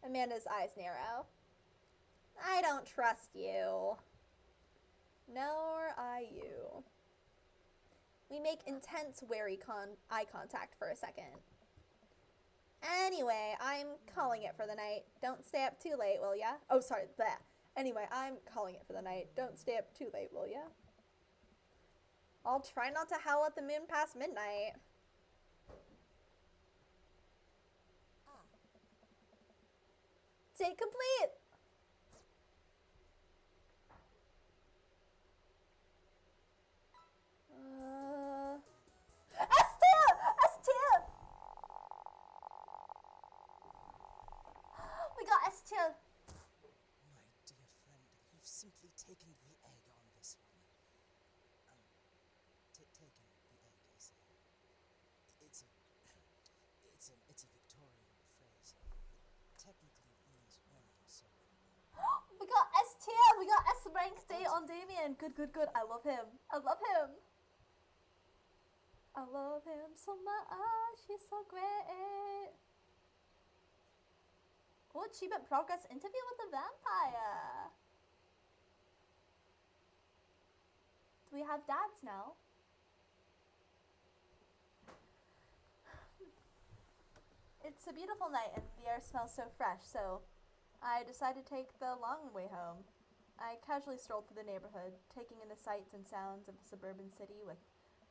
Amanda's eyes narrow. I don't trust you. Nor I you. We make intense, wary eye contact for a second. Anyway, I'm calling it for the night. Don't stay up too late, will ya? Oh, sorry, bleh. Anyway, I'm calling it for the night. Don't stay up too late, will ya? I'll try not to howl at the moon past midnight. Date complete! S-tier! S-tier! We got S-tier! My dear friend, you've simply taken the egg on this one. Taken the egg is it's a Victorian phrase. It technically means winning, so... We got S-tier! We got S-rank date on Damien! Good, good, good. I love him. I love him! I love him so much. He's so great. Oh, achievement progress interview with the vampire. Do we have dads now? It's a beautiful night and the air smells so fresh, so I decided to take the long way home. I casually strolled through the neighborhood, taking in the sights and sounds of the suburban city with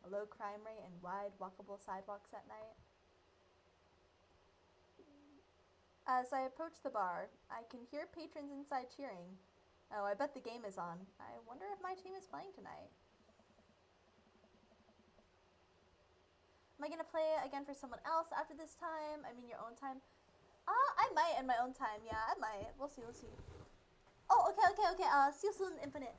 a low crime rate and wide walkable sidewalks at night. As I approach the bar, I can hear patrons inside cheering. Oh, I bet the game is on. I wonder if my team is playing tonight. Am I gonna play it again for someone else after this time? I mean, your own time? I might in my own time. Yeah, I might. We'll see, we'll see. Oh, okay. See you soon, Infinite.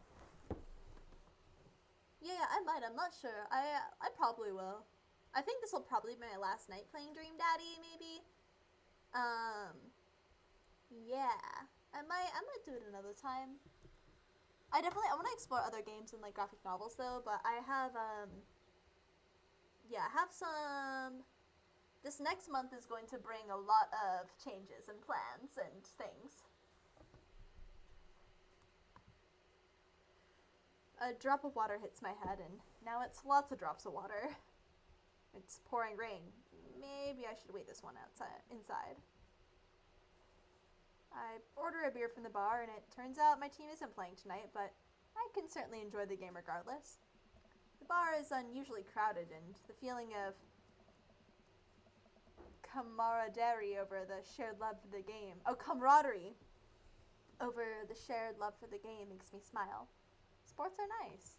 Yeah, I might. I'm not sure. I probably will. I think this will probably be my last night playing Dream Daddy, maybe. Yeah. I might do it another time. I want to explore other games and like graphic novels though, but I have yeah, have some. This next month is going to bring a lot of changes and plans and things. A drop of water hits my head, and now it's lots of drops of water. It's pouring rain. Maybe I should wait this one inside. I order a beer from the bar, and it turns out my team isn't playing tonight, but I can certainly enjoy the game regardless. The bar is unusually crowded, and the feeling of camaraderie over the shared love for the game. Oh, camaraderie over the shared love for the game makes me smile. Sports are nice.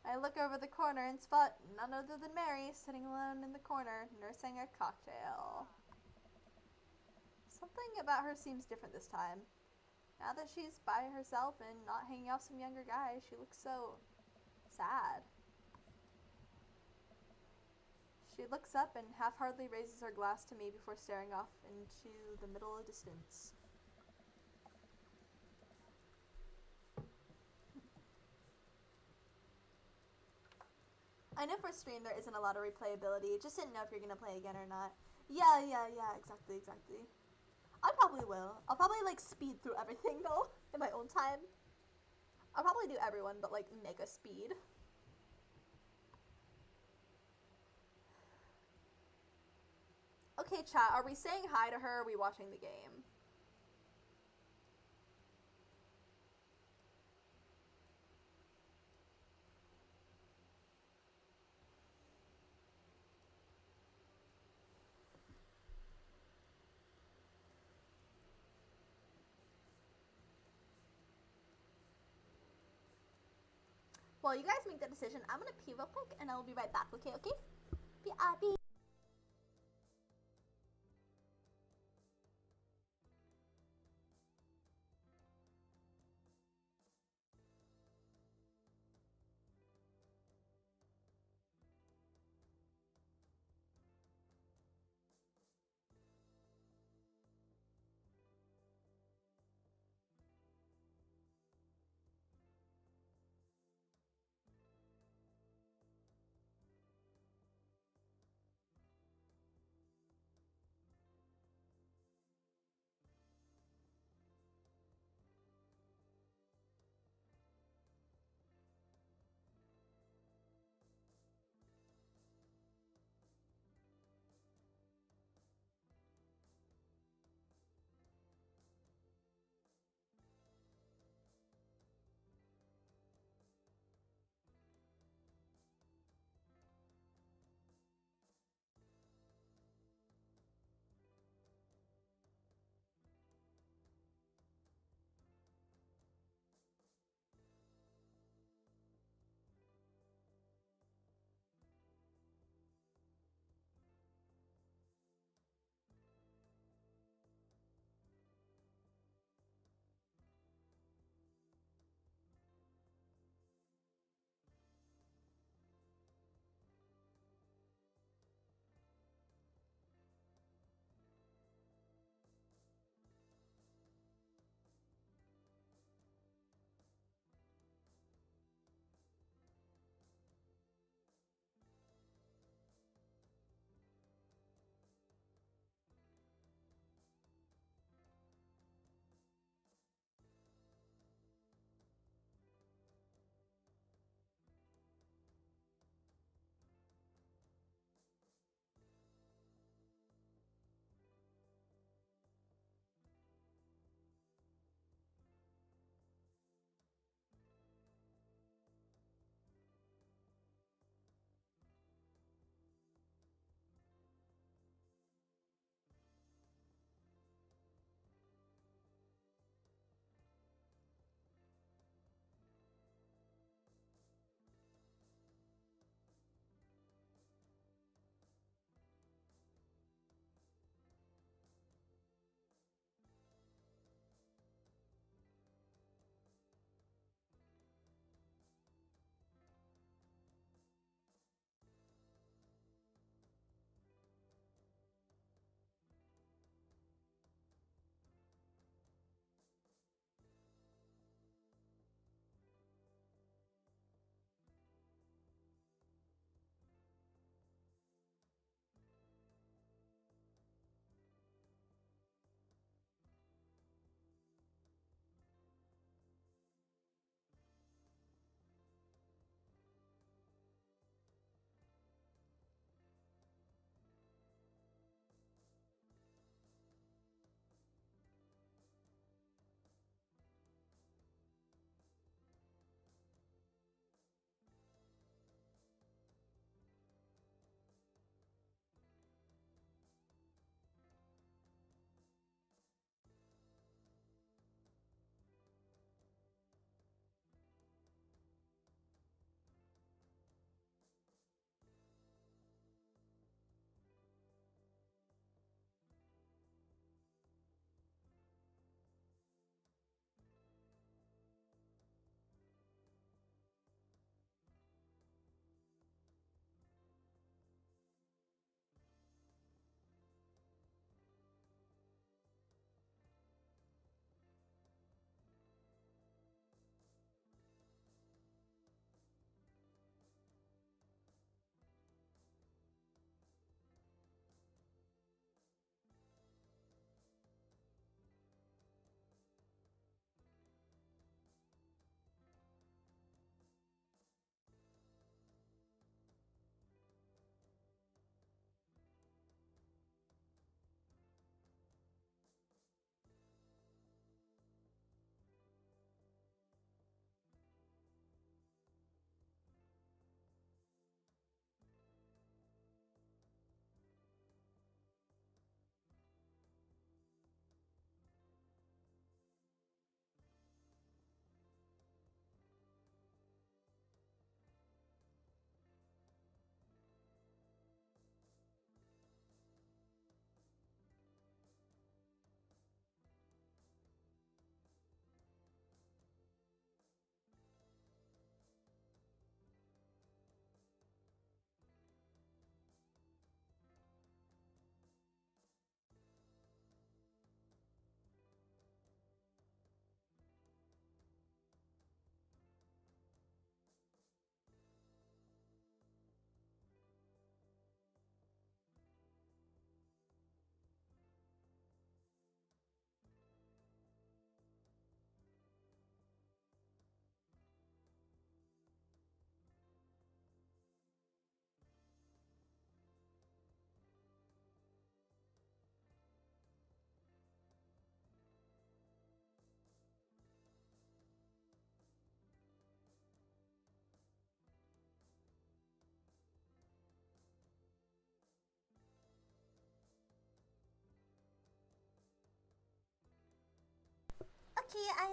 I look over the corner and spot none other than Mary sitting alone in the corner, nursing a cocktail. Something about her seems different this time. Now that she's by herself and not hanging off some younger guy, she looks so sad. She looks up and half-heartedly raises her glass to me before staring off into the middle of distance. I know for stream there isn't a lot of replayability, just didn't know if you're gonna play again or not. Yeah, exactly. I probably will. I'll probably like speed through everything though, in my own time. I'll probably do everyone, but like mega speed. Okay, chat, are we saying hi to her or are we watching the game? Well, you guys make the decision. I'm gonna pee real quick and I'll be right back, okay? Be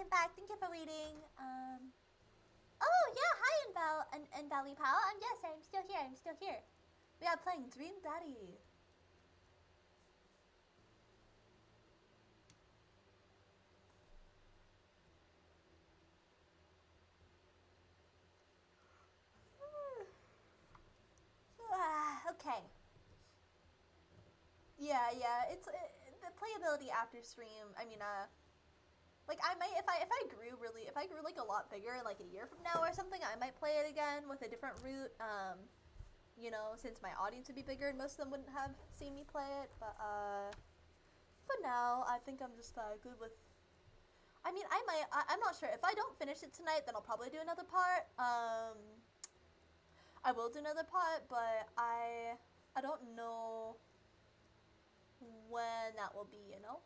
I'm back. Thank you for waiting. Oh yeah, hi and Valley Pal. Yes, I'm still here. I'm still here. We are playing Dream Daddy. Okay. Yeah, the playability after stream. I mean, like I might if I grew like a lot bigger, like a year from now or something, I might play it again with a different route. You know, since my audience would be bigger and most of them wouldn't have seen me play it. But for now, I think I'm just good with. I mean, I'm not sure. If I don't finish it tonight, then I'll probably do another part. I will do another part, but I don't know when that will be, you know?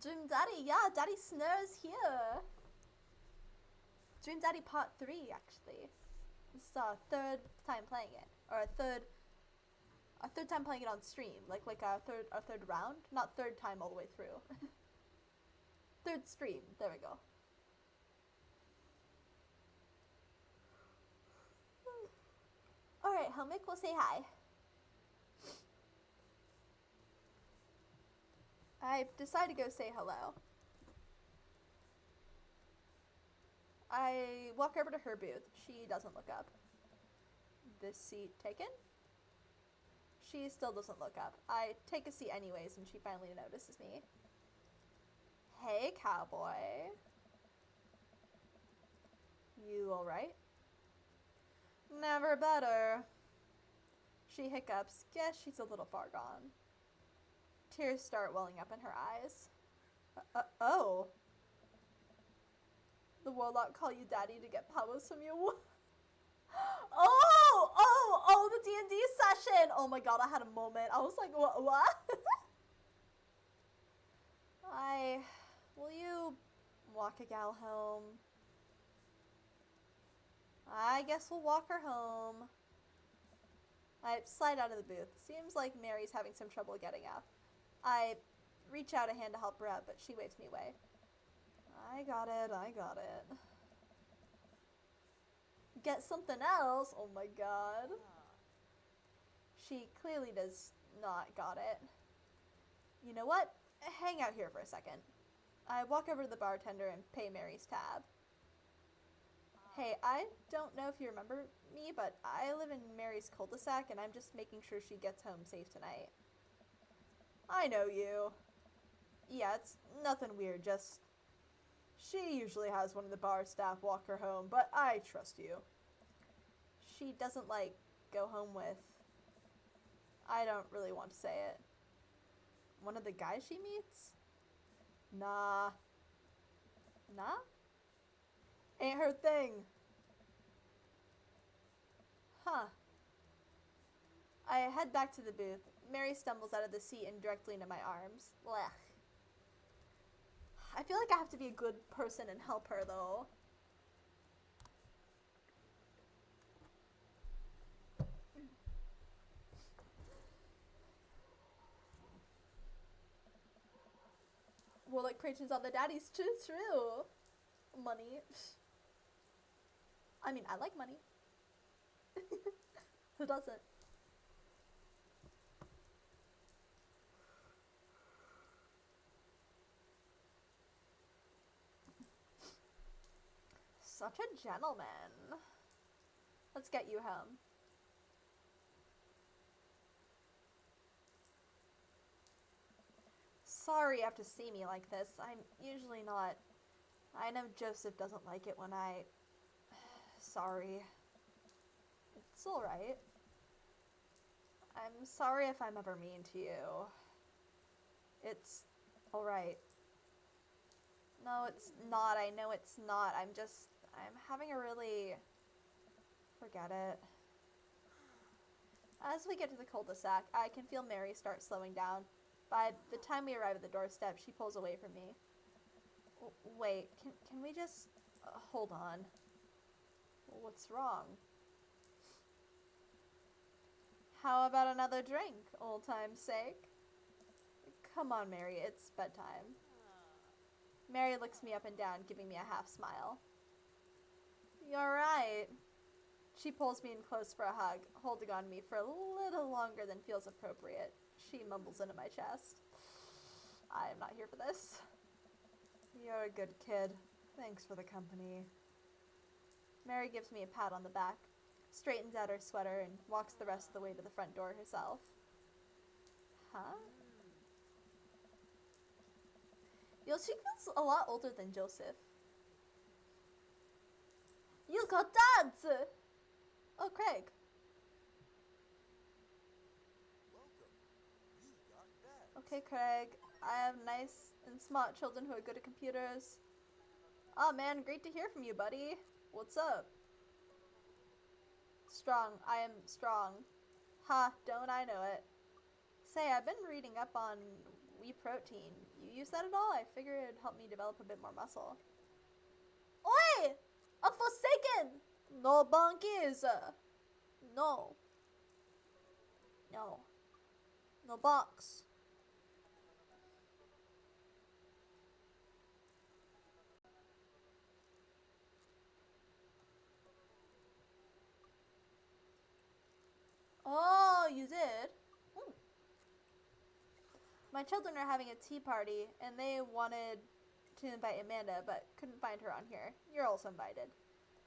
Dream Daddy, yeah, Daddy Sner is here. Dream Daddy Part 3, actually. This is our third time playing it. Or our third time playing it on stream. Like our third round. Not third time all the way through. Third stream, there we go. Alright, Helmick will say hi. I decided to go say hello. I walk over to her booth. She doesn't look up. This seat taken? She still doesn't look up. I take a seat anyways, and she finally notices me. Hey, cowboy. You alright? Never better. She hiccups. Guess she's a little far gone. Tears start welling up in her eyes. Oh. The warlock call you daddy to get powers from you. Oh, the D&D session. Oh my god, I had a moment. I was like, what? Will you walk a gal home? I guess we'll walk her home. I slide out of the booth. Seems like Mary's having some trouble getting up. I reach out a hand to help her up, but she waves me away. I got it. Get something else? Oh my god. She clearly does not got it. You know what? Hang out here for a second. I walk over to the bartender and pay Mary's tab. Hey, I don't know if you remember me, but I live in Mary's cul-de-sac and I'm just making sure she gets home safe tonight. I know you. Yeah, it's nothing weird, just... She usually has one of the bar staff walk her home, but I trust you. She doesn't, like, go home with... I don't really want to say it. One of the guys she meets? Nah. Nah? Ain't her thing. Huh. I head back to the booth. Mary stumbles out of the seat and directly into my arms. Blech. I feel like I have to be a good person and help her, though. Well, like creations on the daddies, true. Money. I mean, I like money. Who doesn't? Such a gentleman. Let's get you home. Sorry you have to see me like this. I'm usually not... I know Joseph doesn't like it when I... Sorry. It's alright. I'm sorry if I'm ever mean to you. It's alright. No, it's not. I know it's not. I'm having a really... Forget it. As we get to the cul-de-sac, I can feel Mary start slowing down. By the time we arrive at the doorstep, she pulls away from me. Wait, can we just... hold on. What's wrong? How about another drink, old time's sake? Come on, Mary, it's bedtime. Mary looks me up and down, giving me a half smile. You're right. She pulls me in close for a hug, holding on me for a little longer than feels appropriate. She mumbles into my chest. I am not here for this. You're a good kid. Thanks for the company. Mary gives me a pat on the back, straightens out her sweater, and walks the rest of the way to the front door herself. Huh? Yo, she feels a lot older than Joseph. You got dads! Oh, Craig. Welcome. You've got that. Okay, Craig. I have nice and smart children who are good at computers. Oh man, great to hear from you, buddy. What's up? Strong. I am strong. Ha, don't I know it. Say, I've been reading up on whey protein. You use that at all? I figure it'd help me develop a bit more muscle. Oi! A Forsaken! No bonkies! No. No. No box. Oh, you did? Hmm. My children are having a tea party, and they wanted to invite Amanda, but couldn't find her on here. You're also invited.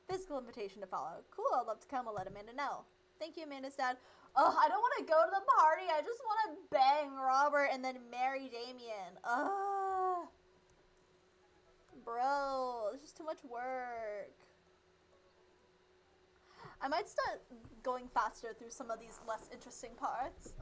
Physical invitation to follow. Cool, I'd love to come. I'll let Amanda know. Thank you, Amanda's dad. Ugh, I don't want to go to the party. I just want to bang Robert and then marry Damien. Ugh. Bro, it's just too much work. I might start going faster through some of these less interesting parts.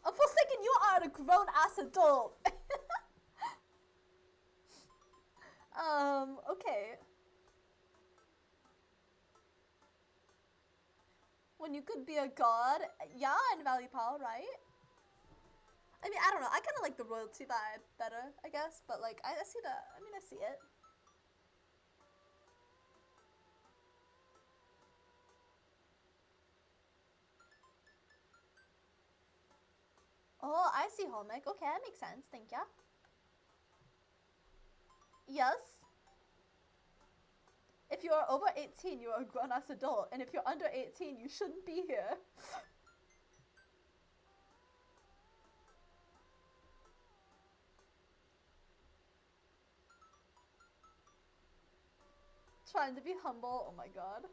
I'm forsaken, you are a grown-ass adult. Okay. When you could be a god, yeah, in Valley Paul, right? I mean, I don't know. I kind of like the royalty vibe better, I guess. But, like, I see that. I mean, I see it. Oh, I see, Holmick. Okay, that makes sense. Thank ya. Yes. If you are over 18, you are a grown-ass adult. And if you're under 18, you shouldn't be here. Trying to be humble. Oh my god.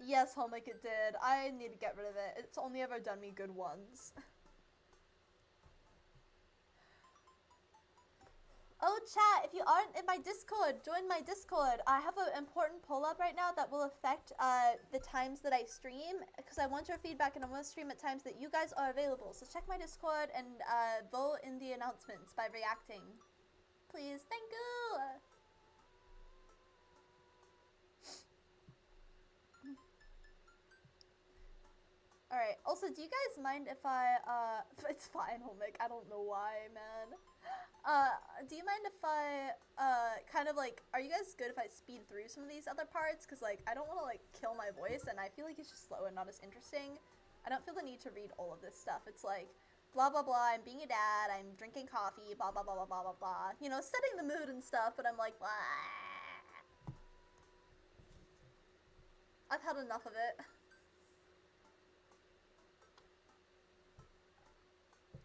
Yes, Holmick, it did. I need to get rid of it. It's only ever done me good once. Oh, chat, if you aren't in my Discord, join my Discord. I have an important poll up right now that will affect the times that I stream, because I want your feedback and I want to stream at times that you guys are available. So check my Discord and vote in the announcements by reacting. Please, thank you! Alright, also, do you guys mind if I, it's fine, Holmick, I don't know why, man. Do you mind if I, kind of, like, are you guys good if I speed through some of these other parts? Because, like, I don't want to, like, kill my voice, and I feel like it's just slow and not as interesting. I don't feel the need to read all of this stuff. It's like, blah, blah, blah, I'm being a dad, I'm drinking coffee, blah, blah, blah, blah, blah, blah, blah. You know, setting the mood and stuff, but I'm like, blah. I've had enough of it.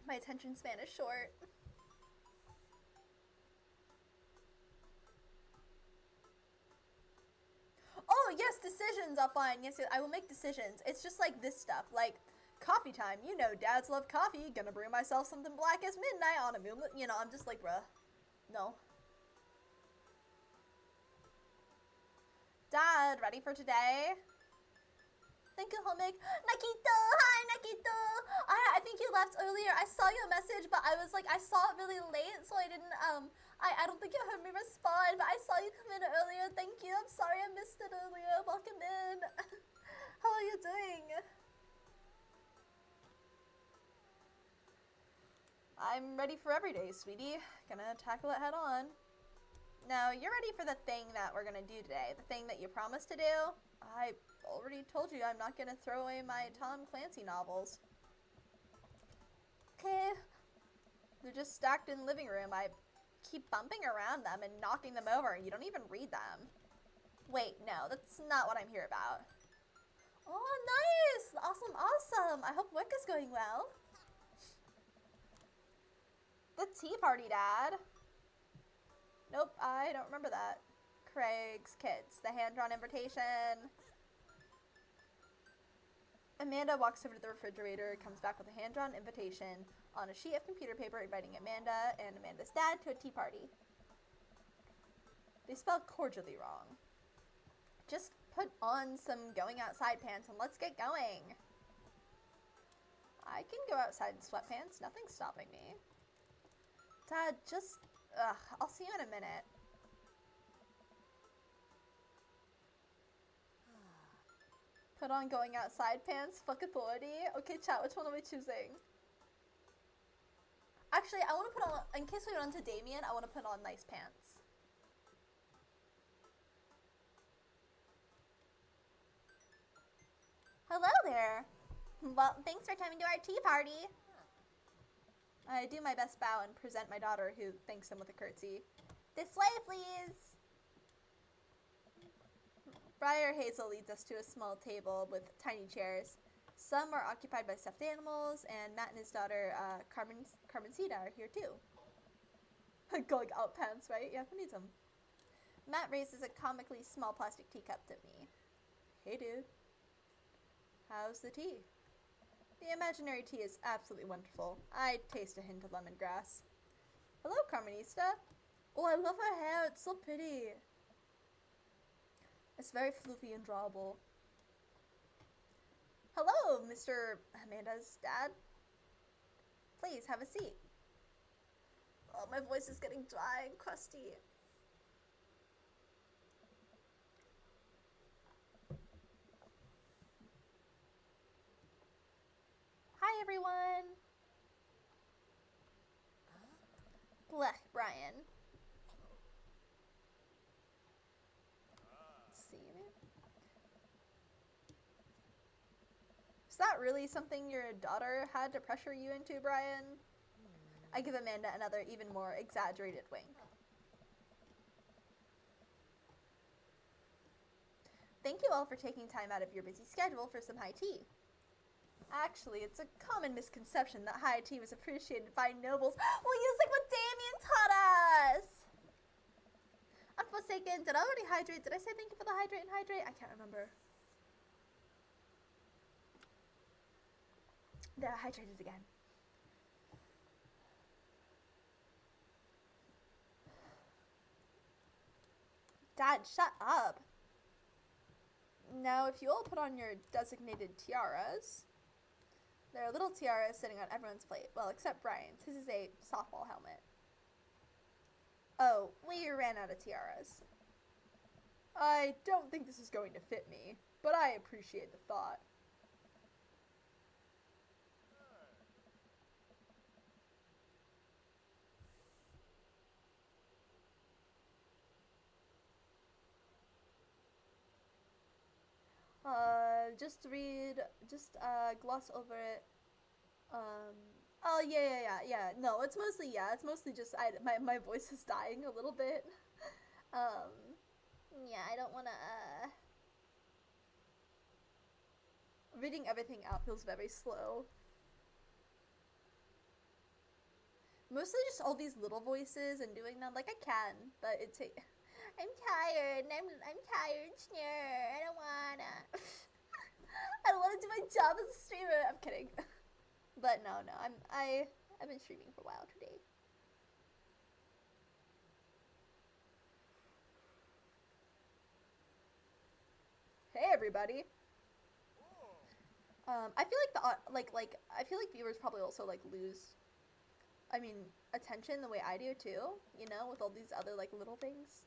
My attention span is short. Oh, yes, decisions are fine. Yes, I will make decisions. It's just like this stuff. Like, coffee time. You know, dads love coffee. Gonna brew myself something black as midnight on a moon. You know, I'm just like, bruh. No. Dad, ready for today? Thank you, Homik. Nakito! Hi, Nakito! I think you left earlier. I saw your message, but I was like, I saw it really late, so I didn't, I don't think you heard me respond, but I saw you come in earlier. Thank you. I'm sorry I missed it earlier. Welcome in. How are you doing? I'm ready for every day, sweetie. Gonna tackle it head on. Now, you're ready for the thing that we're gonna do today. The thing that you promised to do. I already told you I'm not gonna throw away my Tom Clancy novels. Okay. They're just stacked in the living room. I keep bumping around them and knocking them over, and you don't even read them. Wait, no, that's not what I'm here about. Oh, nice! Awesome, awesome! I hope work is going well. The tea party, Dad. Nope, I don't remember that. Craig's kids. The hand-drawn invitation. Amanda walks over to the refrigerator, comes back with a hand-drawn invitation on a sheet of computer paper inviting Amanda and Amanda's dad to a tea party. They spelled cordially wrong. Just put on some going outside pants and let's get going. I can go outside in sweatpants. Nothing's stopping me. Dad, just... I'll see you in a minute. Put on going outside pants. Fuck authority. Okay, chat, which one am I choosing? Actually, I want to put on... In case we run to Damien, I want to put on nice pants. Hello there. Well, thanks for coming to our tea party. I do my best bow and present my daughter, who thanks him with a curtsy. This way, please. Briar Hazel leads us to a small table with tiny chairs. Some are occupied by stuffed animals, and Matt and his daughter, Carmencita, are here too. Going out pants, right? Yeah, who needs them? Matt raises a comically small plastic teacup to me. Hey, dude. How's the tea? The imaginary tea is absolutely wonderful. I taste a hint of lemongrass. Hello, Carmenista. Oh, I love her hair. It's so pretty. It's very floofy and drawable. Hello, Mr. Amanda's dad. Please, have a seat. Oh, my voice is getting dry and crusty. Hi, everyone. Blech, Brian. See me? Is that really something your daughter had to pressure you into, Brian? I give Amanda another even more exaggerated wink. Thank you all for taking time out of your busy schedule for some high tea. Actually, it's a common misconception that high tea was appreciated by nobles. Well, use like what Damien taught us! Unforsaken, did I already hydrate? Did I say thank you for the hydrate and hydrate? I can't remember. There, I hydrated again. Dad, shut up. Now, if you all put on your designated tiaras... There are little tiaras sitting on everyone's plate. Well, except Brian's. His is a softball helmet. Oh, we ran out of tiaras. I don't think this is going to fit me, but I appreciate the thought. Gloss over it. Oh, yeah. No, it's mostly just, my voice is dying a little bit. Yeah, I don't wanna, reading everything out feels very slow. Mostly just all these little voices and doing them, like, I can, but it takes... I'm tired, I'm tired, Sner. I don't wanna. I don't wanna do my job as a streamer. I'm kidding. But no, I've been streaming for a while today. Hey everybody. I feel like I feel like viewers probably also like lose, attention the way I do too. You know, with all these other like little things.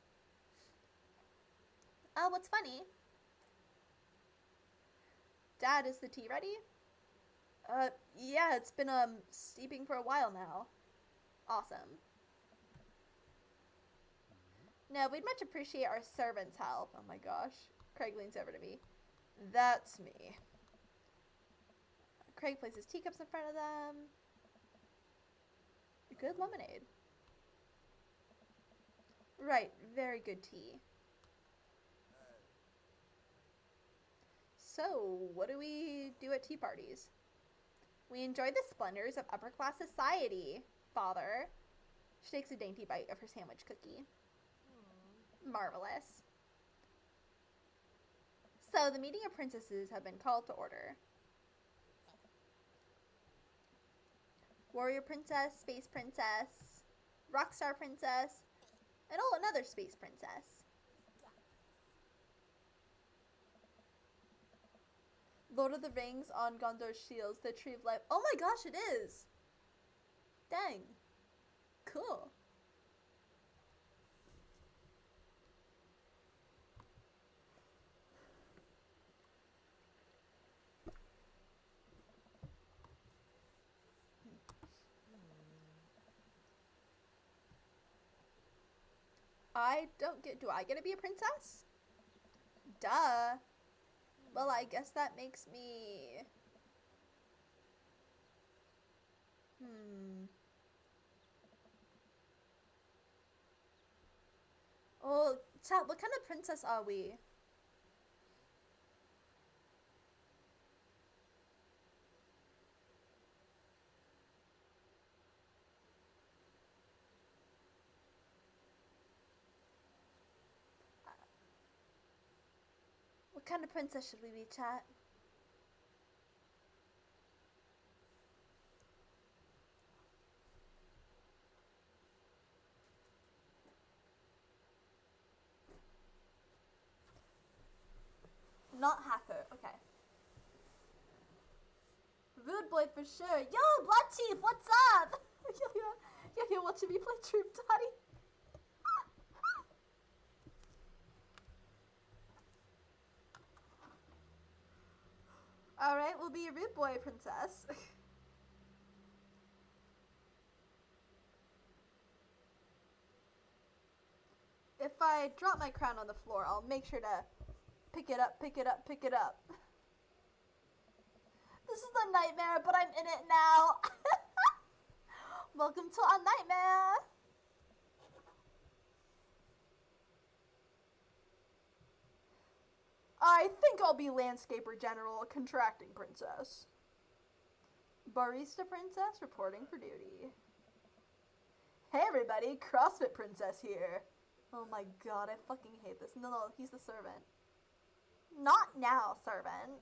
What's funny? Dad, is the tea ready? Yeah, it's been, steeping for a while now. Awesome. No, we'd much appreciate our servants' help. Oh my gosh. Craig leans over to me. That's me. Craig places teacups in front of them. Good lemonade. Right, very good tea. So, what do we do at tea parties? We enjoy the splendors of upper class society, father. She takes a dainty bite of her sandwich cookie. Marvelous. So, the meeting of princesses have been called to order. Warrior princess, space princess, rockstar princess, and oh, another space princess. Lord of the Rings on Gondor's shields, the tree of life. Oh my gosh, it is! Dang. Cool. Do I get to be a princess? Duh. Well, I guess that makes me... Oh, chat, what kind of princess are we? What kind of princess should we be, chat? Not hacker, okay. Rude boy for sure. Yo, Blood Chief, what's up? You're watching me play Troop Daddy. Alright, we'll be a rude boy princess. If I drop my crown on the floor, I'll make sure to pick it up, pick it up, pick it up. This is a nightmare, but I'm in it now. Welcome to our nightmare. I think I'll be landscaper general, contracting princess. Barista princess reporting for duty. Hey everybody, CrossFit princess here. Oh my god, I fucking hate this. No, he's the servant. Not now, servant.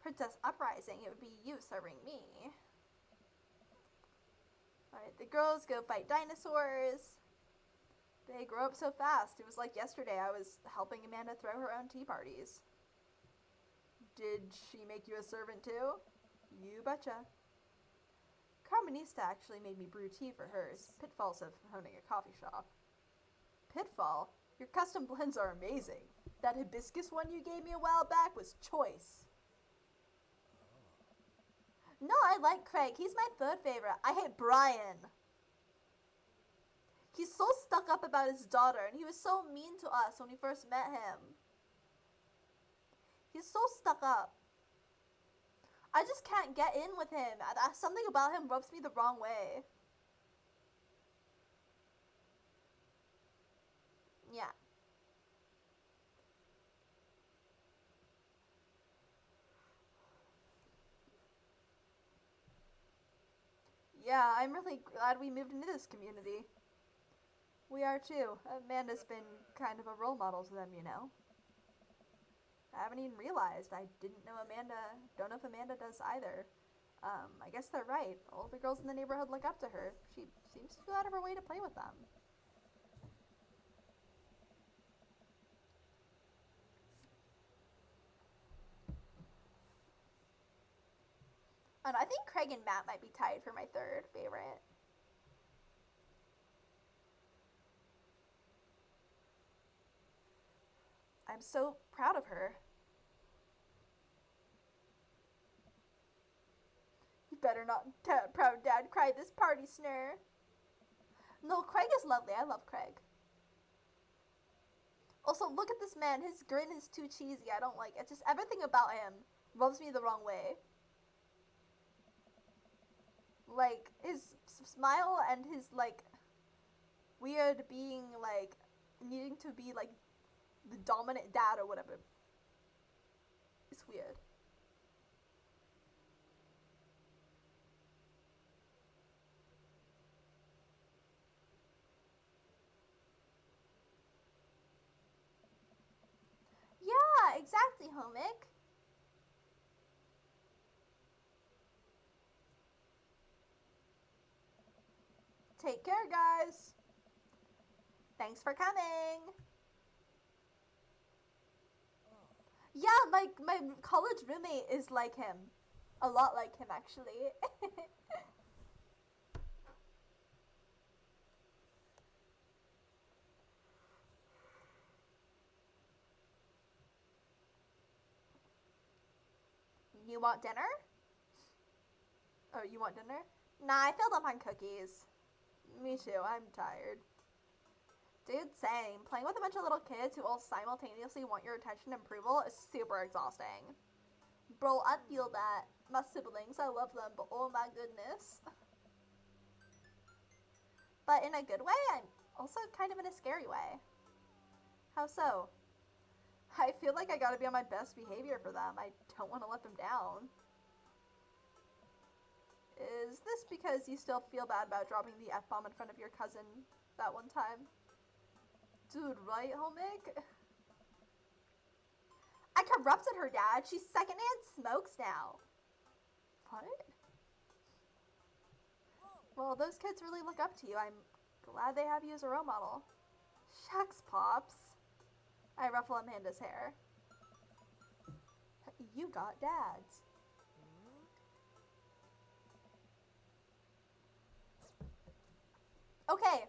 Princess Uprising, it would be you serving me. Alright, the girls go fight dinosaurs. They grow up so fast. It was like yesterday I was helping Amanda throw her own tea parties. Did she make you a servant too? You betcha. Carmenista actually made me brew tea for hers. Pitfalls of owning a coffee shop. Pitfall? Your custom blends are amazing. That hibiscus one you gave me a while back was choice. No, I like Craig. He's my third favorite. I hate Brian. He's so stuck up about his daughter, and he was so mean to us when we first met him. He's so stuck up. I just can't get in with him. Something about him rubs me the wrong way. Yeah. Yeah, I'm really glad we moved into this community. We are too. Amanda's been kind of a role model to them, you know. I haven't even realized. I didn't know Amanda. Don't know if Amanda does either. I guess they're right. All the girls in the neighborhood look up to her. She seems to go out of her way to play with them. And I think Craig and Matt might be tied for my third favorite. I'm so proud of her. You better not proud dad cry this party, Sner. No, Craig is lovely. I love Craig. Also, look at this man. His grin is too cheesy. I don't like it. Just everything about him rubs me the wrong way. Like, his smile and his, like, weird being, like, needing to be, like, the dominant dad or whatever. It's weird. Yeah, exactly, Homik. Take care, guys. Thanks for coming. Yeah, my college roommate is like him. A lot like him, actually. You want dinner? Oh, you want dinner? Nah, I filled up on cookies. Me too, I'm tired. Dude, same. Playing with a bunch of little kids who all simultaneously want your attention and approval is super exhausting. Bro, I feel that. My siblings, I love them, but oh my goodness. But in a good way, and also kind of in a scary way. How so? I feel like I gotta be on my best behavior for them. I don't want to let them down. Is this because you still feel bad about dropping the F-bomb in front of your cousin that one time? Dude, right, Homik? I corrupted her, Dad. She's secondhand smokes now. What? Well, those kids really look up to you. I'm glad they have you as a role model. Shucks, Pops. I ruffle Amanda's hair. You got dads. Okay.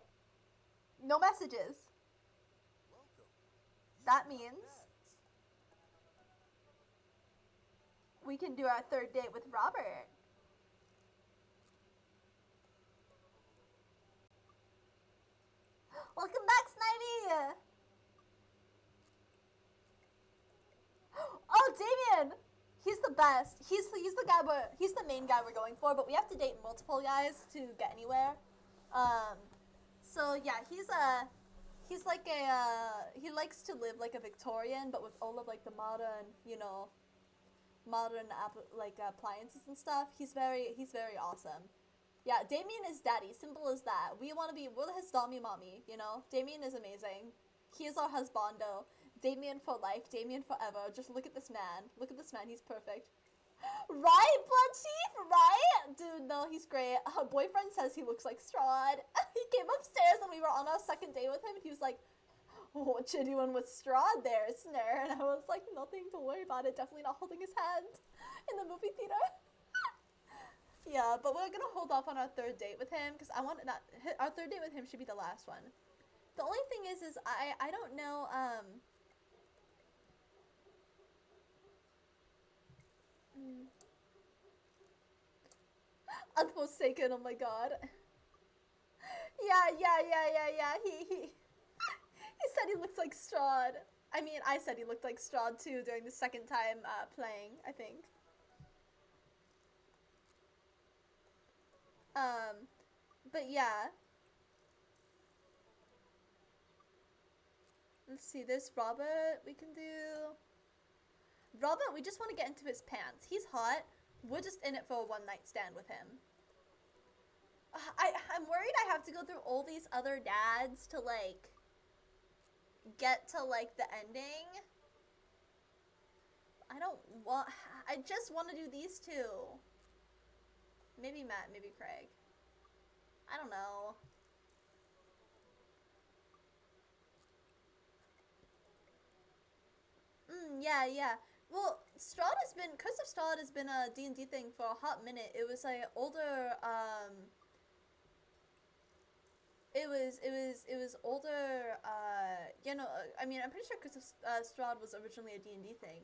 No messages. Welcome. That means we can do our third date with Robert. Welcome back, Snivy! Oh, Damien! He's the best. He's the guy he's the main guy we're going for, but we have to date multiple guys to get anywhere. So yeah, he's like he likes to live like a Victorian, but with all of like the modern, modern appliances and stuff. He's very awesome. Yeah, Damien is daddy. Simple as that. We're his dommy mommy. Damien is amazing. He is our husbando. Damien for life. Damien forever. Just look at this man. Look at this man. He's perfect. Right, Blood Chief? Right? Dude, no, he's great. Her boyfriend says he looks like Strahd. He came upstairs and we were on our second date with him and he was like, what you doing with Strahd there, Sner? And I was like, nothing, to worry about it. Definitely not holding his hand in the movie theater. Yeah, but we're gonna hold off on our third date with him because our third date with him should be the last one. The only thing is I don't know, Unforsaken, oh my god. Yeah. He said he looks like Strahd. I mean, I said he looked like Strahd too during the second time playing, I think. But yeah. Let's see, there's Robert we can do. Robert, we just want to get into his pants. He's hot. We're just in it for a one-night stand with him. I'm worried I have to go through all these other dads to, like, get to, like, the ending. I just want to do these two. Maybe Matt, maybe Craig. I don't know. Yeah. Well, Strahd has been, Curse of Strahd has been a D&D thing for a hot minute. It was like older, it was older, I mean, I'm pretty sure Curse of Strahd was originally a D&D thing.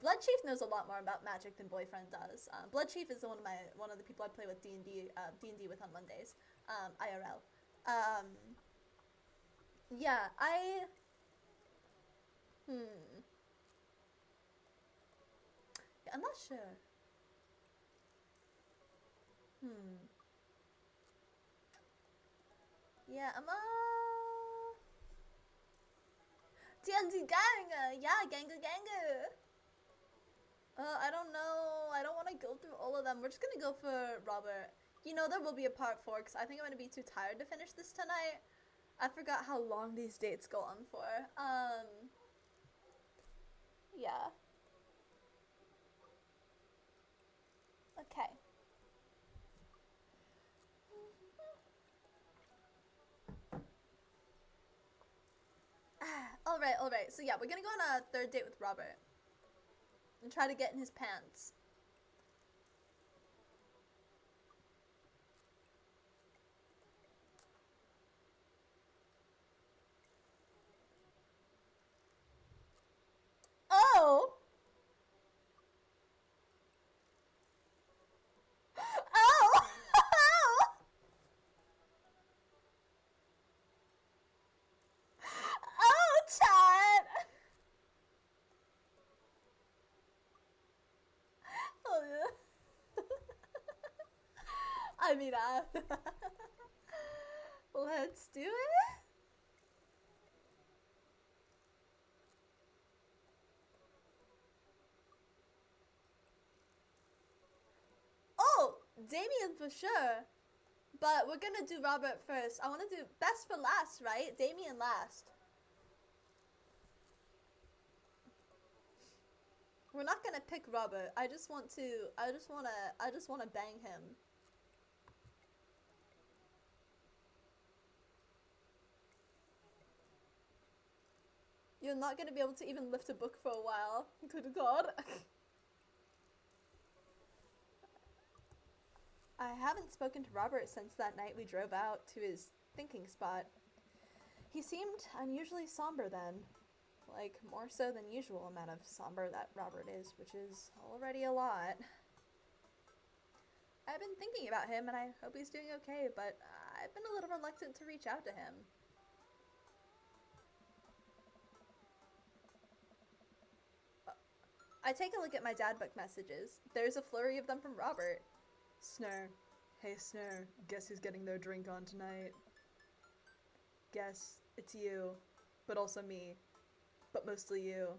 Blood Chief knows a lot more about magic than Boyfriend does. Blood Chief is one of the people I play with D&D with on Mondays, IRL. Yeah, yeah, I'm not sure. Yeah, D&D gang! Yeah, ganga ganga! I don't know. I don't want to go through all of them. We're just gonna go for Robert. You know, there will be a part 4, because I think I'm gonna be too tired to finish this tonight. I forgot how long these dates go on for. Yeah. Okay. Alright. So yeah, we're gonna go on a 3rd date with Robert. And try to get in his pants. Oh! Oh! Oh, chat! Oh, yeah. I mean, let's do it. Oh, Damien for sure. But we're gonna do Robert first. I want to do best for last, right? Damien last. We're not gonna pick Robert. I just wanna bang him. You're not gonna be able to even lift a book for a while. Good God. I haven't spoken to Robert since that night we drove out to his thinking spot. He seemed unusually somber then. Like, more so than usual amount of somber that Robert is, which is already a lot. I've been thinking about him, and I hope he's doing okay, but I've been a little reluctant to reach out to him. I take a look at my dad book messages. There's a flurry of them from Robert. Sner. Hey, Sner. Guess who's getting their drink on tonight? Guess it's you, but also me. But mostly you.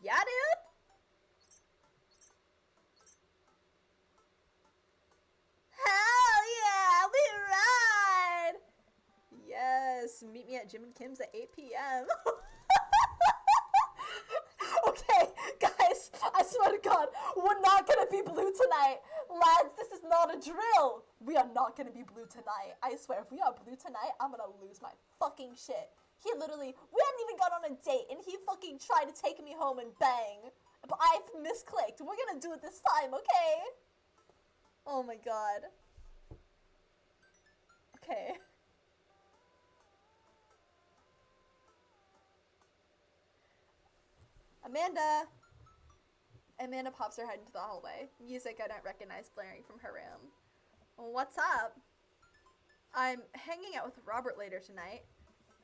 Yeah, dude? Hell yeah, we ride! Yes, meet me at Jim and Kim's at 8 p.m. Okay, guys, I swear to God, we're not gonna be blue tonight. Lads, this is not a drill. We are not gonna be blue tonight. I swear, if we are blue tonight, I'm gonna lose my fucking shit. He literally, we hadn't even got on a date, and he fucking tried to take me home and bang. But I misclicked. We're gonna do it this time, okay? Oh my God. Okay. Amanda pops her head into the hallway. Music I don't recognize blaring from her room. What's up? I'm hanging out with Robert later tonight.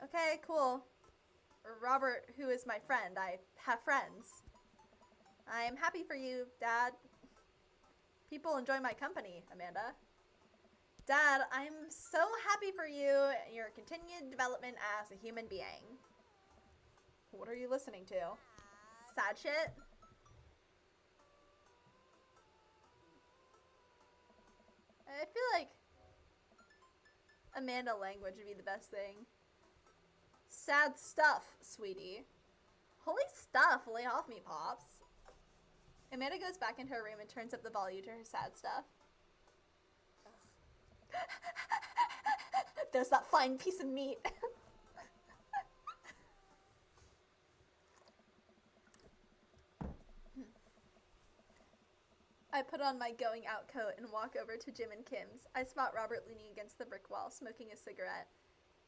Okay, cool. Robert, who is my friend. I have friends. I am happy for you, Dad. People enjoy my company, Amanda. Dad, I'm so happy for you and your continued development as a human being. What are you listening to? Sad shit? I feel like Amanda language would be the best thing. Sad stuff, sweetie. Holy stuff, lay off me, Pops. Amanda goes back into her room and turns up the volume to her sad stuff. There's that fine piece of meat. I put on my going out coat and walk over to Jim and Kim's. I spot Robert leaning against the brick wall, smoking a cigarette.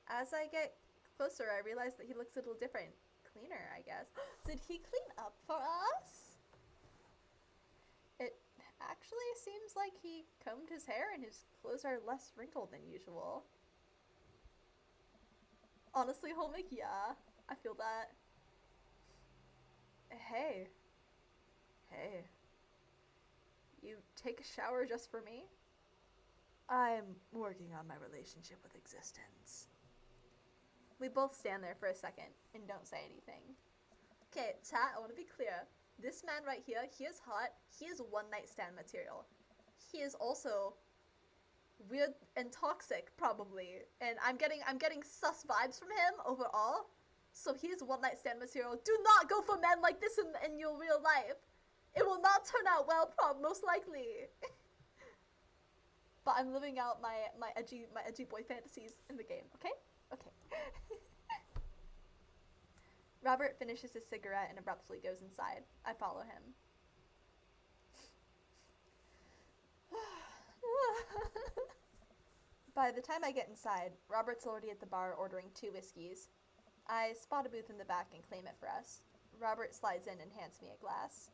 As I get closer, I realize that he looks a little different. cleaner, I guess. Did he clean up for us? It actually seems like he combed his hair and his clothes are less wrinkled than usual. Honestly, Holmick, yeah. I feel that. Hey. Hey. You take a shower just for me? I'm working on my relationship with existence. We both stand there for a second and don't say anything. Okay, chat, I want to be clear. This man right here, he is hot. He is one night stand material. He is also weird and toxic, probably. And I'm getting sus vibes from him overall. So he is one night stand material. Do not go for men like this in your real life. It will not turn out well, most likely. But I'm living out my edgy boy fantasies in the game, okay? Okay. Robert finishes his cigarette and abruptly goes inside. I follow him. By the time I get inside, Robert's already at the bar ordering 2 whiskeys. I spot a booth in the back and claim it for us. Robert slides in and hands me a glass.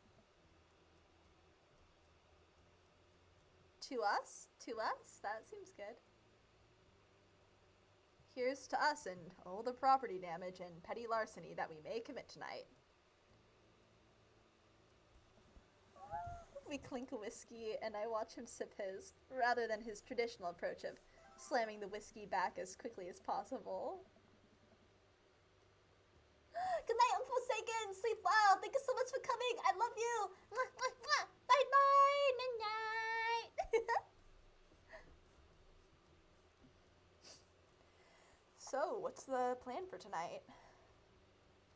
To us? To us? That seems good. Here's to us and all the property damage and petty larceny that we may commit tonight. We clink a whiskey and I watch him sip his, rather than his traditional approach of slamming the whiskey back as quickly as possible. Good night, Unforsaken! Sleep well! Thank you so much for coming! I love you! Mwah, mwah, mwah. Bye bye! Night night! So, what's the plan for tonight?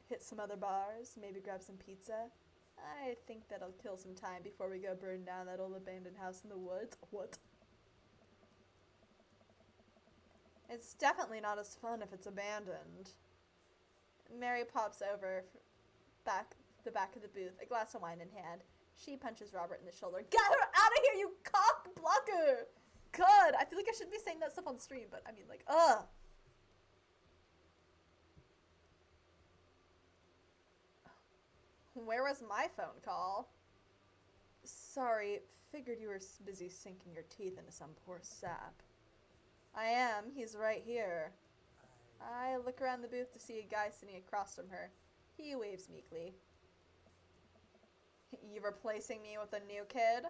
Hit some other bars, maybe grab some pizza. I think that'll kill some time before we go burn down that old abandoned house in the woods. What? It's definitely not as fun if it's abandoned. Mary pops over the back of the booth, a glass of wine in hand. She punches Robert in the shoulder. Get her out of here, you cock blocker! God, I feel like I shouldn't be saying that stuff on stream, but I mean, like, ugh. Where was my phone call? Sorry, figured you were busy sinking your teeth into some poor sap. I am, he's right here. I look around the booth to see a guy sitting across from her. He waves meekly. You replacing me with a new kid?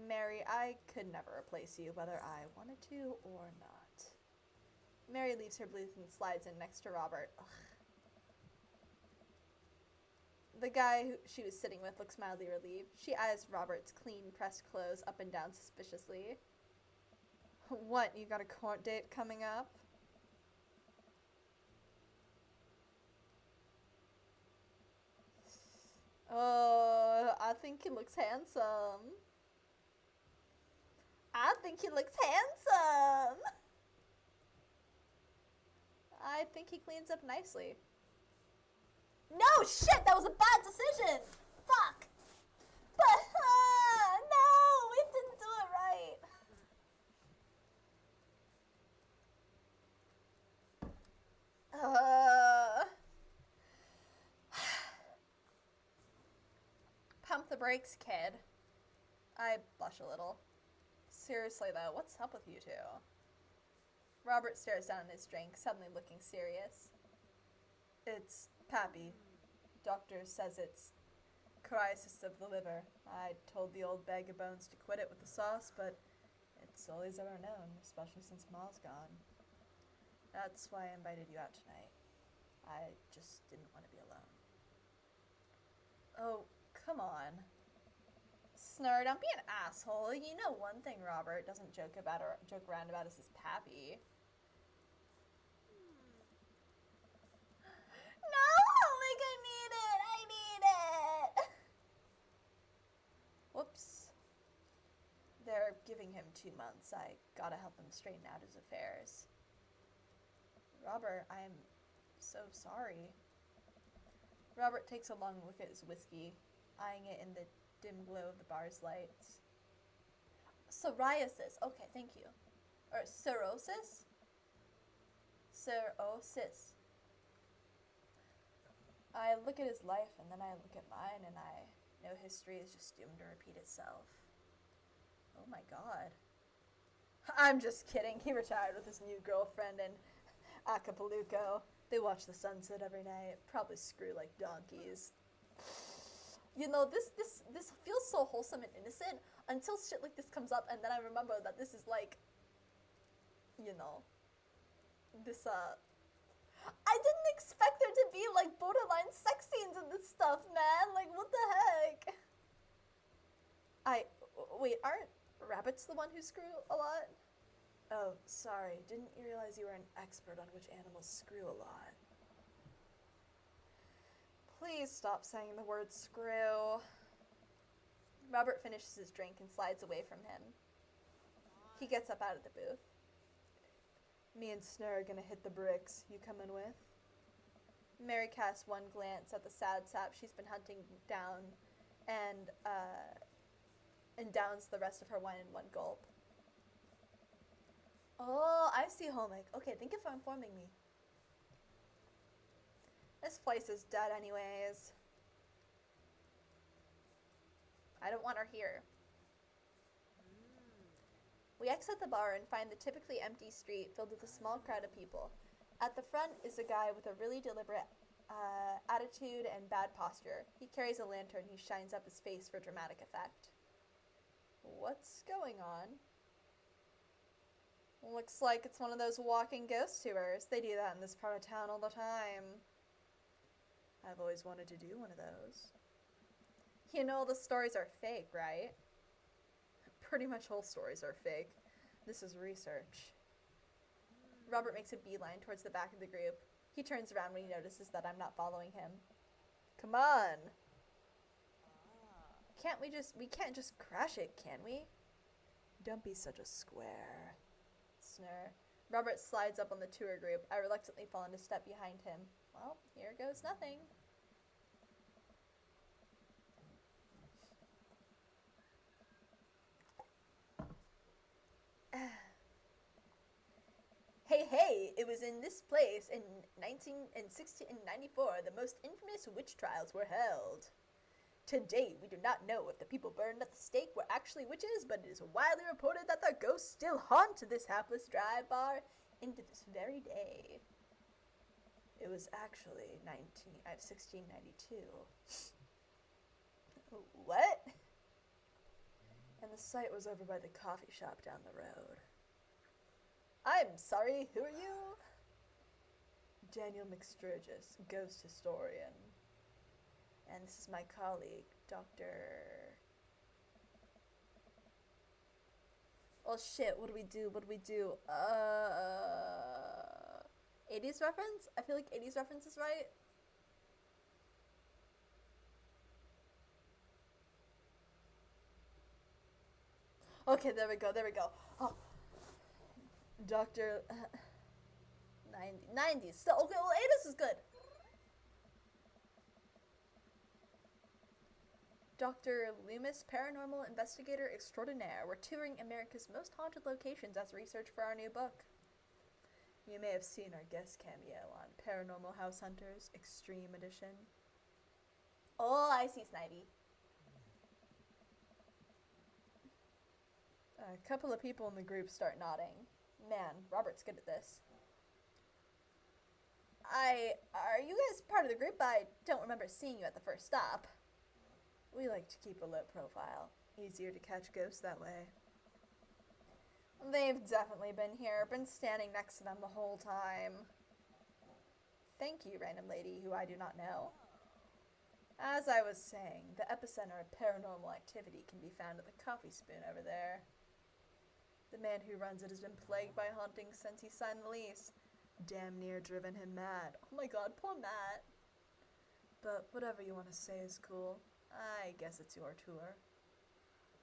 Mary, I could never replace you, whether I wanted to or not. Mary leaves her booth and slides in next to Robert. Ugh. The guy who she was sitting with looks mildly relieved. She eyes Robert's clean, pressed clothes up and down suspiciously. What, you got a court date coming up? Oh, I think he looks handsome. I think he looks handsome. I think he cleans up nicely. No, shit, that was a bad decision. Fuck. But, no, we didn't do it right. Pump the brakes, kid. I blush a little. Seriously, though, what's up with you two? Robert stares down at his drink, suddenly looking serious. It's Pappy. Doctor says it's crisis of the liver. I told the old bag of bones to quit it with the sauce, but it's all he's ever known, especially since Ma's gone. That's why I invited you out tonight. I just didn't want to be alone. Oh, come on. Sner, don't be an asshole. You know one thing Robert doesn't joke around about is his Pappy. No, like I need it. Whoops. They're giving him 2 months. I gotta help him straighten out his affairs. Robert, I'm so sorry. Robert takes a long look at his whiskey, eyeing it in the dim glow of the bar's lights. Psoriasis. Okay, thank you. Or cirrhosis? Cirrhosis. I look at his life and then I look at mine and I know history is just doomed to repeat itself. Oh my god. I'm just kidding. He retired with his new girlfriend in Acapulco. They watch the sunset every night. Probably screw like donkeys. You know, this feels so wholesome and innocent until shit like this comes up, and then I remember that this is like, you know, this I didn't expect there to be like borderline sex scenes in this stuff, man. Like, what the heck? Wait, aren't rabbits the one who screw a lot? Oh, sorry. Didn't you realize you were an expert on which animals screw a lot? Please stop saying the word screw. Robert finishes his drink and slides away from him. He gets up out of the booth. Me and Sner are gonna hit the bricks. You coming with? Mary casts one glance at the sad sap she's been hunting down and downs the rest of her wine in one gulp. Oh, I see, Homick. Okay, thank you for informing me. This place is dead anyways. I don't want her here. We exit the bar and find the typically empty street filled with a small crowd of people. At the front is a guy with a really deliberate attitude and bad posture. He carries a lantern he shines up his face for dramatic effect. What's going on? Looks like it's one of those walking ghost tours. They do that in this part of town all the time. I've always wanted to do one of those. You know the stories are fake, right? Pretty much all stories are fake. This is research. Robert makes a beeline towards the back of the group. He turns around when he notices that I'm not following him. Come on! We can't just crash it, can we? Don't be such a square. Sner. Robert slides up on the tour group. I reluctantly fall into step behind him. Well, here goes nothing. Hey, it was in this place in 1694 the most infamous witch trials were held. To date, we do not know if the people burned at the stake were actually witches, but it is widely reported that their ghosts still haunt this hapless dive bar into this very day. It was actually 1692. What? And the site was over by the coffee shop down the road. I'm sorry, who are you? Daniel McSturgis, ghost historian. And this is my colleague, Dr. Oh shit, what do we do? 80s reference? I feel like 80s reference is right. Okay, there we go. Oh. Dr. 90s. Still, okay, well, 80s is good. Dr. Loomis, paranormal investigator extraordinaire. We're touring America's most haunted locations as research for our new book. You may have seen our guest cameo on Paranormal House Hunters Extreme Edition. Oh, I see, Snivy. A couple of people in the group start nodding. Man, Robert's good at this. Are you guys part of the group? I don't remember seeing you at the first stop. We like to keep a low profile. Easier to catch ghosts that way. They've definitely been here. Been standing next to them the whole time. Thank you, random lady who I do not know. As I was saying, the epicenter of paranormal activity can be found at the coffee spoon over there. The man who runs it has been plagued by hauntings since he signed the lease. Damn near driven him mad. Oh my god, poor Matt. But whatever you want to say is cool. I guess it's your tour.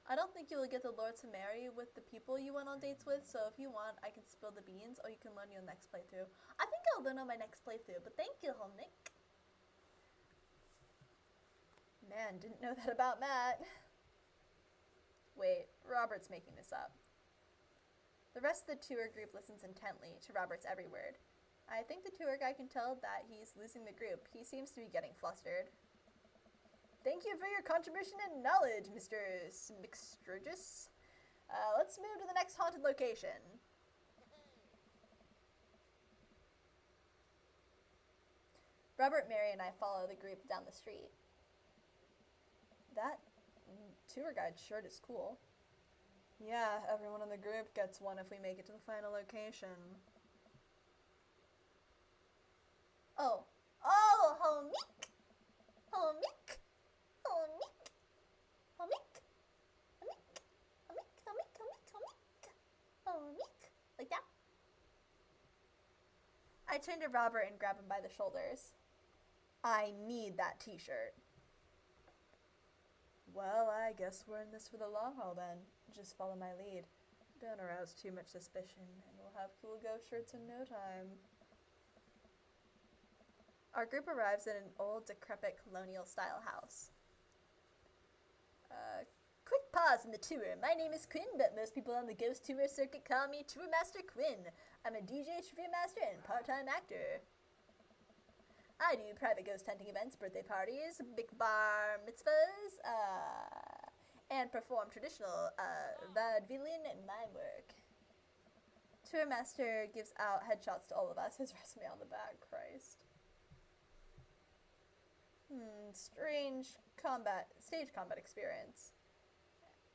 I don't think you'll get the Lord to marry with the people you went on dates with, so if you want, I can spill the beans, or you can learn your next playthrough. I think I'll learn on my next playthrough, but thank you, Homick. Man, didn't know that about Matt. Wait, Robert's making this up. The rest of the tour group listens intently to Robert's every word. I think the tour guide can tell that he's losing the group. He seems to be getting flustered. Thank you for your contribution and knowledge, Mr. Smixturgis. Let's move to the next haunted location. Robert, Mary, and I follow the group down the street. That tour guide shirt is cool. Yeah, everyone in the group gets one if we make it to the final location. Oh, homik! Homik! Homik! Homik! Homik! Like that. I turn to Robert and grab him by the shoulders. I need that t-shirt. Well, I guess we're in this for the long haul then. Just follow my lead. Don't arouse too much suspicion, and we'll have cool ghost shirts in no time. Our group arrives at an old, decrepit, colonial-style house. Quick pause in the tour. My name is Quinn, but most people on the ghost tour circuit call me Tour Master Quinn. I'm a DJ, trivia master, and part-time actor. I do private ghost hunting events, birthday parties, big bar mitzvahs, and perform traditional vaudevillian mime work. Tour Master gives out headshots to all of us, his resume on the back, Christ. Strange stage combat experience.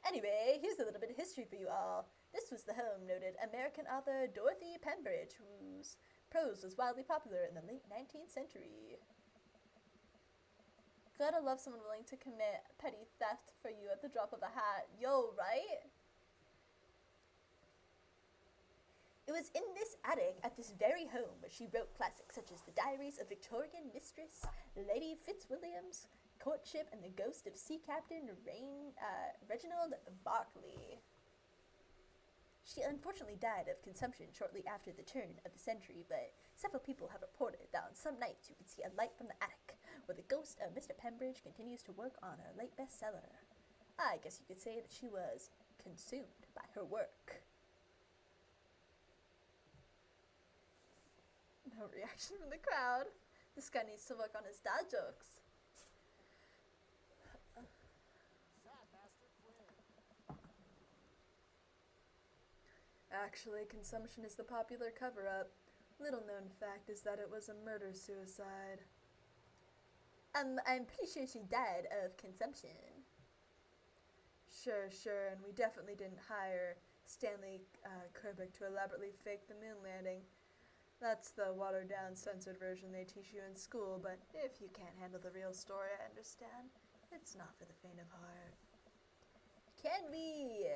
Anyway, here's a little bit of history for you all. This was the home noted American author Dorothy Pembridge, whose prose was wildly popular in the late 19th century. Gotta love someone willing to commit petty theft for you at the drop of a hat. Yo, right? It was in this attic at this very home where she wrote classics such as The Diaries of Victorian Mistress, Lady Fitzwilliam's Courtship, and The Ghost of Sea Captain Reginald Barclay. She unfortunately died of consumption shortly after the turn of the century, but several people have reported that on some nights you can see a light from the attic, where the ghost of Mr. Pembridge continues to work on her late bestseller. I guess you could say that she was consumed by her work. No reaction from the crowd. This guy needs to work on his dad jokes. Fat Master Quinn. Actually, consumption is the popular cover-up. Little known fact is that it was a murder-suicide. I'm pretty sure she died of consumption. Sure, and we definitely didn't hire Stanley Kubrick to elaborately fake the moon landing. That's the watered-down, censored version they teach you in school, but if you can't handle the real story, I understand. It's not for the faint of heart. Can we?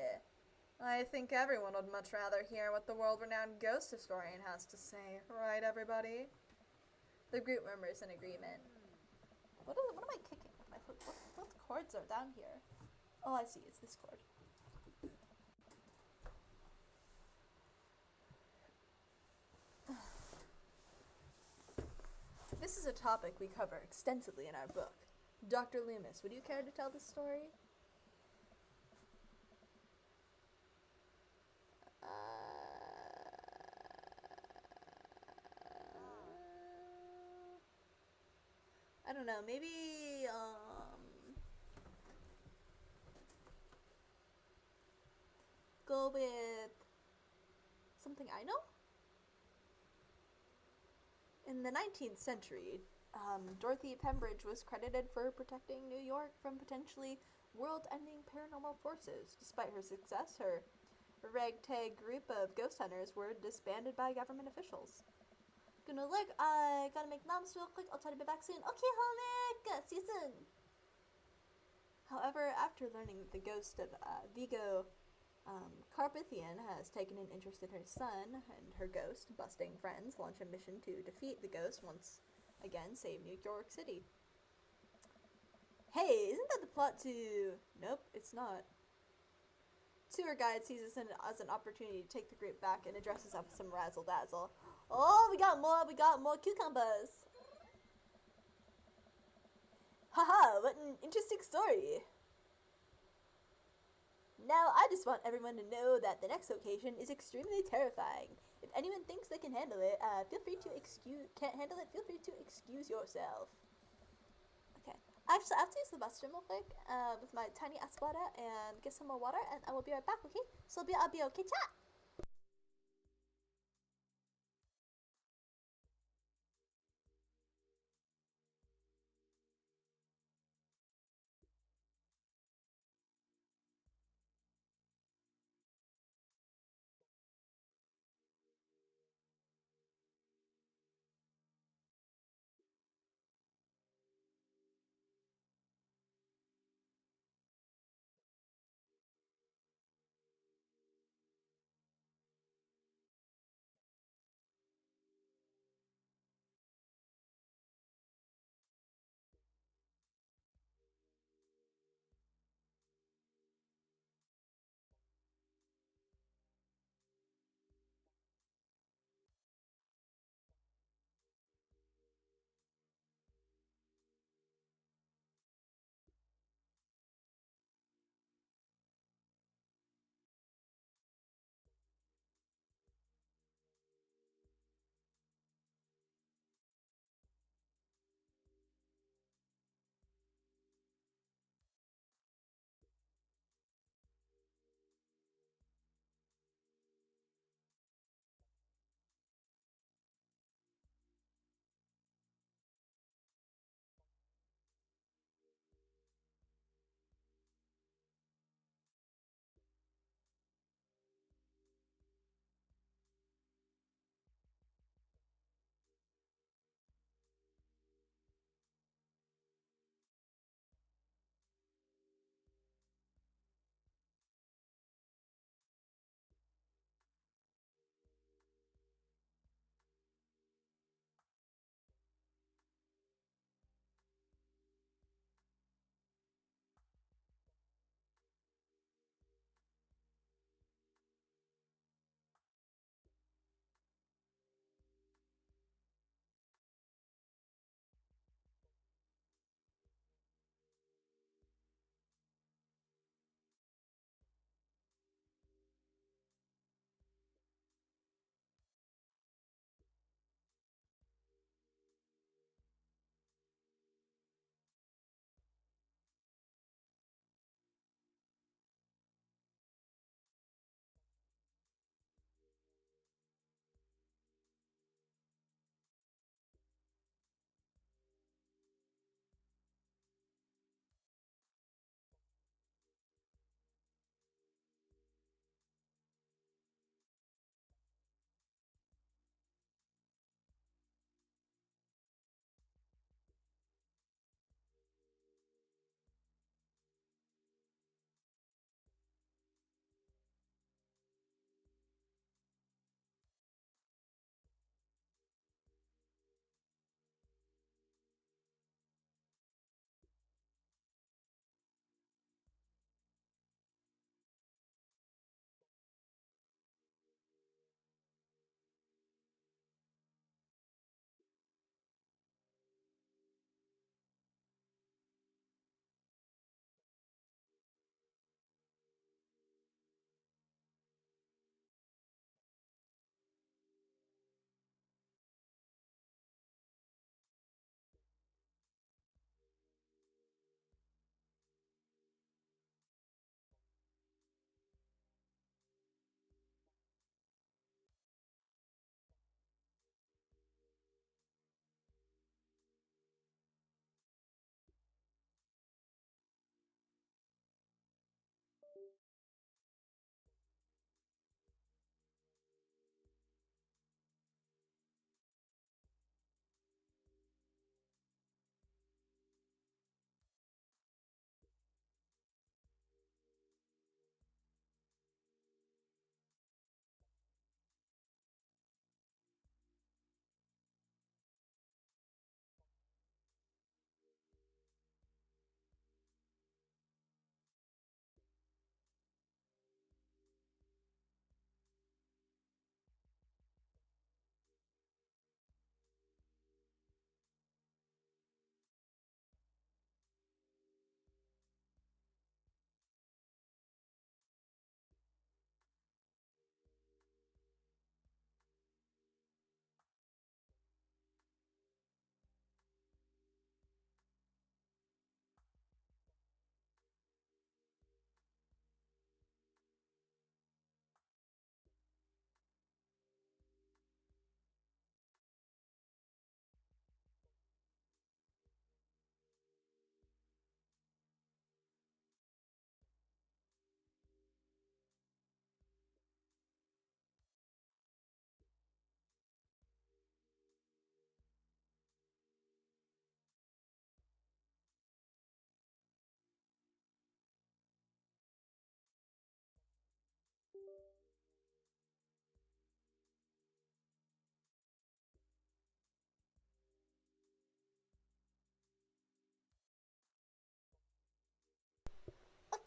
I think everyone would much rather hear what the world-renowned ghost historian has to say. Right, everybody? The group murmurs in agreement. What am I kicking with my foot? What chords are down here? Oh, I see. It's this chord. This is a topic we cover extensively in our book. Dr. Loomis, would you care to tell this story? I don't know, maybe, go with something I know? In the 19th century, Dorothy Pembridge was credited for protecting New York from potentially world-ending paranormal forces. Despite her success, her ragtag group of ghost hunters were disbanded by government officials. Gonna look, I gotta make noms real quick, I'll try to be back soon. Okay, Holik! See you soon! However, after learning that the ghost of Vigo Carpathian has taken an interest in her son and her ghost, busting friends launch a mission to defeat the ghost once again, save New York City. Hey, isn't that the plot to... Nope, it's not. Tour guide sees this as an opportunity to take the group back and addresses up some razzle-dazzle. Oh, we got more cucumbers! Haha, what an interesting story! Now, I just want everyone to know that the next location is extremely terrifying. If anyone thinks they can handle it, feel free to excuse. Can't handle it? Feel free to excuse yourself. Okay. Actually, I have to use the restroom real quick with my tiny aspirata and get some more water, and I will be right back. Okay? So I'll be okay. Chat.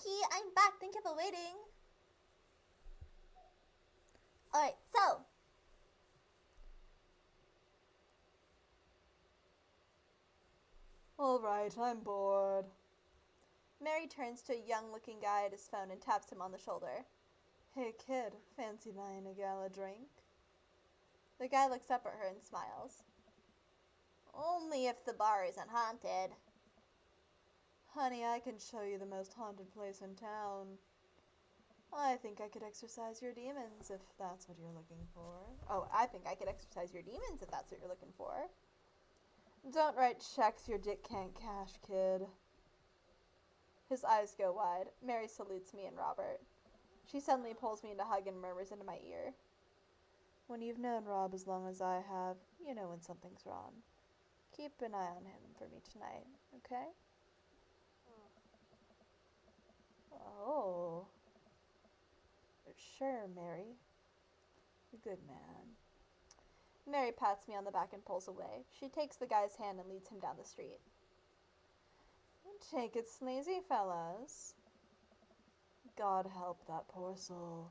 Kiki, I'm back. Thank you for waiting. Alright, so. Alright, I'm bored. Mary turns to a young-looking guy at his phone and taps him on the shoulder. Hey kid, fancy buying a gal a drink? The guy looks up at her and smiles. Only if the bar isn't haunted. Honey, I can show you the most haunted place in town. I think I could exorcise your demons if that's what you're looking for. Oh, I think I could exorcise your demons if that's what you're looking for. Don't write checks your dick can't cash, kid. His eyes go wide. Mary salutes me and Robert. She suddenly pulls me into a hug and murmurs into my ear. When you've known Rob as long as I have, you know when something's wrong. Keep an eye on him for me tonight, okay? Oh. Sure, Mary. Good man. Mary pats me on the back and pulls away. She takes the guy's hand and leads him down the street. Take it sleazy, fellas. God help that poor soul.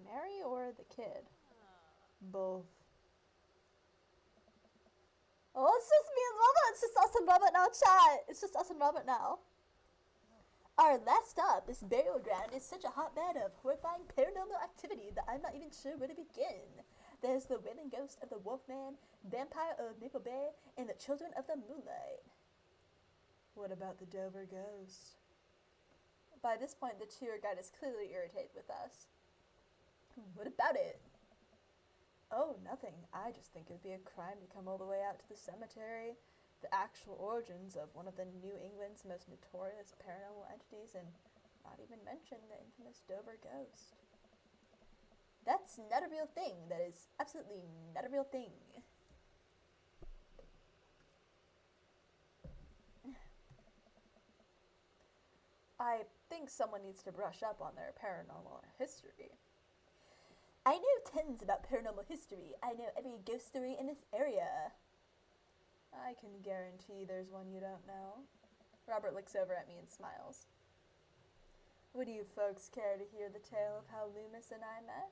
Mary or the kid? Both. Oh, it's just me and Robert. It's just us and Robert now, chat. It's just us and Robert now. Our last stop, this burial ground, is such a hotbed of horrifying paranormal activity that I'm not even sure where to begin. There's the wailing ghost of the Wolfman, vampire of Maple Bay, and the children of the moonlight. What about the Dover ghost? By this point, the tour guide is clearly irritated with us. What about it? Oh, nothing. I just think it would be a crime to come all the way out to the cemetery. The actual origins of one of the New England's most notorious paranormal entities, and not even mention the infamous Dover ghost. That's not a real thing. That is absolutely not a real thing. I think someone needs to brush up on their paranormal history. I know tons about paranormal history. I know every ghost story in this area. I can guarantee there's one you don't know. Robert looks over at me and smiles. Would you folks care to hear the tale of how Loomis and I met?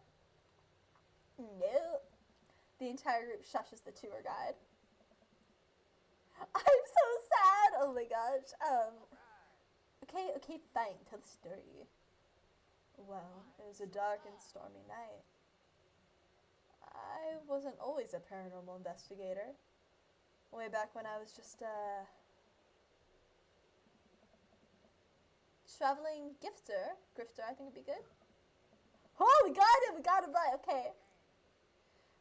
No. The entire group shushes the tour guide. I'm so sad. Oh my gosh. Okay, fine. Tell the story. Well, it was a dark and stormy night. I wasn't always a paranormal investigator. Way back when I was just a traveling grifter, I think would be good. Oh, we got it right, okay.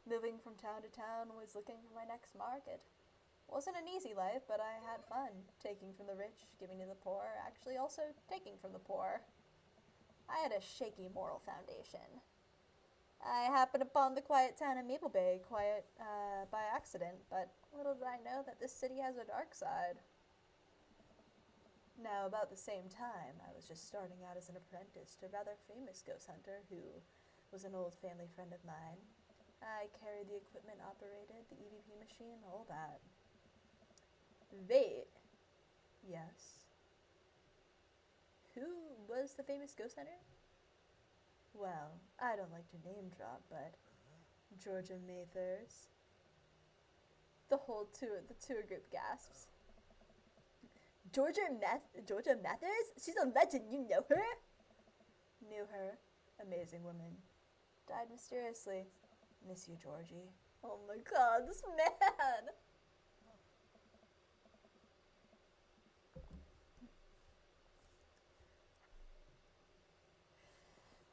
Moving from town to town, always looking for my next market. Wasn't an easy life, but I had fun. Taking from the rich, giving to the poor, actually also taking from the poor. I had a shaky moral foundation. I happened upon the quiet town of Maple Bay, quiet by accident, but little did I know that this city has a dark side. Now, about the same time, I was just starting out as an apprentice to a rather famous ghost hunter who was an old family friend of mine. I carried the equipment, operated the EVP machine, all that. Wait. Yes. Who was the famous ghost hunter? Well, I don't like to name drop, but Georgia Mathers. The tour group gasps. Georgia Mathers? She's a legend, you know her? Knew her. Amazing woman. Died mysteriously. Miss you, Georgie. Oh my god, this man!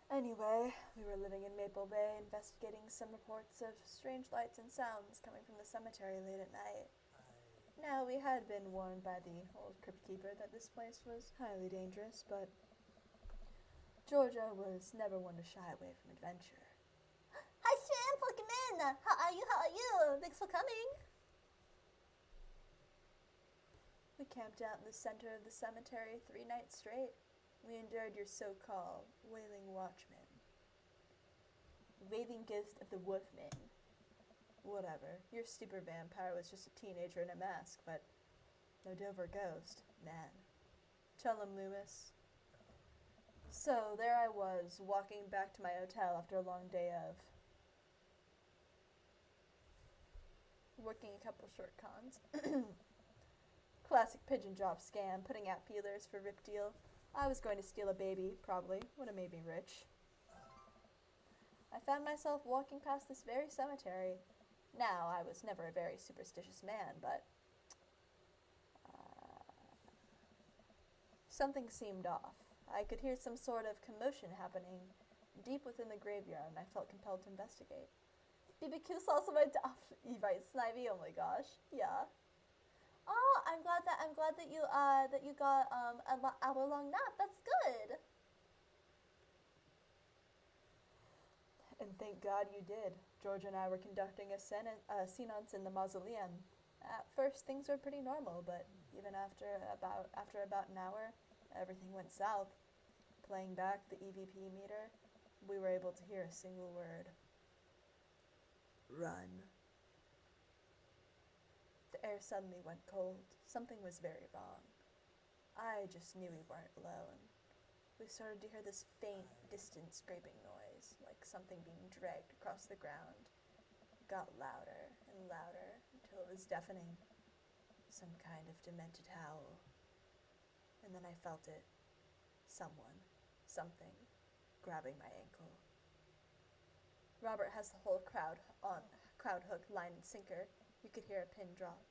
Anyway, we were living in Maple Bay, investigating some reports of strange lights and sounds coming from the cemetery late at night. Now, we had been warned by the old crypt keeper that this place was highly dangerous, but Georgia was never one to shy away from adventure. Hi, Shan, welcome in! How are you? Thanks for coming! We camped out in the center of the cemetery 3 nights straight. We endured your so-called wailing watchman. Wailing ghost of the Wolfman. Whatever. Your stupid vampire was just a teenager in a mask, but no Dover ghost. Man. Tell him, Loomis. So there I was, walking back to my hotel after a long day of working a couple short cons. Classic pigeon drop scam, putting out feelers for rip deal. I was going to steal a baby, probably. Would have made me rich. I found myself walking past this very cemetery. Now, I was never a very superstitious man, but something seemed off. I could hear some sort of commotion happening deep within the graveyard, and I felt compelled to investigate. BBQ sauce on my right, Snivy. Oh my gosh, yeah. Oh, I'm glad that you got an hour-long nap. That's good. And thank God you did. George and I were conducting a seance in the mausoleum. At first, things were pretty normal, but even after about an hour, everything went south. Playing back the EVP meter, we were able to hear a single word. Run. The air suddenly went cold. Something was very wrong. I just knew we weren't alone. We started to hear this faint, distant scraping noise, like something being dragged across the ground. It got louder and louder until it was deafening. Some kind of demented howl. And then I felt it. Someone, something, grabbing my ankle. Robert has the whole crowd hook, line, and sinker. You could hear a pin drop.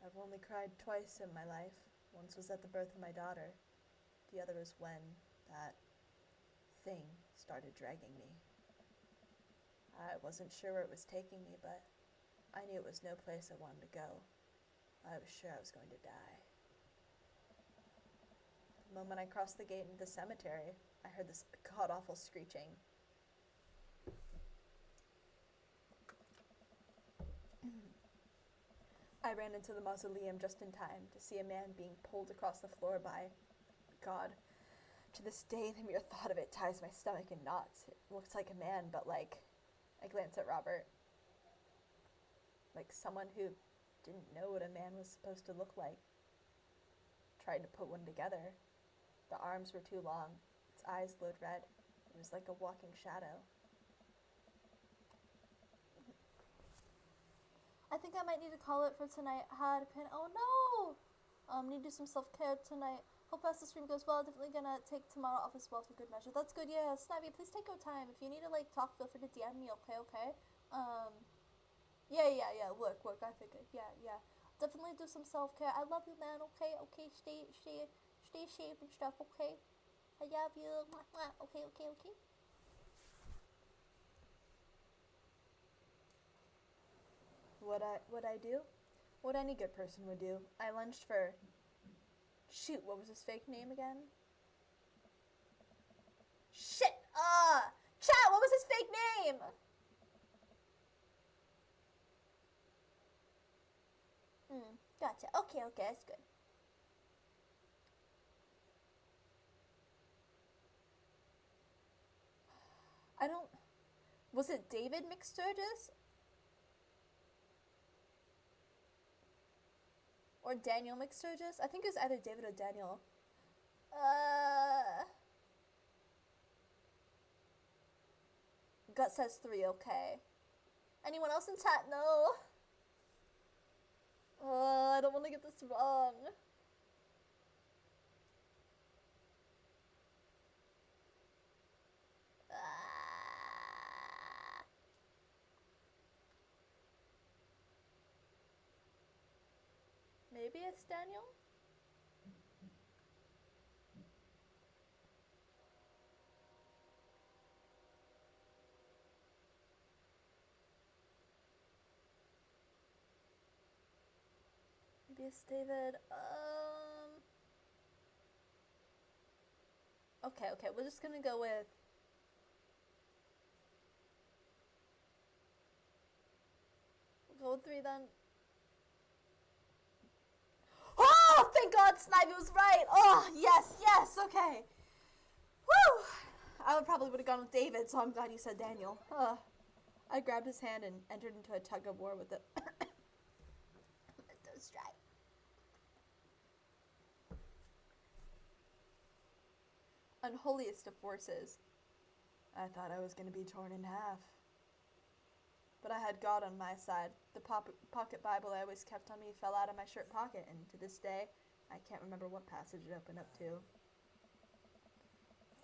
I've only cried twice in my life. Once was at the birth of my daughter. The other was when that thing started dragging me. I wasn't sure where it was taking me, but I knew it was no place I wanted to go. I was sure I was going to die. The moment I crossed the gate into the cemetery, I heard this god-awful screeching. I ran into the mausoleum just in time to see a man being pulled across the floor by God. To this day, the mere thought of it ties my stomach in knots. It looks like a man, but I glance at Robert. Like someone who didn't know what a man was supposed to look like. Tried to put one together. The arms were too long. Its eyes glowed red. It was like a walking shadow. I think I might need to call it for tonight. Had a pin. Oh no! Need to do some self-care tonight. Hope as the stream goes well. Definitely gonna take tomorrow off as well for good measure. That's good, yeah. Snivy, please take your time. If you need to talk, feel free to DM me, okay? Yeah. Work. I figured. Yeah. Definitely do some self-care. I love you, man, okay? Stay safe and stuff, okay? I love you. Okay. What I do? What any good person would do. I lunged for... Shoot, what was his fake name again? Shit! Chat, what was his fake name? Gotcha. Okay, that's good. I don't... Was it David McSturgis? Or Daniel McSturgis? I think it was either David or Daniel. Gut says 3, okay. Anyone else in chat? No. I don't want to get this wrong. Maybe it's Daniel? Maybe it's David. Okay, we're just gonna go with... We'll go with 3 then. Oh, thank God, Snivy was right. Oh, yes, okay. Woo! I probably would have gone with David, so I'm glad you said Daniel. I grabbed his hand and entered into a tug of war with it. Those dry. unholiest of forces. I thought I was going to be torn in half. But I had God on my side. The pocket Bible I always kept on me fell out of my shirt pocket, and to this day, I can't remember what passage it opened up to.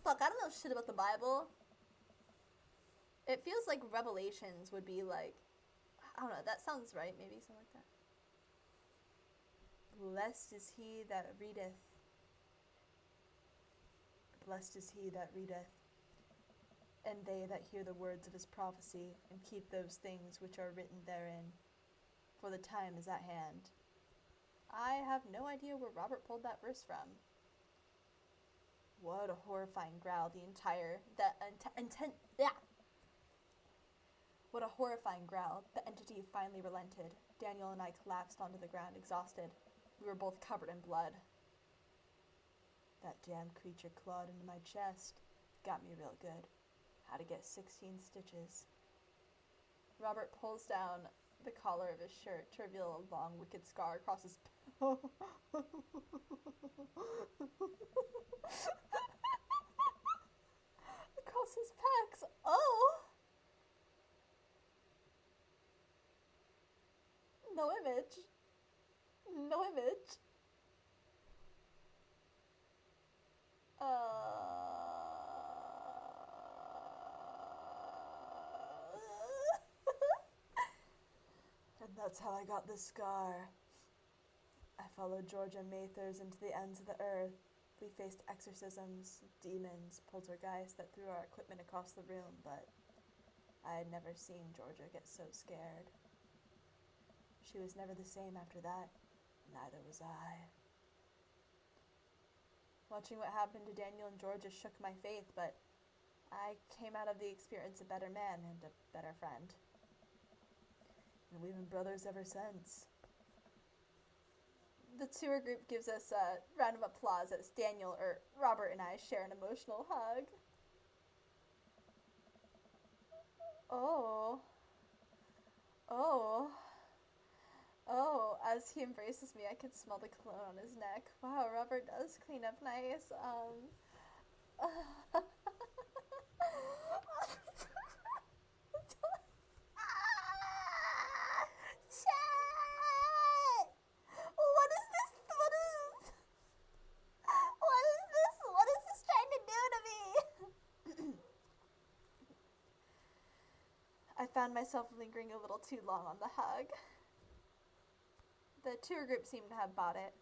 Fuck, I don't know shit about the Bible. It feels like Revelations would be like, I don't know, that sounds right, maybe, something like that. Blessed is he that readeth. Blessed is he that readeth, and they that hear the words of his prophecy, and keep those things which are written therein, for the time is at hand. I have no idea where Robert pulled that verse from. What a horrifying growl What a horrifying growl. The entity finally relented. Daniel and I collapsed onto the ground, exhausted. We were both covered in blood. That damn creature clawed into my chest. Got me real good. Had to get 16 stitches. Robert pulls down the collar of his shirt to reveal a long, wicked scar across his across his pecs. Oh! No image. No image. And that's how I got this scar. I followed Georgia Mathers into the ends of the earth. We faced exorcisms, demons, poltergeists that threw our equipment across the room, but I had never seen Georgia get so scared. She was never the same after that. Neither was I. Watching what happened to Daniel and Georgia shook my faith, but I came out of the experience a better man and a better friend. And we've been brothers ever since. The tour group gives us a round of applause as Robert and I share an emotional hug. Oh. Oh. Oh, as he embraces me, I can smell the cologne on his neck. Wow, Robert does clean up nice. Chat! What is this? What is this trying to do to me? I found myself lingering a little too long on the hug. The tour group seemed to have bought it.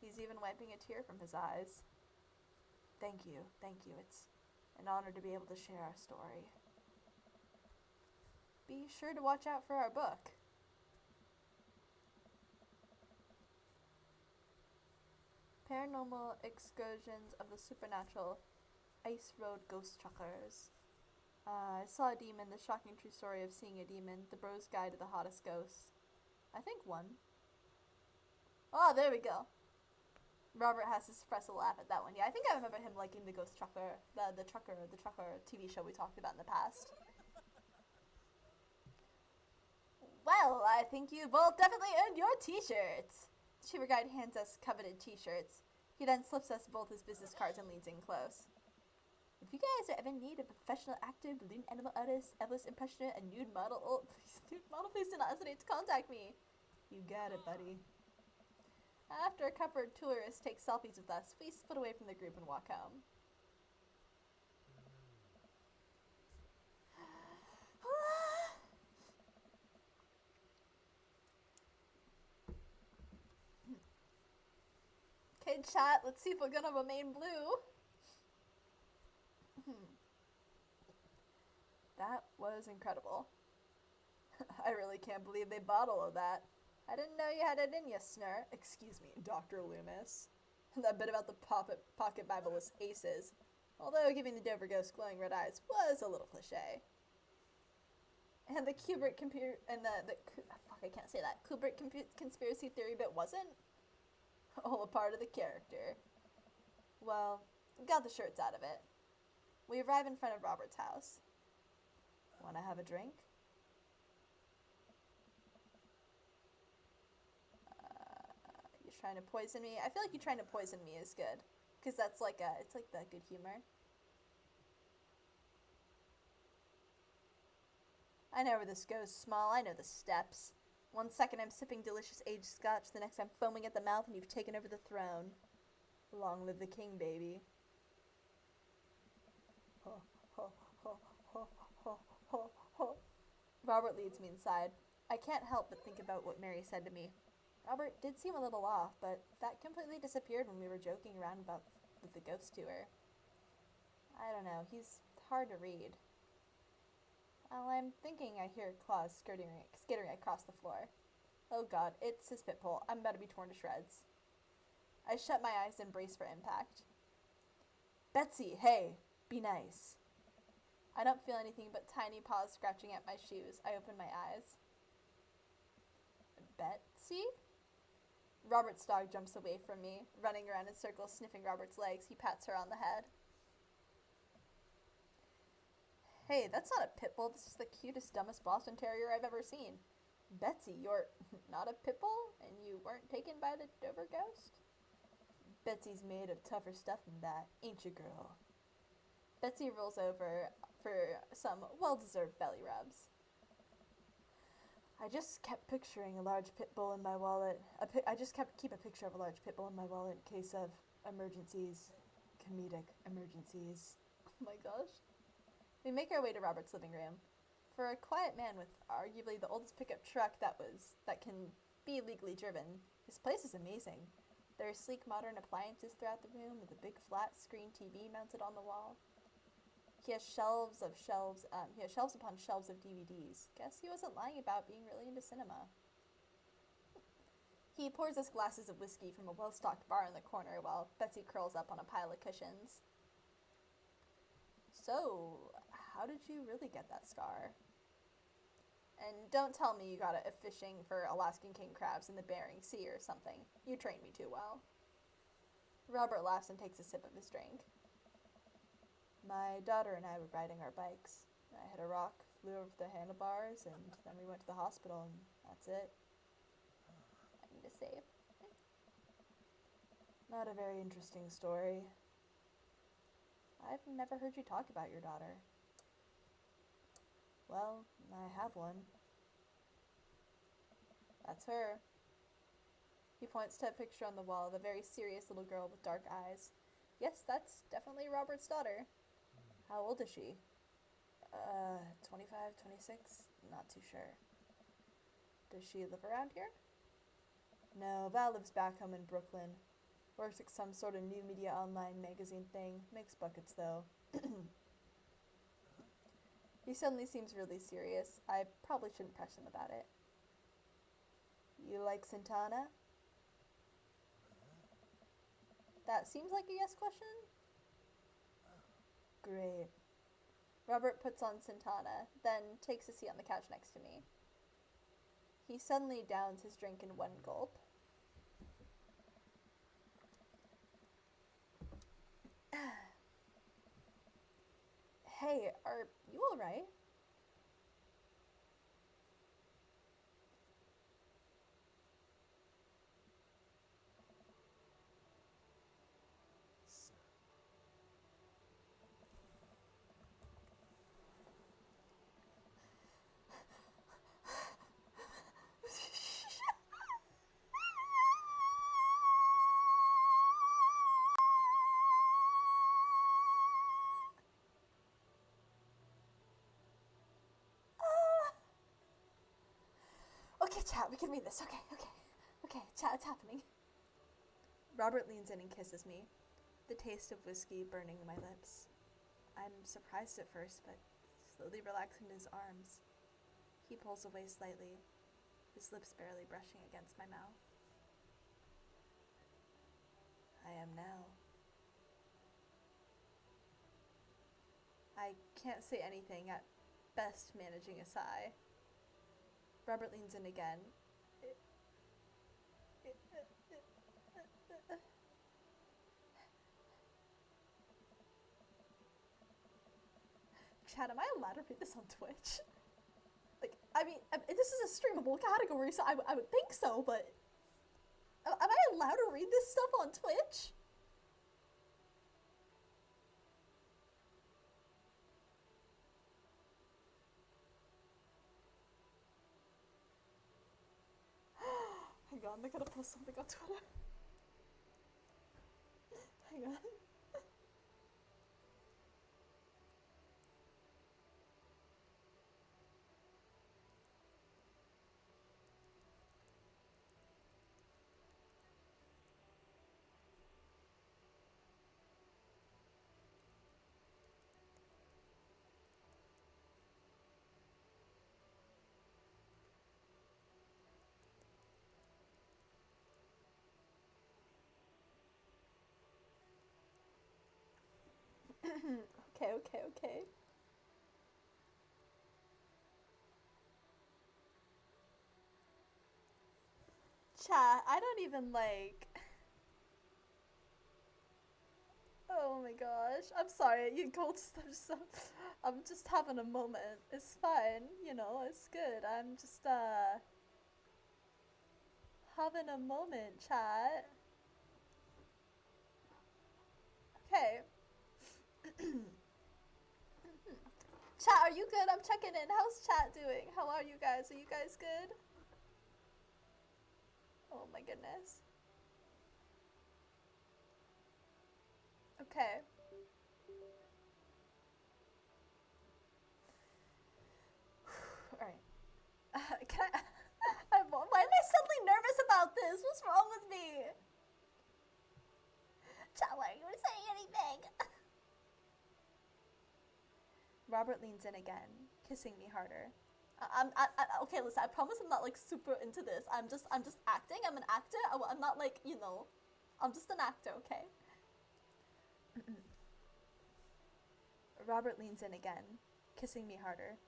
He's even wiping a tear from his eyes. Thank you. It's an honor to be able to share our story. Be sure to watch out for our book. Paranormal Excursions of the Supernatural, Ice Road Ghost Truckers. I saw a demon, the shocking true story of seeing a demon, the bro's guide to the hottest ghosts. I think one. Oh, there we go. Robert has to suppress a laugh at that one. Yeah, I think I remember him liking the Ghost Trucker, the trucker TV show we talked about in the past. Well, I think you both definitely earned your t-shirts. The tour guide hands us coveted t-shirts. He then slips us both his business cards and leans in close. If you guys are ever in need of a professional actor, balloon animal artist, Elvis impressioner, and nude model, please do not hesitate to contact me. You got it, buddy. After a couple of tourists take selfies with us, we split away from the group and walk home. Okay, chat, let's see if we're gonna remain blue. That was incredible. I really can't believe they bought all of that. I didn't know you had it in you, Sner. Excuse me, Dr. Loomis. That bit about the pocket Bible was aces, although giving the Dover ghost glowing red eyes was a little cliche. And the Kubrick Kubrick conspiracy theory bit wasn't? All a part of the character. Well, got the shirts out of it. We arrive in front of Robert's house. Wanna have a drink? You're trying to poison me? I feel like you trying to poison me is good. Because that's like it's like the good humor. I know where this goes, Small. I know the steps. 1 second I'm sipping delicious aged scotch, the next I'm foaming at the mouth and you've taken over the throne. Long live the king, baby. Robert leads me inside. I can't help but think about what Mary said to me. Robert did seem a little off, but that completely disappeared when we were joking around about with the ghost tour. I don't know, he's hard to read. While I'm thinking, I hear claws skittering across the floor. Oh god, it's his pitbull. I'm about to be torn to shreds. I shut my eyes and brace for impact. Betsy, hey, be nice. I don't feel anything but tiny paws scratching at my shoes. I open my eyes. Betsy? Robert's dog jumps away from me, running around in circles, sniffing Robert's legs. He pats her on the head. Hey, that's not a pit bull. This is the cutest, dumbest Boston Terrier I've ever seen. Betsy, you're not a pit bull? And you weren't taken by the Dover ghost? Betsy's made of tougher stuff than that, ain't you, girl? Betsy rolls over for some well-deserved belly rubs. I just kept picturing a large pit bull in my wallet. Keep a picture of a large pit bull in my wallet in case of emergencies. Comedic emergencies. Oh my gosh. We make our way to Robert's living room. For a quiet man with arguably the oldest pickup truck that can be legally driven, his place is amazing. There are sleek modern appliances throughout the room with a big flat screen TV mounted on the wall. He has shelves upon shelves of DVDs. Guess he wasn't lying about being really into cinema. He pours us glasses of whiskey from a well-stocked bar in the corner while Betsy curls up on a pile of cushions. So, how did you really get that scar? And don't tell me you got it fishing for Alaskan king crabs in the Bering Sea or something. You trained me too well. Robert laughs and takes a sip of his drink. My daughter and I were riding our bikes. I hit a rock, flew over the handlebars, and then we went to the hospital, and that's it. I need a save. Not a very interesting story. I've never heard you talk about your daughter. Well, I have one. That's her. He points to a picture on the wall of a very serious little girl with dark eyes. Yes, that's definitely Robert's daughter. How old is she? 25, 26? Not too sure. Does she live around here? No, Val lives back home in Brooklyn. Works at some sort of new media online magazine thing. Makes buckets, though. He suddenly seems really serious. I probably shouldn't press him about it. You like Santana? That seems like a yes question? Great. Robert puts on Santana, then takes a seat on the couch next to me. He suddenly downs his drink in one gulp. Hey, are you alright? Okay, chat, we can read this. Okay, chat, it's happening. Robert leans in and kisses me, the taste of whiskey burning in my lips. I'm surprised at first, but slowly relax into his arms. He pulls away slightly, his lips barely brushing against my mouth. I am now. I can't say anything, at best managing a sigh. Robert leans in again. Chad, am I allowed to read this on Twitch? Like, I mean, this is a streamable category, so I would think so, but am I allowed to read this stuff on Twitch? god, I gotta post something on Twitter. Hang on. Okay. Chat, I don't even like. Oh my gosh, I'm sorry. You gold stuff. I'm just having a moment. It's fine, you know. It's good. I'm just having a moment, chat. Okay. Chat, are you good? I'm checking in. How's chat doing? How are you guys? Are you guys good? Oh my goodness. Okay. Alright. Can I... why am I suddenly nervous about this? What's wrong with me? Chat, why are you saying anything? Robert leans in again, kissing me harder. Okay, listen, I promise I'm not like super into this. I'm just acting. I'm an actor. I'm not like, you know, I'm just an actor, okay? Robert leans in again, kissing me harder.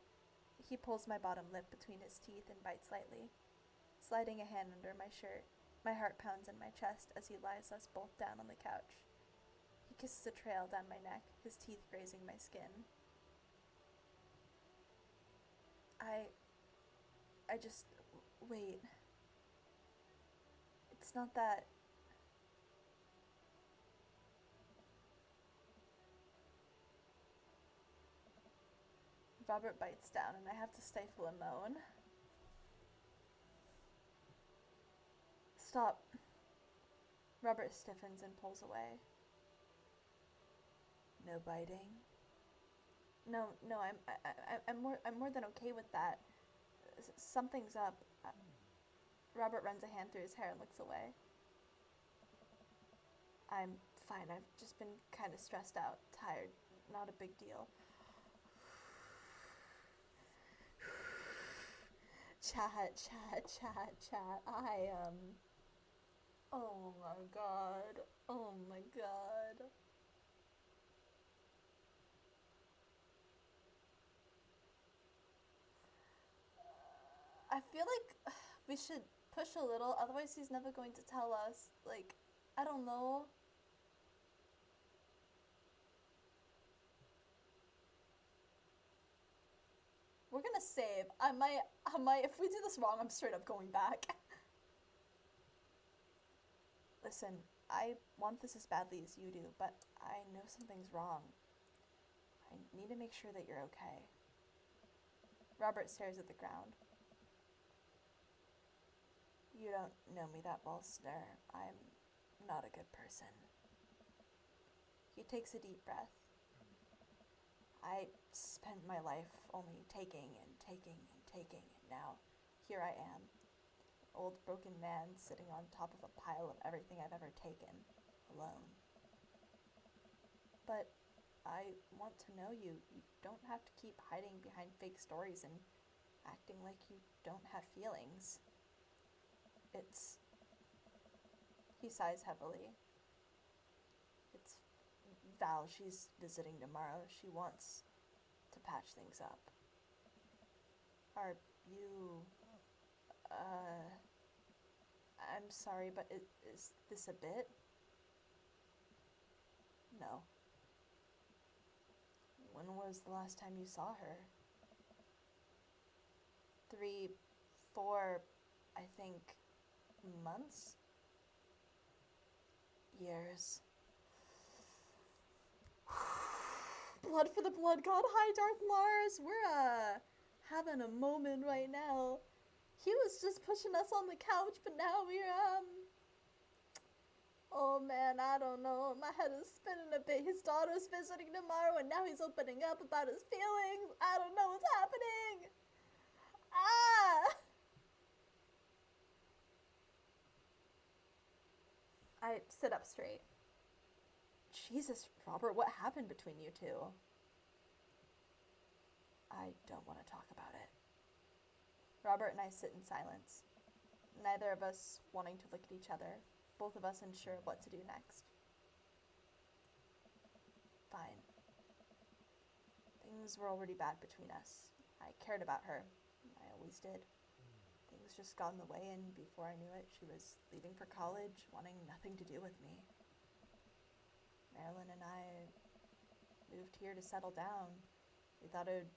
He pulls my bottom lip between his teeth and bites lightly, sliding a hand under my shirt. My heart pounds in my chest as he lies us both down on the couch. He kisses a trail down my neck, his teeth grazing my skin. I just... wait. It's not that... Robert bites down and I have to stifle a moan. Stop. Robert stiffens and pulls away. No biting? No, I'm more than okay with that. Something's up. Robert runs a hand through his hair and looks away. I'm fine. I've just been kind of stressed out, tired. Not a big deal. Chat. Oh my god. Oh my god. I feel like we should push a little, otherwise he's never going to tell us. Like, I don't know. We're gonna save. I might, if we do this wrong, I'm straight up going back. Listen, I want this as badly as you do, but I know something's wrong. I need to make sure that you're okay. Robert stares at the ground. You don't know me that well, Sner. I'm not a good person. He takes a deep breath. I spent my life only taking, and now here I am, an old broken man sitting on top of a pile of everything I've ever taken, alone. But I want to know you. You don't have to keep hiding behind fake stories and acting like you don't have feelings. It's... He sighs heavily. It's Val. She's visiting tomorrow. She wants to patch things up. Are you... I'm sorry, but is this a bit? No. When was the last time you saw her? 3, 4, I think, months? Years. Blood for the blood god. Hi, Darth Lars. We're having a moment right now. He was just pushing us on the couch, but now we're, oh man, I don't know. My head is spinning a bit. His daughter's visiting tomorrow, and now he's opening up about his feelings. I don't know what's happening. Ah! I sit up straight. Jesus, Robert, what happened between you two? I don't want to talk about it. Robert and I sit in silence, neither of us wanting to look at each other, both of us unsure what to do next. Fine. Things were already bad between us. I cared about her. I always did. Things just got in the way, and before I knew it, she was leaving for college, wanting nothing to do with me. Marilyn and I moved here to settle down. We thought it would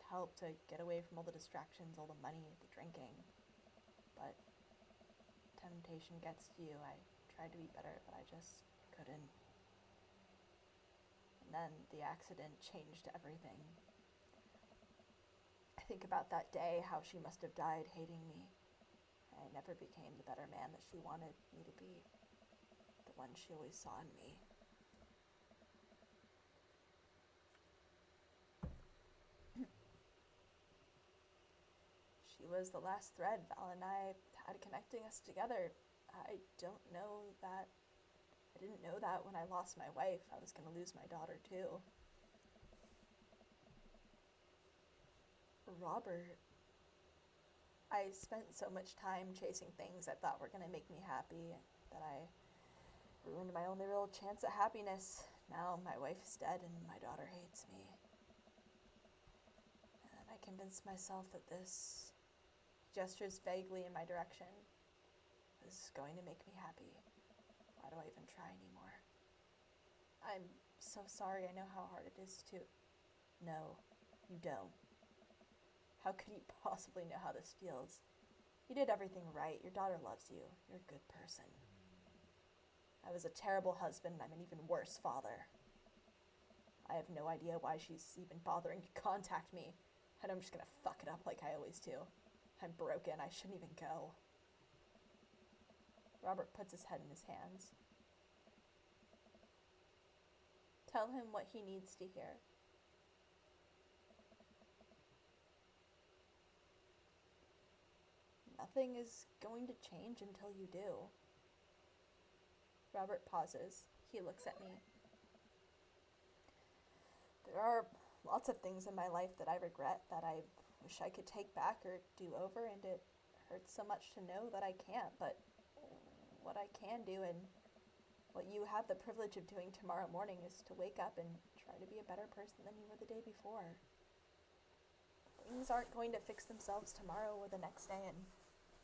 help to get away from all the distractions, all the money, the drinking. But temptation gets to you. I tried to be better, but I just couldn't. And then the accident changed everything. I think about that day, how she must have died hating me. I never became the better man that she wanted me to be, the one she always saw in me. She was the last thread Val and I had connecting us together. I didn't know that when I lost my wife, I was going to lose my daughter too. Robert, I spent so much time chasing things I thought were going to make me happy that I ruined my only real chance at happiness. Now my wife is dead and my daughter hates me. And I convinced myself that this gestures vaguely in my direction is going to make me happy. Why do I even try anymore? I'm so sorry. I know how hard it is to... No, you don't. How could you possibly know how this feels? You did everything right. Your daughter loves you. You're a good person. I was a terrible husband, and I'm an even worse father. I have no idea why she's even bothering to contact me, and I'm just gonna fuck it up like I always do. I'm broken. I shouldn't even go. Robert puts his head in his hands. Tell him what he needs to hear. Nothing is going to change until you do. Robert pauses. He looks at me. There are lots of things in my life that I regret, that I wish I could take back or do over, and it hurts so much to know that I can't, but what I can do and what you have the privilege of doing tomorrow morning is to wake up and try to be a better person than you were the day before. Things aren't going to fix themselves tomorrow or the next day, and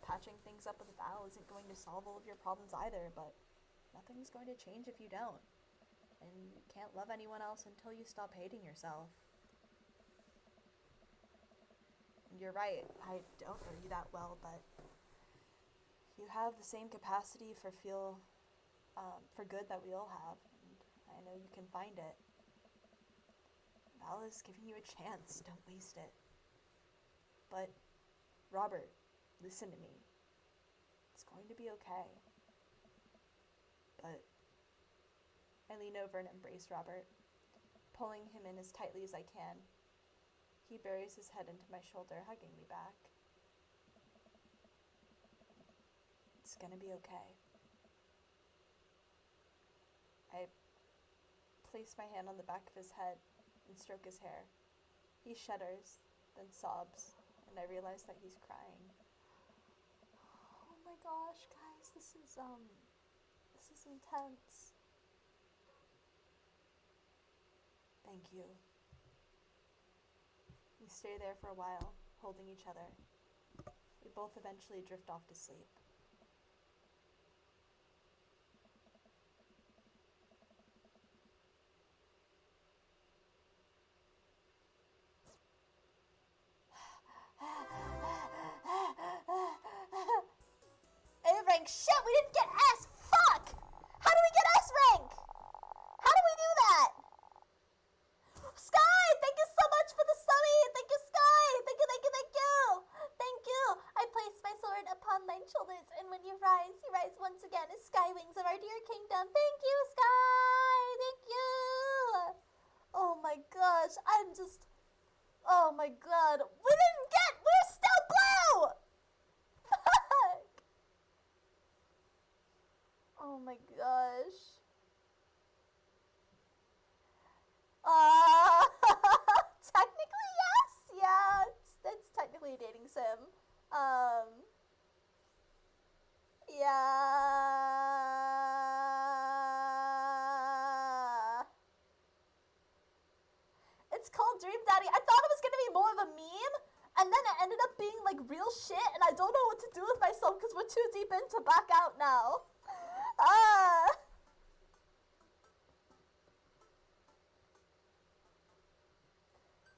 patching things up with a vow isn't going to solve all of your problems either, but nothing's going to change if you don't. And you can't love anyone else until you stop hating yourself. And you're right, I don't know you that well, but you have the same capacity for good that we all have, and I know you can find it. Val is giving you a chance, don't waste it. But, Robert, listen to me. It's going to be okay. But I lean over and embrace Robert, pulling him in as tightly as I can. He buries his head into my shoulder, hugging me back. It's gonna be okay. I place my hand on the back of his head and stroke his hair. He shudders, then sobs, and I realize that he's crying. Oh my gosh, guys, this is intense. Thank you. We stay there for a while, holding each other. We both eventually drift off to sleep. A rank. Shit, we didn't get S. Fuck! How do we get S rank? How do we do that? Sky, thank you so much for the subby. Thank you, Sky. Thank you. Thank you. I play rise, he rises once again as sky wings of our dear kingdom. Thank you, Sky! Thank you! Oh my gosh, oh my god. We're still blue! Fuck! Oh my gosh. Technically yes, yeah, it's technically a dating sim. Yeah. It's called Dream Daddy. I thought it was gonna be more of a meme, and then it ended up being like real shit, and I don't know what to do with myself because we're too deep in to back out now.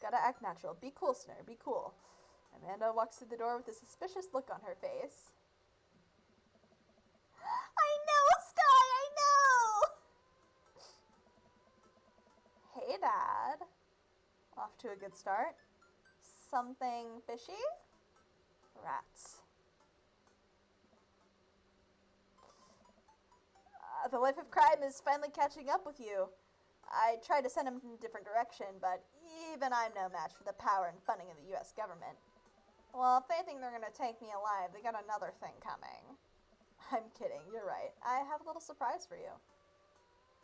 Gotta act natural. Be cool, Sner. Be cool. Amanda walks through the door with a suspicious look on her face. I know, Sky, I know! Hey, Dad. Off to a good start. Something fishy? Rats. The life of crime is finally catching up with you. I tried to send him in a different direction, but even I'm no match for the power and funding of the US government. Well, if they think they're gonna take me alive, they got another thing coming. I'm kidding, you're right. I have a little surprise for you.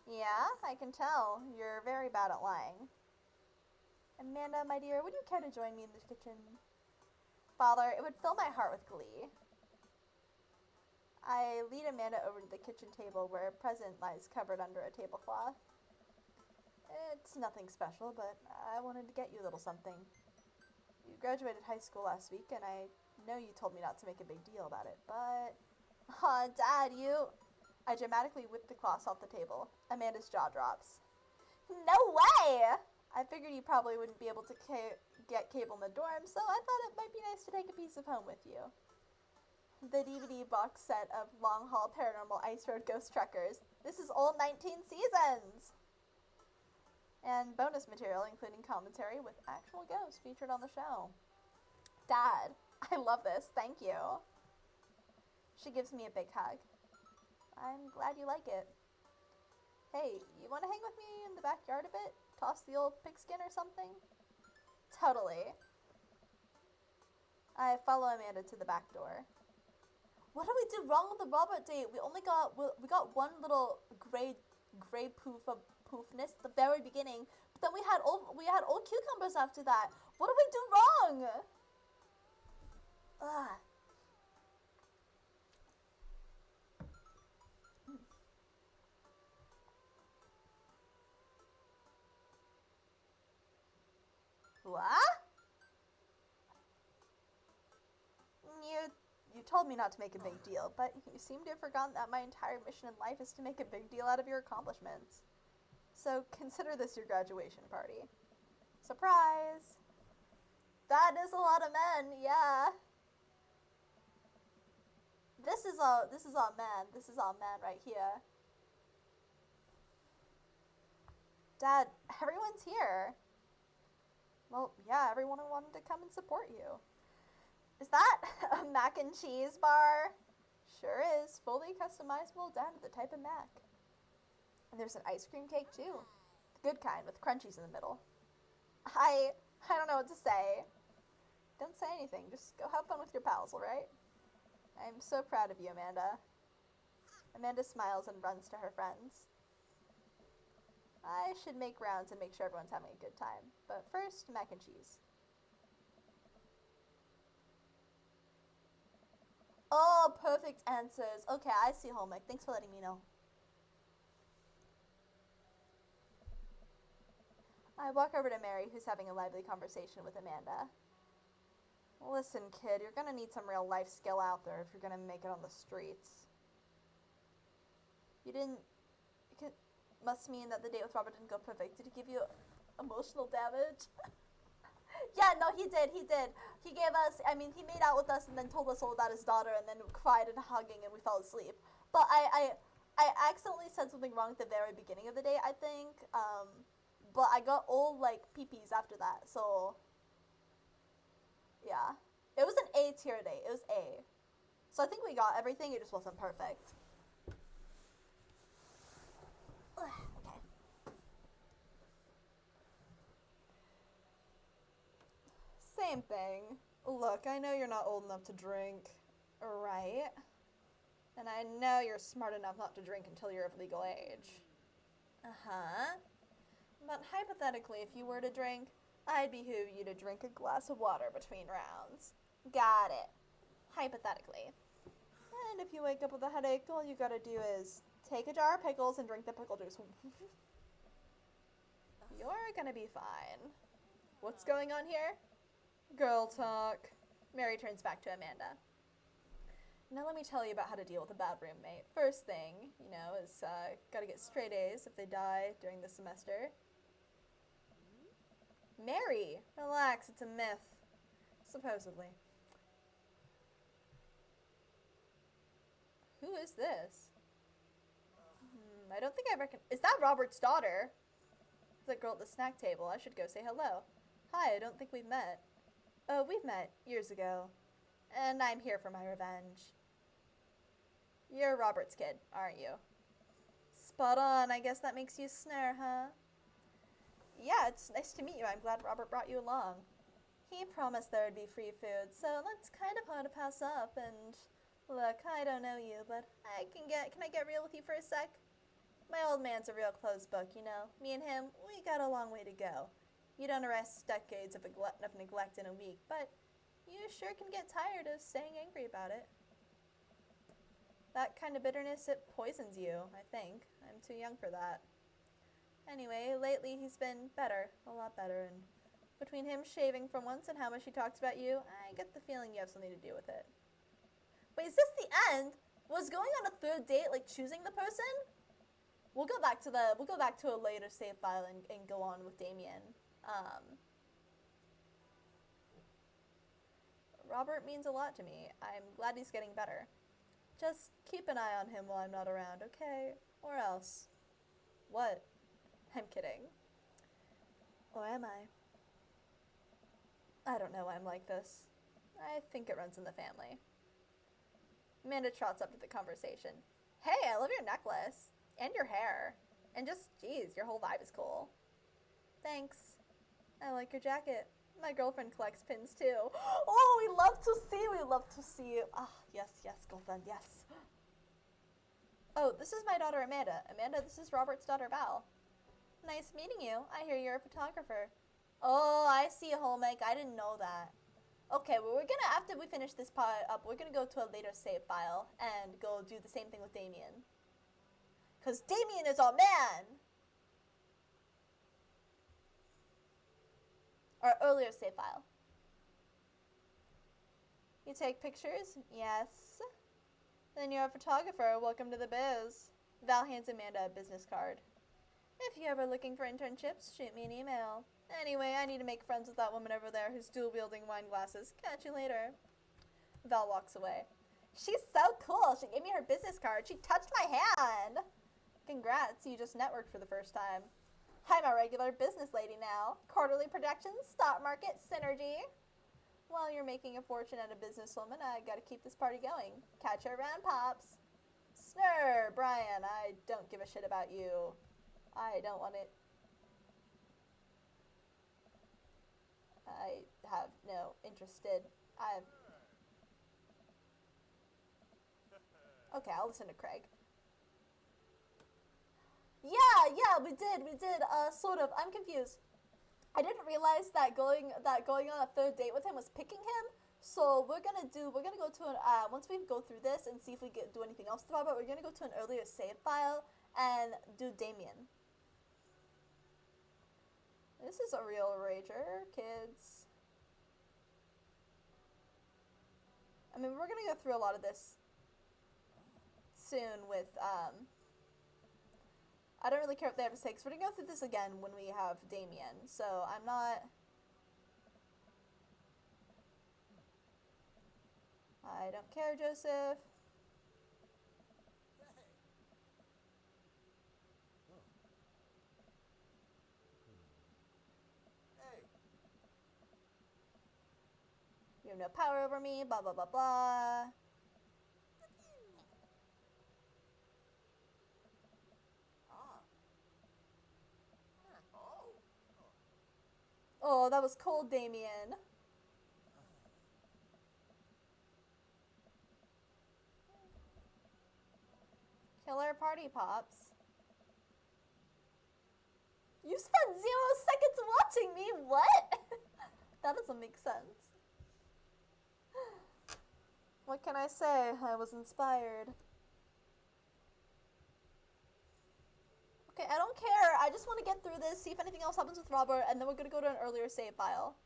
Yeah, I can tell. You're very bad at lying. Amanda, my dear, would you care to join me in the kitchen? Father, it would fill my heart with glee. I lead Amanda over to the kitchen table where a present lies covered under a tablecloth. It's nothing special, but I wanted to get you a little something. You graduated high school last week, and I know you told me not to make a big deal about it, but... Aw, Dad, you... I dramatically whip the cloth off the table. Amanda's jaw drops. No way! I figured you probably wouldn't be able to get cable in the dorm, so I thought it might be nice to take a piece of home with you. The DVD box set of Long Haul Paranormal Ice Road Ghost Truckers. This is all 19 seasons! And bonus material, including commentary with actual ghosts featured on the show. Dad, I love this. Thank you. She gives me a big hug. I'm glad you like it. Hey, you want to hang with me in the backyard a bit? Toss the old pigskin or something? Totally. I follow Amanda to the back door. What did we do wrong with the Robert date? We got one little gray poofness at the very beginning, but then we had all cucumbers after that. What did we do wrong? Ugh. What? You told me not to make a big deal, but you seem to have forgotten that my entire mission in life is to make a big deal out of your accomplishments. So consider this your graduation party. Surprise! That is a lot of men, yeah. This is all man. This is all man right here. Dad, everyone's here. Well, yeah, everyone wanted to come and support you. Is that a mac and cheese bar? Sure is. Fully customizable down to the type of mac. And there's an ice cream cake too. The good kind with crunchies in the middle. I don't know what to say. Don't say anything. Just go have fun with your pals, alright? I'm so proud of you, Amanda. Amanda smiles and runs to her friends. I should make rounds and make sure everyone's having a good time. But first, mac and cheese. Oh, perfect answers. Okay, I see homework. Thanks for letting me know. I walk over to Mary, who's having a lively conversation with Amanda. Listen, kid, you're gonna need some real life skill out there if you're gonna make it on the streets. Must mean that the date with Robert didn't go perfect. Did he give you emotional damage? Yeah, no, he did. He gave us, he made out with us and then told us all about his daughter and then cried and hugging and we fell asleep. But I accidentally said something wrong at the very beginning of the day, I think. But I got all, like, peepees after that, so, yeah. It was an A tier date. It was A. So I think we got everything, it just wasn't perfect. Okay. Same thing. Look, I know you're not old enough to drink, right? And I know you're smart enough not to drink until you're of legal age. Uh-huh. But hypothetically, if you were to drink, I'd behoove you to drink a glass of water between rounds. Got it. Hypothetically. And if you wake up with a headache, all you gotta do is take a jar of pickles and drink the pickle juice. You're gonna be fine. What's going on here? Girl talk. Mary turns back to Amanda. Now let me tell you about how to deal with a bad roommate. First thing, you know, is gotta get straight A's if they die during the semester. Mary! Relax, it's a myth. Supposedly. Who is this? I don't think I reckon. Is that Robert's daughter? That girl at the snack table. I should go say hello. Hi, I don't think we've met. Oh, we've met years ago. And I'm here for my revenge. You're Robert's kid, aren't you? Spot on. I guess that makes you Sner, huh? Yeah, it's nice to meet you. I'm glad Robert brought you along. He promised there would be free food, so that's kind of hard to pass up. And look, I don't know you, but can I get real with you for a sec? My old man's a real closed book, you know. Me and him, we got a long way to go. You don't arrest decades of neglect in a week, but you sure can get tired of staying angry about it. That kind of bitterness, it poisons you, I think. I'm too young for that. Anyway, lately he's been better, a lot better, and between him shaving for once and how much he talks about you, I get the feeling you have something to do with it. Wait, is this the end? Was going on a third date like choosing the person? We'll go back to a later save file and go on with Damien. Robert means a lot to me. I'm glad he's getting better. Just keep an eye on him while I'm not around, okay? Or else. What? I'm kidding. Or am I? I don't know why I'm like this. I think it runs in the family. Amanda trots up to the conversation. Hey, I love your necklace. And your hair. And just, geez, your whole vibe is cool. Thanks. I like your jacket. My girlfriend collects pins too. Oh, we love to see. Ah, yes, girlfriend, yes. Oh, this is my daughter Amanda. Amanda, this is Robert's daughter Val. Nice meeting you. I hear you're a photographer. Oh, I see, Holmake. I didn't know that. Okay, well, we're gonna, after we finish this part up, we're gonna go to a later save file and go do the same thing with Damien. Because Damien is our man! Or earlier save file. You take pictures? Yes. Then you're a photographer. Welcome to the biz. Val hands Amanda a business card. If you're ever looking for internships, shoot me an email. Anyway, I need to make friends with that woman over there who's dual-wielding wine glasses. Catch you later. Val walks away. She's so cool. She gave me her business card. She touched my hand. Congrats, you just networked for the first time. I'm a regular business lady now. Quarterly projections, stock market, synergy. While you're making a fortune as a businesswoman, I gotta keep this party going. Catch her around, Pops. Sner, Brian, I don't give a shit about you. I don't want it. I have no interested. Okay, I'll listen to Craig. Yeah, we did, sort of. I'm confused. I didn't realize that going on a third date with him was picking him. So we're gonna go to an, once we go through this and see if we do anything else to Robert, we're gonna go to an earlier save file and do Damien. This is a real rager, kids. I mean, we're gonna go through a lot of this soon with, I don't really care what they have to say, because we're going to go through this again when we have Damien, so I'm not... I don't care, Joseph. Hey. You have no power over me, blah, blah, blah, blah. Oh, that was cold, Damien. Killer party pops. You spent 0 seconds watching me? What? That doesn't make sense. What can I say? I was inspired. Okay, I don't care. I just want to get through this, see if anything else happens with Robert, and then we're going to go to an earlier save file.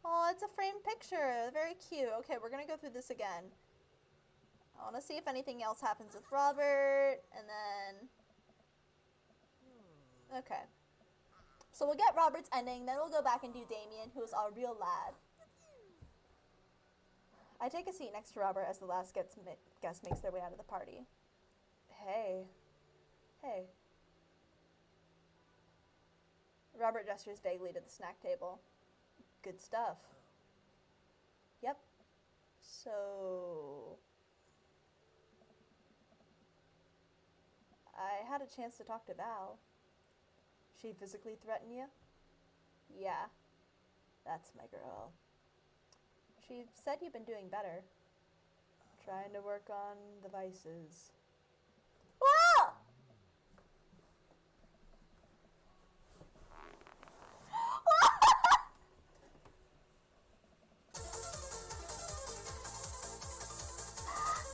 Oh, it's a framed picture. Very cute. Okay, we're going to go through this again. I want to see if anything else happens with Robert, and then... Okay. So we'll get Robert's ending, then we'll go back and do Damien, who is our real lad. I take a seat next to Robert as the last guest makes their way out of the party. Hey. Hey. Robert gestures vaguely to the snack table. Good stuff. Yep. So... I had a chance to talk to Val. She physically threaten you? Yeah. That's my girl. She said you've been doing better. Trying to work on the vices. Ah!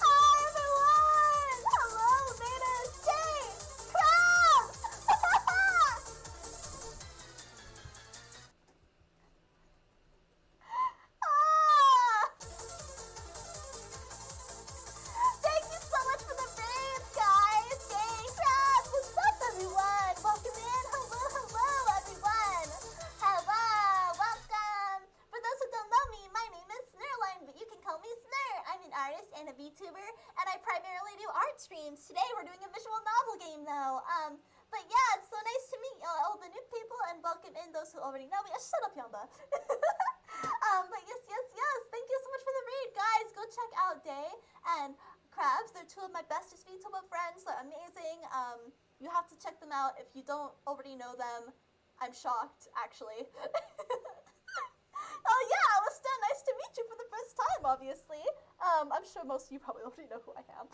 Hi everyone! Hello, Beta State! Crab! Thank you so much for the raids, guys! Yay, crabs! What's up, everyone? Welcome in! Hello, hello, everyone! Hello! Welcome! For those who don't know me, my name is Snerline, but you can call me Sner. I'm an artist and a VTuber, and I primarily do art streams. Today we're doing a visual novel game, though. But yeah, it's so nice to meet all the new people, and welcome in those who already know me. Shut up, Yamba. But yes. Thank you so much for the raid, guys. Go check out Day and Krabs. They're two of my bestest VTuber friends. They're amazing. You have to check them out if you don't already know them. I'm shocked, actually. Oh yeah, Alistair, nice to meet you for the first time, obviously. I'm sure most of you probably already know who I am.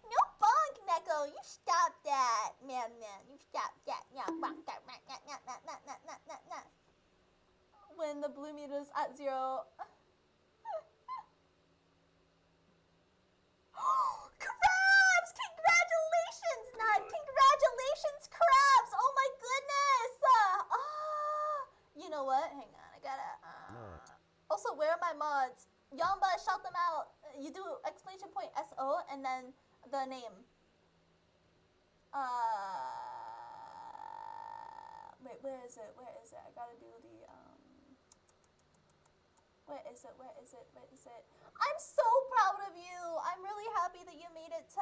No bonk, Neko. You stop that. Man. You stop that. When the blue meter's at 0. Crabs! Congratulations, Nut! Congratulations, Crabs! Oh my goodness! You know what? Hang on, I gotta... Also, where are my mods? Yamba, shout them out. You do exclamation point SO and then the name. Wait, where is it? I gotta do the, Where is it? I'm so proud of you. I'm really happy that you made it to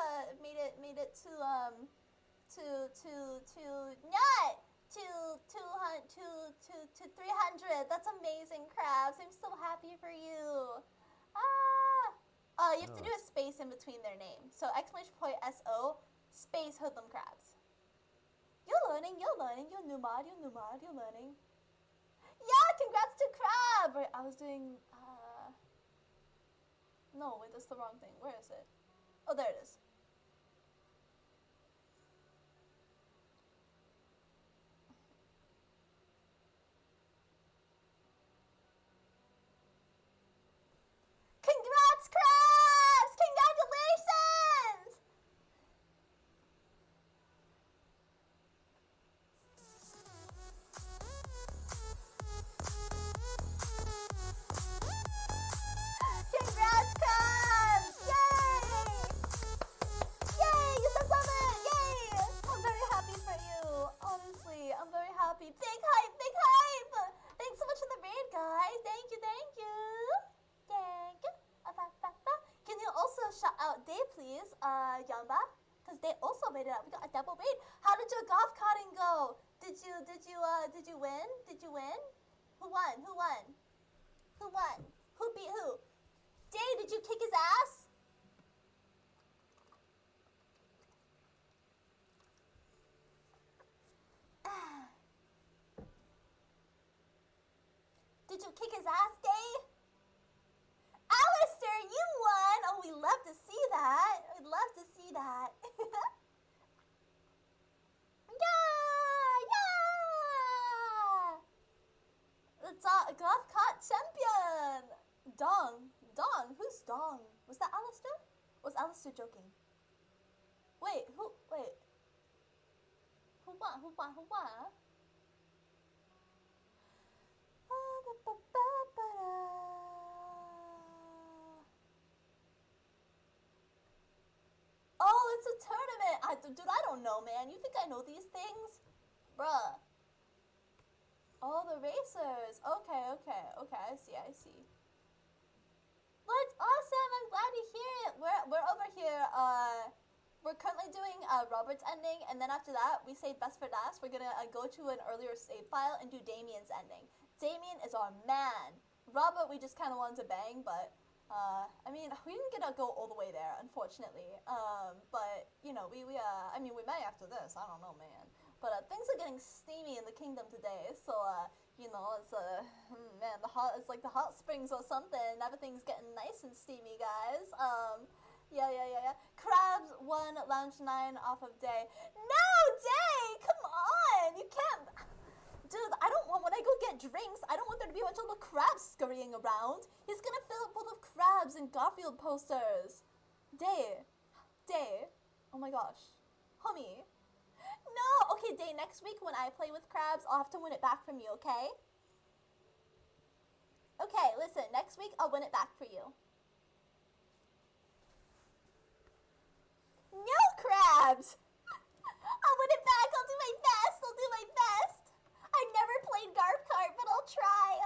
300. That's amazing, Crabs. I'm so happy for you. You have to do a space in between their names. So exclamation point SO space Hoodlum Crabs. You're learning. You're new mod, you're learning. Yeah, congrats to Crab! Wait, I was doing, no, wait, that's the wrong thing. Where is it? Oh, there it is. Congrats, Crabs! Congratulations! Congrats, Crabs! Yay! You deserve it! Yay! I'm very happy for you. Honestly, I'm very happy. Big hype! Thanks so much for the raid, guys. Thank you. Can you also shout out Day, please, Yamba? Because they also raided out. We got a double raid. How did your golf karting go? Did you win? Who won? Who beat who? Day, did you kick his ass? Did you kick his ass, Day? Alistair, you won! Oh, we love to see that. We'd love to see that. Yeah! The Goth Cot champion! Dong. Dong? Who's Dong? Was that Alistair? Was Alistair joking? Wait, who? Wait. Who won? Who won? Who won? Oh, it's a tournament! Dude, I don't know, man. You think I know these things? Bruh. Oh, the racers. Okay, okay, okay. I see, I see. Well, it's awesome. I'm glad to hear it. We're over here. We're currently doing Robert's ending, and then after that, we save best for last. We're gonna go to an earlier save file and do Damien's ending. Damien is our man. Robert, we just kind of wanted to bang, but I mean, we didn't get to go all the way there, unfortunately. But you know, I mean, we may after this. I don't know, man. But things are getting steamy in the kingdom today, so you know, it's man, it's like the hot springs or something. Everything's getting nice and steamy, guys. Yeah. Crabs won lounge 9 off of Day. No, Day, come on, you can't. Dude, I don't want, when I go get drinks, I don't want there to be a bunch of little crabs scurrying around. He's gonna fill it full of crabs and Garfield posters. Day. Oh my gosh. Homie. No! Okay, Day, next week when I play with crabs, I'll have to win it back from you, okay? Okay, listen, next week I'll win it back for you. No crabs! I'll win it back, I'll do my best. I've never played Garf Kart, but I'll try.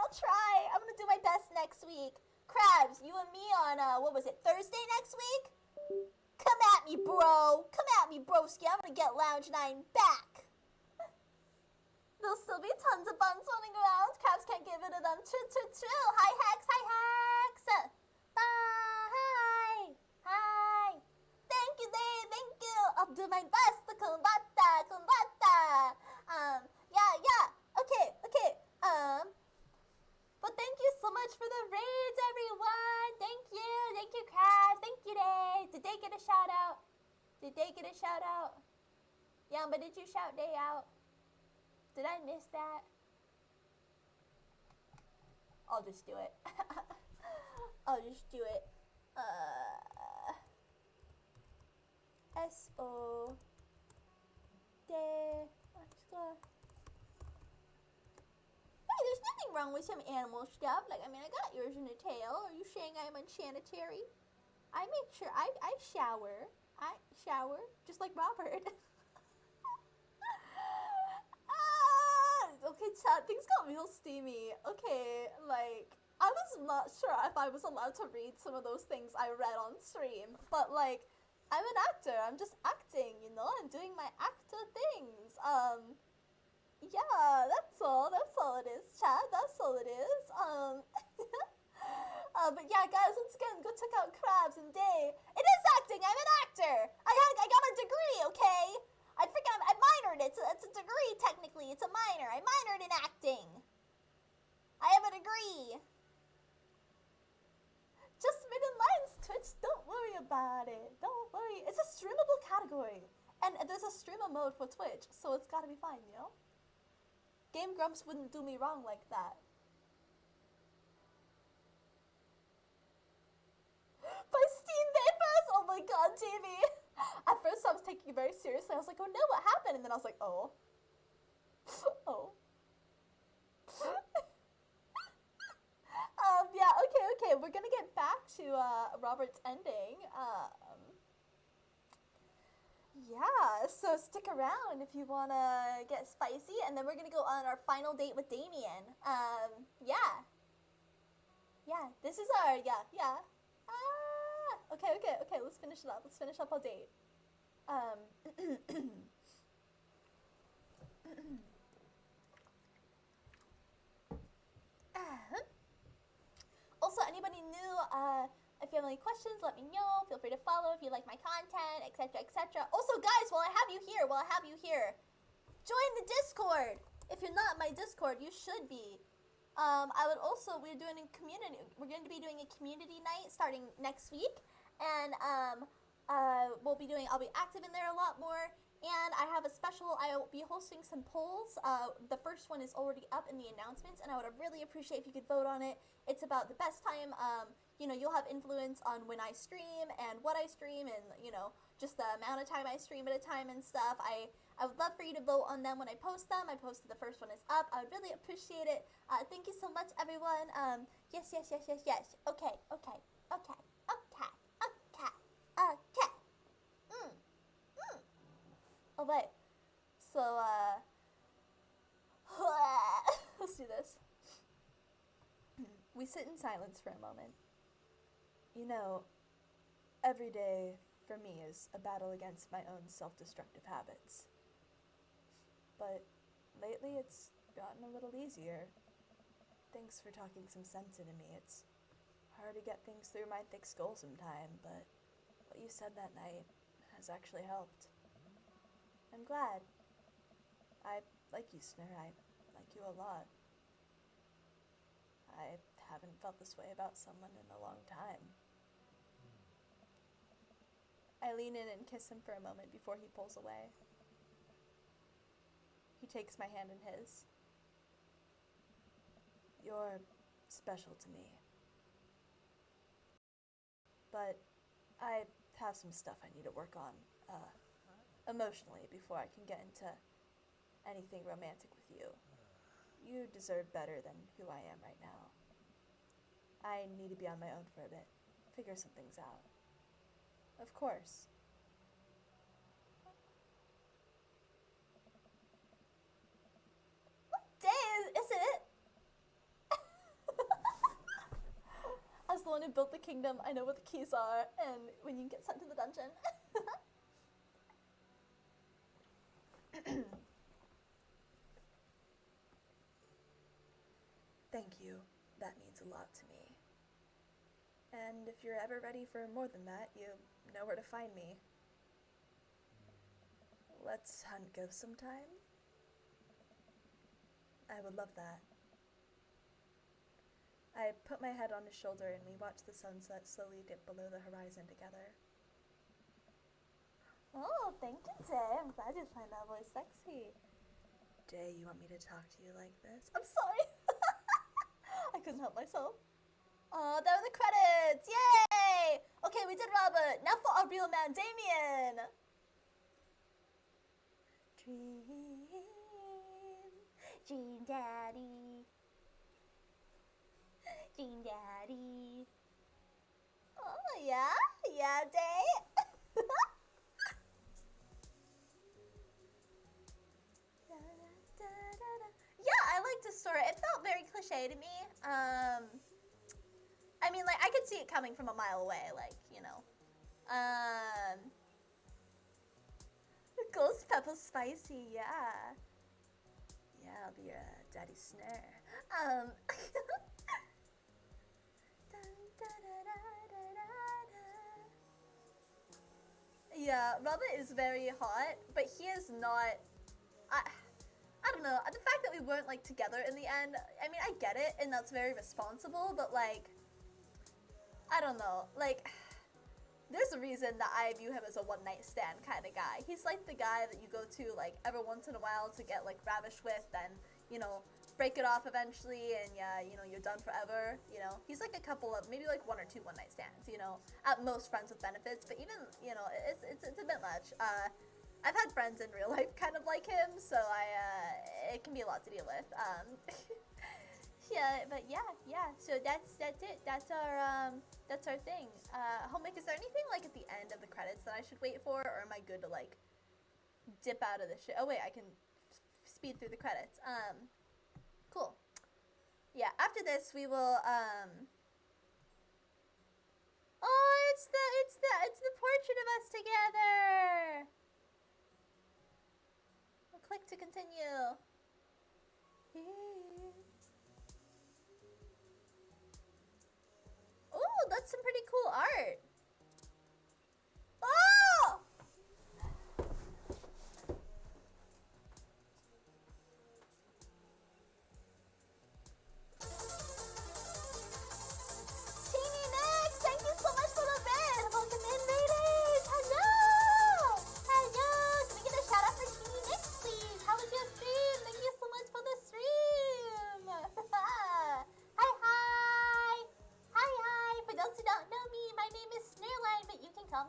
I'm gonna do my best next week. Crabs, you and me on, what was it, Thursday next week? Come at me, bro. Come at me, broski. I'm gonna get Lounge 9 back. There'll still be tons of buns running around. Crabs can't give it to them. True. Hi, Hex. Bye. Hi. Thank you, Dave. Thank you. I'll do my best to combata. Yeah. Okay. But thank you so much for the raids, everyone. Thank you, Crabs. Thank you, Day. Did they get a shout out? Yeah, but did you shout Day out? Did I miss that? I'll just do it. S-O Day. Hey, there's nothing wrong with some animal stuff. Like, I mean, I got yours in the tail. Are you saying I'm unsanitary? I make sure I shower. Just like Robert. Okay, chat, things got real steamy. Okay, like, I was not sure if I was allowed to read some of those things I read on stream. But, like, I'm an actor. I'm just acting, you know? I'm doing my actor things. Yeah, that's all it is, chat. That's all it is. But yeah, guys, once again, go check out Crabs and Day. It is acting. I'm an actor. I got a degree, okay? I minored. It's a degree, technically. It's a minor. I minored in acting. I have a degree. Just Midden Lines Twitch. Don't worry about it. Don't worry. It's a streamable category. And there's a streamer mode for Twitch, so it's gotta be fine, you know? Game Grumps wouldn't do me wrong like that. By Steam Vapors? Oh my god, Jamie. At first I was taking it very seriously. I was like, oh no, what happened? And then I was like, oh. Yeah, okay. We're gonna get back to Robert's ending. Yeah, so stick around if you wanna get spicy, and then we're gonna go on our final date with Damien. Yeah, this is our, yeah. Okay, let's finish it up. Let's finish up our date. Also, anybody new, if you have any questions, let me know. Feel free to follow if you like my content, etc. Also, guys, while I have you here, join the Discord. If you're not in my Discord, you should be. I would also, we're going to be doing a community night starting next week, and I'll be active in there a lot more, and I'll be hosting some polls. The first one is already up in the announcements, and I would really appreciate if you could vote on it. It's about the best time, you'll have influence on when I stream and what I stream, and, just the amount of time I stream at a time and stuff. I would love for you to vote on them when I post them. I posted the first one is up. I would really appreciate it. Thank you so much, everyone. Yes. Okay. Oh, wait. So, let's do this. We sit in silence for a moment. Every day for me is a battle against my own self-destructive habits. But lately it's gotten a little easier. Thanks for talking some sense into me. It's hard to get things through my thick skull sometime, but what you said that night has actually helped. I'm glad. I like you, Sner. I like you a lot. I haven't felt this way about someone in a long time. I lean in and kiss him for a moment before he pulls away. He takes my hand in his. You're special to me. But I have some stuff I need to work on, emotionally before I can get into anything romantic with you. You deserve better than who I am right now. I need to be on my own for a bit, figure some things out. Of course. What day is it? As the one who built the kingdom, I know what the keys are, and when you get sent to the dungeon. Thank you. That means a lot to me. And if you're ever ready for more than that, you know where to find me. Let's hunt ghosts sometime. I would love that. I put my head on his shoulder and we watch the sunset slowly dip below the horizon together. Oh, thank you, Jay. I'm glad you find that voice sexy. Jay, you want me to talk to you like this? I'm sorry. I couldn't help myself. Oh, there are the credits! Yay! Okay, we did Robert. Now for our real man, Damien. Dream Daddy. Dream Daddy. Oh, yeah? Yeah, Day? Yeah, I liked the story. It felt very cliche to me. I mean, like, I could see it coming from a mile away, like, Ghost pepper spicy, yeah. Yeah, I'll be your daddy Sner. Yeah, Robert is very hot, but he is not, I don't know, the fact that we weren't, like, together in the end, I mean, I get it, and that's very responsible, but, like, I don't know, like, there's a reason that I view him as a one-night stand kind of guy. He's, like, the guy that you go to, like, every once in a while to get, like, ravished with, then, break it off eventually, and, yeah, you're done forever, He's, like, a couple of, maybe, like, 1 or 2 one-night stands, at most friends with benefits, but even, it's a bit much. I've had friends in real life kind of like him, so it can be a lot to deal with. Yeah, but yeah. So that's it. That's our thing. Homemake, is there anything like at the end of the credits that I should wait for, or am I good to like dip out of this shit? Oh wait, I can speed through the credits. Cool. Yeah. After this, we will. Oh, it's the portrait of us together. I'll click to continue. Oh, that's some pretty cool art. Oh!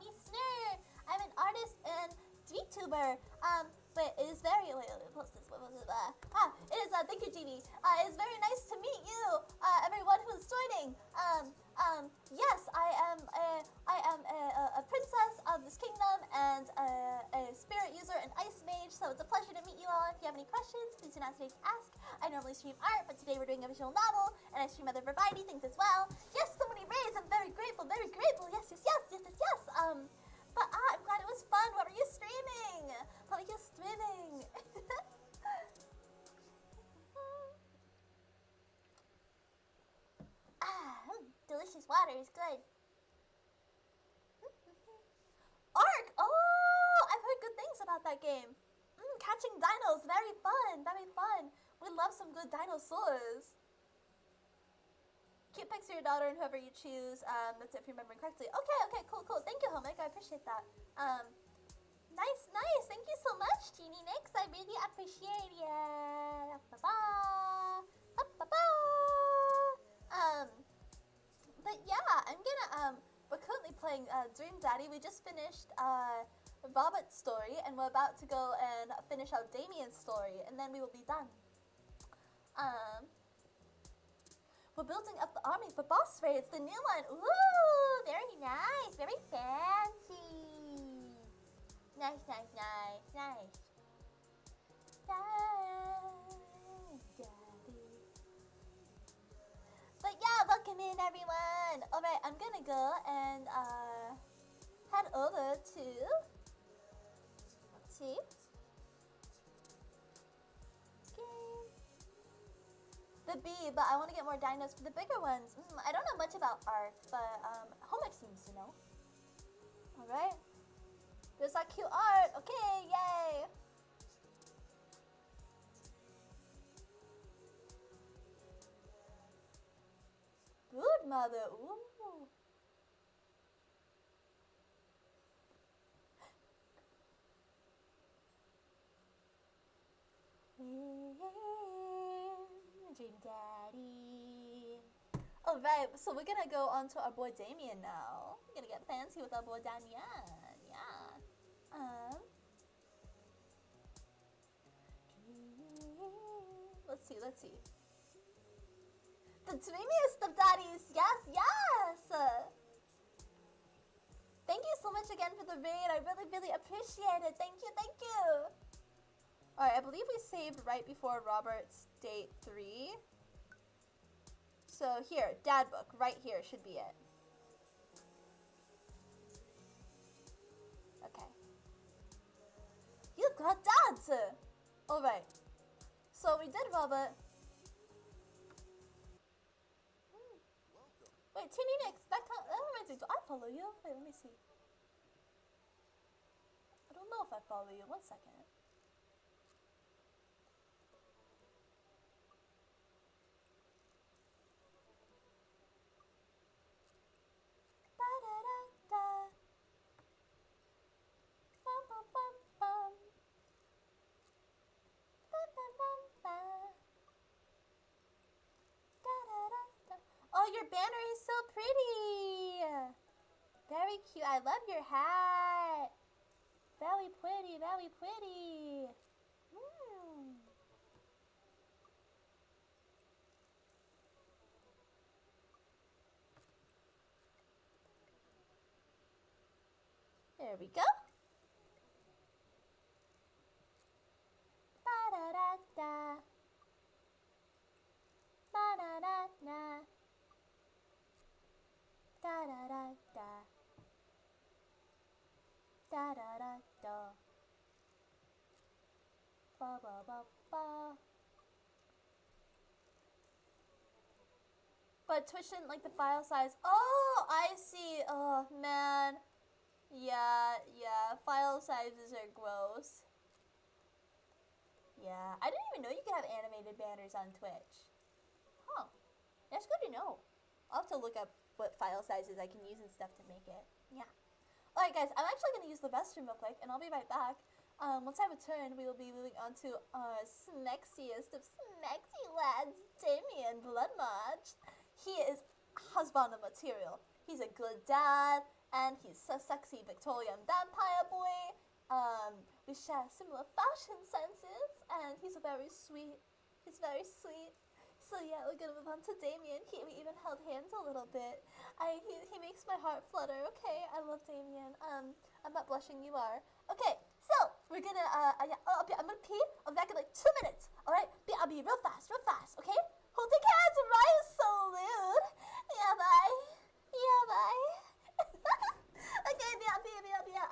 me, Sner. I'm an artist and VTuber. But it is very, wait, post this, what was it? It is, thank you, Genie. It is very nice to meet you, everyone who's joining. Yes, I am a princess of this kingdom and a spirit user and ice mage, so it's a pleasure to meet you all. If you have any questions, please do not hesitate to ask. I normally stream art, but today we're doing a visual novel, and I stream other variety things as well. Yes, so many rays, I'm very grateful, yes. But I'm glad it was fun. What were you streaming? What were you streaming? Delicious water is good. Ark! Oh, I've heard good things about that game. Catching dinos, very fun, We love some good dinosaurs. Cute pics of your daughter and whoever you choose. That's it if you're remembering correctly. Okay, cool. Thank you, Homic. I appreciate that. Nice. Thank you so much, Genie Nix. I really appreciate it. But yeah, I'm gonna, we're currently playing Dream Daddy. We just finished Robot's story, and we're about to go and finish out Damien's story, and then we will be done. We're building up the army for boss raids, the new one. Ooh, very nice, very fancy. Nice. Daddy. But yeah, welcome in everyone. Alright, I'm gonna go and head over to, let's see. The B, but I want to get more dinos for the bigger ones. I don't know much about art, but Homework seems to know. Alright. There's that cute art. Okay, yay. Good mother. Ooh. Dream Daddy. Alright, so we're gonna go on to our boy Damien now. We're gonna get fancy with our boy Damien. Yeah. Let's see. The dreamiest of daddies. Yes. Thank you so much again for the raid. I really appreciate it. Thank you. Alright, I believe we saved right before Robert's date 3. So here, dad book, right here should be it. Okay. You got dads! Alright. So we did Robert. Wait, Teeny Nix, that reminds me, do I follow you? Wait, let me see. I don't know if I follow you. 1 second. Oh, your banner is so pretty. Very cute. I love your hat. Very pretty. There we go. Ba-da-da-da. Ba-da-da-da. Da-da-da-da. Da-da-da-da. Ba-ba-ba-ba. But Twitch didn't like the file size. Oh, I see. Oh, man. Yeah. File sizes are gross. Yeah. I didn't even know you could have animated banners on Twitch. Huh. That's good to know. I'll have to look up what file sizes I can use and stuff to make it. Yeah. Alright guys, I'm actually going to use the restroom real quick, and I'll be right back. Once I return, we will be moving on to our snexiest of snexy lads, Damien Bloodmarch. He is husband material. He's a good dad, and he's a sexy Victorian vampire boy. We share similar fashion senses, and he's very sweet. He's very sweet. So yeah, we're gonna move on to Damien. We even held hands a little bit. He makes my heart flutter. Okay, I love Damien. I'm not blushing. You are. Okay, so we're gonna yeah. Oh, I'm gonna pee. I'll be back in like 2 minutes. All right, I'll be real fast. Okay. Holding hands, right? Is so rude. Yeah, bye. Yeah, bye. Okay, yeah. Yeah.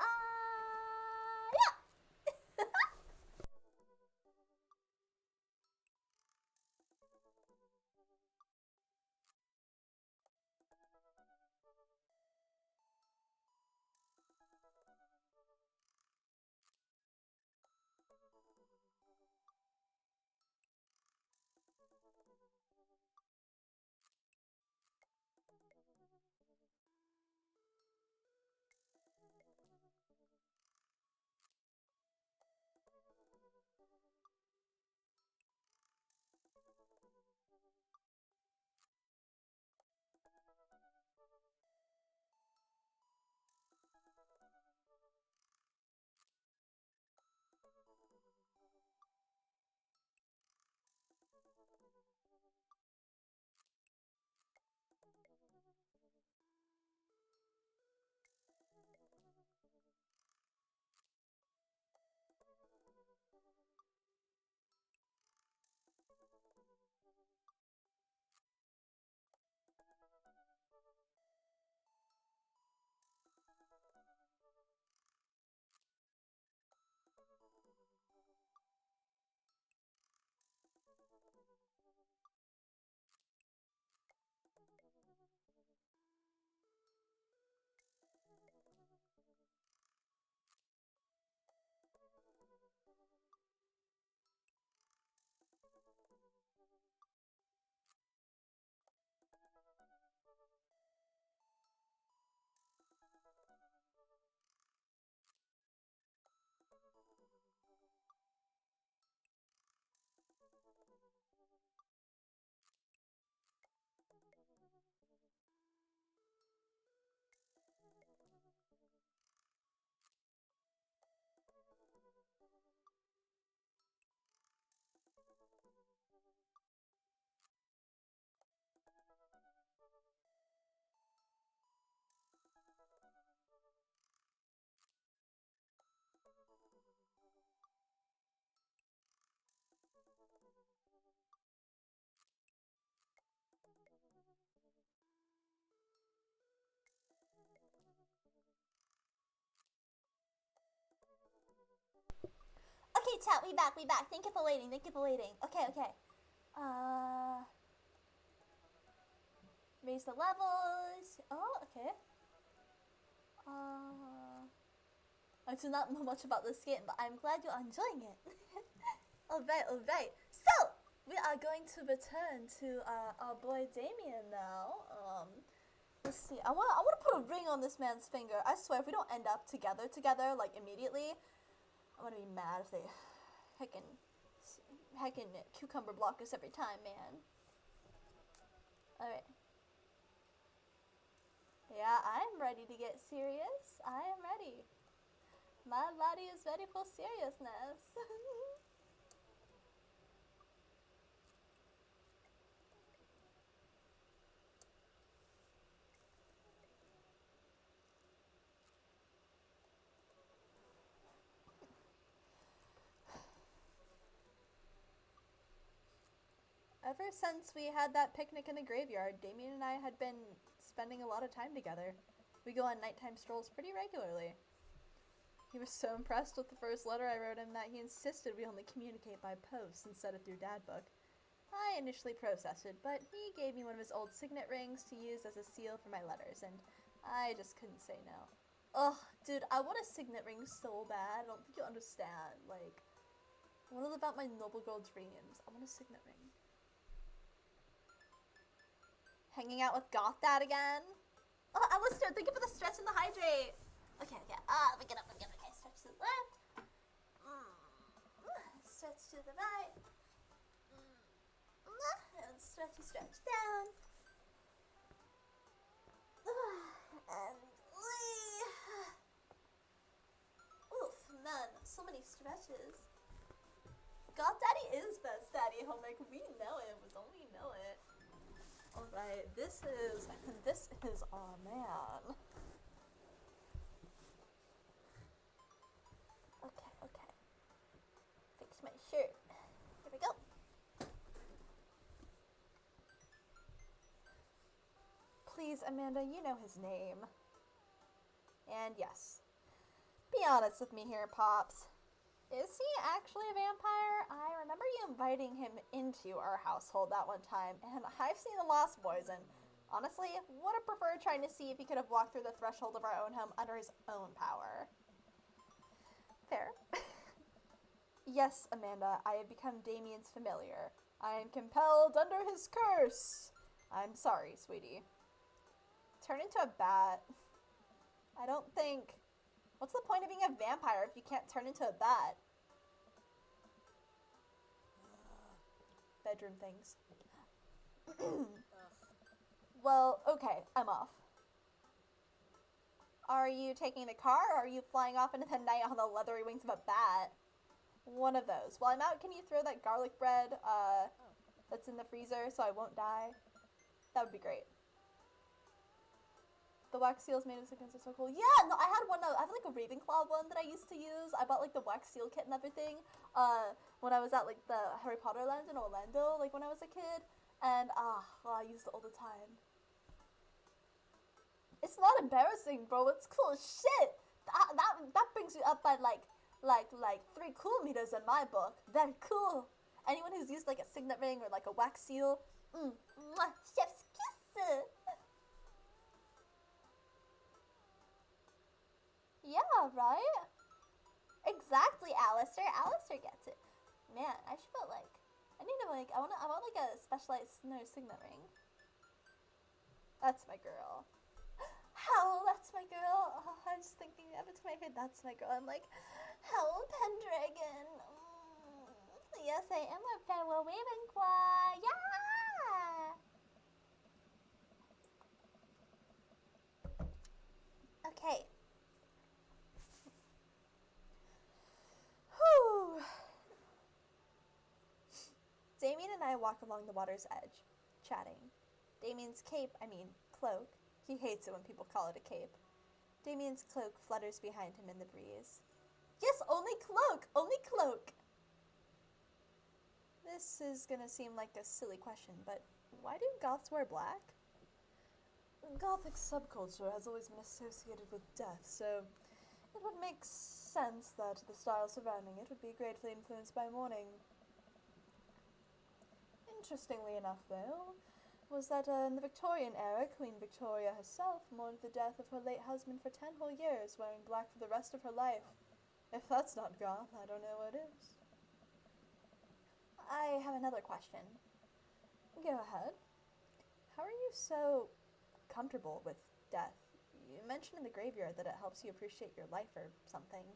Okay, chat, we back. Thank you for waiting. Okay. Raise the levels. Oh, okay. I do not know much about this game, but I'm glad you're enjoying it. Alright. So, we are going to return to our boy Damien now. Let's see. I want to put a ring on this man's finger. I swear, if we don't end up together, like immediately, I'm gonna be mad if they heckin' cucumber block us every time, man. Alright. Yeah, I'm ready to get serious. I am ready. My body is ready for seriousness. Ever since we had that picnic in the graveyard, Damien and I had been spending a lot of time together. We go on nighttime strolls pretty regularly. He was so impressed with the first letter I wrote him that he insisted we only communicate by post instead of through dad book. I initially protested, but he gave me one of his old signet rings to use as a seal for my letters, and I just couldn't say no. Ugh, dude, I want a signet ring so bad. I don't think you understand. Like, I want to live out my noble girl dreams. I want a signet ring. Hanging out with Goth Dad again. Oh, Alistair, thank you for the stretch and the hydrate. Okay. Let me get up. Okay, stretch to the left. Stretch to the right. And stretch down. And lean. many stretches. God Daddy is best daddy homework. We know it. We know it. Alright, this is, oh man. Okay. Fix my shirt. Here we go. Please, Amanda, you know his name. And yes. Be honest with me here, Pops. Is he actually a vampire? I remember you inviting him into our household that one time, and I've seen The Lost Boys, and honestly, would have preferred trying to see if he could have walked through the threshold of our own home under his own power. Fair. Yes, Amanda, I have become Damien's familiar. I am compelled under his curse. I'm sorry, sweetie. Turn into a bat. I don't think... What's the point of being a vampire if you can't turn into a bat? Bedroom things. Well, okay, I'm off. Are you taking the car, or are you flying off into the night on the leathery wings of a bat? One of those. While I'm out, can you throw that garlic bread, that's in the freezer so I won't die? That would be great. The wax seals made of sequins are so cool. Yeah, no, I had one. I have like a Ravenclaw one that I used to use. I bought like the wax seal kit and everything. When I was at like the Harry Potter land in Orlando, like when I was a kid, and I used it all the time. It's not embarrassing, bro. It's cool as shit. That brings you up by like 3 cool meters in my book. Very cool. Anyone who's used like a signet ring or like a wax seal, chef's kiss. Yeah, right? Exactly, Alistair. Alistair gets it. Man, I should put like, I want like a specialized Sner signet ring. That's my girl. Hell, that's my girl. Oh, I'm just thinking every time I hear that's my girl, I'm like, Hell, Pendragon. Yes, I am a fellow Ravenclaw. Yeah! Okay. Whew. Damien and I walk along the water's edge, chatting. Damien's cloak. He hates it when people call it a cape. Damien's cloak flutters behind him in the breeze. Yes, only cloak! Only cloak! This is gonna seem like a silly question, but why do goths wear black? Gothic subculture has always been associated with death, so it would make sense that the style surrounding it would be greatly influenced by mourning. Interestingly enough, though, was that in the Victorian era, Queen Victoria herself mourned the death of her late husband for 10 whole years, wearing black for the rest of her life. If that's not goth, I don't know what is. I have another question. Go ahead. How are you so comfortable with death? You mentioned in the graveyard that it helps you appreciate your life or something.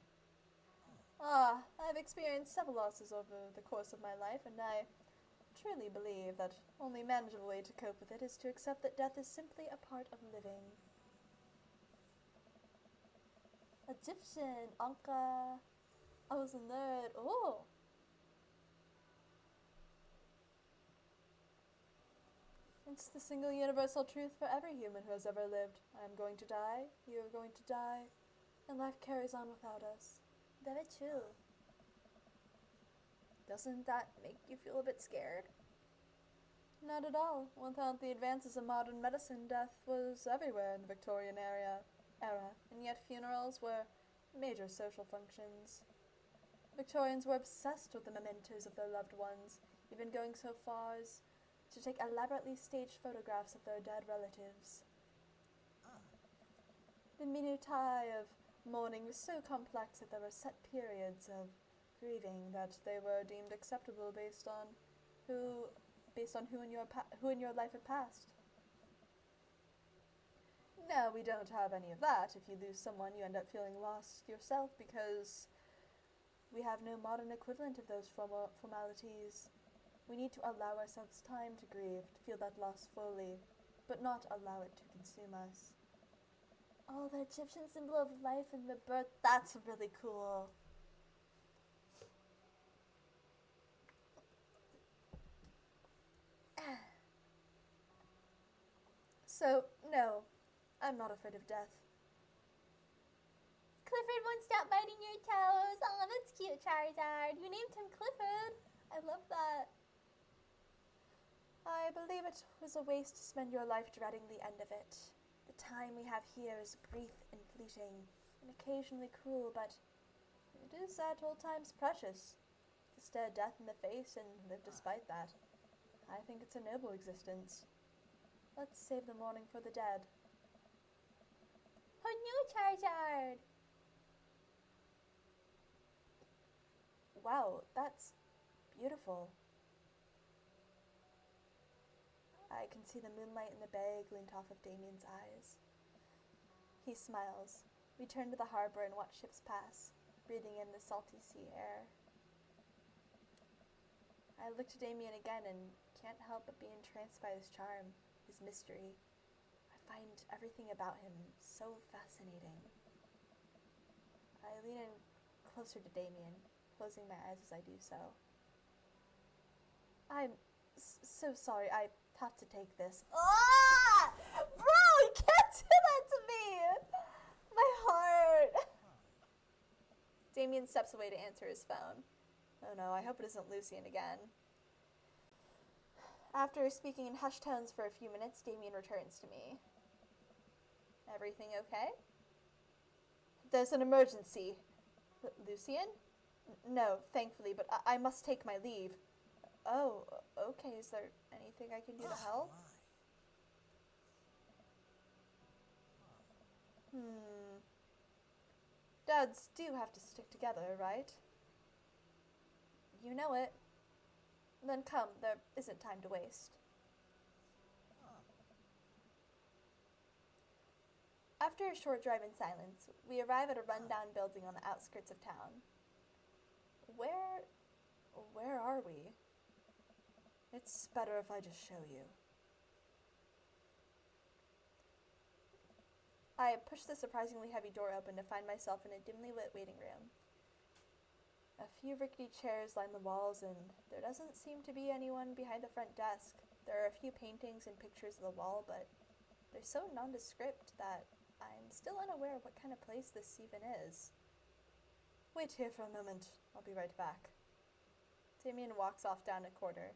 I've experienced several losses over the course of my life, and I truly believe that only manageable way to cope with it is to accept that death is simply a part of living. Egyptian, Anka. I was a nerd. Oh! It's the single universal truth for every human who has ever lived. I am going to die, you are going to die, and life carries on without us. Very true. Doesn't that make you feel a bit scared? Not at all. Without the advances of modern medicine, death was everywhere in the Victorian era, and yet funerals were major social functions. Victorians were obsessed with the mementos of their loved ones, even going so far as to take elaborately staged photographs of their dead relatives. The minutiae of mourning was so complex that there were set periods of grieving that they were deemed acceptable based on who in your life had passed. No, we don't have any of that. If you lose someone, you end up feeling lost yourself because we have no modern equivalent of those formalities. We need to allow ourselves time to grieve, to feel that loss fully, but not allow it to consume us. Oh, the Egyptian symbol of life and rebirth, that's really cool. So, no, I'm not afraid of death. Clifford won't stop biting your toes. Oh, that's cute, Charizard. You named him Clifford. I love that. I believe it was a waste to spend your life dreading the end of it. The time we have here is brief and fleeting, and occasionally cruel, but it is at all times precious. To stare death in the face and live despite that. I think it's a noble existence. Let's save the morning for the dead. Oh no, Charizard! Wow, that's beautiful. I can see the moonlight in the bay glint off of Damien's eyes. He smiles. We turn to the harbor and watch ships pass, breathing in the salty sea air. I look to Damien again and can't help but be entranced by his charm, his mystery. I find everything about him so fascinating. I lean in closer to Damien, closing my eyes as I do so. I'm so sorry, I have to take this. Ah! Bro, you can't do that to me! My heart! Damien steps away to answer his phone. Oh no, I hope it isn't Lucian again. After speaking in hushed tones for a few minutes, Damien returns to me. Everything okay? There's an emergency. Lucian? No, thankfully, but I must take my leave. Oh, okay. Is there anything I can do to help? Dads do have to stick together, right? You know it. Then come, there isn't time to waste. After a short drive in silence, we arrive at a rundown building on the outskirts of town. Where are we? It's better if I just show you. I push the surprisingly heavy door open to find myself in a dimly lit waiting room. A few rickety chairs line the walls, and there doesn't seem to be anyone behind the front desk. There are a few paintings and pictures of the wall, but they're so nondescript that I'm still unaware of what kind of place this even is. Wait here for a moment. I'll be right back. Damien walks off down a corridor,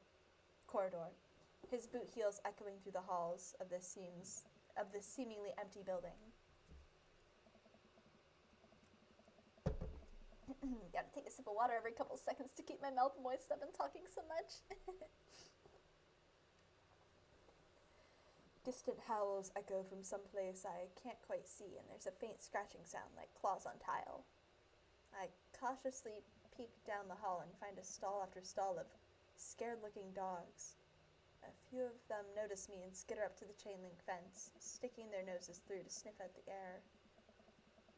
his boot heels echoing through the halls of this seemingly empty building. Gotta take a sip of water every couple seconds to keep my mouth moist. I've been talking so much. Distant howls echo from someplace I can't quite see, and there's a faint scratching sound like claws on tile. I cautiously peek down the hall and find a stall after stall of scared-looking dogs. A few of them notice me and skitter up to the chain-link fence, sticking their noses through to sniff at the air.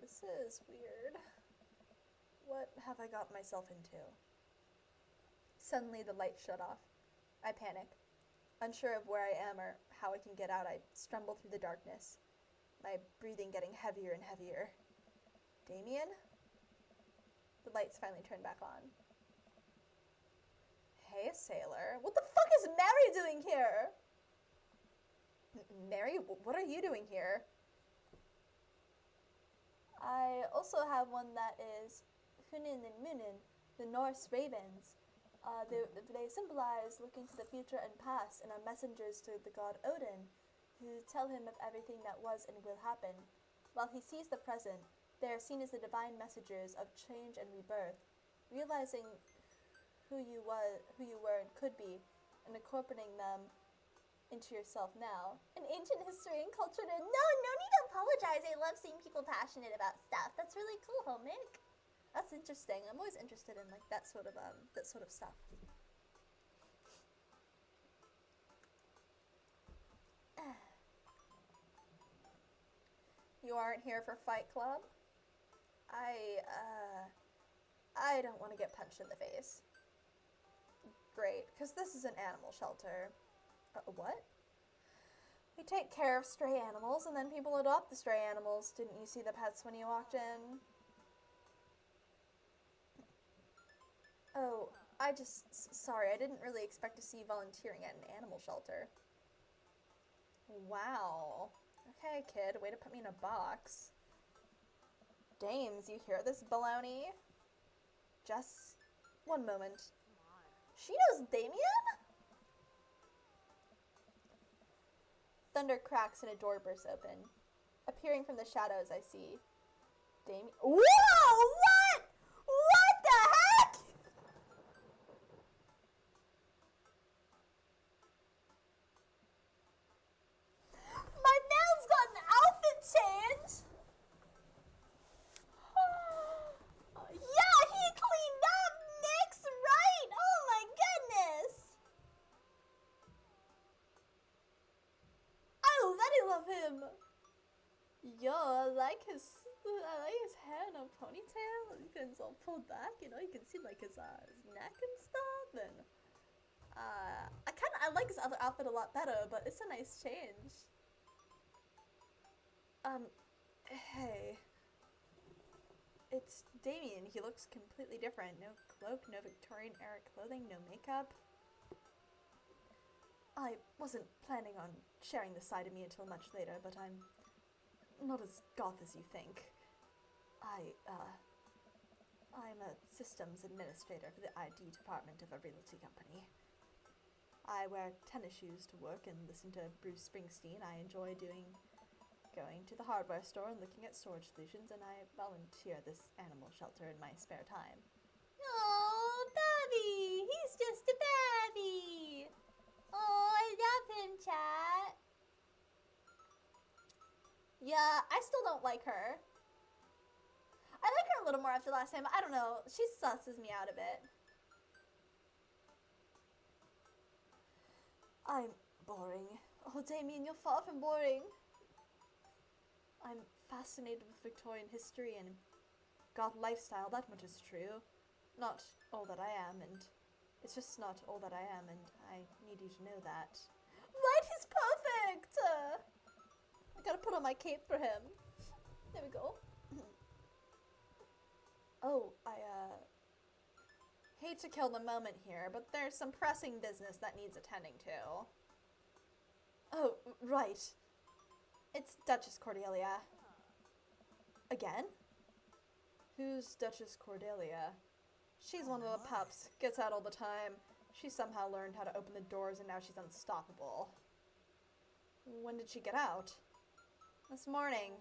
This is weird. What have I got myself into? Suddenly the lights shut off. I panic. Unsure of where I am or how I can get out, I stumble through the darkness, my breathing getting heavier and heavier. Damien? The lights finally turn back on. Hey, sailor. What the fuck is Mary doing here? Mary, what are you doing here? I also have one that is Hunin and Munin, the Norse ravens. They symbolize looking to the future and past and are messengers to the god Odin, who tell him of everything that was and will happen. While he sees the present, they are seen as the divine messengers of change and rebirth, realizing who you were and could be, and incorporating them into yourself now. An ancient history and culture to... No need to apologize. I love seeing people passionate about stuff. That's really cool, Homik. That's interesting. I'm always interested in like that sort of stuff. You aren't here for Fight Club? I don't want to get punched in the face. Great, because this is an animal shelter. What? We take care of stray animals, and then people adopt the stray animals. Didn't you see the pets when you walked in? Oh, sorry, I didn't really expect to see you volunteering at an animal shelter. Wow. Okay, kid, way to put me in a box. Dames, you hear this baloney? Jess, one moment. She knows Damien? Thunder cracks and a door bursts open. Appearing from the shadows, I see Damien. Whoa! What? What the heck? My man's got an outfit change. Yeah, he cleaned up. Nick's right. Oh my goodness. I already love him. Yo, I like his hair in a ponytail. It's all pulled back. You know, you can see like his neck and stuff. And I like his other outfit a lot better, but it's a nice change. Hey. It's Damien. He looks completely different. No cloak, no Victorian era clothing, no makeup. I wasn't planning on sharing this side of me until much later, but I'm not as goth as you think. I'm a systems administrator for the ID department of a realty company. I wear tennis shoes to work and listen to Bruce Springsteen. I enjoy going to the hardware store and looking at storage solutions, and I volunteer this animal shelter in my spare time. Oh, Babby! He's just a Babby! Oh, I love him, chat. Yeah, I still don't like her. I like her a little more after last time. I don't know. She susses me out a bit. I'm boring. Oh, Damien, you're far from boring. I'm fascinated with Victorian history and goth lifestyle, that much is true. Not all that I am, and it's just not all that I am, and I need you to know that. Right, he's perfect! I gotta put on my cape for him. There we go. Oh, I hate to kill the moment here, but there's some pressing business that needs attending to. Oh, right. It's Duchess Cordelia. Again? Who's Duchess Cordelia? She's one of the pups. Gets out all the time. She somehow learned how to open the doors and now she's unstoppable. When did she get out? This morning.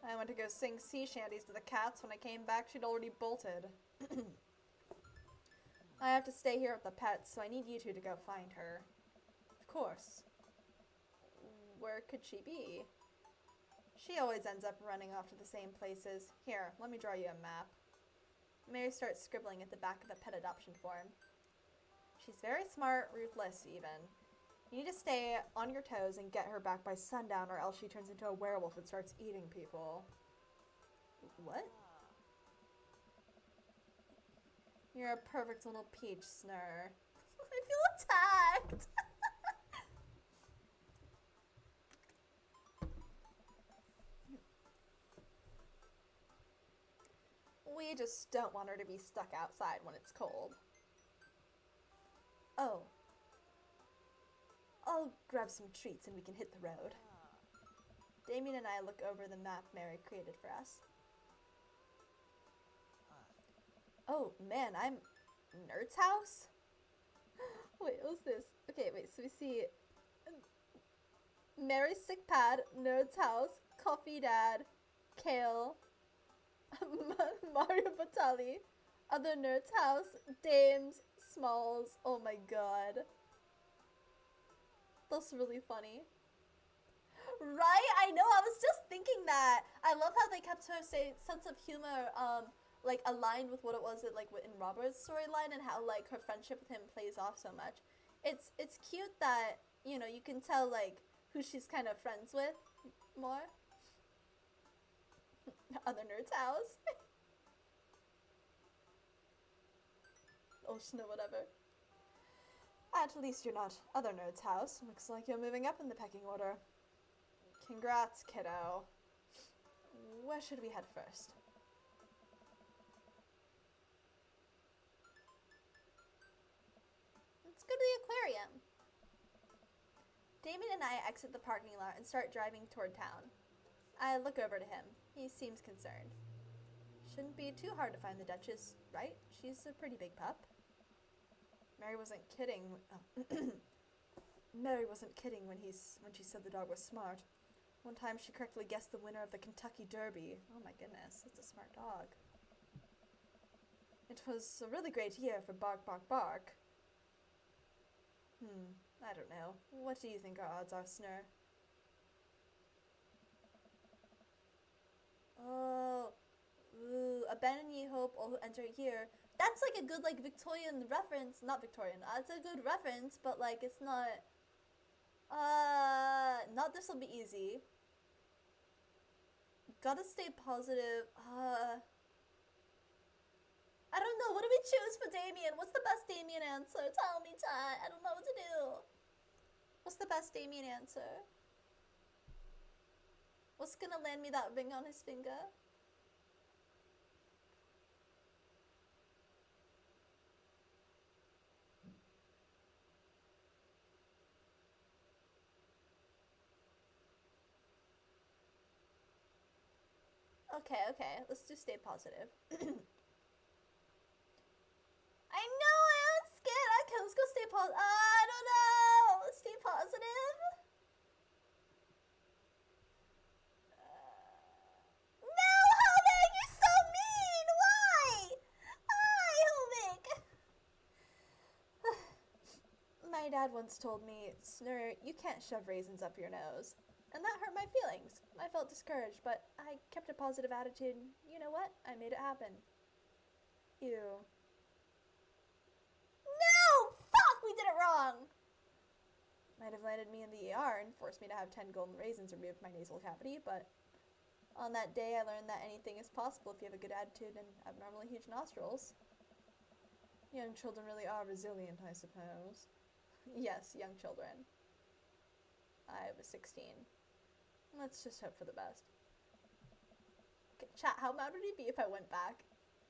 I went to go sing sea shanties to the cats. When I came back, she'd already bolted. I have to stay here with the pets, so I need you two to go find her. Of course. Where could she be? She always ends up running off to the same places. Here, let me draw you a map. Mary starts scribbling at the back of the pet adoption form. She's very smart, ruthless even. You need to stay on your toes and get her back by sundown, or else she turns into a werewolf and starts eating people. What? You're a perfect little peach, Sner. I feel attacked! We just don't want her to be stuck outside when it's cold. Oh. I'll grab some treats and we can hit the road. Damien and I look over the map Mary created for us. Oh, man, I'm Nerd's house? Wait, what's this? Okay, wait, so we see Mary's sick pad, Nerd's house, Coffee Dad, Kale, Mario Batali, other Nerd's house, Dames, Smalls. Oh my god. That's really funny. Right? I know, I was just thinking that. I love how they kept her sense of humor, like, aligned with what it was like in Robert's storyline, and how, like, her friendship with him plays off so much. It's cute that, you know, you can tell, like, who she's kind of friends with more. Other Nerd's house. Oh, no, whatever. At least you're not Other Nerd's house. Looks like you're moving up in the pecking order. Congrats, kiddo. Where should we head first? Let's go to the aquarium. Damien and I exit the parking lot and start driving toward town. I look over to him. He seems concerned. Shouldn't be too hard to find the Duchess, right? She's a pretty big pup. Mary wasn't kidding. Mary wasn't kidding when she said the dog was smart. One time she correctly guessed the winner of the Kentucky Derby. Oh my goodness, that's a smart dog. It was a really great year for Bark Bark Bark. I don't know. What do you think our odds are, Sner? Oh, abandon ye hope, all who enter here. That's like a good like Victorian reference. Not Victorian. It's a good reference, but like it's not. Not this will be easy. Gotta stay positive. I don't know. What do we choose for Damien? What's the best Damien answer? Tell me, chat. I don't know what to do. What's the best Damien answer? What's gonna land me that ring on his finger? Okay. Let's just stay positive. I know I'm scared. Okay, let's go stay positive. I don't know. Let's stay positive. No, Helmig, you're so mean. Why? Why, Helmig? My dad once told me, Sner, you can't shove raisins up your nose. And that hurt my feelings. I felt discouraged, but I kept a positive attitude. You know what? I made it happen. Ew. No! Fuck! We did it wrong! Might have landed me in the ER and forced me to have 10 golden raisins removed from my nasal cavity, but on that day I learned that anything is possible if you have a good attitude and abnormally huge nostrils. Young children really are resilient, I suppose. Yes, young children. I was 16. Let's just hope for the best. Okay, chat, how mad would it be if I went back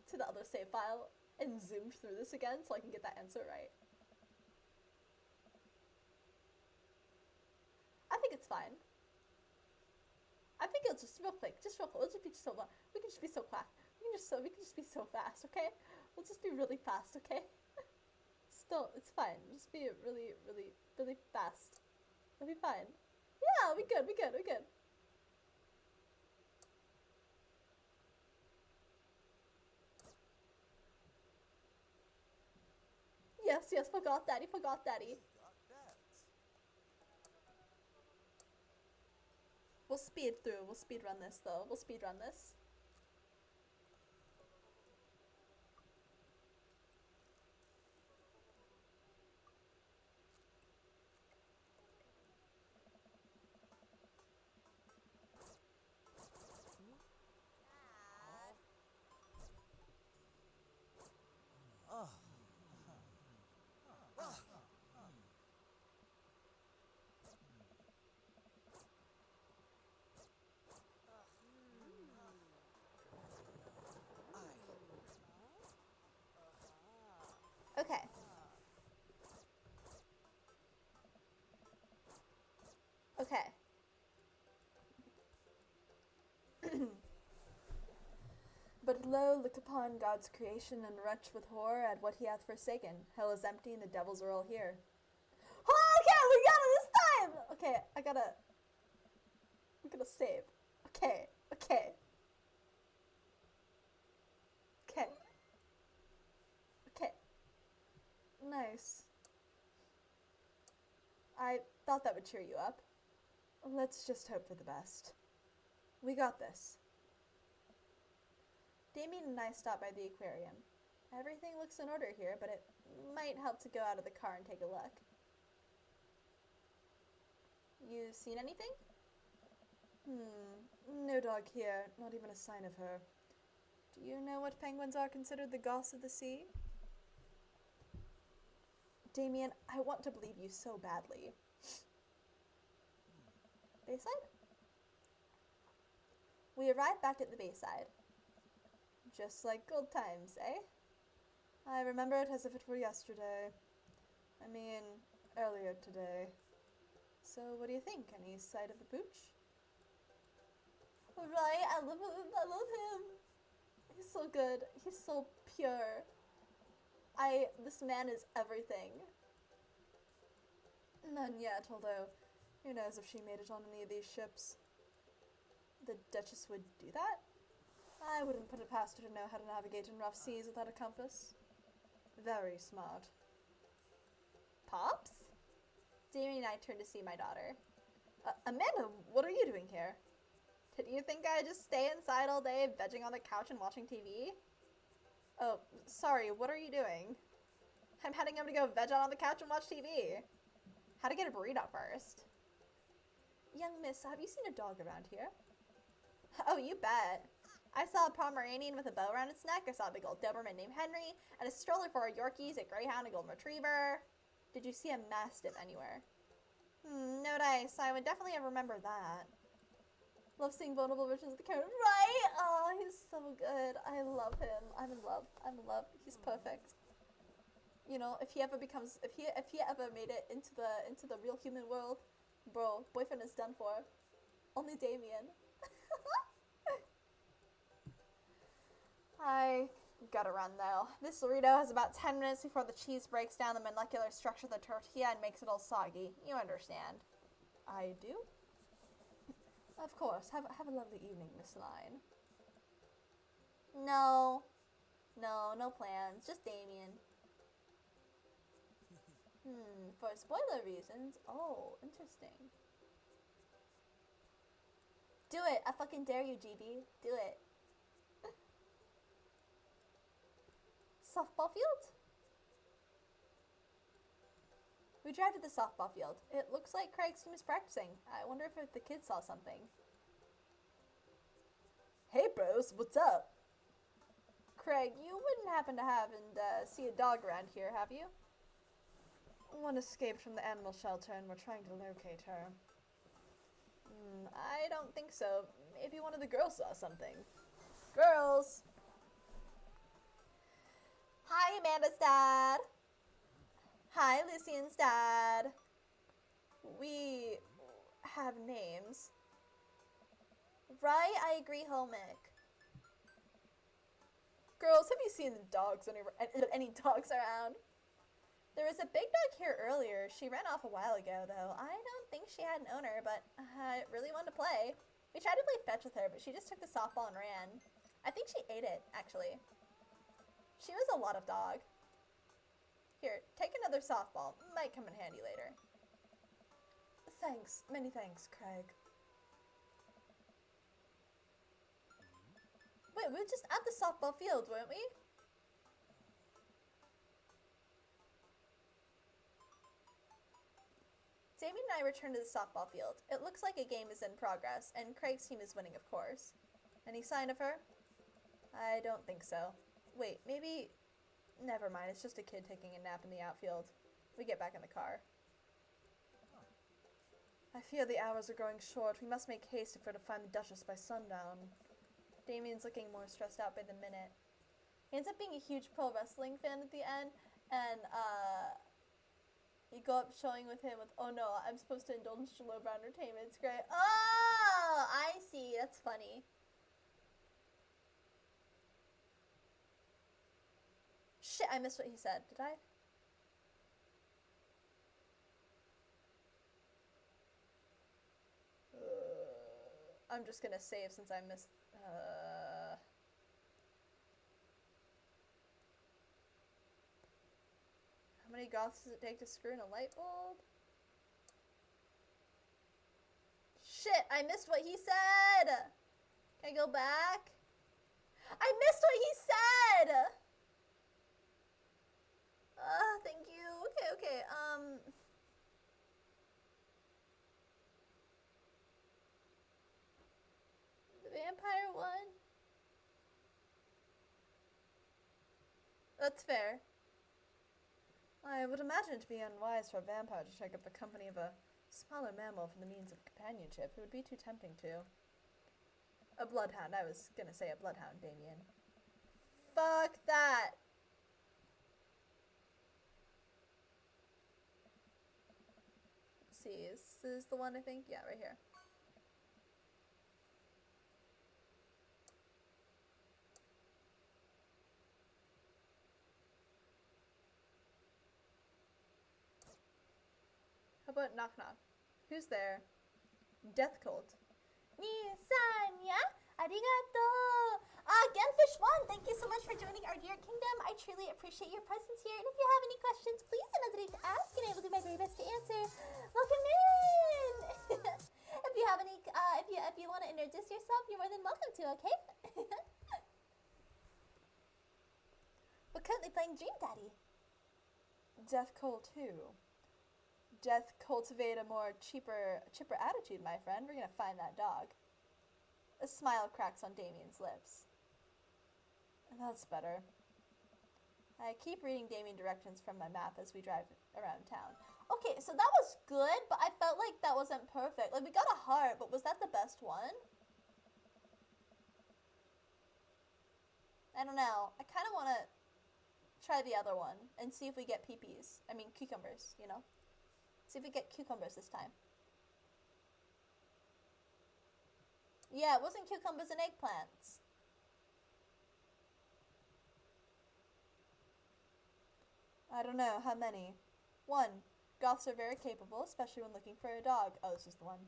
to the other save file and zoomed through this again so I can get that answer right? I think it's fine. I think it'll just real quick, it'll just be so we can just be so fast. We can just be so fast, okay? We'll just be really fast, okay? Still, it's fine. Just be really, really, really fast. It'll be fine. Yeah, we good. Yes, forgot daddy. Got that. We'll speed through. We'll speed run this though. We'll speed run this. Okay. Okay. But lo, look upon God's creation and retch with horror at what he hath forsaken. Hell is empty and the devils are all here. Oh, okay, we got it this time! Okay, I'm gonna save. Okay. Nice. I thought that would cheer you up. Let's just hope for the best. We got this. Damien and I stopped by the aquarium. Everything looks in order here, but it might help to go out of the car and take a look. You seen anything? No dog here, not even a sign of her. Do you know what penguins are considered the goths of the sea? Damien, I want to believe you so badly. Bayside? We arrived back at the Bayside. Just like old times, eh? I remember it as if it were yesterday. I mean, earlier today. So, what do you think? Any sight of the pooch? Right, I love him. I love him. He's so good. He's so pure. This man is everything. None yet, although who knows if she made it on any of these ships. The Duchess would do that? I wouldn't put it past her to know how to navigate in rough seas without a compass. Very smart. Pops? Damien and I turned to see my daughter. Amanda, what are you doing here? Did you think I'd just stay inside all day, vegging on the couch and watching TV? Oh, sorry, what are you doing? I'm heading up to go veg out on the couch and watch TV. How to get a burrito first. Young miss, have you seen a dog around here? Oh, you bet. I saw a Pomeranian with a bow around its neck. I saw a big old Doberman named Henry, and a stroller for our Yorkies, a Greyhound, a Golden Retriever. Did you see a Mastiff anywhere? No dice. I would definitely remember that. Love seeing vulnerable versions of the character. Right? Oh, he's so good. I love him. I'm in love. I'm in love. He's perfect. You know, if he ever made it into the real human world, bro, boyfriend is done for. Only Damien. I gotta run though. This burrito has about 10 minutes before the cheese breaks down the molecular structure of the tortilla and makes it all soggy. You understand. I do. Of course. Have a lovely evening, Miss Line. No. No plans. Just Damien. For spoiler reasons. Oh, interesting. Do it. I fucking dare you, GB. Do it. Softball field? We drive to the softball field. It looks like Craig's team is practicing. I wonder if the kids saw something. Hey bros, what's up? Craig, you wouldn't happen to see a dog around here, have you? One escaped from the animal shelter and we're trying to locate her. I don't think so. Maybe one of the girls saw something. Girls! Hi, Amanda's dad. Hi, Lucian's dad. We have names. Right, I agree, Homic. Girls, have you seen the dogs? Any dogs around? There was a big dog here earlier. She ran off a while ago, though. I don't think she had an owner, but I really wanted to play. We tried to play fetch with her, but she just took the softball and ran. I think she ate it, actually. She was a lot of dog. Here, take another softball. Might come in handy later. Thanks. Many thanks, Craig. Wait, we were just at the softball field, weren't we? Damien and I returned to the softball field. It looks like a game is in progress, and Craig's team is winning, of course. Any sign of her? I don't think so. Wait, maybe... Never mind, it's just a kid taking a nap in the outfield. We get back in the car. I fear the hours are growing short. We must make haste if we're to find the Duchess by sundown. Damien's looking more stressed out by the minute. He ends up being a huge pro wrestling fan at the end, and, you go up showing with him with, oh no, I'm supposed to indulge in lowbrow entertainment. It's great. Oh, I see. That's funny. Shit, I missed what he said. Did I? I'm just gonna save since I missed. How many goths does it take to screw in a light bulb? Shit, I missed what he said! Can I go back? I missed what he said! Thank you. Okay. The vampire one? That's fair. I would imagine it to be unwise for a vampire to take up the company of a smaller mammal for the means of companionship. It would be too tempting to. A bloodhound. I was gonna say a bloodhound, Damien. Fuck that! see. This is the one, I think. Yeah, right here. How about knock knock? Who's there? Death cult. Nisanya, arigato. Genfish1, thank you so much for joining our dear kingdom. I truly appreciate your presence here. And if you have any questions, please don't hesitate to ask, and I will do my very best to answer. Welcome in. If you have any, if you want to introduce yourself, you're more than welcome to. Okay. We're currently playing Dream Daddy. Death Cult 2. Death cultivate a more chipper attitude, my friend. We're gonna find that dog. A smile cracks on Damien's lips. That's better. I keep reading Damien directions from my map as we drive around town. Okay, so that was good, but I felt like that wasn't perfect. Like, we got a heart, but was that the best one? I don't know. I kind of want to try the other one and see if we get peepees. I mean, cucumbers, you know? See if we get cucumbers this time. Yeah, it wasn't cucumbers and eggplants. I don't know, how many? 1. Goths are very capable, especially when looking for a dog. Oh, this is the one.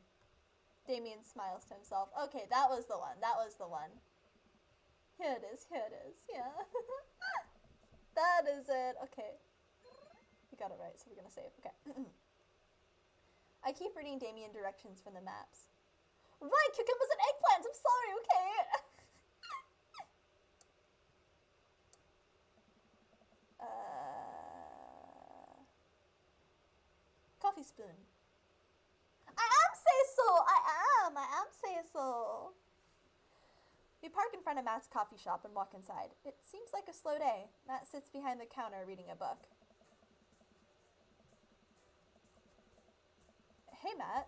Damien smiles to himself. Okay, that was the one. That was the one. Here it is. Here it is. Yeah. That is it. Okay. We got it right, so we're gonna save. Okay. I keep reading Damien directions from the maps. Right, cucumbers and eggplants. I'm sorry, okay? Coffee spoon. I am Cecil. I am Cecil. We park in front of Matt's coffee shop and walk inside. It seems like a slow day. Matt sits behind the counter reading a book. Hey, Matt.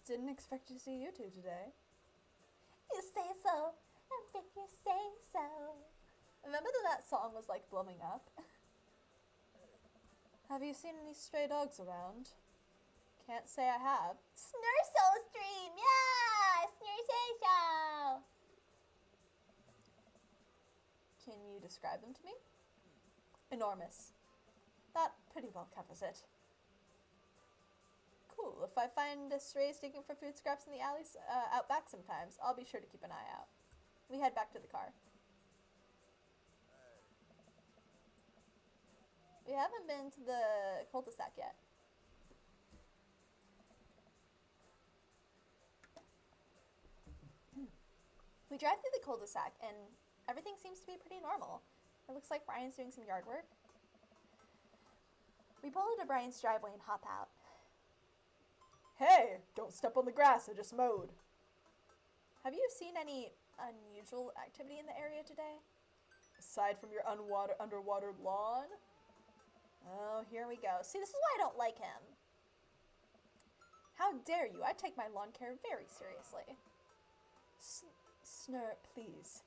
Didn't expect to see you two today. You say so, and if you say so. Remember that song was like blowing up? Have you seen any stray dogs around? Can't say I have. Sner stream, yeah! Sner show! Can you describe them to me? Enormous. That pretty well covers it. Cool. If I find a stray digging for food scraps in the alleys out back sometimes, I'll be sure to keep an eye out. We head back to the car. We haven't been to the cul-de-sac yet. We drive through the cul-de-sac and everything seems to be pretty normal. It looks like Brian's doing some yard work. We pull into Brian's driveway and hop out. Hey, don't step on the grass, I just mowed. Have you seen any unusual activity in the area today? Aside from your underwater lawn? Oh, here we go. See, this is why I don't like him. How dare you? I take my lawn care very seriously. Sner, please.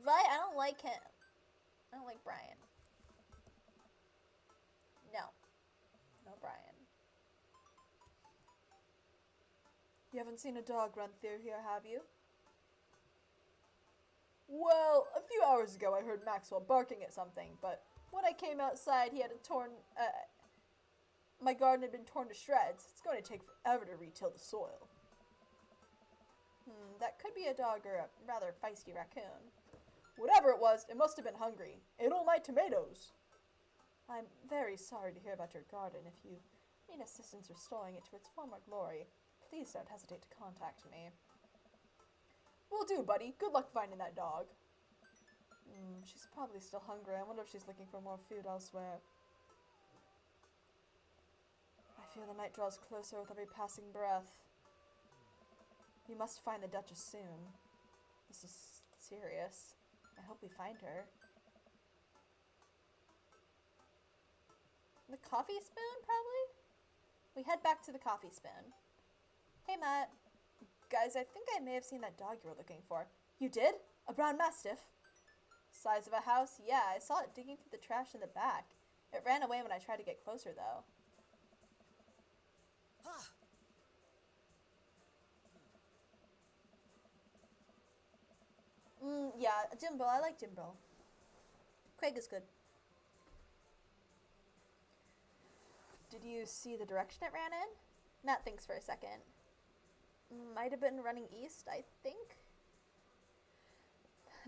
Right? I don't like him. I don't like Brian. No. No, Brian. You haven't seen a dog run through here, have you? Well, a few hours ago I heard Maxwell barking at something, but when I came outside he had my garden had been torn to shreds. It's going to take forever to retill the soil. That could be a dog or a rather feisty raccoon. Whatever it was, it must have been hungry. Ate all my tomatoes. I'm very sorry to hear about your garden. If you need assistance restoring it to its former glory, please don't hesitate to contact me. Will do, buddy. Good luck finding that dog. She's probably still hungry. I wonder if she's looking for more food elsewhere. I feel the night draws closer with every passing breath. You must find the Duchess soon. This is serious. I hope we find her. The coffee spoon, probably? We head back to the coffee spoon. Hey, Matt. Guys, I think I may have seen that dog you were looking for. You did? A brown mastiff? Size of a house? Yeah, I saw it digging through the trash in the back. It ran away when I tried to get closer, though. Jimbo. I like Jimbo. Craig is good. Did you see the direction it ran in? Matt thinks for a second. Might have been running east, I think.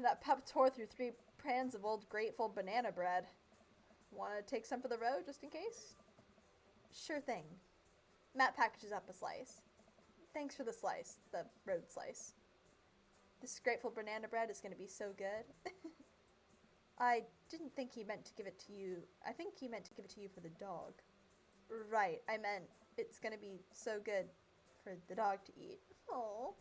That pup tore through 3 pans of old grateful banana bread. Want to take some for the road, just in case? Sure thing. Matt packages up a slice. Thanks for the slice, the road slice. This grateful banana bread is going to be so good. I didn't think he meant to give it to you. I think he meant to give it to you for the dog. Right, I meant it's going to be so good for the dog to eat. Oh.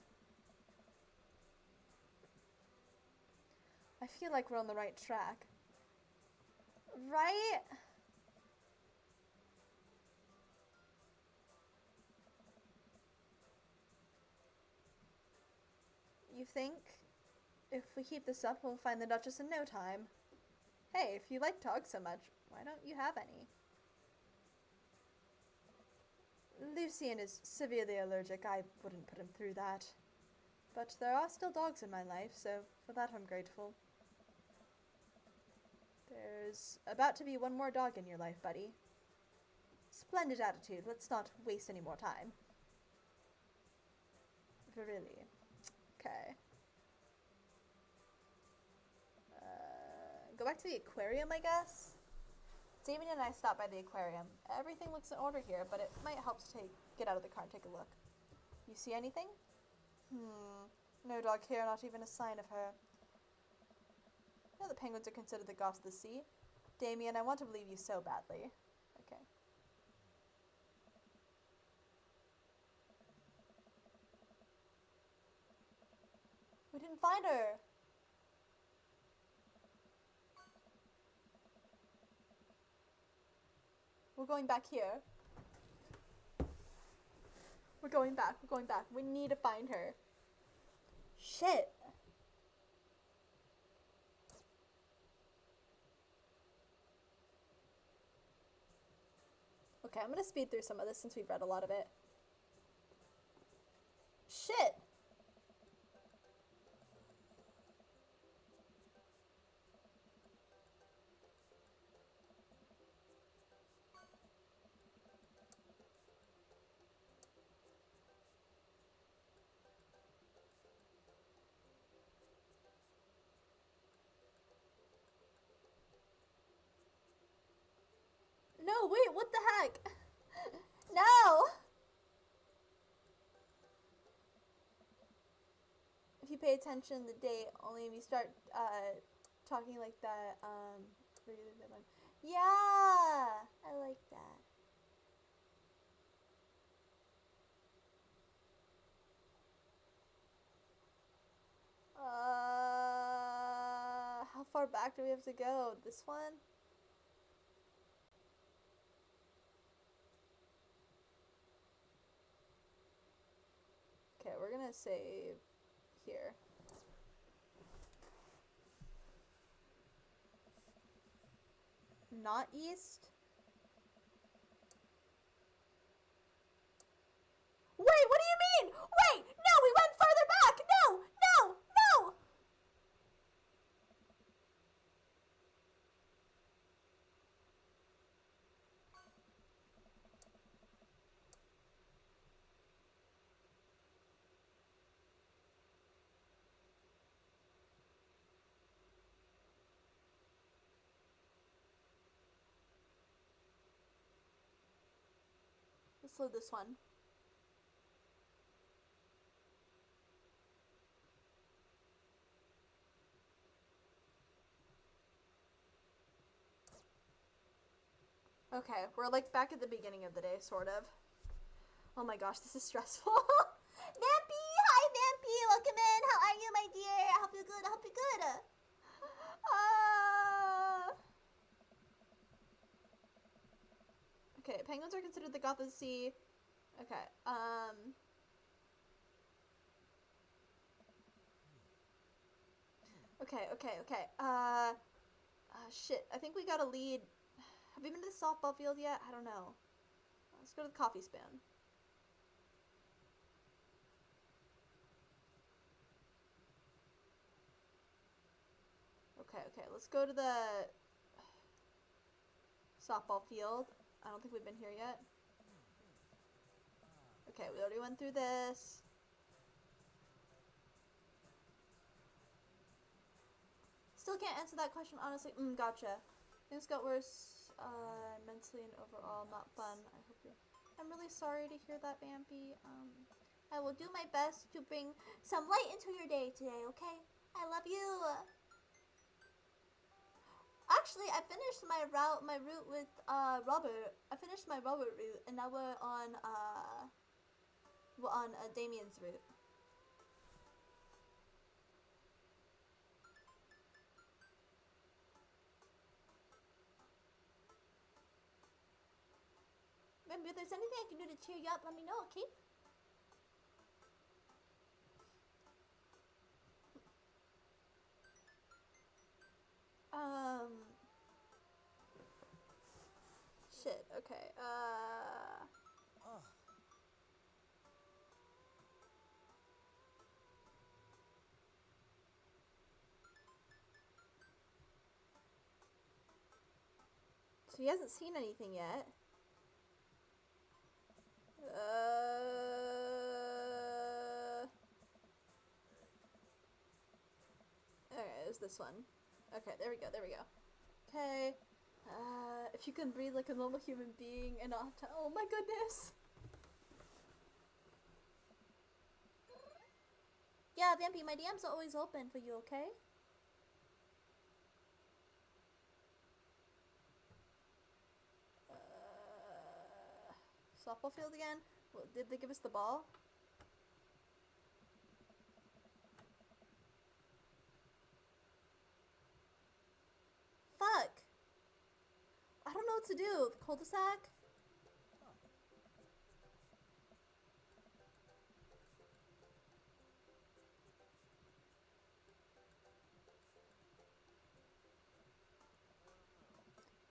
I feel like we're on the right track. Right? You think? If we keep this up, we'll find the Duchess in no time. Hey, if you like dogs so much, why don't you have any? Lucien is severely allergic. I wouldn't put him through that. But there are still dogs in my life, so for that I'm grateful. There's about to be one more dog in your life, buddy. Splendid attitude. Let's not waste any more time. Really. Okay. Go back to the aquarium, I guess? Damien and I stopped by the aquarium. Everything looks in order here, but it might help to get out of the car and take a look. You see anything? No dog here, not even a sign of her. You know the penguins are considered the gods of the sea? Damien, I want to believe you so badly. Okay. We didn't find her! We're going back here. We're going back. We're going back. We need to find her. Shit. Okay, I'm gonna speed through some of this since we've read a lot of it. Shit. No, wait, what the heck? No! If you pay attention to the date, only if you start talking like that, yeah, I like that. How far back do we have to go? This one? Okay, we're gonna save here. Not east? Wait, what do you mean? Wait, no, we went further back! No, no, no! Let's load this one. Okay, we're like back at the beginning of the day, sort of. Oh my gosh, this is stressful. Vampy! Hi, Vampy! Welcome in! How are you, my dear? I hope you're good. I hope you're good. Okay, penguins are considered the gods of the sea. Okay, Okay. Shit. I think we got a lead. Have we been to the softball field yet? I don't know. Let's go to the coffee spoon. Okay, let's go to the softball field. I don't think we've been here yet. Okay, we already went through this. Still can't answer that question honestly. Gotcha. Things got worse mentally and overall not fun. I hope you're... I'm really sorry to hear that, Vampy. I will do my best to bring some light into your day today, okay? I love you. Actually, I finished my route with Robert. I finished my Robert route, and now we're on Damien's route. Remember, if there's anything I can do to cheer you up, let me know, okay? Shit, okay, Oh, so he hasn't seen anything yet. Okay, it was this one. Okay, there we go, there we go. Okay, if you can breathe like a normal human being and not have to, oh my goodness. Yeah, Vampy, my DMs are always open for you, okay? Softball field again? Well, did they give us the ball? Fuck! I don't know what to do. The cul-de-sac?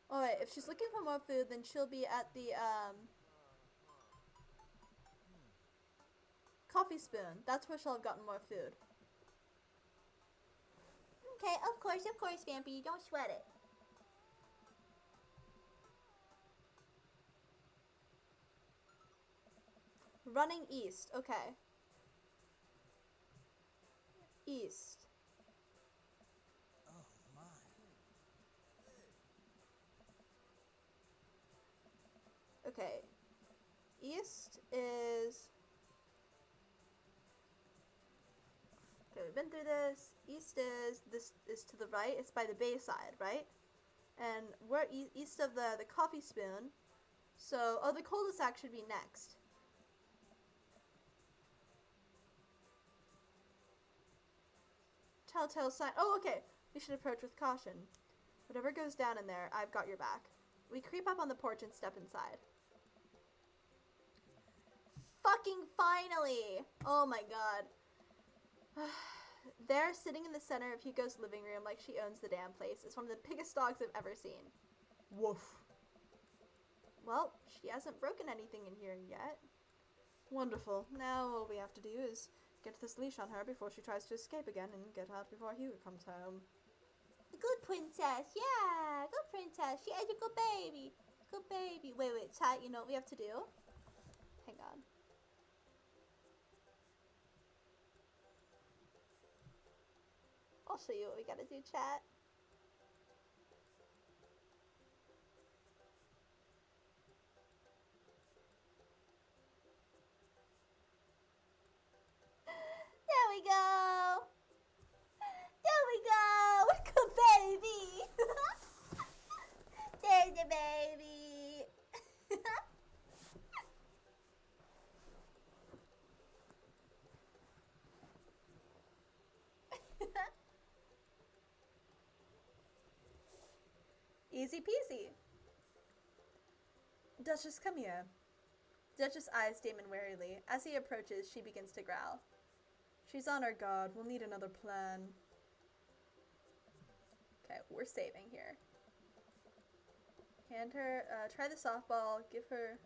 Oh wait, if she's looking for more food, then she'll be at the, coffee spoon. That's where she'll have gotten more food. Okay, of course, Vampy. Don't sweat it. Running east. Okay. East. oh my. Okay. East is... Okay, we've been through this. East is... This is to the right. It's by the bay side, right? And we're east of the coffee spoon. So... Oh, the cul-de-sac should be next. Telltale sign. Oh, okay. We should approach with caution. Whatever goes down in there, I've got your back. We creep up on the porch and step inside. Fucking finally! Oh my god. There, sitting in the center of Hugo's living room like she owns the damn place, is one of the biggest dogs I've ever seen. Woof. Well, she hasn't broken anything in here yet. Wonderful. Now all we have to do is get this leash on her before she tries to escape again and get out before Hugo comes home. Good princess, yeah, good princess. She is a good baby. Good baby. Wait, chat, you know what we have to do? Hang on. I'll show you what we gotta do, chat. There we go. There we go. Good baby. There's the baby. Easy peasy. Duchess, come here. Duchess eyes Damon warily. As he approaches, she begins to growl. She's on our guard. We'll need another plan. Okay, we're saving here. Hand her, try the softball, give her,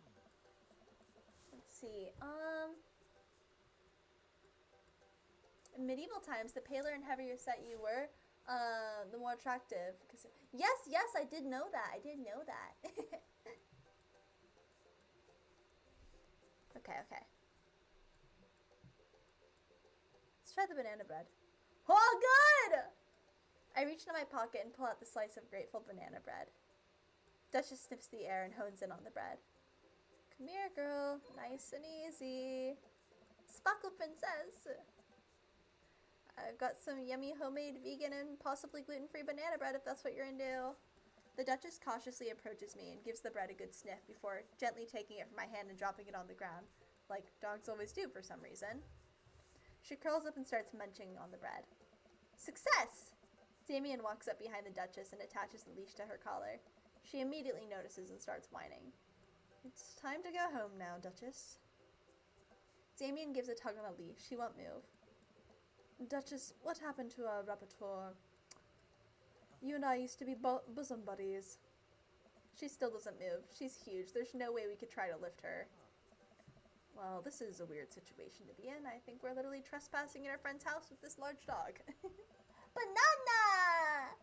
let's see, in medieval times, the paler and heavier set you were, The more attractive. Yes, I did know that. Okay. Let's try the banana bread. Oh, good! I reach into my pocket and pull out the slice of grateful banana bread. Duchess sniffs the air and hones in on the bread. Come here, girl. Nice and easy. Sparkle princess. I've got some yummy homemade vegan and possibly gluten-free banana bread if that's what you're into. The Duchess cautiously approaches me and gives the bread a good sniff before gently taking it from my hand and dropping it on the ground, like dogs always do for some reason. She curls up and starts munching on the bread. Success! Damien walks up behind the Duchess and attaches the leash to her collar. She immediately notices and starts whining. It's time to go home now, Duchess. Damien gives a tug on the leash. She won't move. Duchess, what happened to our repertoire? You and I used to be bosom buddies. She still doesn't move. She's huge. There's no way we could try to lift her. Well, this is a weird situation to be in. I think we're literally trespassing in our friend's house with this large dog. Banana!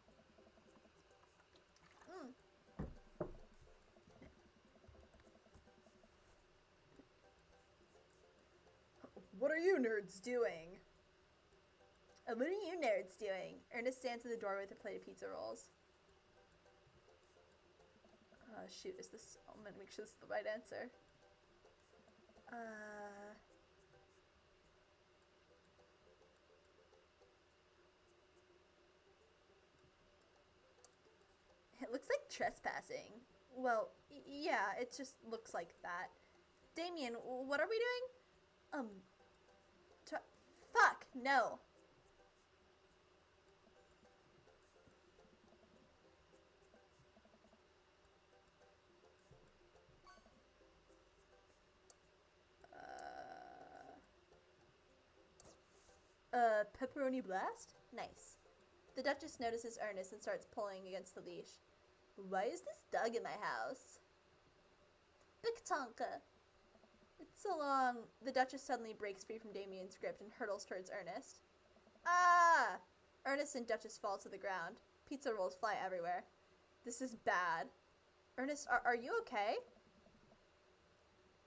What are you nerds doing? What are you nerds doing? Ernest stands in the doorway with a plate of pizza rolls. Shoot, is this... I'm gonna make sure this is the right answer. It looks like trespassing. Well, yeah, it just looks like that. Damien, what are we doing? Fuck, no. Pepperoni blast? Nice. The Duchess notices Ernest and starts pulling against the leash. Why is this dog in my house? Big Tonka. It's so long. The Duchess suddenly breaks free from Damien's grip and hurtles towards Ernest. Ah! Ernest and Duchess fall to the ground. Pizza rolls fly everywhere. This is bad. Ernest, are you okay?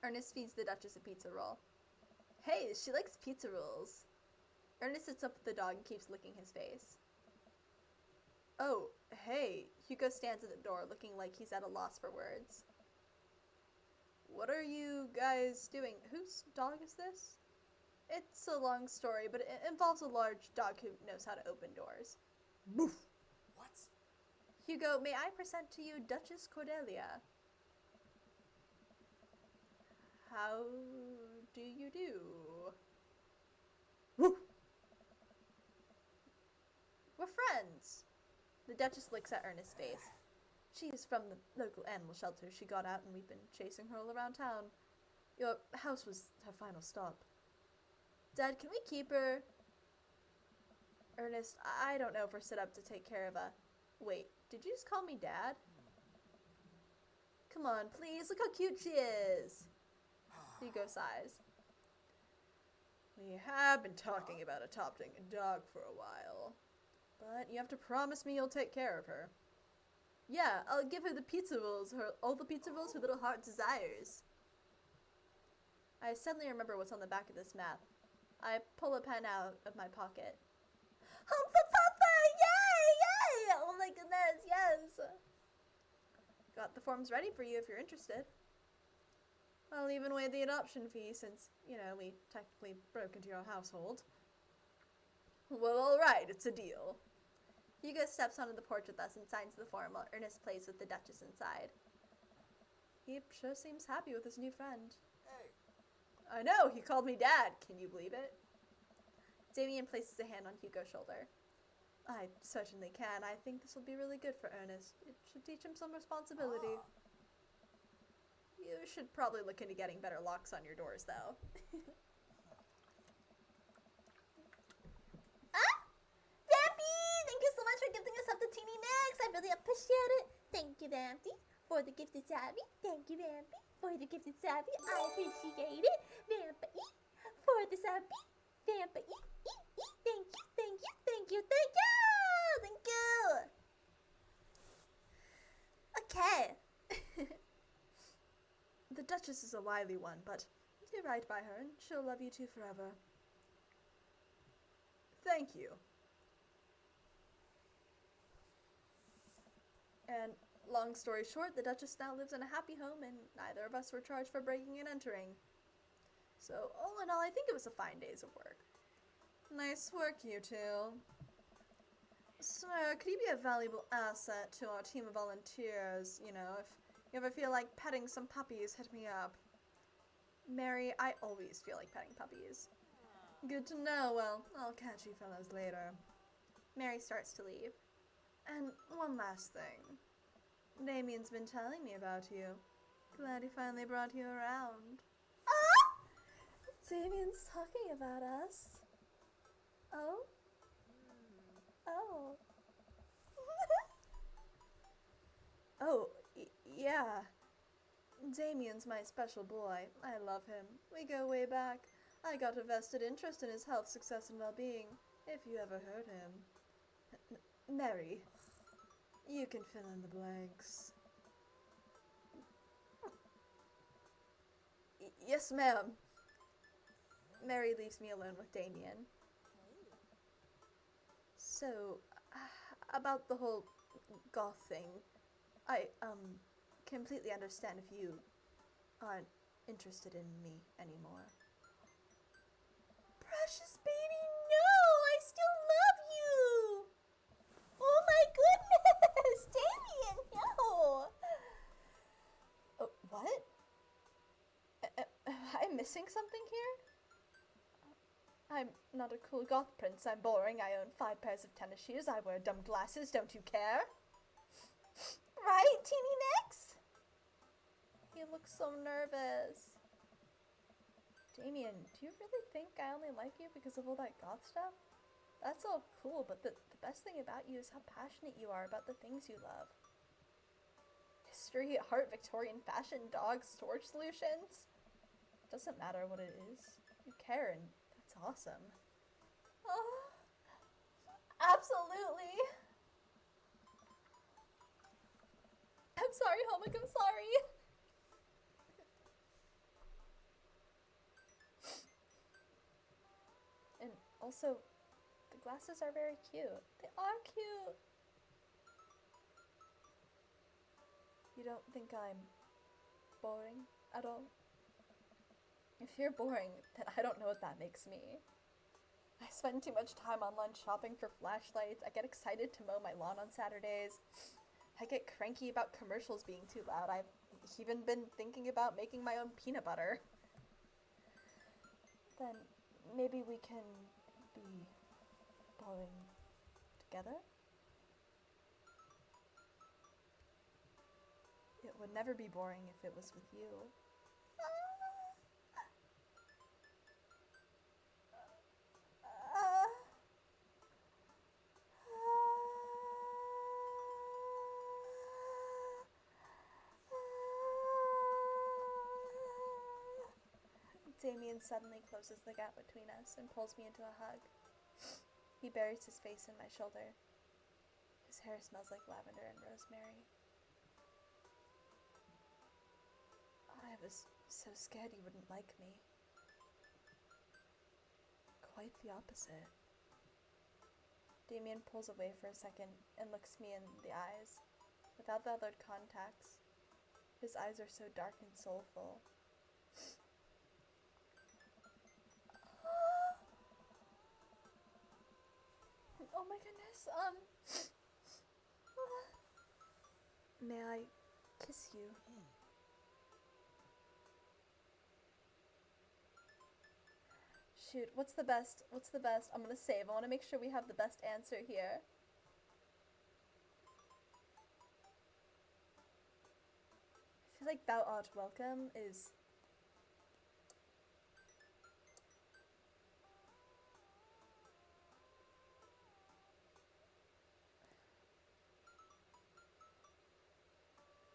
Ernest feeds the Duchess a pizza roll. Hey, she likes pizza rolls. Ernest sits up with the dog and keeps licking his face. Oh, hey. Hugo stands at the door looking like he's at a loss for words. What are you guys doing? Whose dog is this? It's a long story, but it involves a large dog who knows how to open doors. Boof! What? Hugo, may I present to you Duchess Cordelia? How do you do? Woof! We're friends. The Duchess looks at Ernest's face. She's from the local animal shelter. She got out and we've been chasing her all around town. Your house was her final stop. Dad, can we keep her? Ernest, I don't know if we're set up to take care of a... Wait, did you just call me Dad? Come on, please, look how cute she is. Hugo sighs. We have been talking about adopting a dog for a while. But you have to promise me you'll take care of her. Yeah, I'll give her the pizza rolls, all the pizza rolls her little heart desires. I suddenly remember what's on the back of this map. I pull a pen out of my pocket. Papa! Yay! Oh my goodness, yes! Got the forms ready for you if you're interested. I'll even waive the adoption fee since, you know, we technically broke into your household. Well, alright, it's a deal. Hugo steps onto the porch with us and signs the form while Ernest plays with the Duchess inside. He sure seems happy with his new friend. Hey! I know, he called me Dad. Can you believe it? Damien places a hand on Hugo's shoulder. I certainly can. I think this will be really good for Ernest. It should teach him some responsibility. You should probably look into getting better locks on your doors, though. Thank you so much for gifting us up the teeny necks. I really appreciate it. Thank you, Vampy, for the gifted savvy. Thank you, Vampy, for the gifted savvy. I appreciate it. Vampy, for the savvy. Vampy, thank you, thank you, thank you, thank you. Thank is a wily one, but do right by her, and she'll love you too forever. Thank you. And long story short, the Duchess now lives in a happy home, and neither of us were charged for breaking and entering. So, all in all, I think it was a fine day's of work. Nice work, you two. Sner, could you be a valuable asset to our team of volunteers? You know, if you ever feel like petting some puppies, hit me up. Mary, I always feel like petting puppies. Good to know. Well, I'll catch you fellows later. Mary starts to leave. And one last thing. Damien's been telling me about you. Glad he finally brought you around. Ah! Damien's talking about us. Oh? Oh. Oh, yeah. Damien's my special boy. I love him. We go way back. I got a vested interest in his health, success, and well-being, if you ever heard him. Mary, you can fill in the blanks. Yes, ma'am. Mary leaves me alone with Damien. So, about the whole goth thing, I, completely understand if you aren't interested in me anymore. Precious baby, no! I still love you! Oh my goodness! Damien, no! Oh, what? Am I missing something here? I'm not a cool goth prince. I'm boring. I own 5 pairs of tennis shoes. I wear dumb glasses. Don't you care? Right, Teeny Nicks? He looks so nervous. Damien, do you really think I only like you because of all that goth stuff? That's all cool, but the best thing about you is how passionate you are about the things you love. History, art, Victorian fashion, dogs, storage solutions. Doesn't matter what it is. You care, and that's awesome. Oh, absolutely. I'm sorry, Homic, I'm sorry. And also, the glasses are very cute. They are cute. You don't think I'm boring at all? If you're boring, then I don't know what that makes me. I spend too much time online shopping for flashlights. I get excited to mow my lawn on Saturdays. I get cranky about commercials being too loud. I've even been thinking about making my own peanut butter. Then maybe we can be boring together? It would never be boring if it was with you. Damien suddenly closes the gap between us and pulls me into a hug. He buries his face in my shoulder. His hair smells like lavender and rosemary. I was so scared he wouldn't like me. Quite the opposite. Damien pulls away for a second and looks me in the eyes. Without the other contacts, his eyes are so dark and soulful. Oh my goodness, may I kiss you? Shoot, what's the best? What's the best? I'm gonna save. I want to make sure we have the best answer here. I feel like thou art welcome is...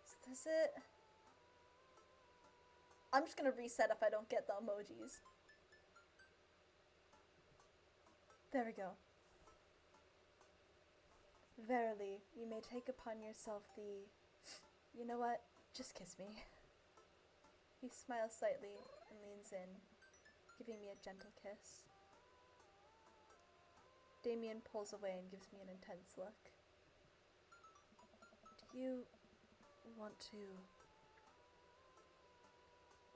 Is this it? I'm just gonna reset if I don't get the emojis. There we go. Verily, you may take upon yourself the... You know what? Just kiss me. He smiles slightly and leans in, giving me a gentle kiss. Damien pulls away and gives me an intense look. Do you want to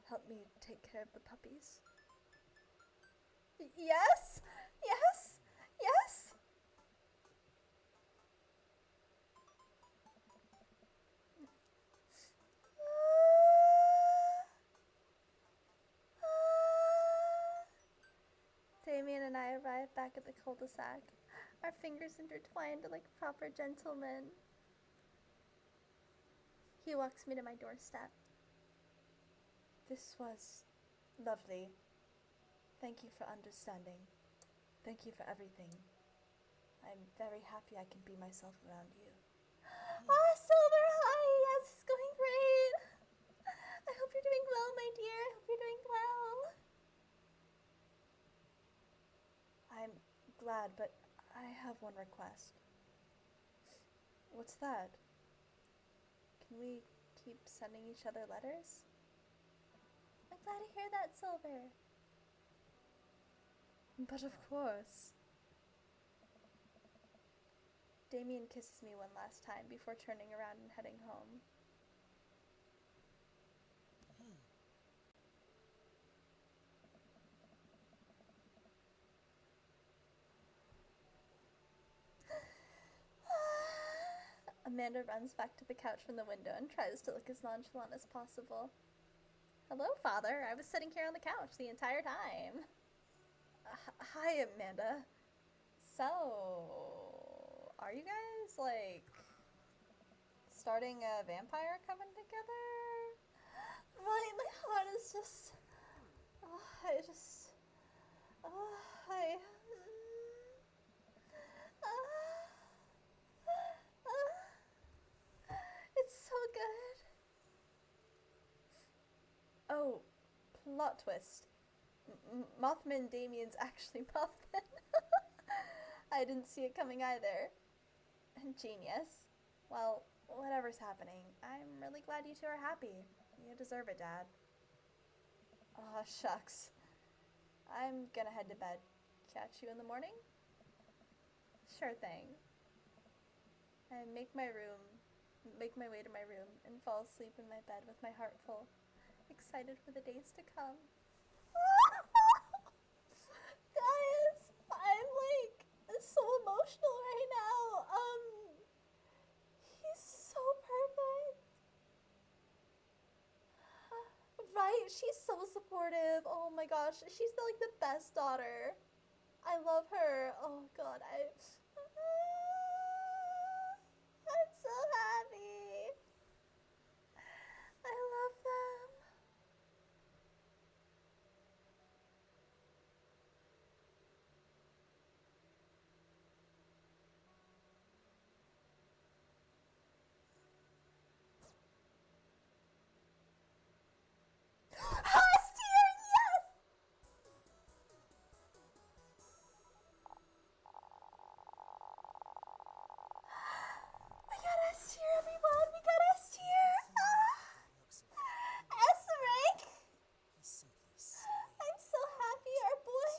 help me take care of the puppies? Yes! Yes! Yes! Damien and I arrive back at the cul-de-sac, our fingers intertwined like proper gentlemen. He walks me to my doorstep. This was lovely. Thank you for understanding. Thank you for everything. I'm very happy I can be myself around you. Ah, Silver, hi! Yes, it's going great. I hope you're doing well, my dear. I hope you're doing well. I'm glad, but I have one request. What's that? Can we keep sending each other letters? I'm glad to hear that, Silver. But of course. Damien kisses me one last time before turning around and heading home. Amanda runs back to the couch from the window and tries to look as nonchalant as possible. Hello, Father. I was sitting here on the couch the entire time. Hi, Amanda. So, are you guys, like, starting a vampire coven together? Right, my heart is just... It's so good. Oh, plot twist. Mothman Damien's actually Mothman. I didn't see it coming either. Genius. Well, whatever's happening, I'm really glad you two are happy. You deserve it, Dad. Aw, shucks. I'm gonna head to bed. Catch you in the morning? Sure thing. I make my way to my room and fall asleep in my bed with my heart full, excited for the days to come. Guys, I'm like so emotional right now. He's so perfect. Right? She's so supportive. Oh my gosh, she's like the best daughter. I love her. Oh god, I'm so happy. I love them. Astier, yes! We got Astier, everyone! We got Astier! S-Rank! He's simply slaying. I'm so happy, our boy!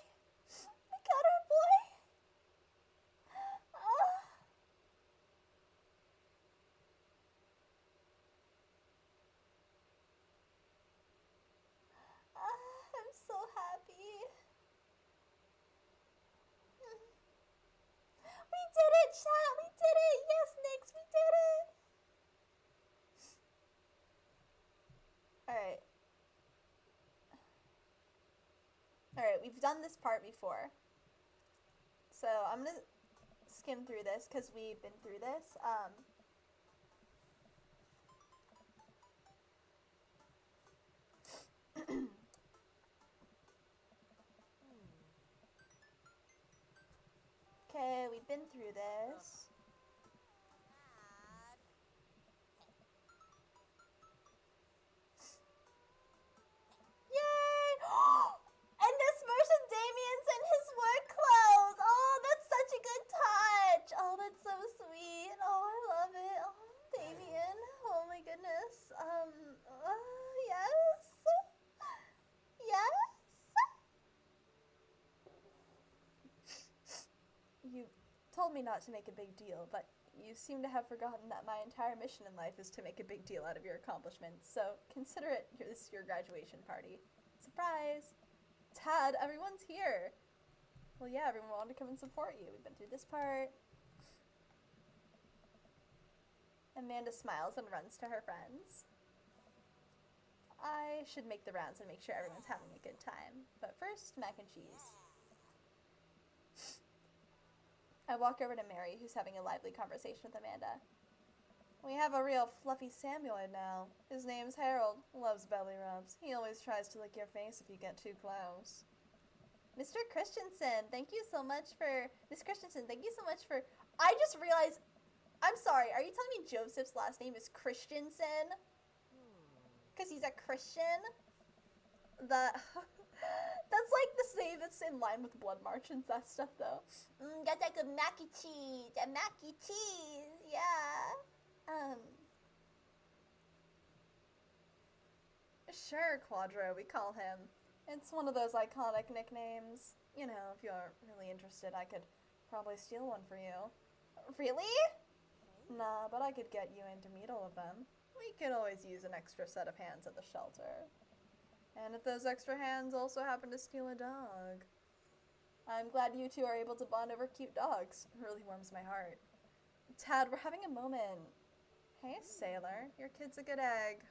We got our boy! I'm so happy. We did it, chat! We did it! Yes, Nix, we did it! Alright. Alright, we've done this part before. So, I'm gonna skim through this, because we've been through this. Okay, we've been through this. Yay! And this version, Damien's in his work clothes. Oh, that's such a good touch. Oh, that's so sweet. Oh, I love it. Oh, Damien. Oh my goodness. Yes. told me not to make a big deal, but you seem to have forgotten that my entire mission in life is to make a big deal out of your accomplishments, so consider it your graduation party. Surprise! Tad, everyone's here! Well, yeah, everyone wanted to come and support you. We've been through this part. Amanda smiles and runs to her friends. I should make the rounds and make sure everyone's having a good time. But first, mac and cheese. I walk over to Mary, who's having a lively conversation with Amanda. We have a real fluffy Samuel now. His name's Harold. Loves belly rubs. He always tries to lick your face if you get too close. Mr. Christensen, thank you so much for... Miss Christensen, thank you so much for... I just realized... I'm sorry, are you telling me Joseph's last name is Christensen? Because he's a Christian? That's like the same that's in line with Blood March and that stuff, though. Got that good mac and cheese. That mac and cheese, yeah. Sure, Quadro, we call him. It's one of those iconic nicknames. You know, if you're really interested, I could probably steal one for you. Really? Nah, but I could get you in to meet all of them. We could always use an extra set of hands at the shelter. And if those extra hands also happen to steal a dog. I'm glad you two are able to bond over cute dogs. It really warms my heart. Tad, we're having a moment. Hey, Sailor. Your kid's a good egg.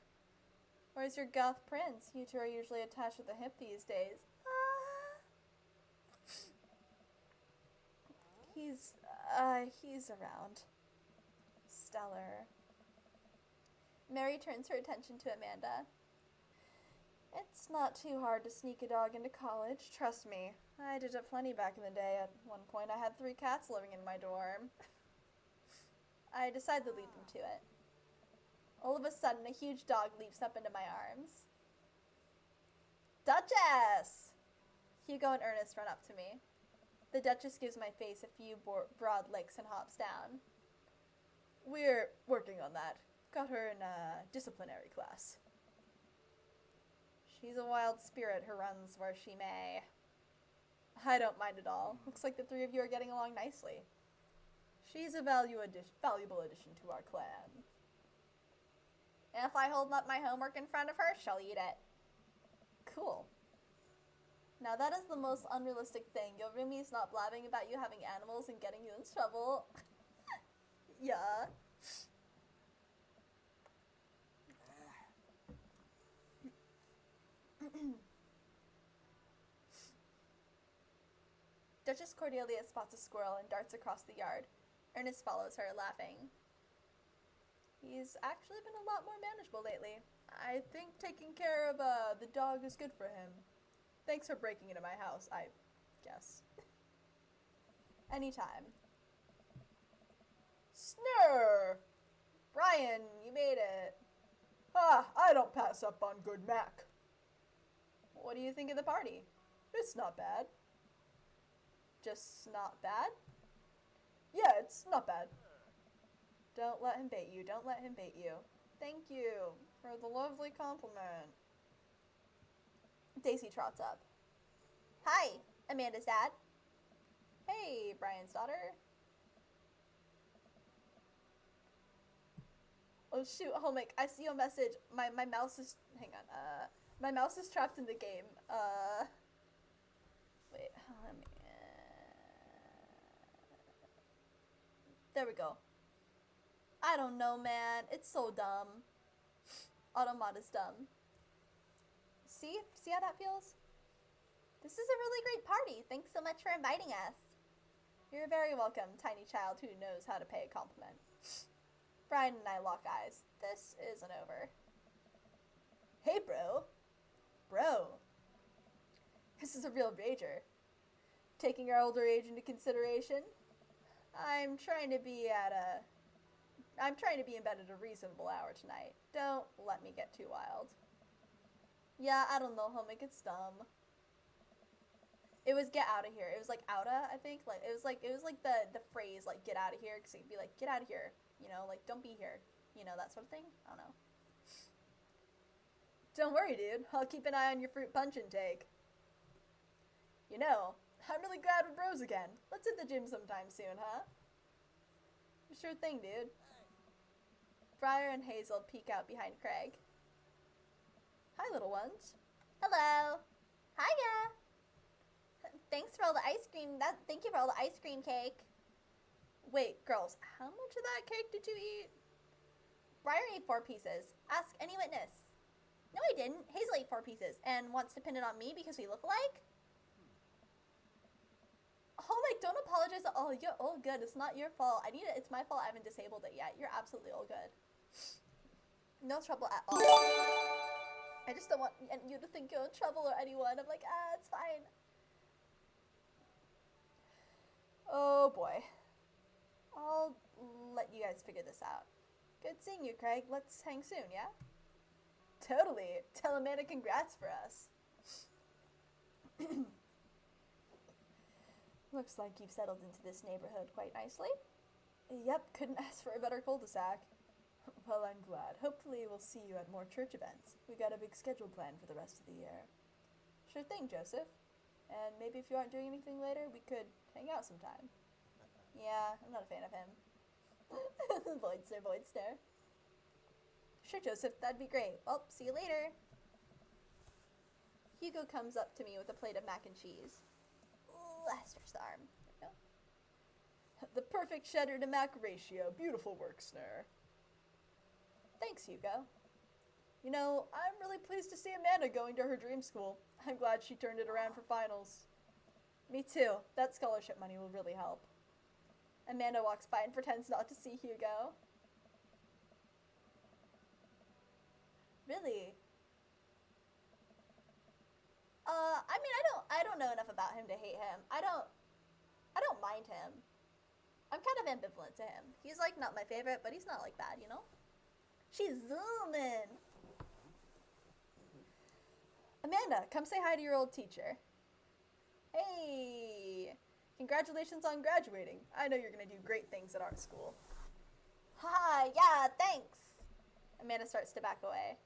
Where's your goth prince? You two are usually attached at the hip these days. He's around. Stellar. Mary turns her attention to Amanda. It's not too hard to sneak a dog into college, trust me. I did it plenty back in the day. At one point I had 3 cats living in my dorm. I decide to lead them to it. All of a sudden, a huge dog leaps up into my arms. Duchess! Hugo and Ernest run up to me. The Duchess gives my face a few broad licks and hops down. We're working on that. Got her in a disciplinary class. She's a wild spirit who runs where she may. I don't mind at all. Looks like the 3 of you are getting along nicely. She's a valuable addition to our clan. And if I hold up my homework in front of her, she'll eat it. Cool. Now that is the most unrealistic thing. Yorumi's not blabbing about you having animals and getting you in trouble. Yeah. Duchess Cordelia spots a squirrel and darts across the yard. Ernest follows her, laughing. He's actually been a lot more manageable lately. I think taking care of the dog is good for him. Thanks for breaking into my house, I guess. Anytime. Sner! Brian, you made it. I don't pass up on good Mac. What do you think of the party? It's not bad. Just not bad? Yeah, it's not bad. Don't let him bait you. Don't let him bait you. Thank you for the lovely compliment. Daisy trots up. Hi, Amanda's dad. Hey, Brian's daughter. Oh shoot, Homic, I see your message. My mouse is, hang on, my mouse is trapped in the game. Wait, let me, there we go. I don't know, man. It's so dumb. Automata is dumb. See how that feels? This is a really great party. Thanks so much for inviting us. You're very welcome, tiny child who knows how to pay a compliment. Brian and I lock eyes. This isn't over. Hey, bro. Bro. This is a real rager. Taking our older age into consideration, I'm trying to be in bed at a reasonable hour tonight. Don't let me get too wild. Yeah, I don't know, Homic, it's dumb. It was get out of here. It was like outa, I think. Like it was like the phrase like get out of here, because it'd be like get out of here, you know, like don't be here, you know, that sort of thing. I don't know. Don't worry, dude. I'll keep an eye on your fruit punch intake. You know, I'm really glad we're bros again. Let's hit the gym sometime soon, huh? Sure thing, dude. Briar and Hazel peek out behind Craig. Hi, little ones. Hello. Hiya. Thanks for all the ice cream. Thank you for all the ice cream cake. Wait, girls, how much of that cake did you eat? Briar ate 4 pieces. Ask any witness. No, I didn't. Hazel ate 4 pieces and wants to pin it on me because we look alike? Homik, don't apologize at all. You're all good. It's not your fault. It's my fault I haven't disabled it yet. You're absolutely all good. No trouble at all. I just don't want you to think you're in trouble or anyone. I'm like, it's fine. Oh boy. I'll let you guys figure this out. Good seeing you, Craig. Let's hang soon, yeah? Totally. Tell Amanda congrats for us. Looks like you've settled into this neighborhood quite nicely. Yep, couldn't ask for a better cul-de-sac. Well, I'm glad. Hopefully we'll see you at more church events. We got a big schedule planned for the rest of the year. Sure thing, Joseph. And maybe if you aren't doing anything later, we could hang out sometime. Yeah, I'm not a fan of him. Void stare. Sure, Joseph, that'd be great. Well, see you later. Hugo comes up to me with a plate of mac and cheese. Ooh, I stretch the arm. There we go. The perfect cheddar to mac ratio. Beautiful work, Sner. Thanks, Hugo. You know, I'm really pleased to see Amanda going to her dream school. I'm glad she turned it around for finals. Me too. That scholarship money will really help. Amanda walks by and pretends not to see Hugo. Really? I mean, I don't know enough about him to hate him. I don't mind him. I'm kind of ambivalent to him. He's like not my favorite, but he's not like bad, you know? She's zooming. Amanda, come say hi to your old teacher. Hey, congratulations on graduating. I know you're gonna do great things at our school. Hi, yeah, thanks. Amanda starts to back away.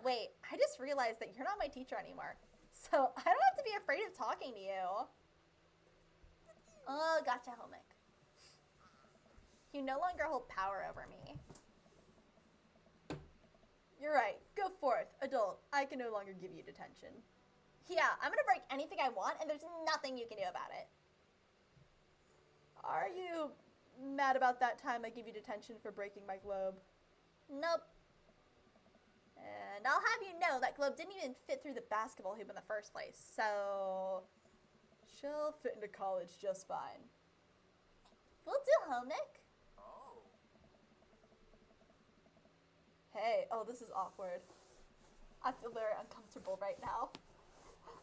Wait, I just realized that you're not my teacher anymore. So I don't have to be afraid of talking to you. Oh, gotcha, Homik. You no longer hold power over me. You're right. Go forth, adult. I can no longer give you detention. Yeah, I'm gonna break anything I want, and there's nothing you can do about it. Are you mad about that time I gave you detention for breaking my globe? Nope. And I'll have you know that globe didn't even fit through the basketball hoop in the first place, so she'll fit into college just fine. We'll do, Homik. Oh. Hey, oh, this is awkward. I feel very uncomfortable right now.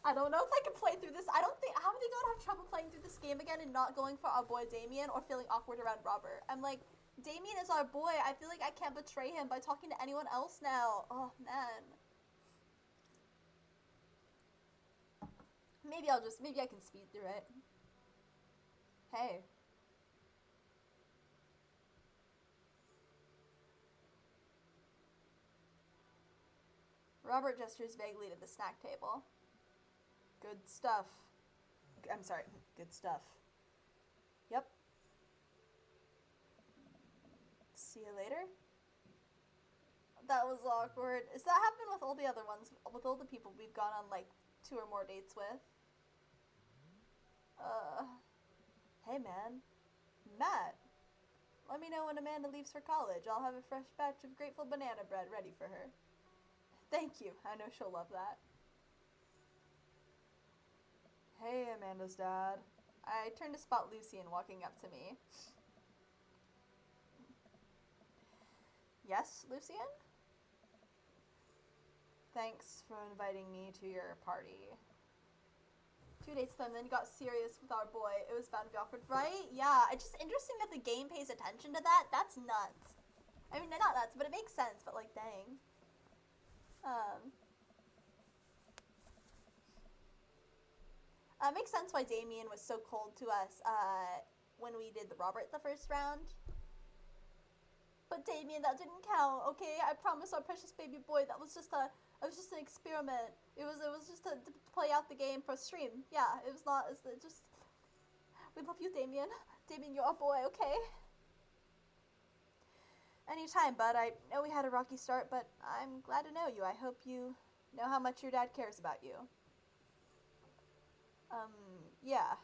I don't know if I can play through this. How do they gonna have trouble playing through this game again and not going for our boy Damien or feeling awkward around Robert? I'm like, Damien is our boy. I feel like I can't betray him by talking to anyone else now. Oh, man. Maybe I can speed through it. Hey. Robert gestures vaguely to the snack table. Good stuff. I'm sorry, good stuff. Yep. See you later? That was awkward. Does that happen with all the other ones, with all the people we've gone on like 2 or more dates with? Hey man. Matt. Let me know when Amanda leaves for college. I'll have a fresh batch of grateful banana bread ready for her. Thank you. I know she'll love that. Hey, Amanda's dad. I turned to spot Lucien walking up to me. Yes, Lucien? Thanks for inviting me to your party. 2 dates then got serious with our boy. It was bound to be awkward, right? Yeah, it's just interesting that the game pays attention to that. That's nuts. I mean, not nuts, but it makes sense, but like, dang. It makes sense why Damien was so cold to us, when we did the Robert the first round. But Damien, that didn't count, okay? I promise our precious baby boy, it was just an experiment. It was just to play out the game for stream. Yeah, it was not, We love you, Damien. Damien, you're our boy, okay? Anytime, bud. I know we had a rocky start, but I'm glad to know you. I hope you know how much your dad cares about you. Yeah.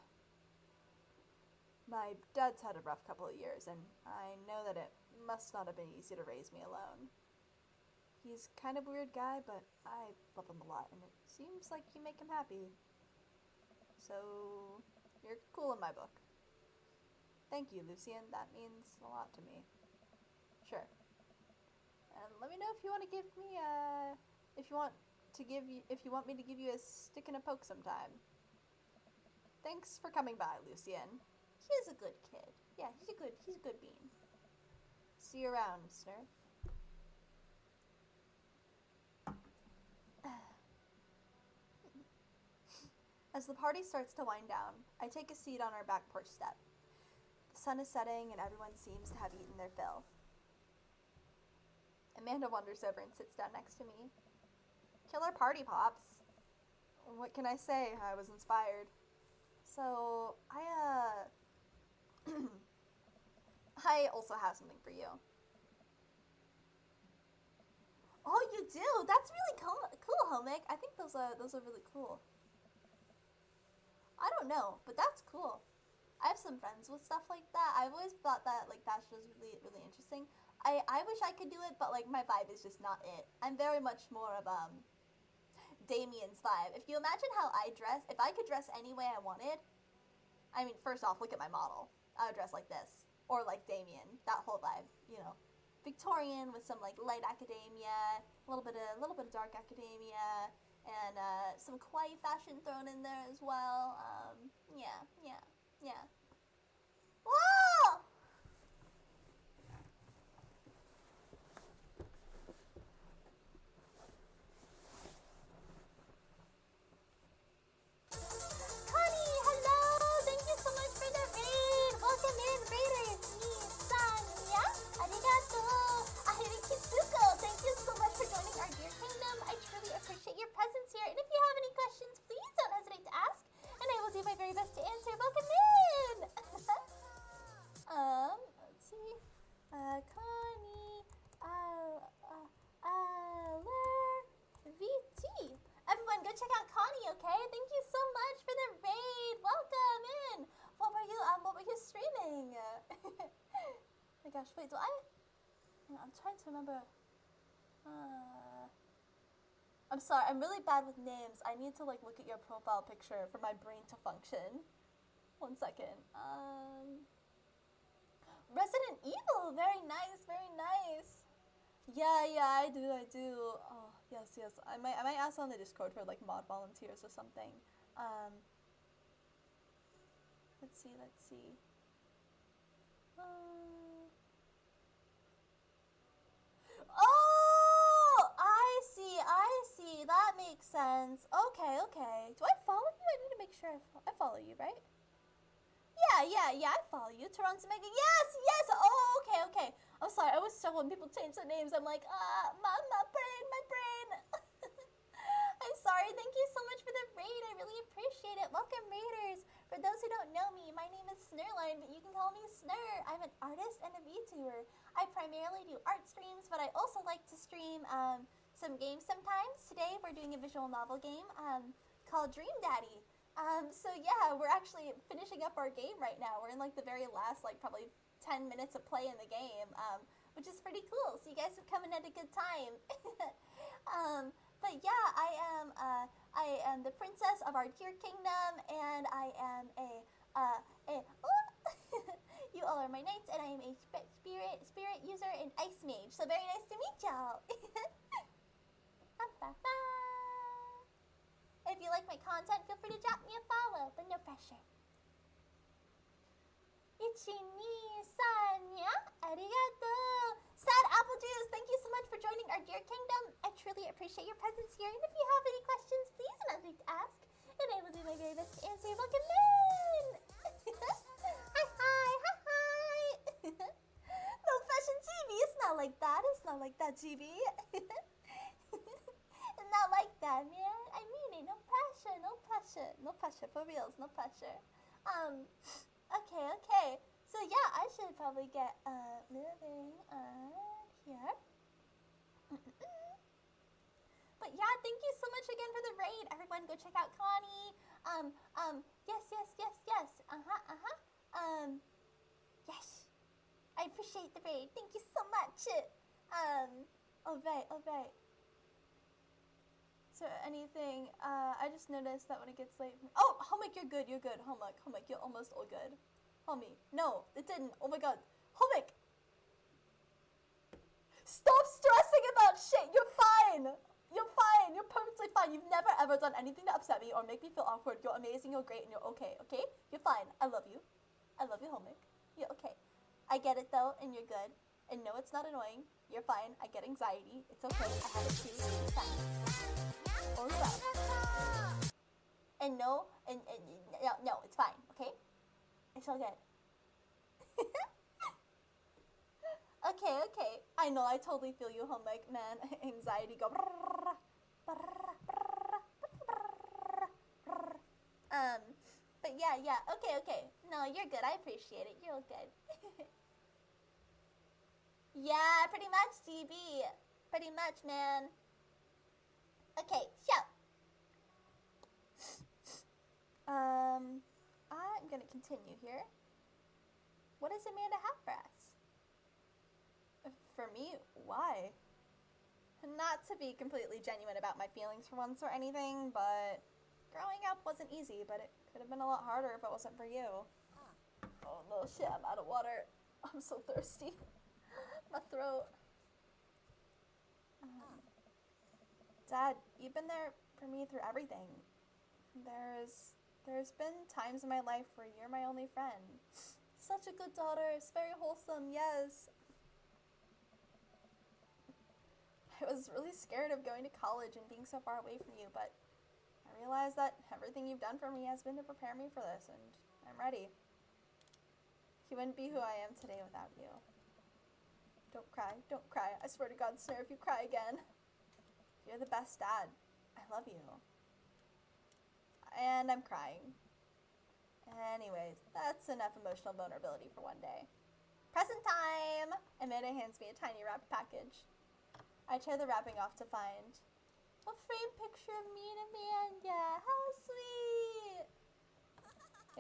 My dad's had a rough couple of years, and I know that it must not have been easy to raise me alone. He's kind of a weird guy, but I love him a lot, and it seems like you make him happy. So, you're cool in my book. Thank you, Lucien. That means a lot to me. Sure. And let me know if you want to give me if you want me to give you a stick and a poke sometime. Thanks for coming by, Lucien. He's a good kid. Yeah, he's a good bean. See you around, Sner. As the party starts to wind down, I take a seat on our back porch step. The sun is setting and everyone seems to have eaten their fill. Amanda wanders over and sits down next to me. Killer party, Pops. What can I say? I was inspired. So, I also have something for you. Oh, you do? That's really cool, Homic. I think those are really cool. I don't know, but that's cool. I have some friends with stuff like that. I've always thought that that's just really interesting. I wish I could do it, but like my vibe is just not it. I'm very much more of Damien's vibe. If you imagine how I dress, if I could dress any way I wanted, I mean, first off, look at my model. I would dress like this, or like Damien. That whole vibe, you know, Victorian with some like light academia, a little bit of dark academia, and some kawaii fashion thrown in there as well. Yeah. Whoa! Connie, hello! Thank you so much for the raid! Welcome in, raiders! Ni, san, ya? Arigato! Ahirikitsuko! Thank you so much for joining our dear kingdom. I truly appreciate your presence here. And if you have any questions, please don't hesitate to ask. And I will do my very best to answer. Welcome in! Let's see. Connie, VT. Everyone, go check out Connie, okay? Thank you so much for the raid. Welcome in. What were you streaming? Oh my gosh, wait, I'm trying to remember. I'm sorry, I'm really bad with names. I need to like look at your profile picture for my brain to function. 1 second. Resident Evil, very nice, very nice. Yeah, I do. Oh, yes. I might ask on the Discord for like mod volunteers or something. Let's see. Oh, I see. That makes sense. Okay. Do I follow you? I need to make sure I follow you, right? Yeah, I follow you. Toronto Mega. Yes. Oh, okay. I'm sorry. I was so when people change their names, I'm like, my brain. I'm sorry. Thank you so much for the raid. I really appreciate it. Welcome, raiders. For those who don't know me, my name is Snerline, but you can call me Sner. I'm an artist and a VTuber. I primarily do art streams, but I also like to stream some games sometimes. Today, we're doing a visual novel game called Dream Daddy. So yeah, we're actually finishing up our game right now. We're in like the very last, like probably 10 minutes of play in the game, which is pretty cool. So you guys have come in at a good time. But yeah, I am the princess of our dear kingdom, and I am you all are my knights, and I am a spirit user and ice mage. So very nice to meet y'all. If you like my content, feel free to drop me a follow, but no pressure. Ichi-ni-san, ya? Arigato! Sad Apple Juice, thank you so much for joining our dear kingdom. I truly appreciate your presence here, and if you have any questions, please don't hesitate to ask, and I will do my very best to answer. Welcome in! Hi! No fashion, GB, it's not like that, GB. Not like that, man. I mean it. No pressure. For reals, no pressure. Okay, okay. So yeah, I should probably get moving on here. But yeah, thank you so much again for the raid. Everyone go check out Connie. Yes, yes, yes, yes. Yes. I appreciate the raid. Thank you so much. Alright. So anything, I just noticed that when it gets late. Oh, Homik, you're good. Homik, you're almost all good. Homie, no, it didn't. Oh my god. Homik! Stop stressing about shit. You're fine. You're perfectly fine. You've never ever done anything to upset me or make me feel awkward. You're amazing, you're great, and you're okay, okay? You're fine. I love you. Homik. You're okay. I get it though, and you're good. And no, it's not annoying. You're fine. I get anxiety. It's okay. I have it too. It's fine. All well. And no, it's fine, okay? It's all good. Okay. I know, I totally feel you, Homik, man. Anxiety go. But yeah. Okay. No, you're good. I appreciate it. You're all good. Yeah, pretty much, GB. Pretty much, man. Okay, so. I'm gonna continue here. What does Amanda have for us? For me, why? Not to be completely genuine about my feelings for once or anything, but growing up wasn't easy, but it could have been a lot harder if it wasn't for you. Oh no, shit, I'm out of water. I'm so thirsty. My throat. Dad, you've been there for me through everything. There's been times in my life where you're my only friend. Such a good daughter. It's very wholesome, yes. I was really scared of going to college and being so far away from you, but I realized that everything you've done for me has been to prepare me for this, and I'm ready. You wouldn't be who I am today without you. Don't cry. I swear to God, Sner, if you cry again. You're the best dad. I love you. And I'm crying. Anyways, that's enough emotional vulnerability for one day. Present time! Amanda hands me a tiny wrapped package. I tear the wrapping off to find a framed picture of me and Amanda. How sweet!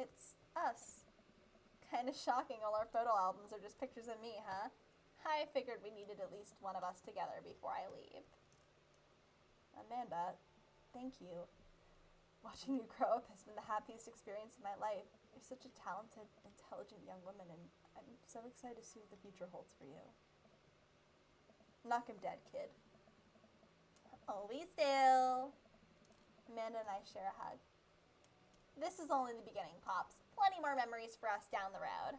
It's us. Kinda shocking all our photo albums are just pictures of me, huh? I figured we needed at least one of us together before I leave. Amanda, thank you. Watching you grow up has been the happiest experience of my life. You're such a talented, intelligent young woman, and I'm so excited to see what the future holds for you. Knock him dead, kid. Always do. Amanda and I share a hug. This is only the beginning, Pops. Plenty more memories for us down the road.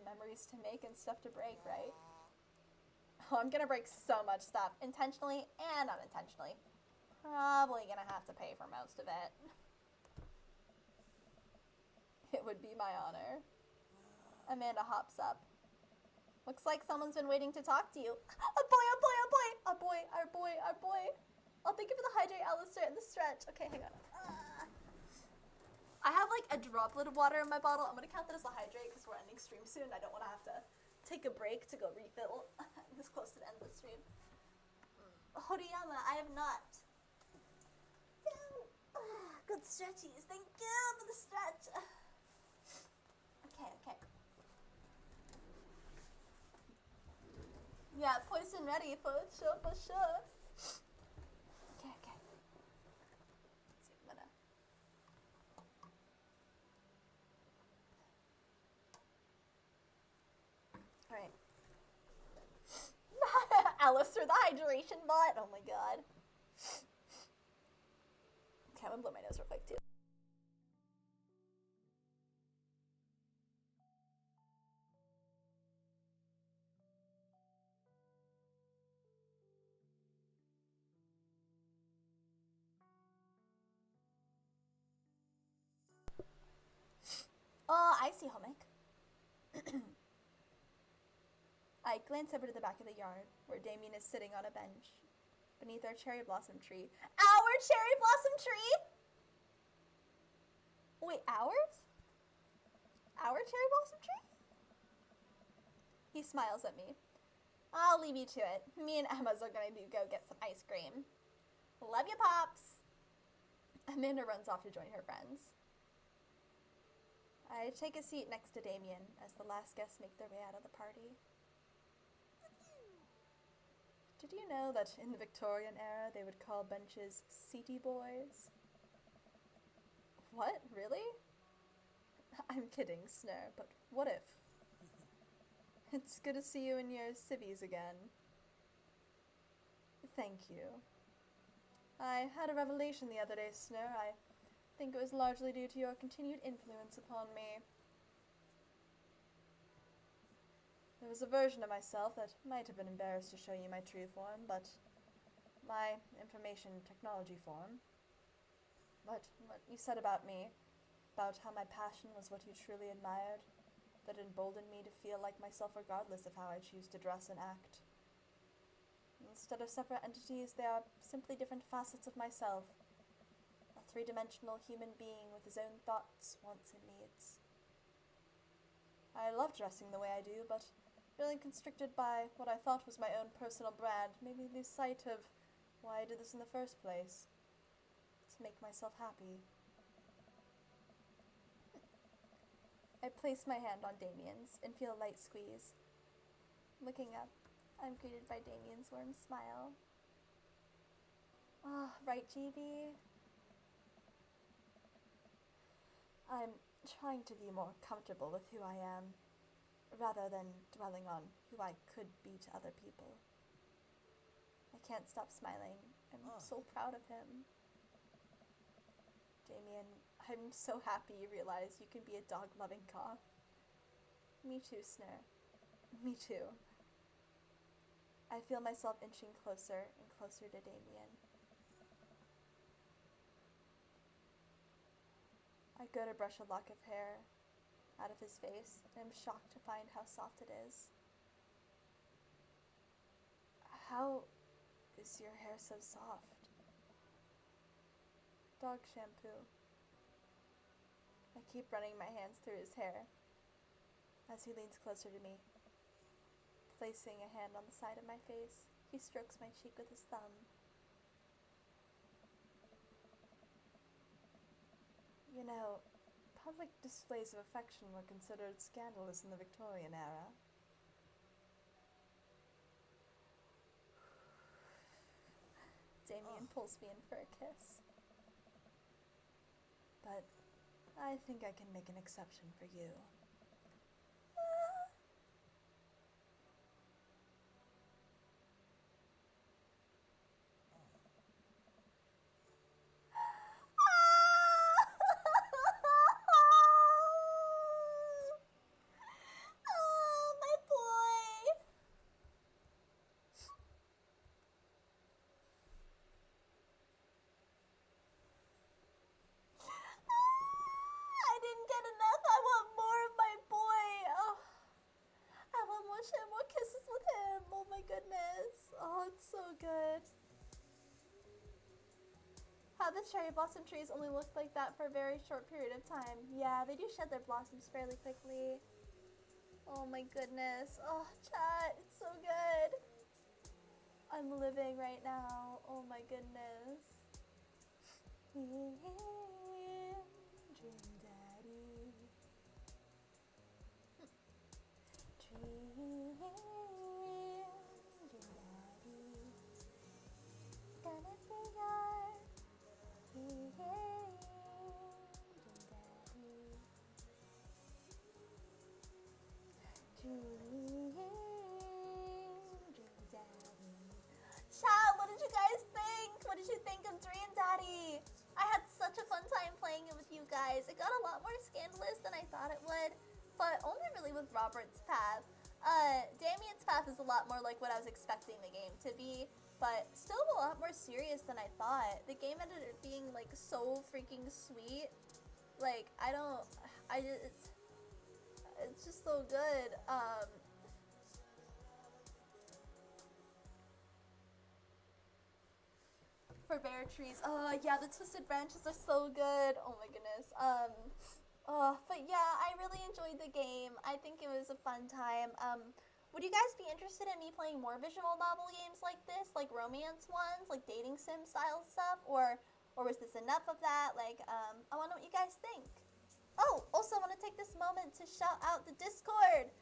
Memories to make and stuff to break, right? Oh, I'm gonna break so much stuff, intentionally and unintentionally. Probably gonna have to pay for most of it. It would be my honor. Amanda hops up. Looks like someone's been waiting to talk to you. A boy. Our boy. Oh, thank you for the hydrate, Alistair, and the stretch. Okay, hang on. I have like a droplet of water in my bottle. I'm gonna count that as a hydrate because we're ending stream soon. I don't want to have to take a break to go refill this close to the end of the stream. Horiyama, I have not. Good stretchies. Thank you for the stretch. Okay. Yeah, poison ready for sure. Okay. So I'm gonna. Alright. Alistair, the hydration bot. Oh my god. Okay, I'm gonna blow my nose real quick too. Oh, I see, Homik. I glance over to the back of the yard, where Damien is sitting on a bench, beneath our cherry blossom tree. Our cherry blossom tree?! Wait, ours? cherry blossom tree? He smiles at me. I'll leave you to it. Me and Emma's are gonna go get some ice cream. Love you, Pops. Amanda runs off to join her friends. I take a seat next to Damien as the last guests make their way out of the party. Did you know that in the Victorian era they would call benches seaty boys? What? Really? I'm kidding, Sner, but what if? It's good to see you in your civvies again. Thank you. I had a revelation the other day, Sner. I think it was largely due to your continued influence upon me. There was a version of myself that might have been embarrassed to show you my true form, but my information technology form. But what you said about me, about how my passion was what you truly admired, that emboldened me to feel like myself regardless of how I choose to dress and act. Instead of separate entities, they are simply different facets of myself. A three-dimensional human being with his own thoughts, wants, and needs. I love dressing the way I do, but feeling constricted by what I thought was my own personal brand made me lose sight of why I did this in the first place. To make myself happy. I place my hand on Damien's and feel a light squeeze. Looking up, I'm greeted by Damien's warm smile. Ah, right, GB? I'm trying to be more comfortable with who I am, rather than dwelling on who I could be to other people. I can't stop smiling. I'm so proud of him. Damien, I'm so happy you realize you can be a dog-loving goth. Me too, Sner. Me too. I feel myself inching closer and closer to Damien. I go to brush a lock of hair out of his face, and I'm shocked to find how soft it is. How is your hair so soft? Dog shampoo. I keep running my hands through his hair as he leans closer to me. Placing a hand on the side of my face, he strokes my cheek with his thumb. You know, public displays of affection were considered scandalous in the Victorian era. Damien pulls me in for a kiss. But I think I can make an exception for you. My boy! I didn't get enough. I want more of my boy. Oh, I want more kisses with him. Oh my goodness. Oh, it's so good. How the cherry blossom trees only look like that for a very short period of time. Yeah, they do shed their blossoms fairly quickly. Oh my goodness. Oh, chat, it's so good. I'm living right now. Oh my goodness. Dream daddy. Dream daddy. Gonna be your dream daddy. Dream daddy. Chat, what did you guys think? What did you think of Dream Daddy? I had such a fun time playing it with you guys. It got a lot more scandalous than I thought it would, but only really with Robert's path. Damien's path is a lot more like what I was expecting the game to be, but still a lot more serious than I thought. The game ended up being like so freaking sweet. Like, it's just so good. For bear trees. Yeah, the twisted branches are so good. Oh my goodness. But yeah, I really enjoyed the game. I think it was a fun time. Would you guys be interested in me playing more visual novel games like this, like romance ones, like dating sim style stuff, or was this enough of that? Like, I want to know what you guys think. Oh, also I want to take this moment to shout out the Discord.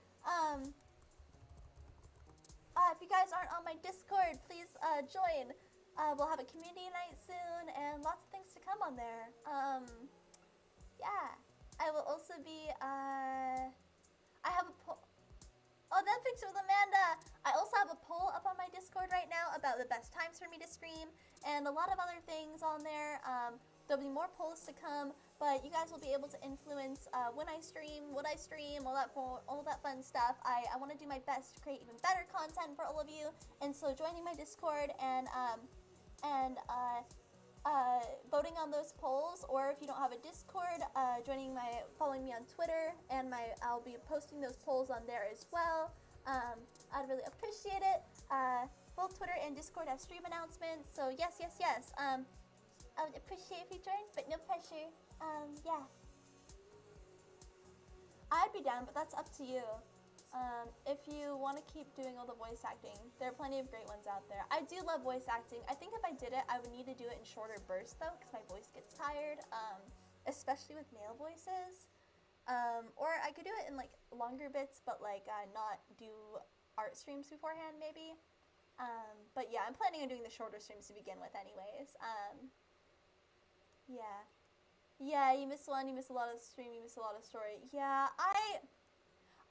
If you guys aren't on my Discord, please join. We'll have a community night soon and lots of things to come on there. Yeah. I will also be, I have a poll. Oh, that picture with Amanda. I also have a poll up on my Discord right now about the best times for me to stream and a lot of other things on there. There'll be more polls to come, but you guys will be able to influence when I stream, what I stream, all that fun stuff. I want to do my best to create even better content for all of you, and so joining my Discord and voting on those polls, or if you don't have a Discord, following me on Twitter, and I'll be posting those polls on there as well. I'd really appreciate it. Both Twitter and Discord have stream announcements, so yes. I would appreciate if you joined, but no pressure. Yeah. I'd be down, but that's up to you. If you want to keep doing all the voice acting, there are plenty of great ones out there. I do love voice acting. I think if I did it, I would need to do it in shorter bursts, though, because my voice gets tired, especially with male voices. Or I could do it in, like, longer bits, but, like, not do art streams beforehand, maybe. But, yeah, I'm planning on doing the shorter streams to begin with anyways. Yeah. Yeah, you miss one, you miss a lot of stream, you miss a lot of story. Yeah,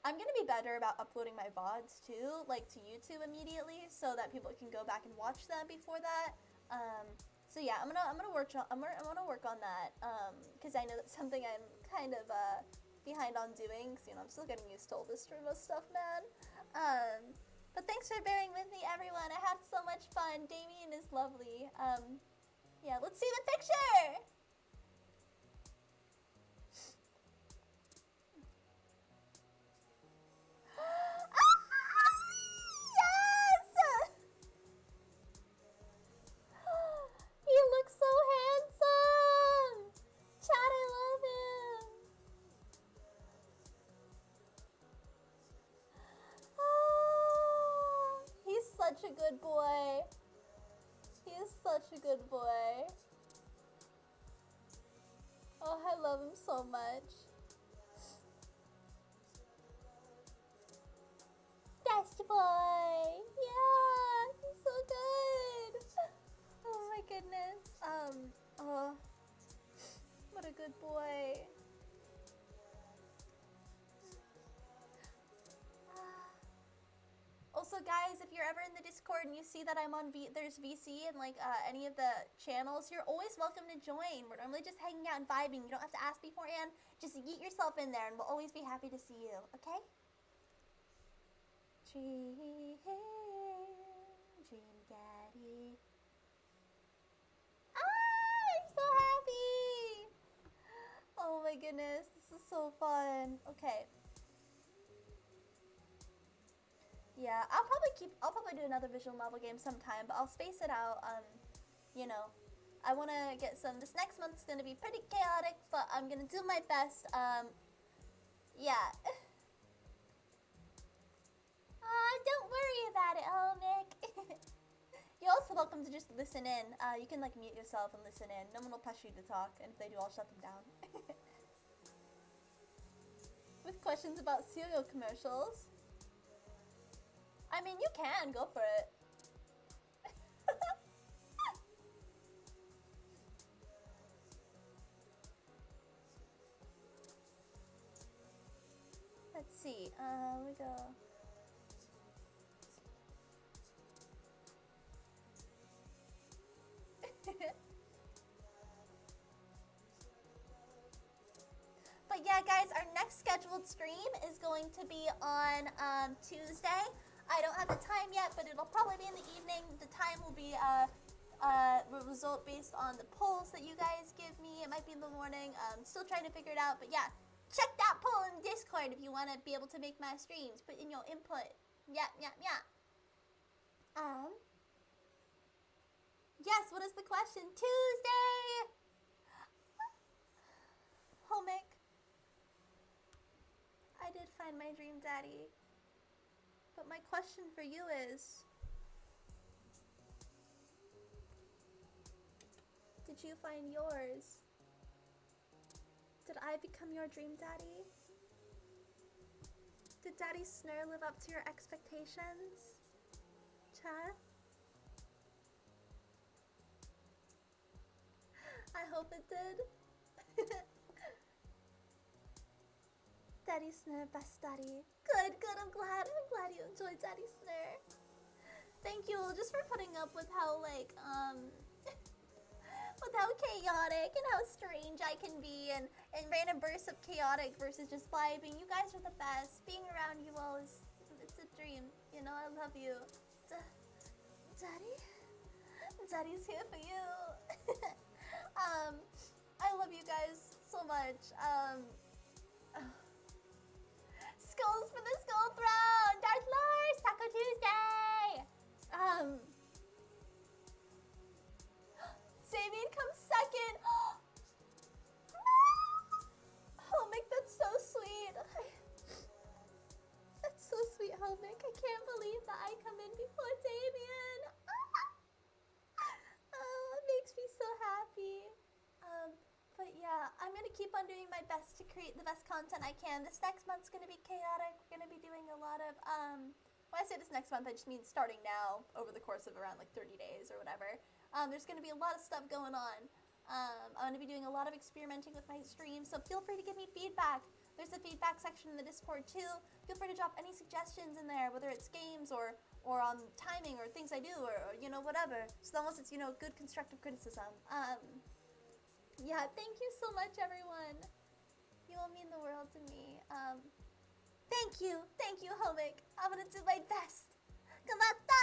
I'm gonna be better about uploading my VODs too, like to YouTube immediately, so that people can go back and watch them before that. So yeah, I'm gonna work on that. Because I know that's something I'm kind of behind on doing. Cause you know I'm still getting used to all this stream stuff, man. But thanks for bearing with me, everyone. I had so much fun. Damien is lovely. Yeah, let's see the picture! Yes! He looks so handsome! Chad, I love him! He's such a good boy. He is such a good boy. Oh, I love him so much. Best boy! Yeah! He's so good! Oh my goodness. Oh. What a good boy. Also, guys, if you're ever in the Discord and you see that I'm on there's VC and like any of the channels, you're always welcome to join. We're normally just hanging out and vibing. You don't have to ask beforehand. Just yeet yourself in there and we'll always be happy to see you, okay? Dream daddy. Ah, I'm so happy. Oh my goodness, this is so fun. Okay. Yeah, I'll probably do another visual novel game sometime, but I'll space it out. You know, I want to get some. This next month's gonna be pretty chaotic, but I'm gonna do my best. Yeah. Don't worry about it, Nick. You're also welcome to just listen in. You can like mute yourself and listen in. No one will pressure you to talk, and if they do, I'll shut them down. With questions about cereal commercials. I mean, you can go for it. Let's see. We go. But yeah, guys, our next scheduled stream is going to be on Tuesday. I don't have the time yet, but it'll probably be in the evening. The time will be result based on the polls that you guys give me. It might be in the morning. Still trying to figure it out, but yeah, check that poll in Discord if you want to be able to make my streams. Put in your input. Yeah. Yes, what is the question? Tuesday! Homic. did find my dream daddy. But my question for you is, did you find yours? Did I become your dream daddy? Did Daddy Sner live up to your expectations? Chat? I hope it did. Daddy Sner, best daddy. Good, I'm glad you enjoyed Daddy Sner. Thank you just for putting up with how, like, with how chaotic and how strange I can be, and random bursts of chaotic versus just vibing. You guys are the best. Being around you all it's a dream. You know, I love you. Daddy? Daddy's here for you. I love you guys so much. Skulls for the Skull Throne! Darth Lars! Taco Tuesday! Damien comes second! Helmick, that's so sweet. That's so sweet, Helmick. I can't believe that I come in before Damien. Oh, it makes me so happy. But yeah, I'm gonna keep on doing my best to create the best content I can. This next month's gonna be chaotic. We're gonna be doing a lot of, when I say this next month, I just mean starting now over the course of around like 30 days or whatever. There's gonna be a lot of stuff going on. I'm gonna be doing a lot of experimenting with my streams, so feel free to give me feedback. There's a feedback section in the Discord too. Feel free to drop any suggestions in there, whether it's games or on timing or things I do or you know, whatever. So long as it's, you know, good constructive criticism. Yeah, thank you so much, everyone. You all mean the world to me. Thank you, Helmick. I'm gonna do my best. Kamata!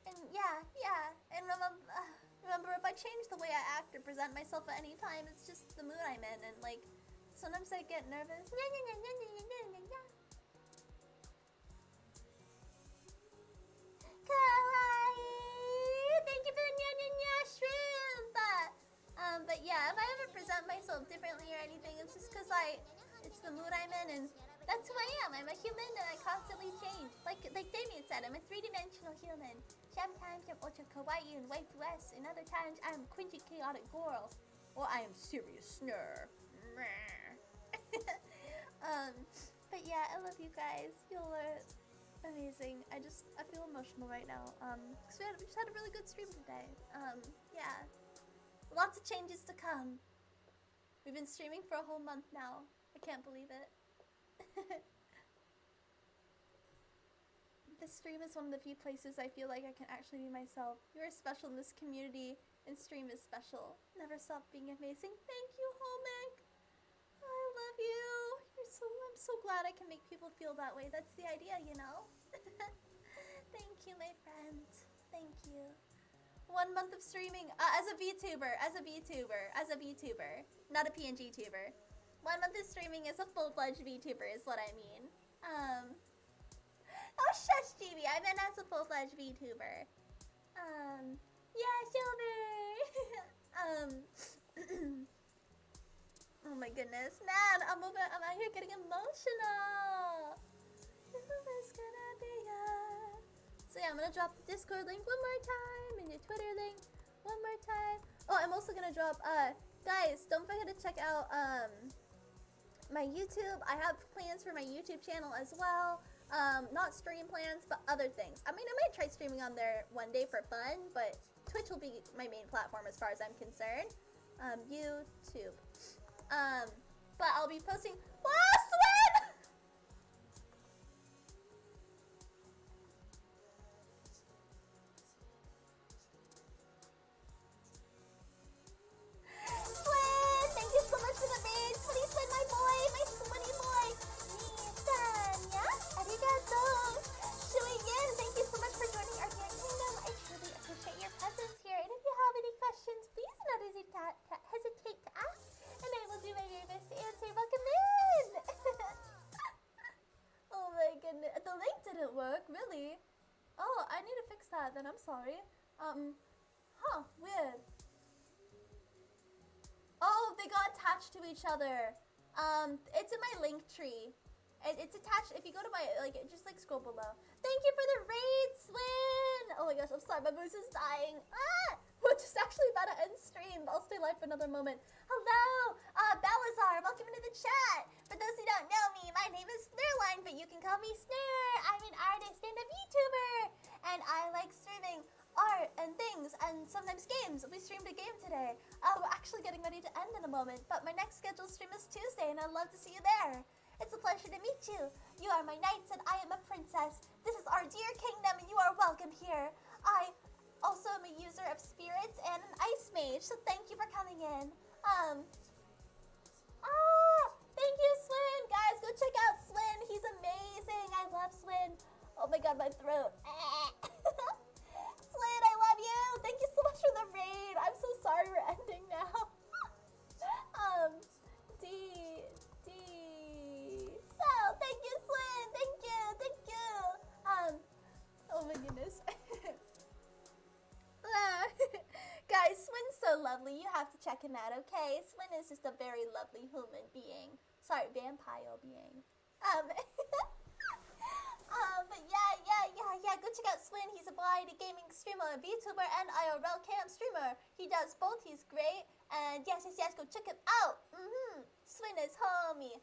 And yeah. And remember, if I change the way I act or present myself at any time, it's just the mood I'm in, and like, sometimes I get nervous. Kawaii! Thank you for the nya shrimp! But yeah, if I ever present myself differently or anything, it's just because it's the mood I'm in, and that's who I am. I'm a human and I constantly change. Like Damien said, I'm a three-dimensional human. Sometimes I'm ultra kawaii and waifu-esque, and other times I'm cringy chaotic girl. Or I am serious Sner. But yeah, I love you guys. Y'all are amazing. I feel emotional right now. Because we just had a really good stream today. Yeah. Lots of changes to come. We've been streaming for a whole month now. I can't believe it. This stream is one of the few places I feel like I can actually be myself. You are special in this community, and stream is special. Never stop being amazing. Thank you, Holmick. I love you. I'm so glad I can make people feel that way. That's the idea, you know? Thank you, my friend. Thank you. 1 month of streaming as a VTuber, not a PNG tuber. 1 month of streaming as a full-fledged VTuber is what I mean. Oh shush, GB, I meant as a full-fledged VTuber. Yeah, Silver. Oh my goodness, man, I'm out here getting emotional. It's gonna be So yeah, I'm gonna drop the Discord link one more time and your Twitter link one more time. Oh, I'm also gonna drop, guys, don't forget to check out, my YouTube. I have plans for my YouTube channel as well. Not stream plans, but other things. I mean, I might try streaming on there one day for fun, but Twitch will be my main platform as far as I'm concerned. YouTube. But I'll be posting. Oh, Swin! Swin! Thank you so much for the raid. Please win my boy, my Swinny boy. Nitanya, arigato. Shuigen, thank you so much for joining our Grand Kingdom. I truly appreciate your presence here. And if you have any questions, please do not hesitate to ask. And I will do my very best to answer. Welcome in! Oh my goodness. The link didn't work, really? Oh, I need to fix that then. I'm sorry. Weird. Oh, they got attached to each other. It's in my link tree. It's attached. If you go to my, like, just like scroll below. Thank you for the raid, Swin. Oh my gosh, I'm sorry, my voice is dying. Ah, we're just actually about to end stream. I'll stay live for another moment. Hello, Balazar, welcome into the chat. For those who don't know me, my name is Snerline, but you can call me Sner. I'm an artist and a VTuber, and I like streaming art and things, and sometimes games. We streamed a game today. We're actually getting ready to end in a moment, but my next scheduled stream is Tuesday, and I'd love to see you there. It's a pleasure to meet you. You are my knights, and I am a princess. This is our dear kingdom, and you are welcome here. I also am a user of spirits and an ice mage, so thank you for coming in. Thank you, Swin. Guys, go check out Swin. He's amazing. I love Swin. Oh my god, my throat. Swin, I love you. Thank you so much for the raid. I'm so sorry we're ending now. So, thank you, Swin. Thank you. Oh my goodness. Guys, Swin's so lovely. You have to check him out, okay? Swin is just a very lovely human being. Sorry, vampire being. But yeah. Go check out Swin. He's a variety gaming streamer, a VTuber, and IRL camp streamer. He does both. He's great. And yes, go check him out. Swin is homie.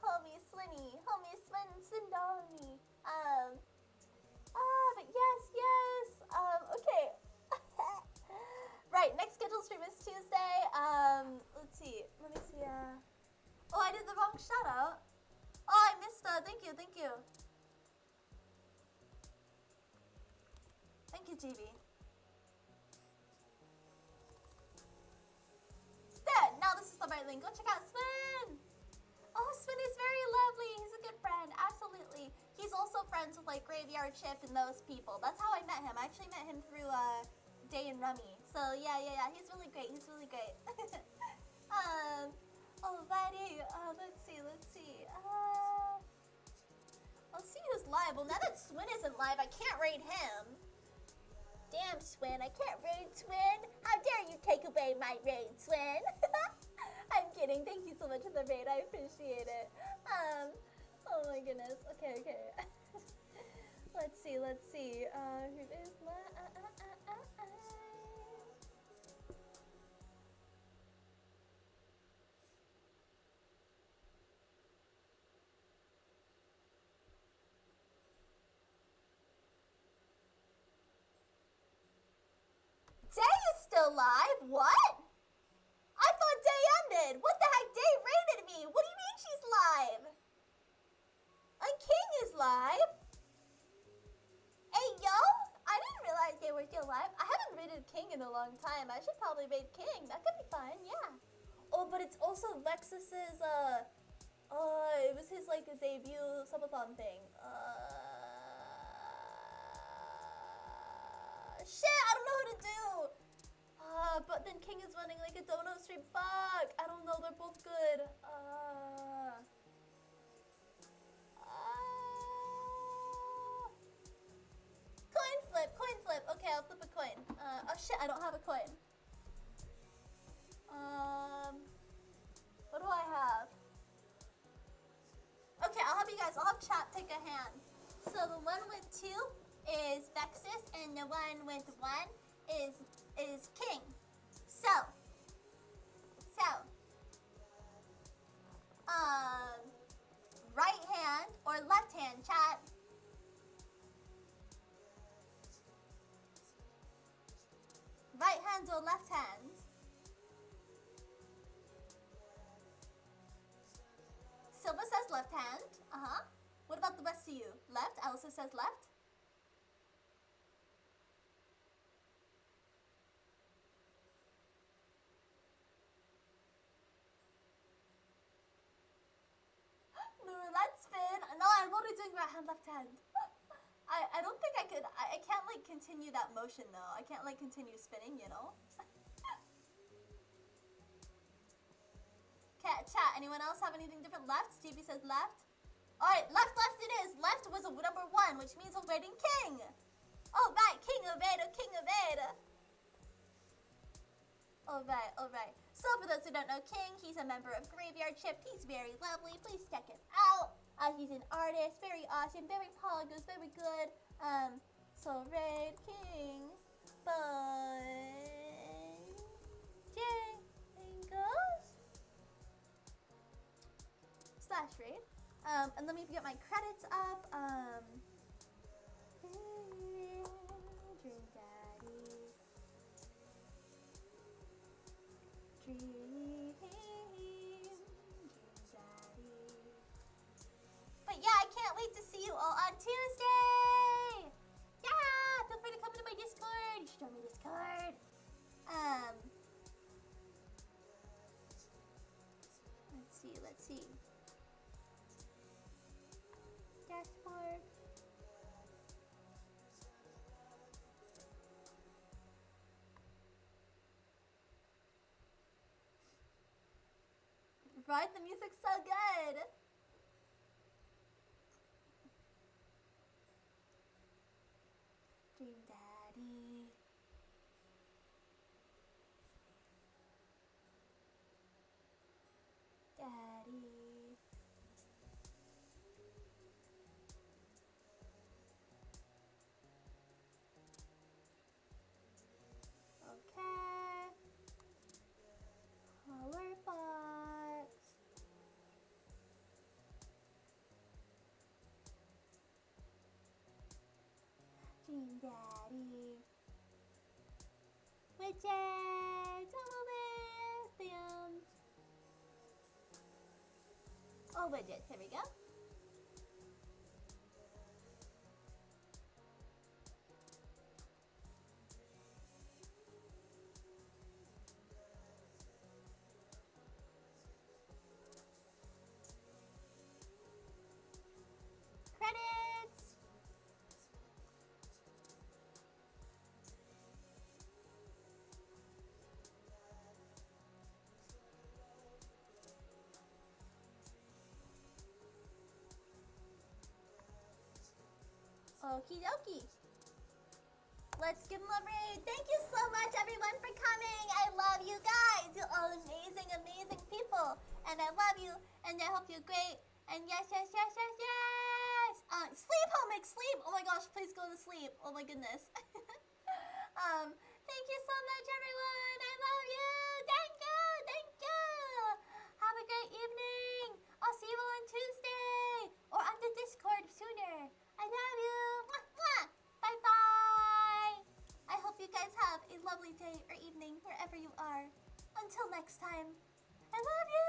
Homie Swinny. Homie Swindoni. But yes. Okay. Right, next scheduled stream is Tuesday. Let's see. Let me see. Oh, I did the wrong shout out. Oh, I missed thank you. Thank you, GB. There, now this is the right link. Go check out Swin. Oh, Swin is very lovely. He's a good friend. Absolutely. He's also friends with like Graveyard Shift and those people. That's how I met him. I actually met him through Day and Rummy. So yeah. He's really great. Alrighty. Let's see. Let's see who's live. Well, now that Swin isn't live, I can't raid him. Damn, Swin. I can't raid Swin. How dare you take away my raid, Swin? I'm kidding. Thank you so much for the raid. I appreciate it. Oh my goodness. Okay. Let's see. Who is live? Day is still live? What? I thought Day ended. What the heck? Day raided me. What do you mean she's live? And King is live. Hey, yo. I didn't realize they were still live. I haven't raided King in a long time. I should probably raid King. That could be fun, yeah. Oh, but it's also Lexus's, it was his, like, debut subathon thing. Shit, I don't know what to do. But then King is running like a dono stream. Fuck. I don't know. They're both good. Coin flip. Okay, I'll flip a coin. Oh shit, I don't have a coin. What do I have? Okay, I'll have chat take a hand. So the one with 2 is Vexus, and the one with 1 is King. So, right hand or left hand, chat? Right hand or left hand? Silva says left hand. What about the rest of you? Left? Elsa says left. Roulette spin. No, I'm only doing right hand, left hand. I don't think I could. I can't like continue that motion though. I can't like continue spinning, you know. Okay, chat. Anyone else have anything different? Left. GB says left. All right, left it is. Left was a number 1, which means we're raiding King. Oh right, King of Ada. Alright. So for those who don't know King, he's a member of Graveyard Shift. He's very lovely. Please check him out. He's an artist, very awesome, very polygons, very good. So Raid King, Bojangles / Raid. And let me get my credits up. Dream Daddy. Dream Daddy. But yeah, I can't wait to see you all on Tuesday! Yeah! Feel free to come into my Discord! You should join my Discord! Let's see. Dashboard. Right? The music's so good! Dream Daddy. Daddy. Okay. Color box. Dream Daddy. Widget. Lithium. Oh, widgets. Here we go. Credits. Okie dokie. Let's give them a raid. Thank you so much, everyone, for coming. I love you guys. You're all amazing, amazing people. And I love you, and I hope you're great. And yes. Sleep, homie, sleep. Oh my gosh, please go to sleep. Oh my goodness. Thank you so much, everyone. I love you. Thank you. Have a great evening. I'll see you all on Tuesday or on the Discord sooner. I love you. Bye-bye. I hope you guys have a lovely day or evening wherever you are. Until next time, I love you.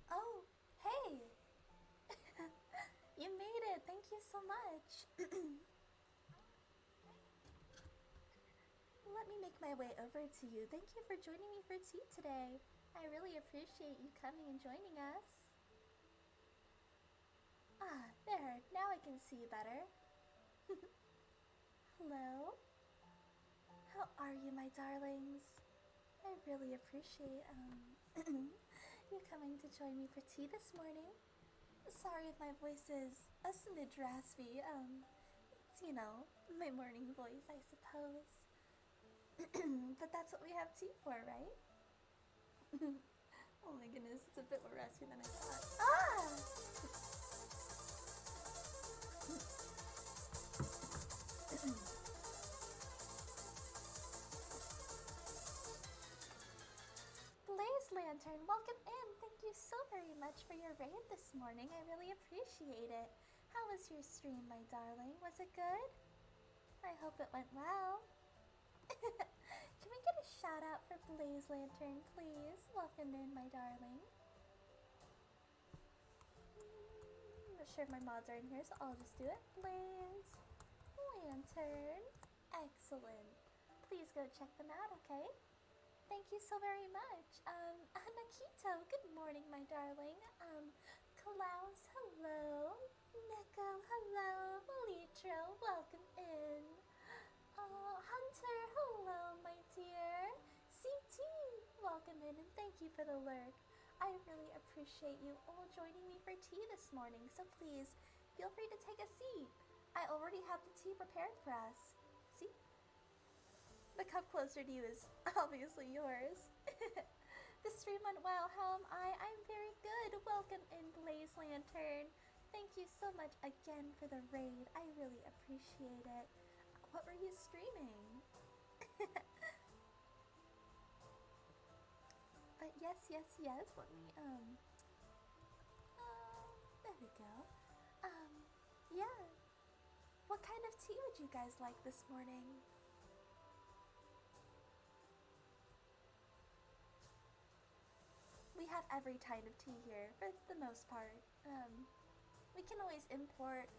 Oh, hey! You made it! Thank you so much! Let me make my way over to you. Thank you for joining me for tea today. I really appreciate you coming and joining us. Ah, there. Now I can see you better. Hello? How are you, my darlings? I really appreciate, you coming to join me for tea this morning. Sorry if my voice is a smidge raspy. It's, my morning voice, I suppose. But that's what we have tea for, right? Oh my goodness, it's a bit more raspy than I thought. Ah! Blaze Lantern, welcome in. Thank you so very much for your raid this morning. I really appreciate it. How was your stream, my darling? Was it good? I hope it went well. Can we get a shout out for Blaze Lantern, please? Welcome in, my darling. I'm not sure if my mods are in here, so I'll just do it. Blaze Lantern. Excellent. Please go check them out, okay? Thank you so very much. Nakito, good morning, my darling. Klaus, hello. Neko, hello. Litro, welcome in. Hunter, hello, my dear. CT, welcome in, and thank you for the lurk. I really appreciate you all joining me for tea this morning, so please, feel free to take a seat. I already have the tea prepared for us. See? The cup closer to you is obviously yours. The stream went well. How am I? I'm very good. Welcome in, Blaze Lantern. Thank you so much again for the raid. I really appreciate it. What were you streaming? But yes. Let me, there we go. Yeah. What kind of tea would you guys like this morning? We have every kind of tea here, for the most part. We can always import,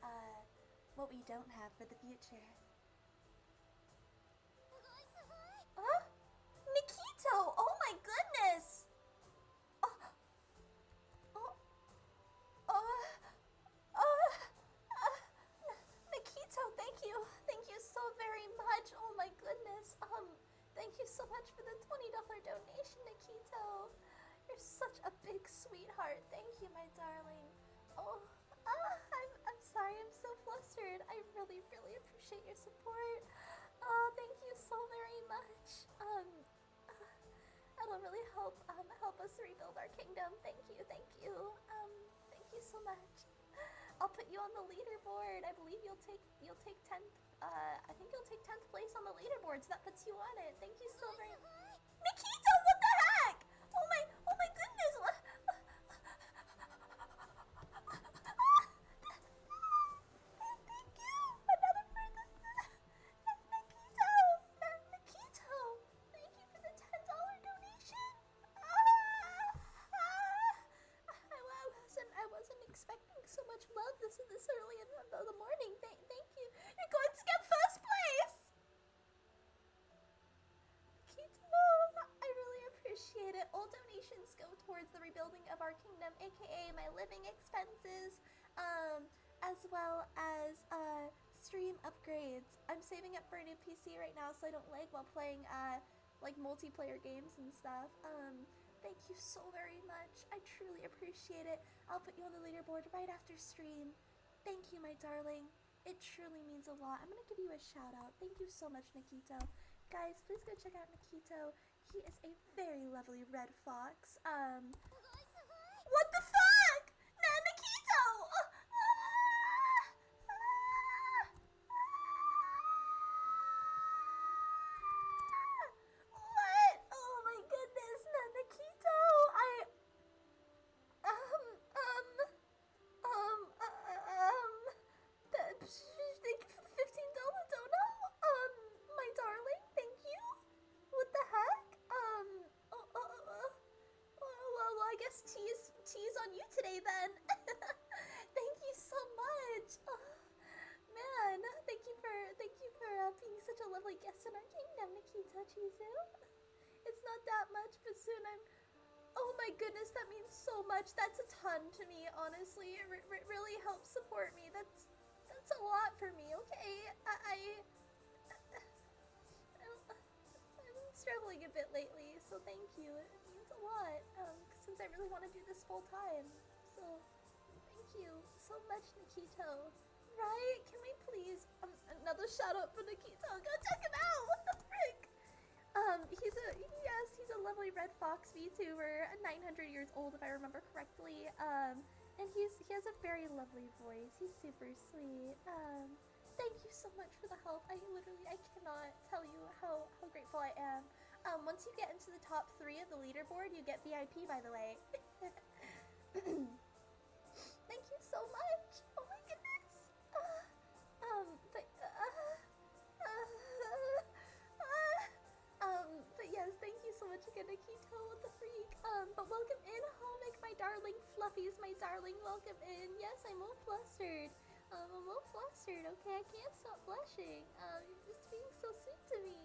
what we don't have for the future. Huh? Nikito! Oh my goodness! Nikito, thank you. Thank you so very much. Oh my goodness. Thank you so much for the $20 donation, Nikito. You're such a big sweetheart. Thank you, my darling. Oh, I'm sorry. I'm so flustered. I really appreciate your support. Oh, thank you so very much. It'll really help us rebuild our kingdom. Thank you. Thank you so much. I'll put you on the leaderboard. I believe you'll take 10th. I think you'll take 10th place on the leaderboard, so that puts you on it. Thank you so very much. Nikito, what the heck? Oh my goodness. Thank you. Another all donations go towards the rebuilding of our kingdom, aka my living expenses, as well as stream upgrades. I'm saving up for a new PC right now so I don't lag while playing like multiplayer games and stuff. Thank you so very much. I truly appreciate it. I'll put you on the leaderboard right after stream. Thank you, my darling. It truly means a lot. I'm gonna give you a shout out. Thank you so much, Nikito. Guys, please go check out Nikito. He is a very lovely red fox. What the fuck? Nikito! What? Oh my goodness, Nikito! Thank you for the $15 dono. My darling, thank you. What the heck? Well, I guess tea's on you today then. Thank you so much. Man, thank you for being such a lovely guest in our kingdom, Nikito Chizu. It's not that much, but soon oh my goodness, that means so much. That's a ton to me, honestly. It really helps support me. That's a lot for me, okay? I'm struggling a bit lately, so thank you. It means a lot, since I really want to do this full time. So, thank you so much, Nikito. Right? Can we please, another shout out for Nikito. Go check him out! What the frick? He's a lovely red fox VTuber, 900 years old if I remember correctly. And he has a very lovely voice. He's super sweet. Thank you so much for the help. I cannot tell you how grateful I am. Once you get into the top 3 of the leaderboard, you get VIP, by the way. Thank you so much. Oh my goodness. But yes, thank you so much again, Nikito. What the freak? But welcome in, Homik, my darling fluffies, my darling. Welcome in. Yes, I'm all flustered. I'm all flustered, okay? I can't stop blushing. You're just being so sweet to me.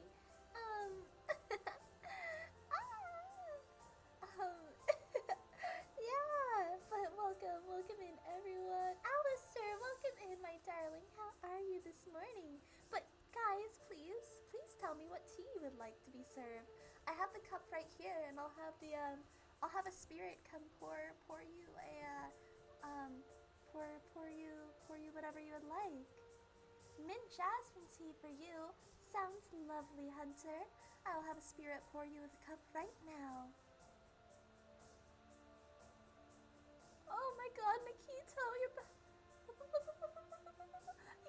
Yeah, but welcome in, everyone. Alistair, welcome in, my darling. How are you this morning? But guys, please tell me what tea you would like to be served. I have the cup right here, and I'll have a spirit come pour you pour you whatever you would like. Mint jasmine tea for you. Sounds lovely, Hunter. I'll have a spirit pour you with a cup right now. Oh my god, Nikito, you're back.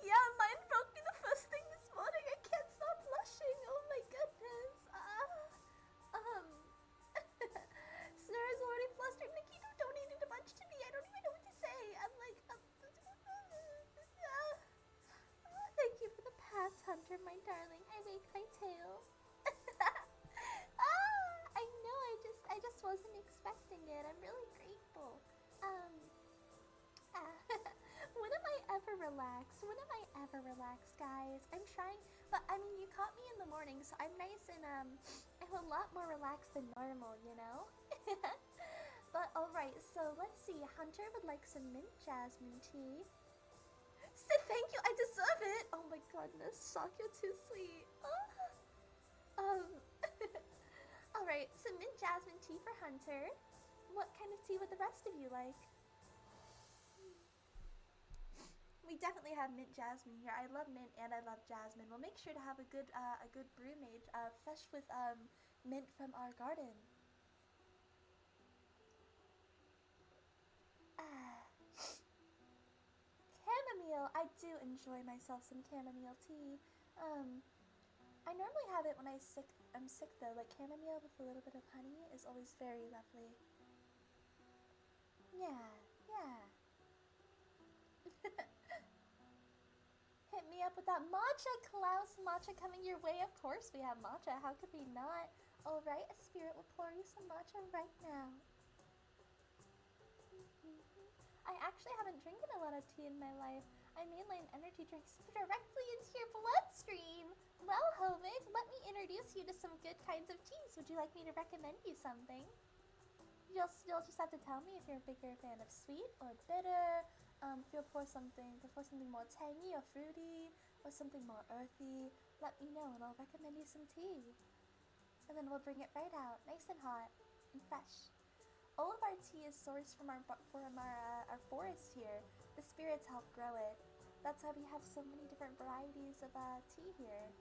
Yeah, mine broke me the first thing this morning. I can't stop blushing. Oh my goodness. Sner is already flustered. Nikito donated a bunch to me. I don't even know what to say. I'm like, thank you for the pats, Hunter, my darling. I wake my tail. I know. I just wasn't expecting it. I'm really grateful. When am I ever relaxed? Guys? I'm trying, but I mean, you caught me in the morning, so I'm nice and I'm a lot more relaxed than normal, you know? But alright, so let's see. Hunter would like some mint jasmine tea. Say thank you, I deserve it! Oh my goodness, Shock, you're too sweet. Alright, some mint jasmine tea for Hunter. What kind of tea would the rest of you like? We definitely have mint jasmine here. I love mint and I love jasmine. We'll make sure to have a good brew made fresh with mint from our garden. Chamomile. I do enjoy myself some chamomile tea. I normally have it when I'm sick though. Like chamomile with a little bit of honey is always very lovely. Yeah. Hit me up with that matcha, Klaus. Matcha coming your way. Of course we have matcha. How could we not? Alright, a spirit will pour you some matcha right now. I actually haven't drinking a lot of tea in my life. I mainline energy drinks directly into your bloodstream. Well, Hovig, let me introduce you to some good kinds of teas. Would you like me to recommend you something? You'll just have to tell me if you're a bigger fan of sweet or bitter. If you'll pour something more tangy or fruity, or something more earthy, let me know and I'll recommend you some tea. And then we'll bring it right out, nice and hot and fresh. All of our tea is sourced from our forest here. The spirits help grow it. That's why we have so many different varieties of tea here.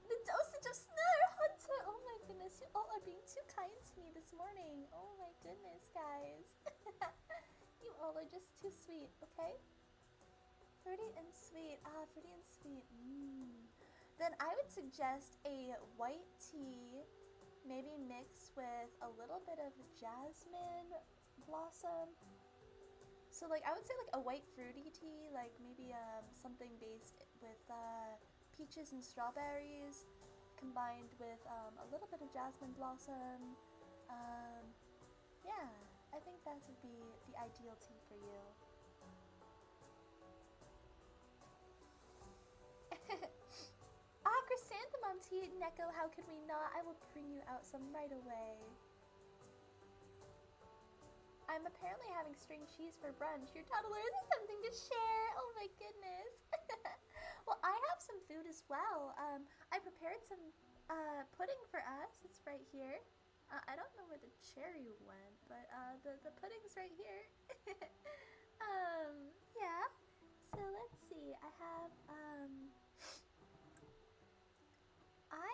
The dosage of Sner, Hunter! Oh my goodness, you all are being too kind to me this morning. Oh my goodness, guys. You all are just too sweet, okay? Fruity and sweet. Fruity and sweet. Then I would suggest a white tea, maybe mixed with a little bit of jasmine blossom. So like I would say like a white fruity tea, like maybe something based with peaches and strawberries combined with a little bit of jasmine blossom. Yeah, I think that would be the ideal tea for you. Chrysanthemum tea, Neko, how could we not? I will bring you out some right away. I'm apparently having string cheese for brunch. Your toddler isn't something to share. Oh my goodness. Well, I have some food as well. I prepared some pudding for us. It's right here. I don't know where the cherry went, but the pudding's right here. Yeah. So let's see. I have I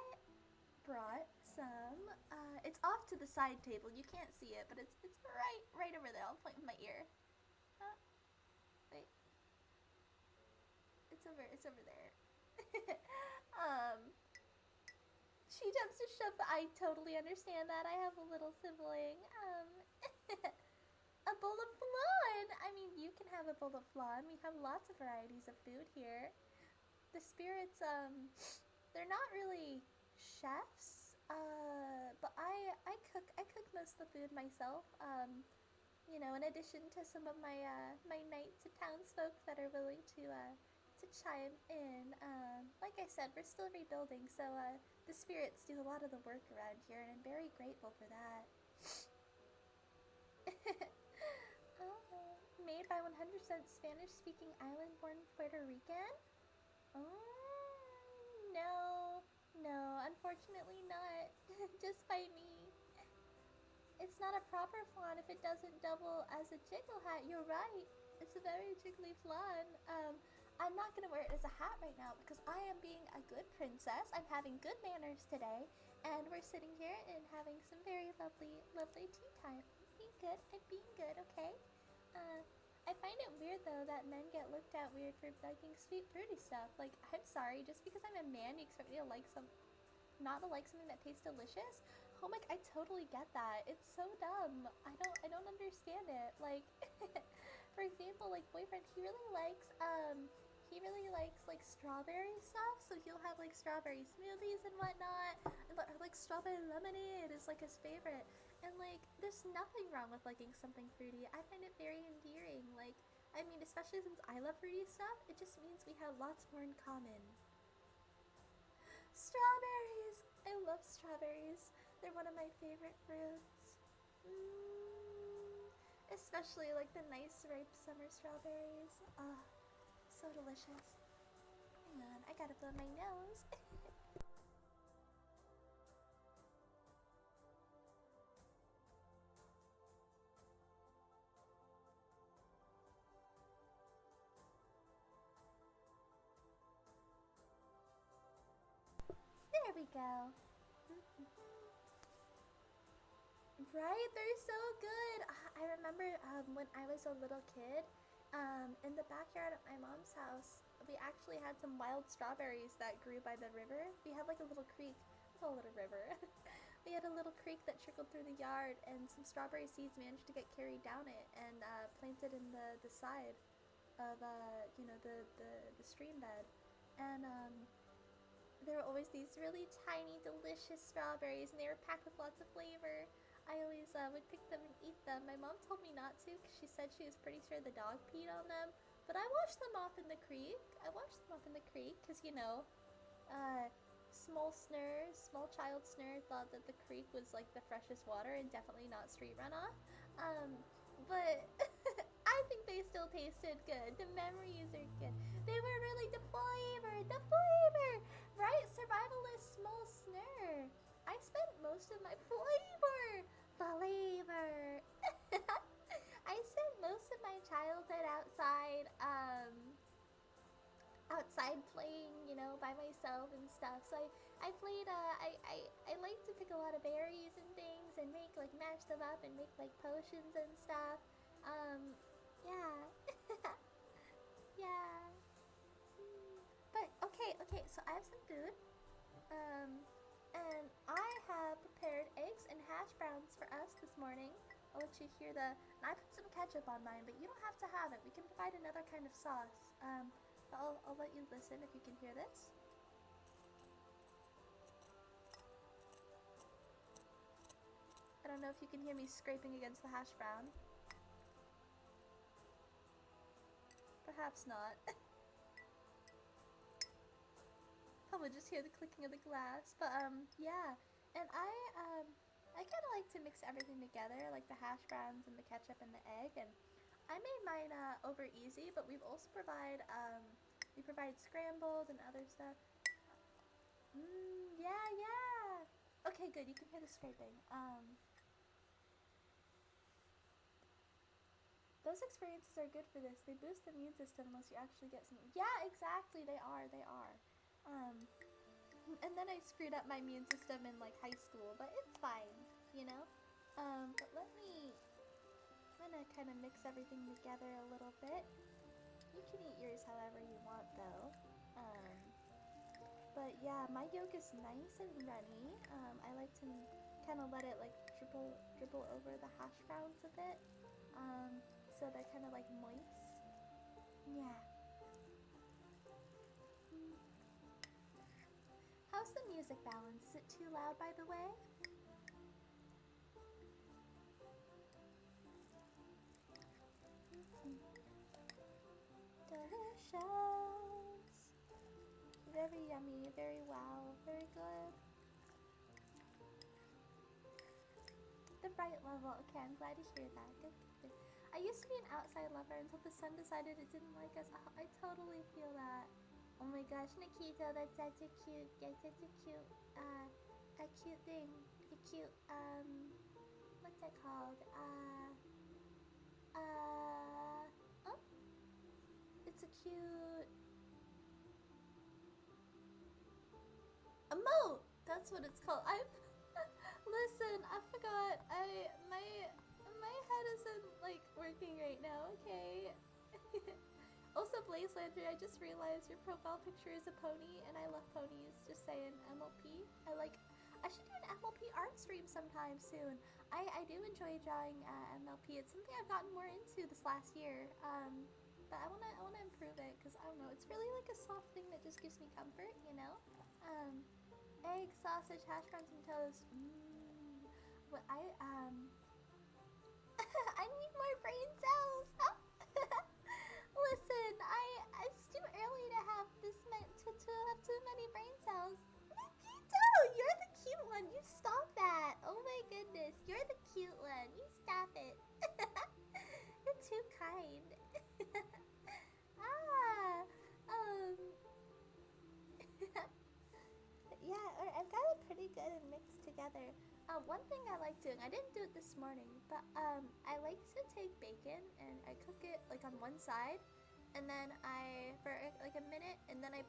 brought some. It's off to the side table. You can't see it, but it's right over there. I'll point with my ear. Wait. It's over there. She jumps to shove. I totally understand that. I have a little sibling. A bowl of flan. I mean, you can have a bowl of flan. We have lots of varieties of food here. The spirits, they're not really chefs, but I cook most of the food myself. You know, in addition to some of my my knights and townsfolk that are willing to chime in. Like I said, we're still rebuilding, so the spirits do a lot of the work around here, and I'm very grateful for that. Made by 100% Spanish-speaking island-born Puerto Rican? Oh, no, unfortunately not. Just by me. It's not a proper flan if it doesn't double as a jiggle hat. You're right. It's a very jiggly flan. I'm not gonna wear it as a hat right now because I am being a good princess. I'm having good manners today, and we're sitting here and having some very lovely tea time. Being good and being good, okay? I find it weird though that men get looked at weird for liking sweet fruity stuff. Like, I'm sorry, just because I'm a man, you expect me to like not to like something that tastes delicious? Oh my, I totally get that. It's so dumb. I don't understand it. Like, for example, like boyfriend, he really likes like strawberry stuff, so he'll have like strawberry smoothies and whatnot, and like strawberry lemonade is like his favorite. And like, there's nothing wrong with liking something fruity. I find it very endearing. Like, I mean, especially since I love fruity stuff, it just means we have lots more in common. Strawberries! I love strawberries. They're one of my favorite fruits. Especially like the nice ripe summer strawberries. Ah, so delicious. Hang on, I gotta blow my nose. There we go. Right? They're so good. I remember when I was a little kid, in the backyard at my mom's house, we actually had some wild strawberries that grew by the river. We had like a little creek. It's a little river. We had a little creek that trickled through the yard, and some strawberry seeds managed to get carried down it and planted in the side of you know, the stream bed. And there were always these really tiny, delicious strawberries, and they were packed with lots of flavor. I always would pick them and eat them. My mom told me not to because she said she was pretty sure the dog peed on them, But I washed them off in the creek. Because, you know, small child Sner thought that the creek was like the freshest water and definitely not street runoff. But I think they still tasted good. The memories are good. They were really the flavor, right? Survivalist Smol Sner. I spent most of my flavor. I spent most of my childhood outside, playing, you know, by myself and stuff. So I played, I like to pick a lot of berries and things and make, like, mash them up and make, like, potions and stuff. Yeah. Yeah. But, okay, so I have some food. And I have prepared eggs and hash browns for us this morning. I'll let you hear and I put some ketchup on mine, but you don't have to have it. We can provide another kind of sauce. But I'll let you listen if you can hear this. I don't know if you can hear me scraping against the hash brown. Perhaps not. Probably just hear the clicking of the glass. But yeah. And I kind of like to mix everything together, like the hash browns and the ketchup and the egg. And I made mine over easy, but we've also provide scrambled and other stuff. Yeah. Okay, good. You can hear the scraping. Those experiences are good for this. They boost the immune system unless you actually get some. Yeah, exactly. They are. And then I screwed up my immune system in like high school, but it's fine, you know. But I'm gonna kind of mix everything together a little bit. You can eat yours however you want, though. But yeah, my yolk is nice and runny. I like to kind of let it like dribble over the hash browns a bit. So they're kind of like moist. Yeah. How's the music balance? Is it too loud, by the way? Delicious. Very yummy, very wow, very good. The right level. Okay, I'm glad to hear that. Good. I used to be an outside lover until the sun decided it didn't like us. Oh, I totally feel that. Oh my gosh, Nikito, that's such a cute thing. What's that called? It's a cute emote. That's what it's called. Listen, I forgot. My head isn't like working right now. Okay. Also, Blaze Landry, I just realized your profile picture is a pony, and I love ponies. Just saying, MLP. I should do an MLP art stream sometime soon. I do enjoy drawing MLP. It's something I've gotten more into this last year. But I wanna improve it because I don't know. It's really like a soft thing that just gives me comfort, you know. Egg, sausage, hash browns, and toast. What I need more brain cells. Listen, it's too early to have to have too many brain cells. Nikito, you're the cute one. You stop that. Oh my goodness, you're the cute one. You stop it. You're too kind. Yeah, I've got it pretty good and mixed together. One thing I like doing, I didn't do it this morning, but I like to take bacon and I cook it like on one side, and then for like a minute, and then I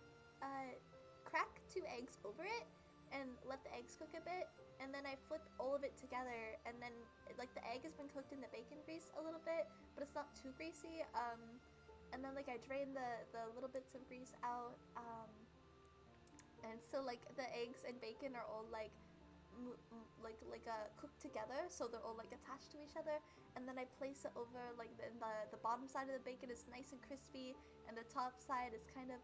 crack 2 eggs over it and let the eggs cook a bit, and then I flip all of it together, and then like the egg has been cooked in the bacon grease a little bit, but it's not too greasy. And then like I drain the little bits of grease out, and so like the eggs and bacon are all like cooked together, so they're all like attached to each other, and then I place it over like the bottom side of the bacon is nice and crispy, and the top side is kind of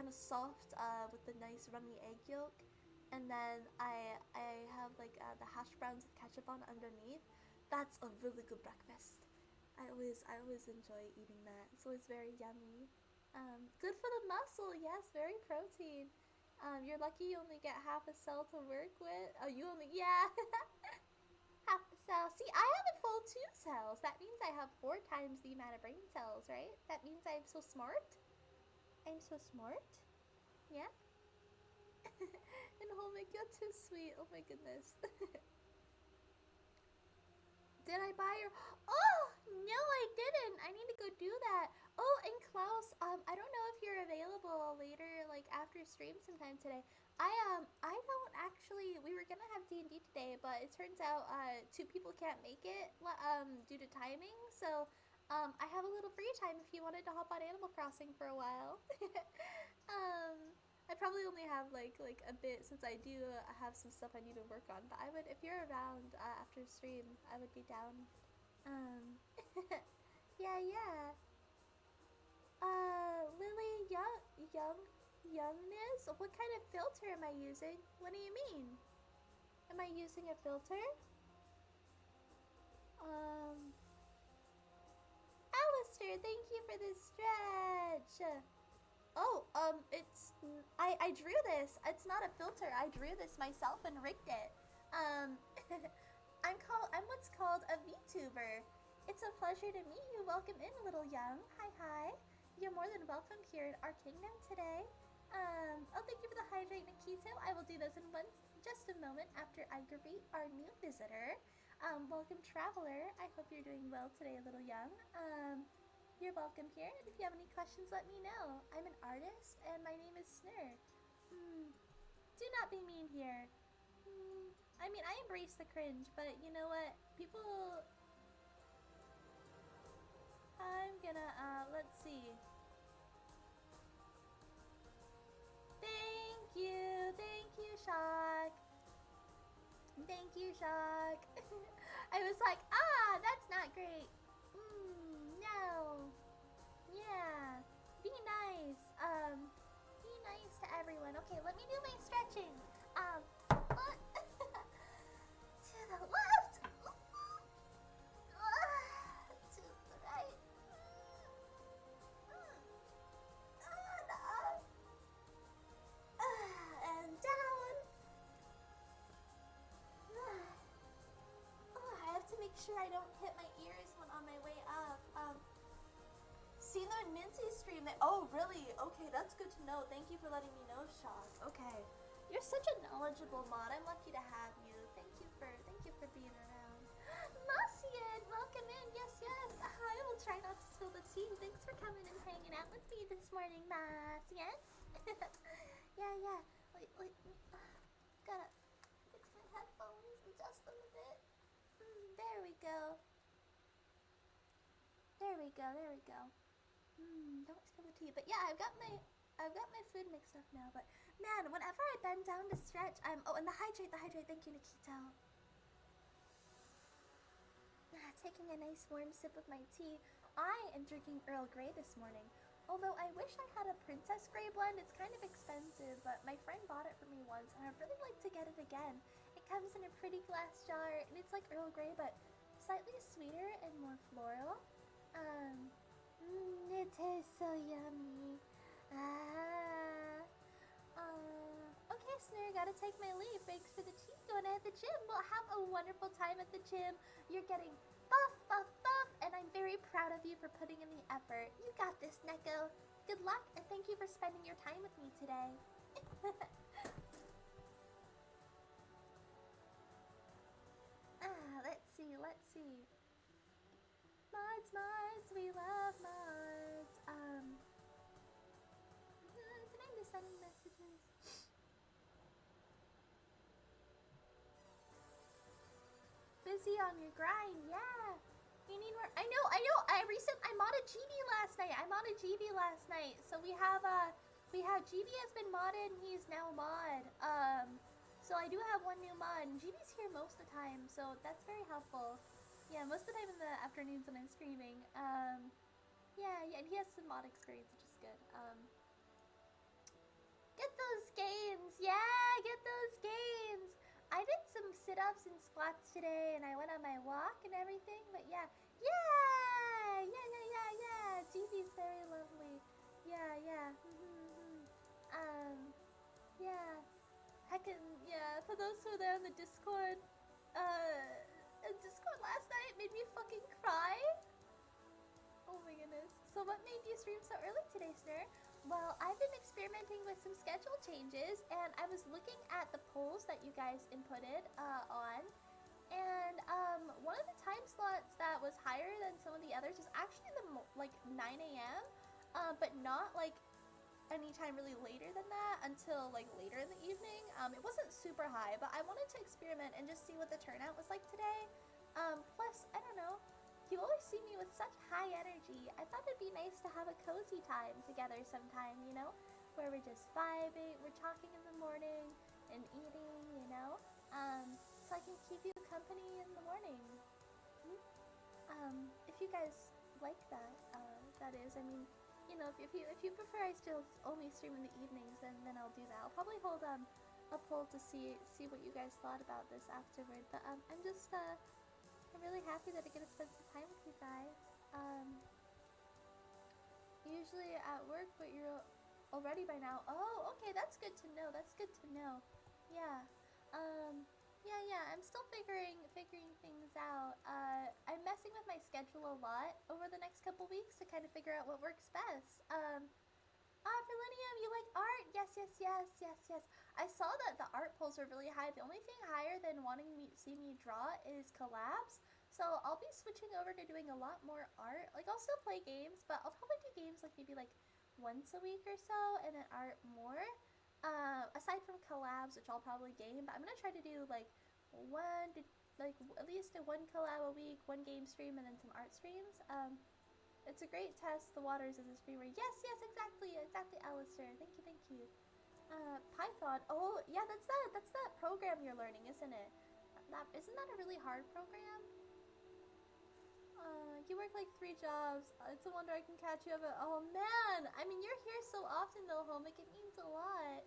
soft with the nice runny egg yolk, and then I have like the hash browns with ketchup on underneath. That's a really good breakfast. I always enjoy eating that. It's always very yummy. Good for the muscle. Yes, very protein. You're lucky you only get half a cell to work with. Oh, you only, yeah. Half a cell. See, I have a full 2 cells. That means I have 4 times the amount of brain cells, right? That means I'm so smart. I'm so smart. Yeah. And oh my god, too sweet. Oh my goodness. Did I buy your? Oh no, I didn't. I need to go do that. Oh, and Klaus, I don't know if you're available later, like after stream sometime today. I don't actually. We were gonna have D&D today, but it turns out 2 people can't make it due to timing. So I have a little free time if you wanted to hop on Animal Crossing for a while. I probably only have like a bit since I do have some stuff I need to work on. But I would, if you're around after stream, I would be down. Um, yeah. Lily, youngness. What kind of filter am I using? What do you mean? Am I using a filter? Alistair, thank you for the stretch. Oh, I drew this. It's not a filter. I drew this myself and rigged it. I'm what's called a VTuber. It's a pleasure to meet you. Welcome in, little young. Hi. You're more than welcome here in our kingdom today. Oh, thank you for the hydrate, Nikito. I will do those in just a moment after I greet our new visitor. Welcome, traveler. I hope you're doing well today, little young. You're welcome here, and if you have any questions, let me know. I'm an artist, and my name is Sner. Do not be mean here. I mean, I embrace the cringe, but you know what? People... I'm gonna, let's see. Thank you, Shock. Thank you, Shock. I was like, that's not great. No. Yeah. Be nice. Be nice to everyone. Okay, let me do my stretching. To the left. To the right. And up. And down. I have to make sure I don't hit my ears when on my way up. Seen the Mincy stream. Oh, really? Okay, that's good to know. Thank you for letting me know, Shock. Okay, you're such a knowledgeable mod. I'm lucky to have you. Thank you for being around. Marcian, welcome in. Yes. I will try not to spill the tea. Thanks for coming and hanging out with me this morning, Marcian. Yeah. Wait. Gotta fix my headphones, adjust them a bit. There we go. Don't spill the tea. But yeah, I've got my food mixed up now. But man, whenever I bend down to stretch, and the hydrate. Thank you, Nikito. Taking a nice warm sip of my tea. I am drinking Earl Grey this morning. Although I wish I had a Princess Grey blend. It's kind of expensive, but my friend bought it for me once, and I'd really like to get it again. It comes in a pretty glass jar, and it's like Earl Grey, but slightly sweeter and more floral. It tastes so yummy. Okay, Sner, gotta take my leave. Thanks for the tea. Gonna hit the gym. Well, have a wonderful time at the gym. You're getting buff, and I'm very proud of you for putting in the effort. You got this, Neko. Good luck, and thank you for spending your time with me today. Let's see. Mods, we love mods. Did I miss any messages? Busy on your grind, yeah. You need more. I know. I modded GB last night. So we have GB has been modded and he's now mod. So I do have one new mod. And GB's here most of the time, so that's very helpful. Yeah, most of the time in the afternoons when I'm streaming. Yeah, and he has some mod experience, which is good. Get those gains! Yeah, get those gains! I did some sit-ups and squats today, and I went on my walk and everything, but yeah. yeah. GB's very lovely. Yeah. Yeah. Yeah. For those who are there on the Discord, Discord last night made me fucking cry. Oh my goodness. So what made you stream so early today, Sner? Well, I've been experimenting with some schedule changes, and I was looking at the polls that you guys inputted on, and one of the time slots that was higher than some of the others was actually like 9 a.m., but not like any time really later than that until like later in the evening. It wasn't super high, but I wanted to experiment and just see what the turnout was like today. Plus, I don't know, you always see me with such high energy. I thought it'd be nice to have a cozy time together sometime, you know, where we're just vibing, we're talking in the morning and eating, you know, so I can keep you company in the morning. If you guys like that, that is, I mean, you know, if you prefer I still only stream in the evenings, then I'll do that. I'll probably hold a poll to see what you guys thought about this afterward. But I'm just I'm really happy that I get to spend some time with you guys. Usually at work, but you're already by now. Oh, okay, that's good to know. That's good to know. Yeah. Yeah. I'm still figuring things out. I'm messing with my schedule a lot over the next couple weeks to kind of figure out what works best. Verlinium, you like art? Yes. I saw that the art polls are really high. The only thing higher than wanting me to see me draw is collabs. So I'll be switching over to doing a lot more art. Like, I'll still play games, but I'll probably do games like maybe like once a week or so, and then art more. Aside from collabs, which I'll probably game, but I'm gonna try to do like at least one collab a week, one game stream, and then some art streams. It's a great test the waters as a streamer. Yes, exactly, Alistair. Thank you. Python. Oh, yeah, that's that program you're learning, isn't it? Isn't that a really hard program? You work like 3 jobs. It's a wonder I can catch you up at. Oh man, I mean, you're here so often though, Homic. It means a lot.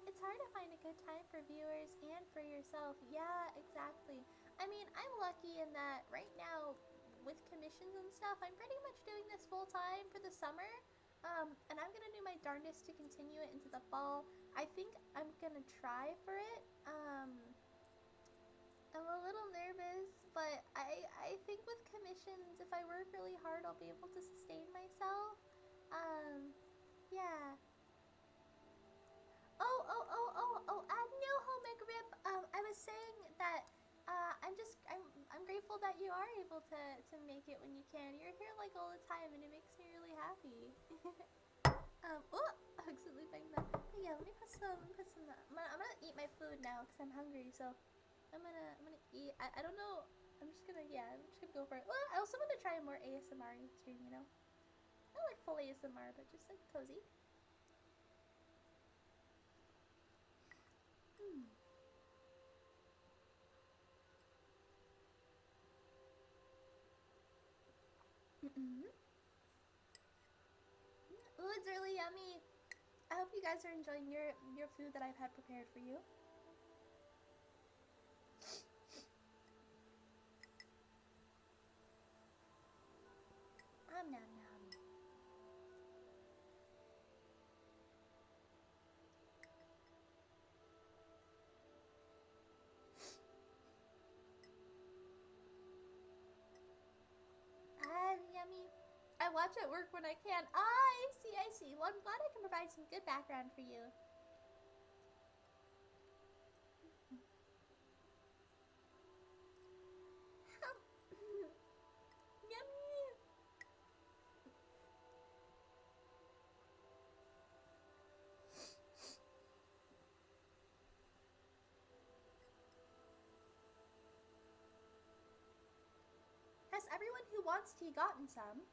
It's hard to find a good time for viewers and for yourself. Yeah, exactly. I mean, I'm lucky in that right now, with commissions and stuff, I'm pretty much doing this full time for the summer. And I'm gonna do my darndest to continue it into the fall. I think I'm gonna try for it. I'm a little nervous, but I think with commissions, if I work really hard, I'll be able to sustain myself. Yeah. No, Homic Rip. I was saying that, I'm grateful that you are able to make it when you can. You're here like all the time, and it makes me really happy. Accidentally banged that. But yeah, let me put some, I'm gonna eat my food now, because I'm hungry, so I'm gonna eat. I don't know, I'm just gonna go for it. Well, I also want to try a more ASMR stream, you know? Not like full ASMR, but just like cozy. Ooh, it's really yummy. I hope you guys are enjoying your food that I've had prepared for you. Nom nom. Yummy. I watch at work when I can. I see. Well, I'm glad I can provide some good background for you. Yummy. Has everyone who wants tea gotten some?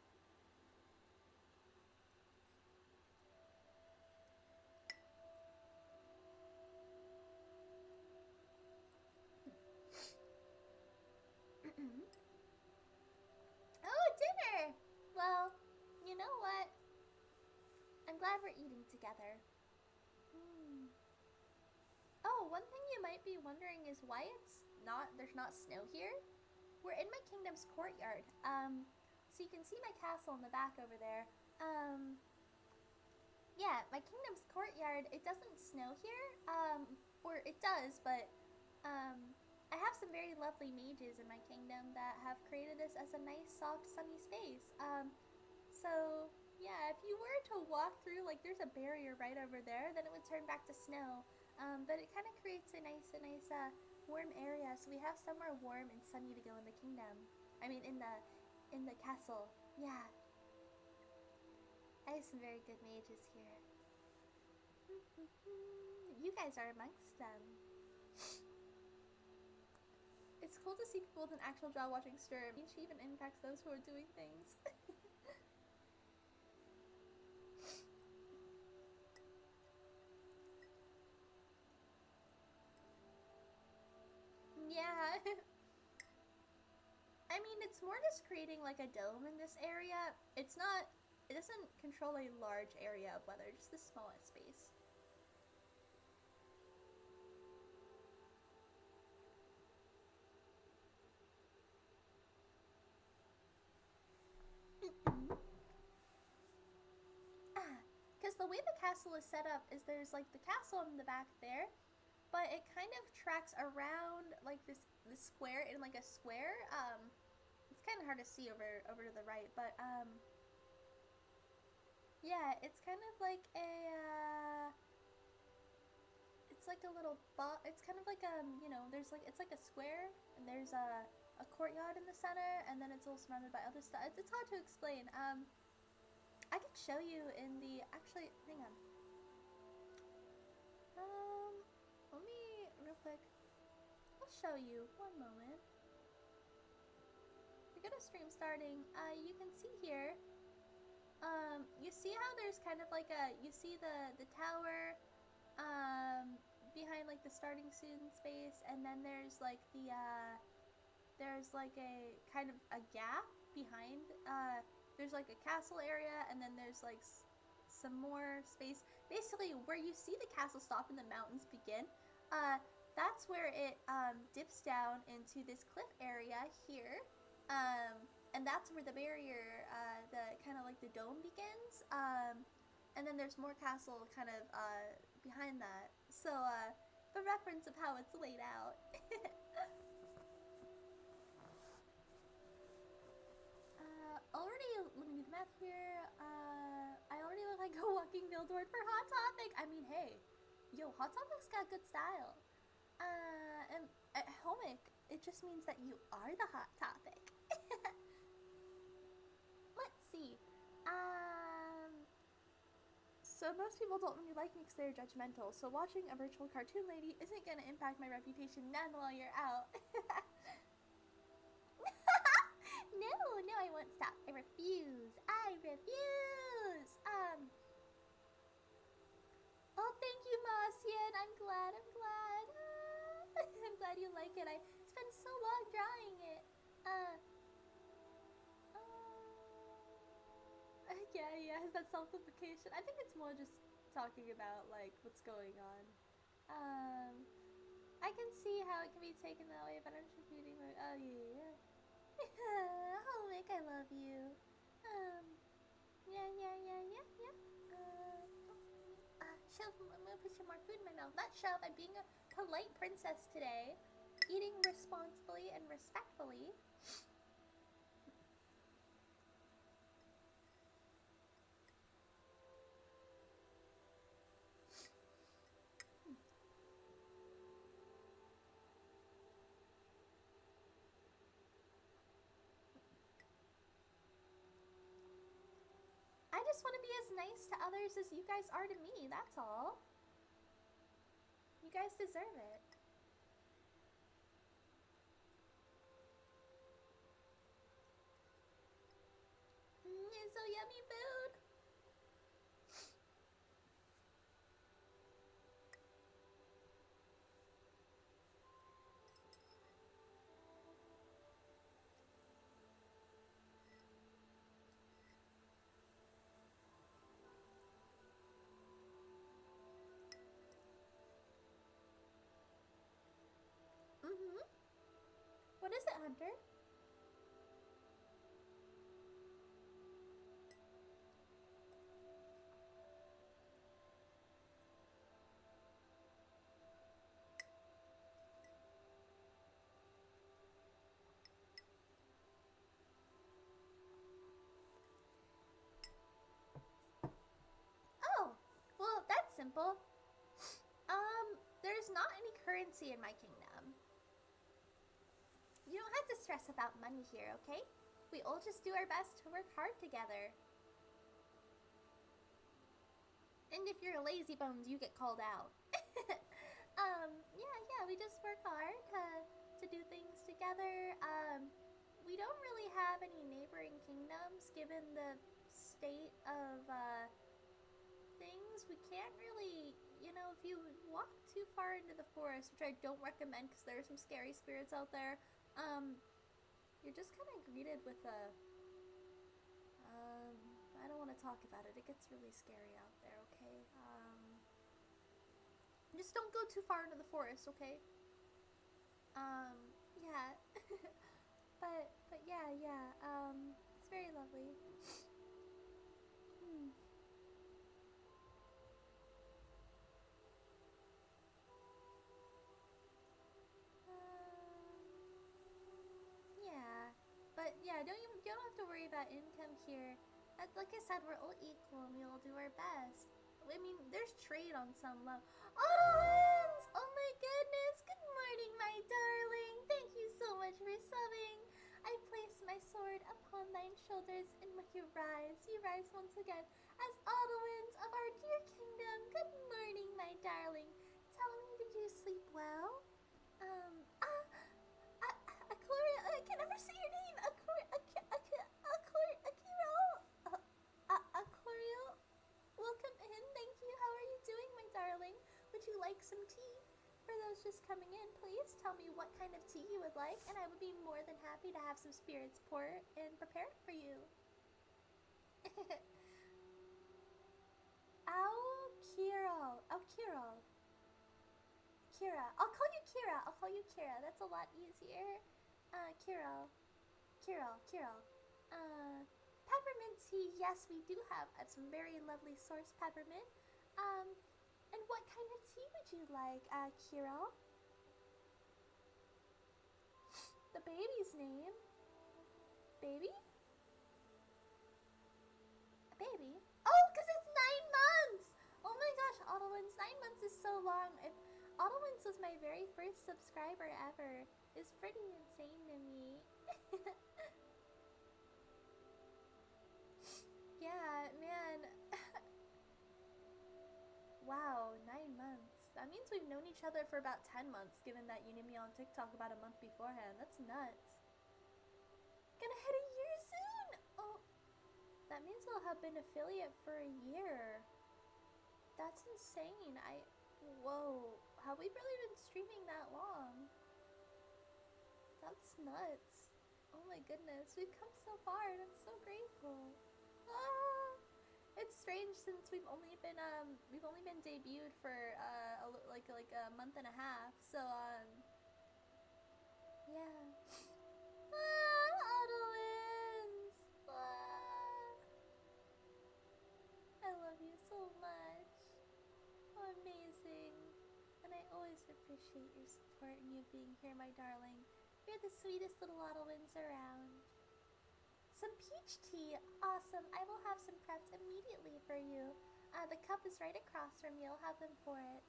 Oh, dinner! Well, you know what? I'm glad we're eating together. Oh, one thing you might be wondering is why there's not snow here. We're in my kingdom's courtyard. So you can see my castle in the back over there. Yeah, my kingdom's courtyard, it doesn't snow here. Or it does, but I have some very lovely mages in my kingdom that have created this as a nice, soft, sunny space. So yeah, if you were to walk through, like there's a barrier right over there, then it would turn back to snow. But it kind of creates a nice, warm area. So we have somewhere warm and sunny to go in the kingdom. I mean, in the castle. Yeah. I have some very good mages here. You guys are amongst them. It's cool to see people with an actual job watching Stir. I mean, she even impacts those who are doing things. Yeah. I mean, it's more just creating like a dome in this area. It doesn't control a large area of weather, just the smallest space. Because the way the castle is set up is there's like the castle in the back there, but it kind of tracks around like this square in like a square. It's kind of hard to see over to the right, but yeah, it's kind of like it's like a little it's kind of like there's like it's like a square, and there's a courtyard in the center, and then it's all surrounded by other stuff. It's hard to explain. I could show you in the actually. Hang on. Let me real quick. I'll show you. One moment. We go to stream starting. You can see here. You see how there's kind of like you see the tower, behind like the starting student space, and then there's like there's like a kind of a gap behind, there's like a castle area, and then there's like some more space. Basically, where you see the castle stop and the mountains begin, that's where it dips down into this cliff area here. And that's where the barrier, the kind of like the dome begins. And then there's more castle kind of behind that. So the reference of how it's laid out. Already, let me do the math here. I already look like a walking billboard for Hot Topic. I mean, hey, yo, Hot Topic's got good style. And at Homic, it just means that you are the Hot Topic. Let's see. So most people don't really like me because they're judgmental. So watching a virtual cartoon lady isn't gonna impact my reputation none while you're out. No, I won't stop. I refuse. Oh, thank you, Marcian. I'm glad. I'm glad you like it. It's been so long drawing it. Yeah, has that self-implication? I think it's more just talking about, like, what's going on. I can see how it can be taken that way, but I'm just repeating my, oh, yeah. Homic, I love you. Yeah. Shove, I'm gonna put some more food in my mouth. Not shove, I'm being a polite princess today. Eating responsibly and respectfully. I just want to be as nice to others as you guys are to me, that's all. You guys deserve it. It's so yummy food. What is it, Hunter? simple. There's not any currency in my kingdom. You don't have to stress about money here, okay? We all just do our best to work hard together. And if you're lazy bones, you get called out. Yeah, we just work hard to do things together. We don't really have any neighboring kingdoms given the state of things. We can't really, if you walk too far into the forest, which I don't recommend because there are some scary spirits out there, you're just kind of greeted with a, I don't want to talk about it. It gets really scary out there, okay? Just don't go too far into the forest, okay? Yeah. but yeah, it's very lovely. Yeah, but yeah, you don't have to worry about income here. Like I said, we're all equal and we all do our best. I mean, there's trade on some level. Otolins! Oh my goodness! Good morning, my darling. Thank you so much for subbing. I place my sword upon thine shoulders, and when you rise once again as Otolins of our dear kingdom. Good morning, my darling. Tell me, did you sleep well? Aquaria, I can never say your name. Aquario, welcome in. Thank you. How are you doing, my darling? Would you like some tea? For those just coming in, please tell me what kind of tea you would like, and I would be more than happy to have some spirits pour and prepare it for you. Kira. I'll call you Kira. That's a lot easier. Kiro. Peppermint tea. Yes, we do have some very lovely source peppermint. And what kind of tea would you like, Kiro? The baby's name? Baby? A baby? Oh, because it's 9 months! Oh my gosh, Otolins, 9 months is so long. Otolins was my very first subscriber ever. It's pretty insane to me. Yeah, man. Wow, 9 months. That means we've known each other for about 10 months, given that you knew me on TikTok about a month beforehand. That's nuts. Gonna hit a year soon! Oh, that means I'll have been affiliate for a year. That's insane. Whoa. Have we really been streaming that long? That's nuts. Oh my goodness. We've come so far and I'm so grateful. It's strange since we've only been debuted for like a month and a half. So yeah. Otolins! I love you so much. Oh, amazing. And I always appreciate your support and you being here, my darling. You're the sweetest little Otolins around. Some peach tea. Awesome. I will have some prepped immediately for you. The cup is right across from you. I'll have them pour it.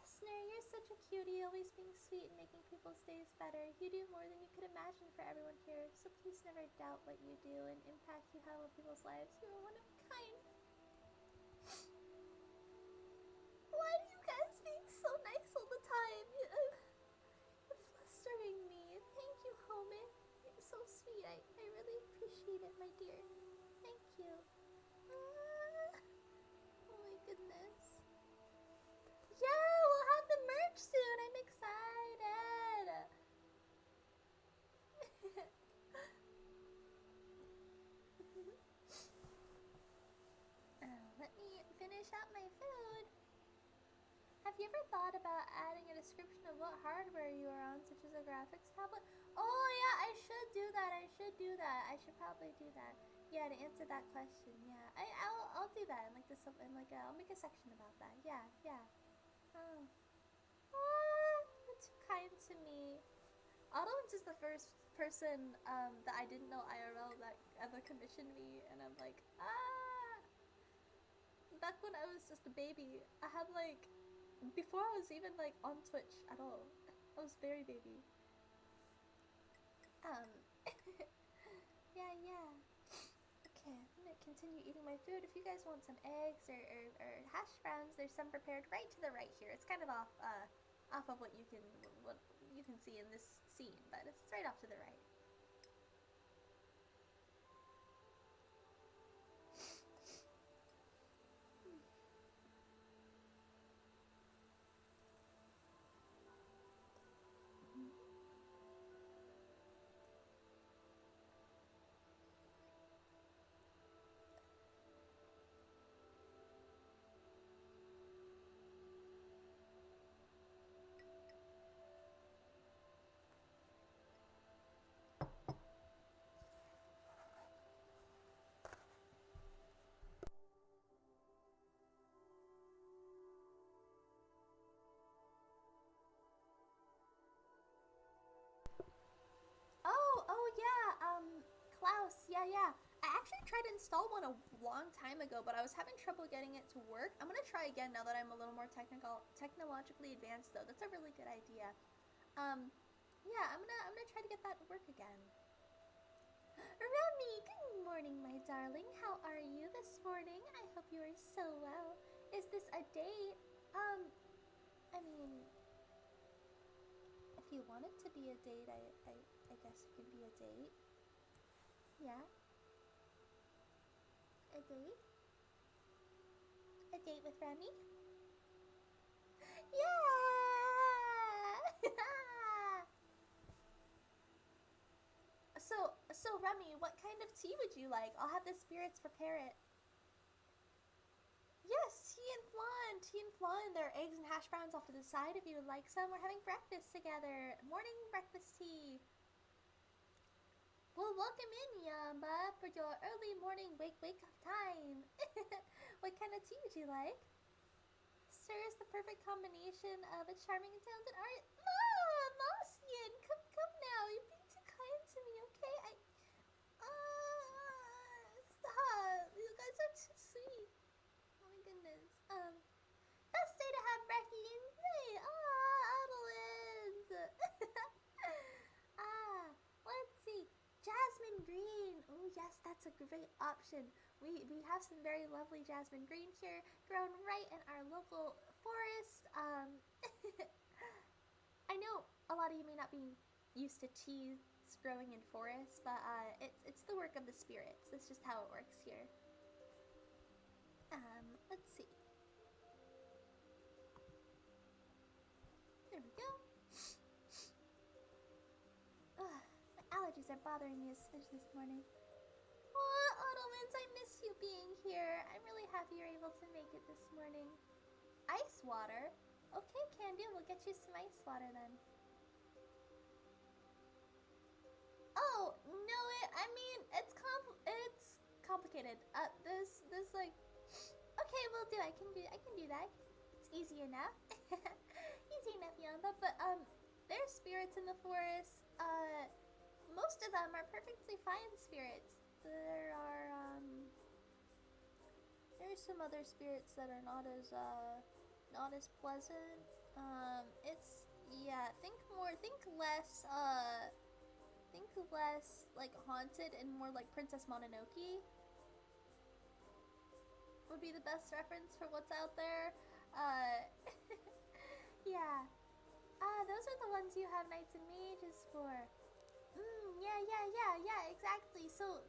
Sner, you're such a cutie, always being sweet and making people's days better. You do more than you could imagine for everyone here, so please never doubt what you do and impact you have on people's lives. You are one of a kind. Why are you guys being so nice all the time? You're flustering me. Thank you, Homan. You're so sweet. I really appreciate it, my dear. Thank you. Oh my goodness. Yeah, we'll have the merch soon. I'm excited. Let me finish up my food. Have you ever thought about adding a description of what hardware you are on, such as a graphics tablet? Oh yeah, I should do that. I should probably do that. Yeah, to answer that question. Yeah, I'll do that in I'll make a section about that. Yeah. Oh, you're too kind to me. Otolins is the first person that I didn't know IRL that ever commissioned me, and I'm like, back when I was just a baby, I had like, before I was even like on Twitch at all, I was very baby. Yeah, yeah. Okay, I'm gonna continue eating my food. If you guys want some eggs or hash browns, there's some prepared right to the right here. It's kind of off of what you can see in this scene, but it's right off to the right. Oh yeah, Klaus, yeah. I actually tried to install one a long time ago, but I was having trouble getting it to work. I'm gonna try again now that I'm a little more technologically advanced though. That's a really good idea. Yeah, I'm gonna try to get that to work again. Remy, good morning, my darling. How are you this morning? I hope you are so well. Is this a date? I mean, if you want it to be a date, I guess it could be a date. Yeah? A date? A date with Remy? Yeah! So Remy, what kind of tea would you like? I'll have the spirits prepare it. Yes, tea and flan. There are eggs and hash browns off to the side if you would like some. We're having breakfast together. Morning breakfast tea. Well, welcome in, Yamba, for your early morning wake up time. What kind of tea would you like? Sir is the perfect combination of a charming and talented art. Marcian, come now. You're being too kind to me, okay? Stop. You guys are too sweet. Oh my goodness. Best day to have brekkie in play. Adolins. Let's see. Jasmine green. Oh yes, that's a great option. We have some very lovely jasmine green here, grown right in our local forest. I know a lot of you may not be used to teas growing in forests, but it's the work of the spirits. That's just how it works here. Let's see. There we go. Ugh, my allergies are bothering me a smidge this morning. Oh, Ottomans, I miss you being here. I'm really happy you're able to make it this morning. Ice water? Okay, Candy, we'll get you some ice water then. Oh, no, I mean, it's complicated. There's like, okay, we'll do. I can do that. It's easy enough. Easy enough, Yamba. But there's spirits in the forest. Most of them are perfectly fine spirits. There's some other spirits that are not as pleasant. Think less like haunted and more like Princess Mononoke would be the best reference for what's out there. Yeah. Those are the ones you have knights and mages for. Yeah, exactly. So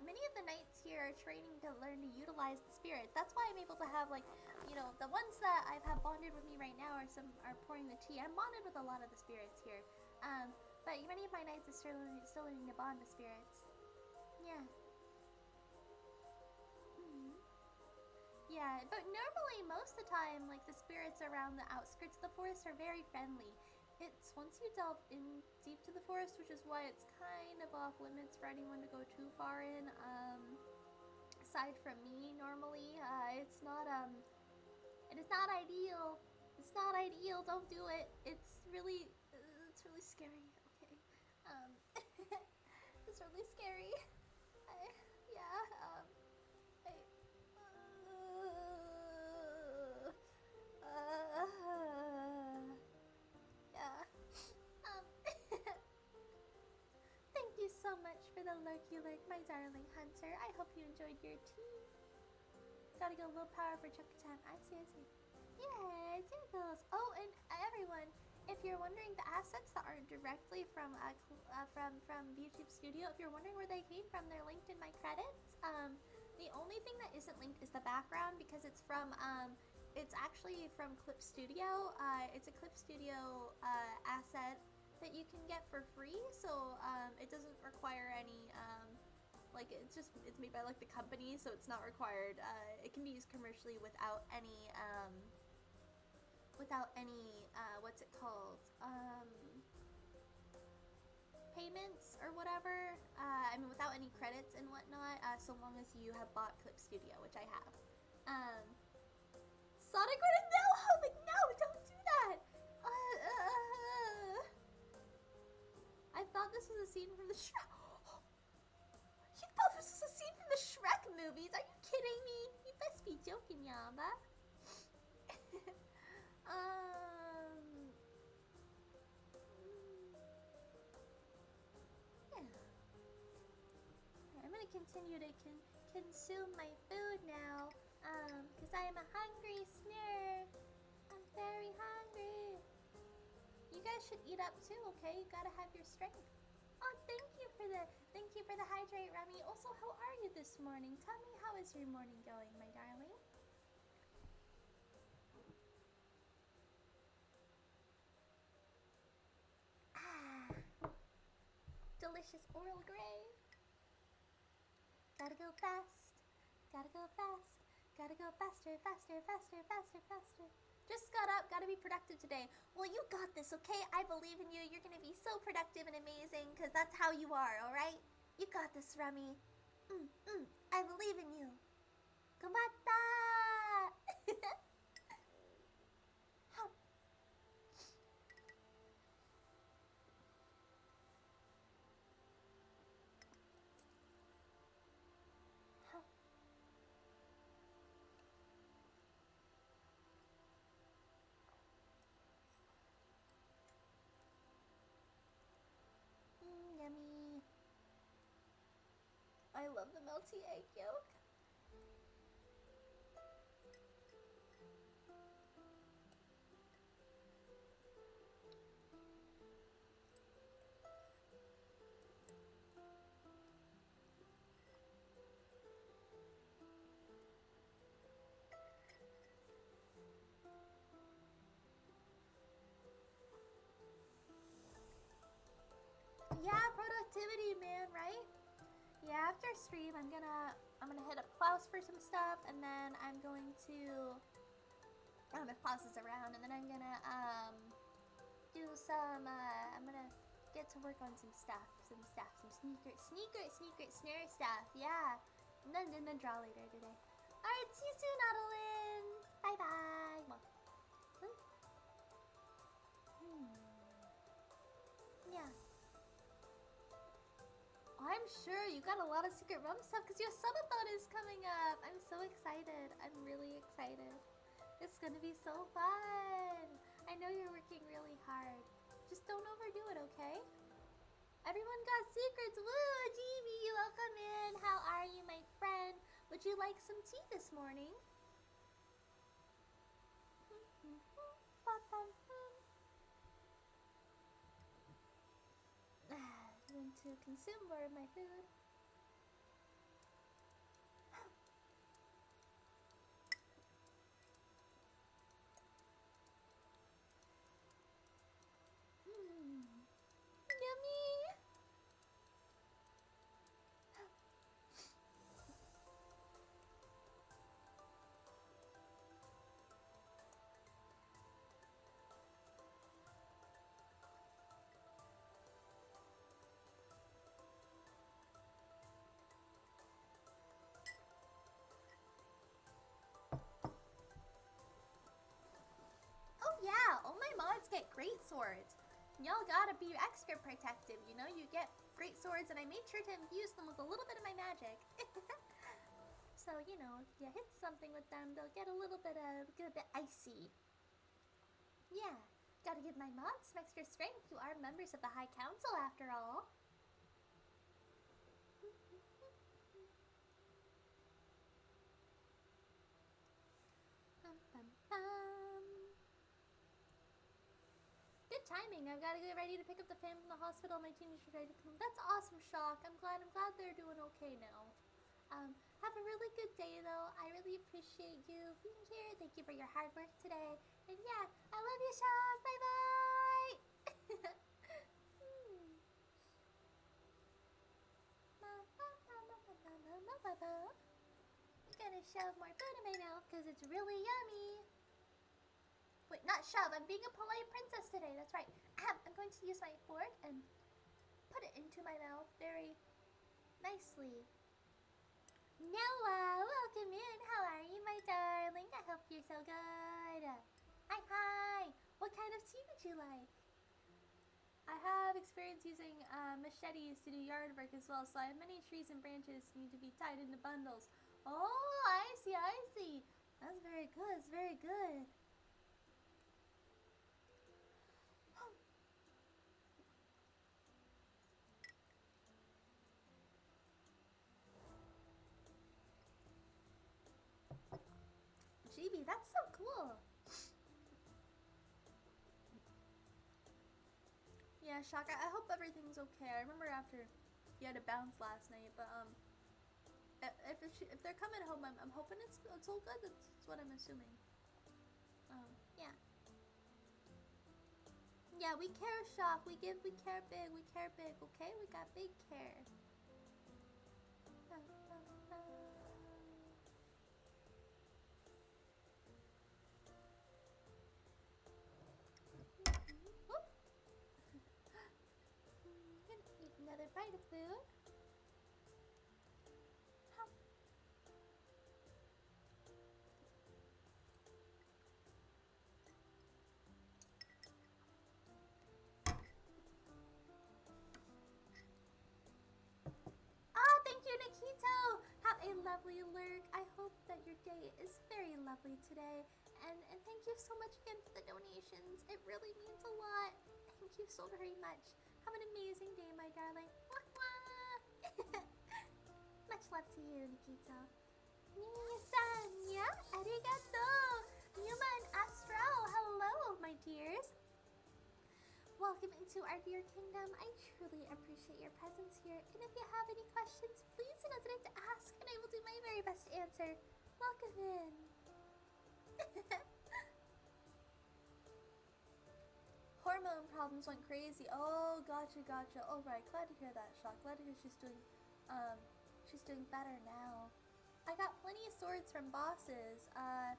many of the knights here are training to learn to utilize the spirits. That's why I'm able to have like, the ones that I've had bonded with me right now are pouring the tea. I'm bonded with a lot of the spirits here. But many of my knights are still learning to bond with spirits. Yeah. Yeah, but normally most of the time, like the spirits around the outskirts of the forest are very friendly. It's once you delve in deep to the forest, which is why it's kind of off limits for anyone to go too far in. Aside from me, normally, it is not ideal. It's not ideal. Don't do it. It's really scary. Okay. It's really scary. the lurky lurk, my darling hunter. I hope you enjoyed your tea. Gotta go low power for Chuck-chan. I see, I see. Yeah, Jiggles. Oh, and everyone, if you're wondering, the assets that aren't directly from YouTube Studio, if you're wondering where they came from, they're linked in my credits. The only thing that isn't linked is the background because it's from it's actually from Clip Studio. It's a Clip Studio asset that you can get for free, so it doesn't require any like it's made by like the company, so it's not required. It can be used commercially without any what's it called, payments or whatever. I mean, without any credits and whatnot, so long as you have bought Clip Studio, which I have. Sonic Red, no! Like, no, don't do that! I thought this was a scene from the Shrek. You thought this was a scene from the Shrek movies? Are you kidding me? You best be joking, Yamba. Yeah. I'm gonna continue to consume my food now, because I am a hungry Sner. I'm very hungry. You guys should eat up too, okay? You gotta have your strength. Oh, thank you for the hydrate, Remy. Also, how are you this morning? Tell me, how is your morning going, my darling? Delicious Oral Grey. Gotta go fast. Gotta go fast. Gotta go faster, faster, faster, faster, faster. Just got up. Gotta be productive today. Well, you got this, okay? I believe in you. You're gonna be so productive and amazing, because that's how you are, alright? You got this, Remy. I believe in you. Kumata! Yummy. I love the melty egg yolk. Yeah, productivity, man, right? Yeah, after stream, I'm gonna hit up Klaus for some stuff, and then I'm going to, I don't know if Klaus is around, and then I'm gonna do some, I'm gonna get to work on some sneaker snare stuff, yeah. And then draw later today. Alright, see you soon, Adeline. Bye bye. Yeah. I'm sure you got a lot of Secret Realm stuff because your subathon is coming up. I'm so excited. I'm really excited. It's gonna be so fun. I know you're working really hard. Just don't overdo it, okay? Everyone got secrets. Woo, GB, welcome in. How are you, my friend? Would you like some tea this morning? Going to consume more of my food. Yummy! Oh yeah, all my mods get great swords. Y'all gotta be extra protective, you know? You get great swords, and I made sure to infuse them with a little bit of my magic. So, you know, if you hit something with them, they'll get a bit icy. Yeah, gotta give my mods some extra strength. You are members of the High Council, after all. timing. I've got to get ready to pick up the fam from the hospital. My teenager's ready to come. That's awesome, Shock. I'm glad they're doing okay now. Have a really good day, though. I really appreciate you being here. Thank you for your hard work today. And yeah, I love you, Shock. Bye-bye. I'm gonna shove more food in my mouth because it's really yummy. Wait, not shove. I'm being a polite princess today. That's right. I'm going to use my fork and put it into my mouth very nicely. Noah, welcome in. How are you, my darling? I hope you're so good. Hi. What kind of tea would you like? I have experience using machetes to do yard work as well, so I have many trees and branches need to be tied into bundles. Oh, I see. That's very good. It's very good. GB, that's so cool. Yeah, Shock, I hope everything's okay. I remember after you had to bounce last night, but if they're coming home, I'm hoping it's all good. That's what I'm assuming. Yeah. Yeah, we care, Shock. We care big. Okay, we got big care. Eat another bite of food. Thank you, Nikito. Have a lovely lurk. I hope that your day is very lovely today. And thank you so much again for the donations. It really means a lot. Thank you so very much. Have an amazing day, my darling. Mwah, mwah. Much love to you, Nikito. Ni-san, yeah? Arigato. Yuma and Astral, hello, my dears. Welcome into our dear kingdom. I truly appreciate your presence here. And if you have any questions, please don't hesitate to ask, and I will do my very best to answer. Welcome in. Hormone problems went crazy. Oh, gotcha. All right, glad to hear that, Shock. Glad to hear she's doing better now. I got plenty of swords from bosses. I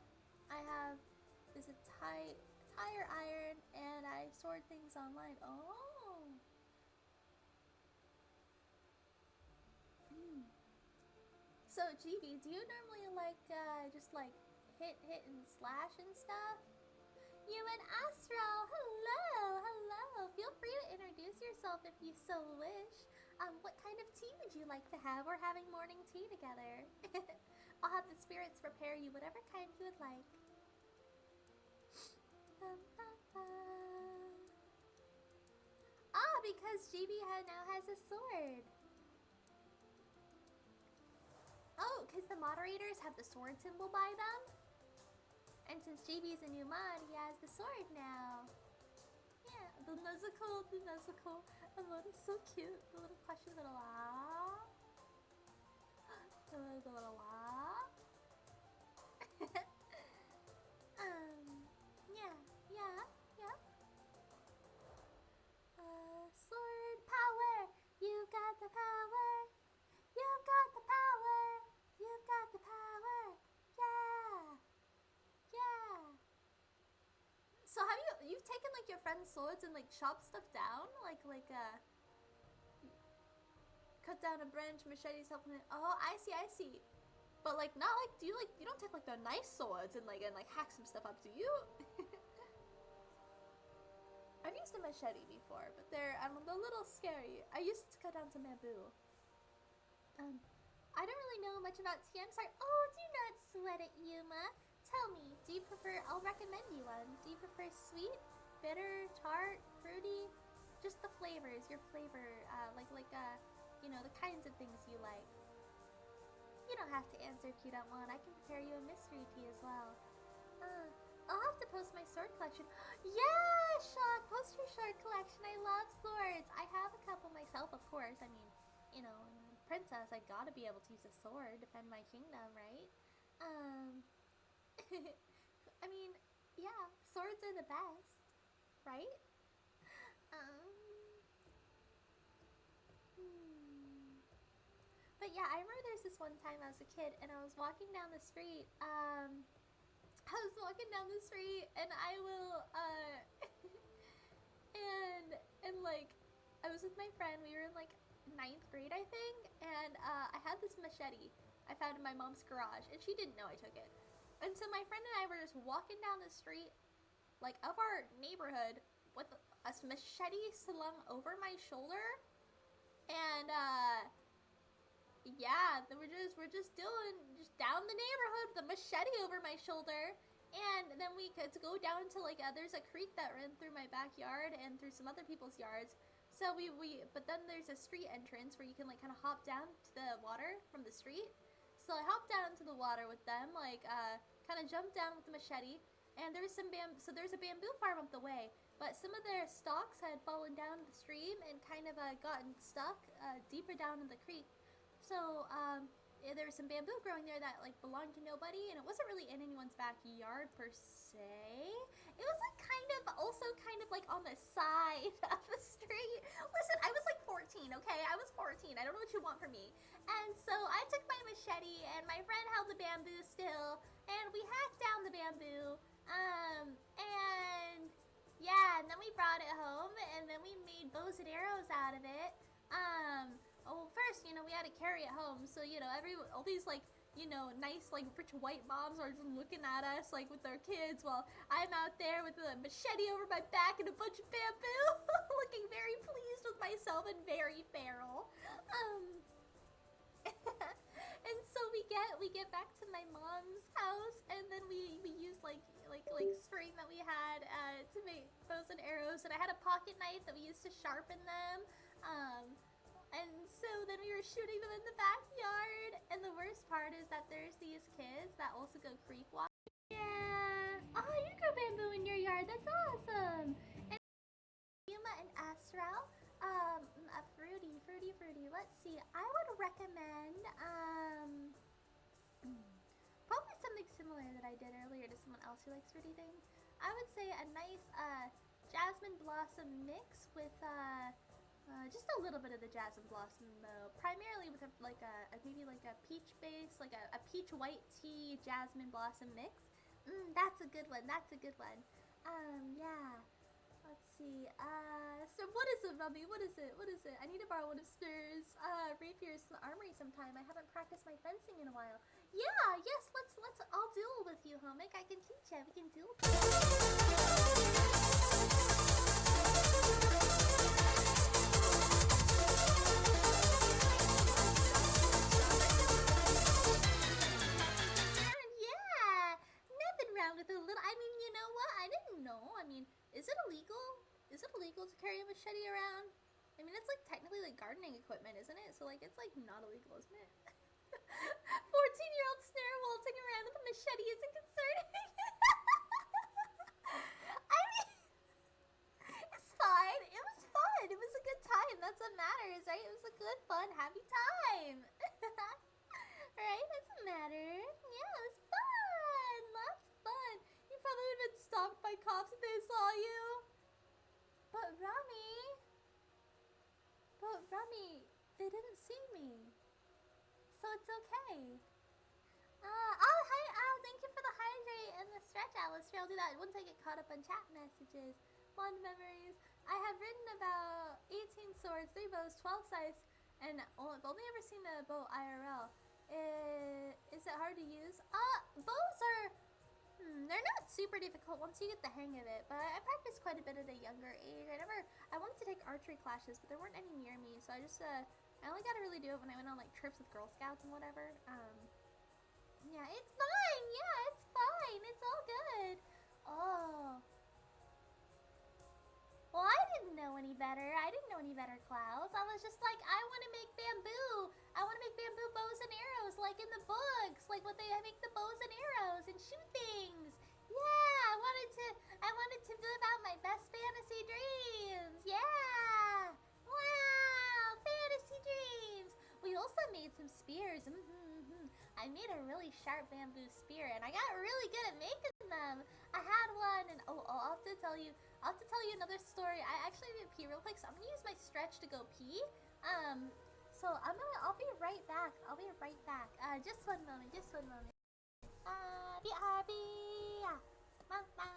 have a tire iron, and I sword things online. Oh. So, GB, do you normally just hit and slash and stuff? You and Astral, hello. Feel free to introduce yourself if you so wish. What kind of tea would you like to have? We're having morning tea together. I'll have the spirits prepare you whatever kind you would like. Because GB now has a sword. Oh, because the moderators have the sword symbol by them? And since JB's a new mod, he has the sword now. Yeah, the nuzzle. Oh, it's so cute. The little question, little ah. The little ah. Yeah. Sword power. You got the power. You've got the power. You've got the power. Yeah. So you've taken your friend's swords and chopped stuff down? Cut down a branch, machetes helping it. Oh, I see. But not you don't take the nice swords and hack some stuff up, do you? I've used a machete before, but they're a little scary. I used to cut down some bamboo. I don't really know much about tea. I'm sorry. Oh, do not sweat it, Yuma. Tell me, do you prefer? I'll recommend you one. Do you prefer sweet, bitter, tart, fruity? Just the flavors. Your flavor, the kinds of things you like. You don't have to answer if you don't want. I can prepare you a mystery tea as well. I'll have to post my sword collection. Yeah, Sean, post your sword collection. I love swords. I have a couple myself, of course. I mean, you know, princess, I gotta be able to use a sword, defend my kingdom, right? I mean, yeah, swords are the best, right? But yeah, I remember there's this one time I was a kid and I was walking down the street. And I will, and like, I was with my friend. We were in like ninth grade, I think, and I had this machete I found in my mom's garage, and she didn't know I took it. And so my friend and I were just walking down the street, like of our neighborhood, with a machete slung over my shoulder, and yeah, we're just down the neighborhood with a machete over my shoulder. And then we could go down to like there's a creek that ran through my backyard and through some other people's yards. So but then there's a street entrance where you can like kind of hop down to the water from the street. So I hopped down into the water with them, like kind of jumped down with the machete. And there's there's a bamboo farm up the way, but some of their stalks had fallen down the stream and kind of gotten stuck deeper down in the creek. So there was some bamboo growing there that like belonged to nobody, and it wasn't really in anyone's backyard per se. It was like also kind of like on the side of the street. Listen, I was like 14, okay? I was 14. I don't know what you want from me. And so I took my machete, and my friend held the bamboo still, and we hacked down the bamboo. And yeah, and then we brought it home, and then we made bows and arrows out of it. Well, first, you know, we had to carry it home, so, you know, all these, like, you know, nice, like, rich white moms are just looking at us, like, with their kids, while I'm out there with a machete over my back and a bunch of bamboo, looking very pleased with myself and very feral. And so we get back to my mom's house, and then we use, like string that we had, to make bows and arrows, and I had a pocket knife that we used to sharpen them, and so then we were shooting them in the backyard, and the worst part is that there's these kids that also go creek walking. Yeah. Oh, you grow bamboo in your yard. That's awesome. And Yuma and Astral, a fruity. Let's see. I would recommend, probably something similar that I did earlier to someone else who likes fruity things. I would say a nice, jasmine blossom mix with, just a little bit of the jasmine blossom though, primarily with maybe like a peach base, like a peach white tea jasmine blossom mix. That's a good one. Yeah. Let's see. So what is it, Rummy? What is it? I need to borrow one of Sner's rapiers from the armory sometime. I haven't practiced my fencing in a while. Yeah. Yes. I'll duel with you, Homic. I can teach you. We can duel. With a little, I mean, you know what? I didn't know. I mean, is it illegal? Is it illegal to carry a machete around? I mean, it's like technically like gardening equipment, isn't it? So like, it's like not illegal, isn't it? 14-year-old Sner waltzing around with a machete isn't concerning. I mean, it's fine. It was fun. It was a good time. That's what matters, right? It was a good, fun, happy time. Right? That's what matters. Yeah, it was fun. Lots of fun. You probably would have been stopped by cops if they saw you. But Rummy, they didn't see me. So it's okay. Hi, Al. Thank you for the hydrate and the stretch, Alice. I'll do that once I get caught up on chat messages. Fond memories. I have ridden about 18 swords, 3 bows, 12 scythes, and I've only ever seen a bow IRL. Is it hard to use? Bows are, they're not super difficult once you get the hang of it, but I practiced quite a bit at a younger age. I wanted to take archery classes, but there weren't any near me, so I only got to really do it when I went on like trips with Girl Scouts and whatever. Yeah, it's fine. Yeah, it's fine. It's all good. Oh. Well, I didn't know any better. Klaus. I was just like, I want to make bamboo. I want to make bamboo bows and arrows, like in the books, like what they make the bows and arrows and shoot things. Yeah, I wanted to live out my best fantasy. I made a really sharp bamboo spear, and I got really good at making them. I had one, and I'll have to tell you. I'll have to tell you another story. I actually need to pee real quick, so I'm gonna use my stretch to go pee. So I'll be right back. I'll be right back. Just one moment. Just one moment. BRB. Mama.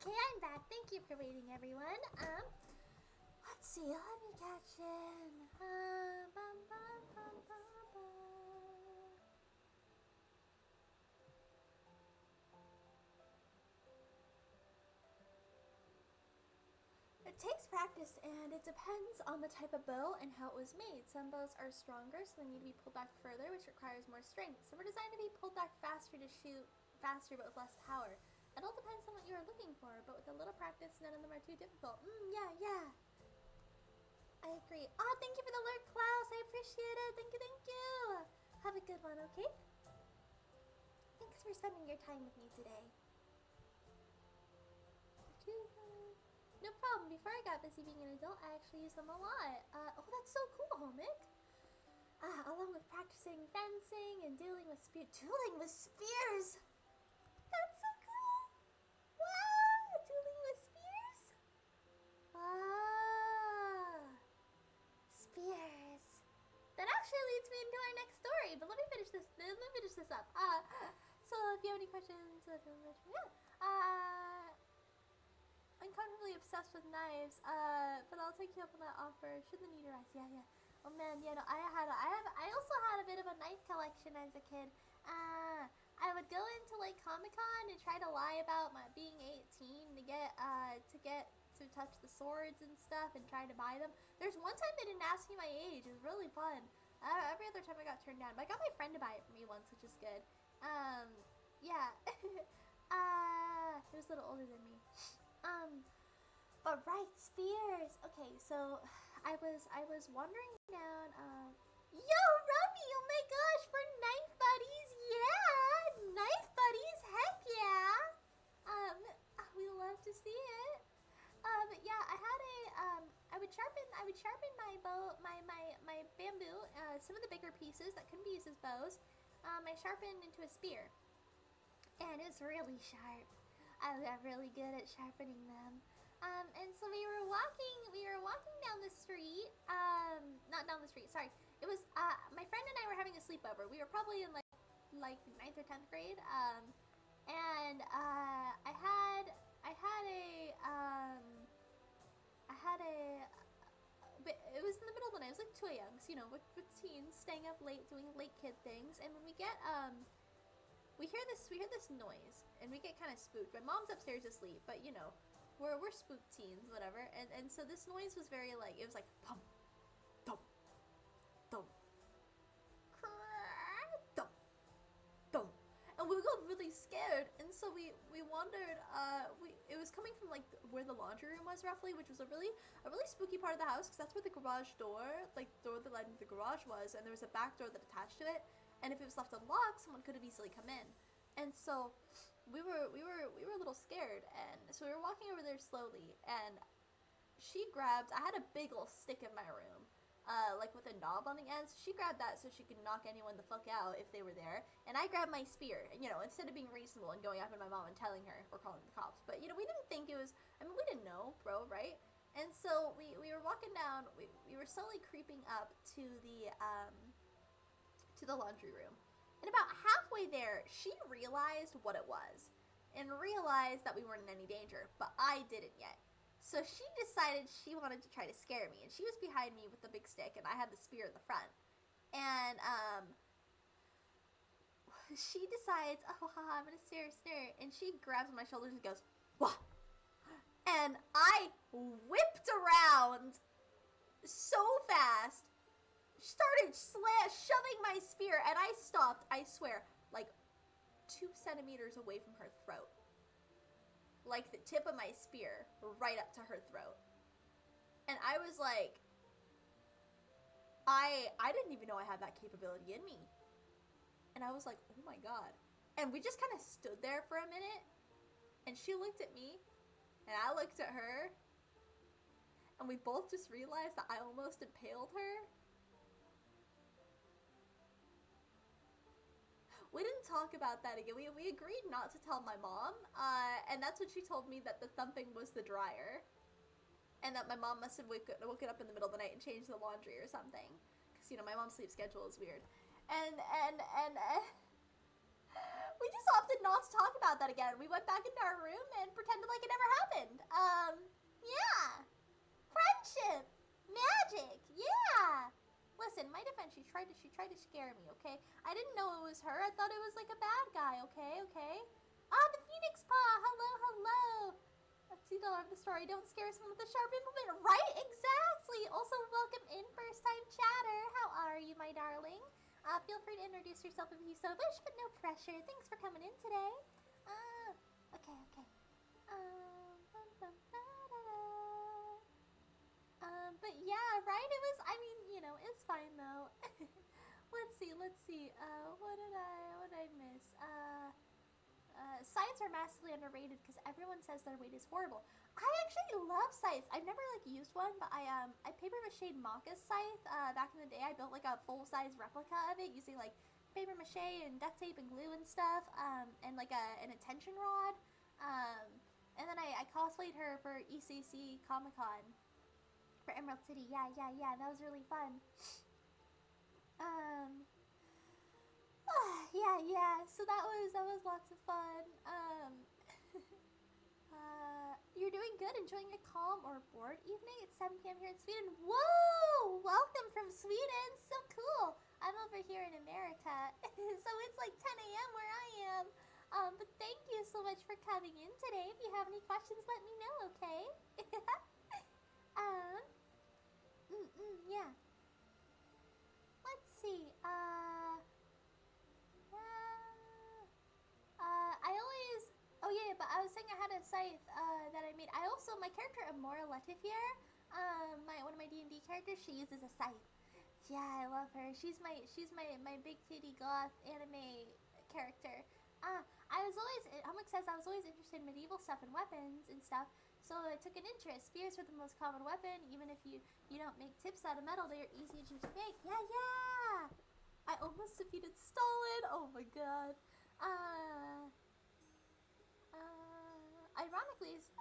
Okay, I'm back. Thank you for waiting, everyone. Let's see. Let me catch in. Bum, bum, bum, bum, bum. It takes practice, and it depends on the type of bow and how it was made. Some bows are stronger, so they need to be pulled back further, which requires more strength. Some are designed to be pulled back faster to shoot faster, but with less power. It all depends on what you are looking for, but with a little practice, none of them are too difficult. Yeah. I agree. Oh, thank you for the alert, Klaus. I appreciate it. Thank you. Have a good one, okay? Thanks for spending your time with me today. No problem. Before I got busy being an adult, I actually used them a lot. Oh, that's so cool, Homik. Along with practicing fencing and dueling with spears. That's so cool. Wow, dueling with spears. Spears. That actually leads me into our next story. But let me finish this. Up. So if you have any questions, uncomfortably obsessed with knives, but I'll take you up on that offer should the need arise. Yeah. Oh man, yeah, no, I also had a bit of a knife collection as a kid. I would go into like Comic-Con and try to lie about my being 18 to touch the swords and stuff and try to buy them. There's one time they didn't ask me my age. It was really fun. Every other time I got turned down. But I got my friend to buy it for me once, which is good. Yeah. He was a little older than me. But right, spears. Okay, so I was wandering down. Yo, Rummy! Oh my gosh, for knife buddies, yeah, knife buddies, heck yeah. We love to see it. Yeah, I would sharpen my bow, my bamboo, some of the bigger pieces that couldn't be used as bows. I sharpened into a spear, and it's really sharp. I got really good at sharpening them. And so we were walking down the street. Not down the street. Sorry. It was my friend and I were having a sleepover. We were probably in like 9th or 10th grade. And I had a but it was in the middle of the night. It was like 2 a.m. So, you know, with teens staying up late doing late kid things. And when we get we hear this noise, and we get kind of spooked. My mom's upstairs asleep, but you know, we're spooked teens, whatever. And so this noise was very like, it was like thump, thump, thump, thump, thump, and we got really scared. And so we wandered. It was coming from like where the laundry room was roughly, which was a really spooky part of the house, because that's where the garage door, like door that led into the garage was, and there was a back door that attached to it. And if it was left unlocked, someone could have easily come in. And so we were a little scared, and so we were walking over there slowly, and she grabbed, I had a big ol' stick in my room, like with a knob on the end, so she grabbed that so she could knock anyone the fuck out if they were there, and I grabbed my spear, you know, instead of being reasonable and going after my mom and telling her or calling the cops. But, you know, we didn't think it was, I mean, we didn't know, bro, right? And so we were walking down, we were slowly creeping up to the laundry room. And about halfway there, she realized what it was and realized that we weren't in any danger, but I didn't yet. So she decided she wanted to try to scare me, and she was behind me with the big stick, and I had the spear in the front. And she decides, oh, haha, I'm gonna snare, and she grabs my shoulders and goes, wah! And I whipped around so fast, started shoving my spear, and I stopped, I swear, like 2 centimeters away from her throat. Like the tip of my spear right up to her throat. And I was like, I didn't even know I had that capability in me. And I was like, oh my god. And we just kind of stood there for a minute, and she looked at me, and I looked at her, and we both just realized that I almost impaled her. We didn't talk about that again. We agreed not to tell my mom, and that's when she told me that the thumping was the dryer, and that my mom must have woken up in the middle of the night and changed the laundry or something, because, you know, my mom's sleep schedule is weird. And we just opted not to talk about that again. We went back into our room and pretended like it never happened. Yeah. Friendship. Magic. Yeah. Listen, my defense, she tried to scare me, okay? I didn't know it was her. I thought it was like a bad guy, okay? Ah, the Phoenix Paw. Hello. $2 of the story. Don't scare someone with a sharp implement. Right? Exactly. Also, welcome in, first-time chatter. How are you, my darling? Feel free to introduce yourself if you so wish, but no pressure. Thanks for coming in today. Okay. But yeah, right? It was, I mean, you know, it's fine though. Let's see. What did I miss? Scythes are massively underrated because everyone says their weight is horrible. I actually love scythes. I've never like used one, but I paper mache Maka's scythe back in the day. I built like a full-size replica of it using like paper mache and duct tape and glue and stuff, and like an attention rod. And then I cosplayed her for ECC Comic-Con for Emerald City. Yeah. That was really fun. Yeah. So that was lots of fun. You're doing good, enjoying a calm or bored evening. It's 7 p.m. here in Sweden. Whoa! Welcome from Sweden. So cool. I'm over here in America, so it's like 10 a.m. where I am. But thank you so much for coming in today. If you have any questions, let me know, okay? Yeah. Let's see. I always. Oh yeah, but I was saying I had a scythe that I made. My character Amora Letifier, one of my D&D characters, she uses a scythe. Yeah, I love her. She's my big titty goth anime character. Hummock says I was always interested in medieval stuff and weapons and stuff, so I took an interest. Spears were the most common weapon. Even if you don't make tips out of metal, they are easy to make. Yeah. I almost defeated Stalin. Oh my god.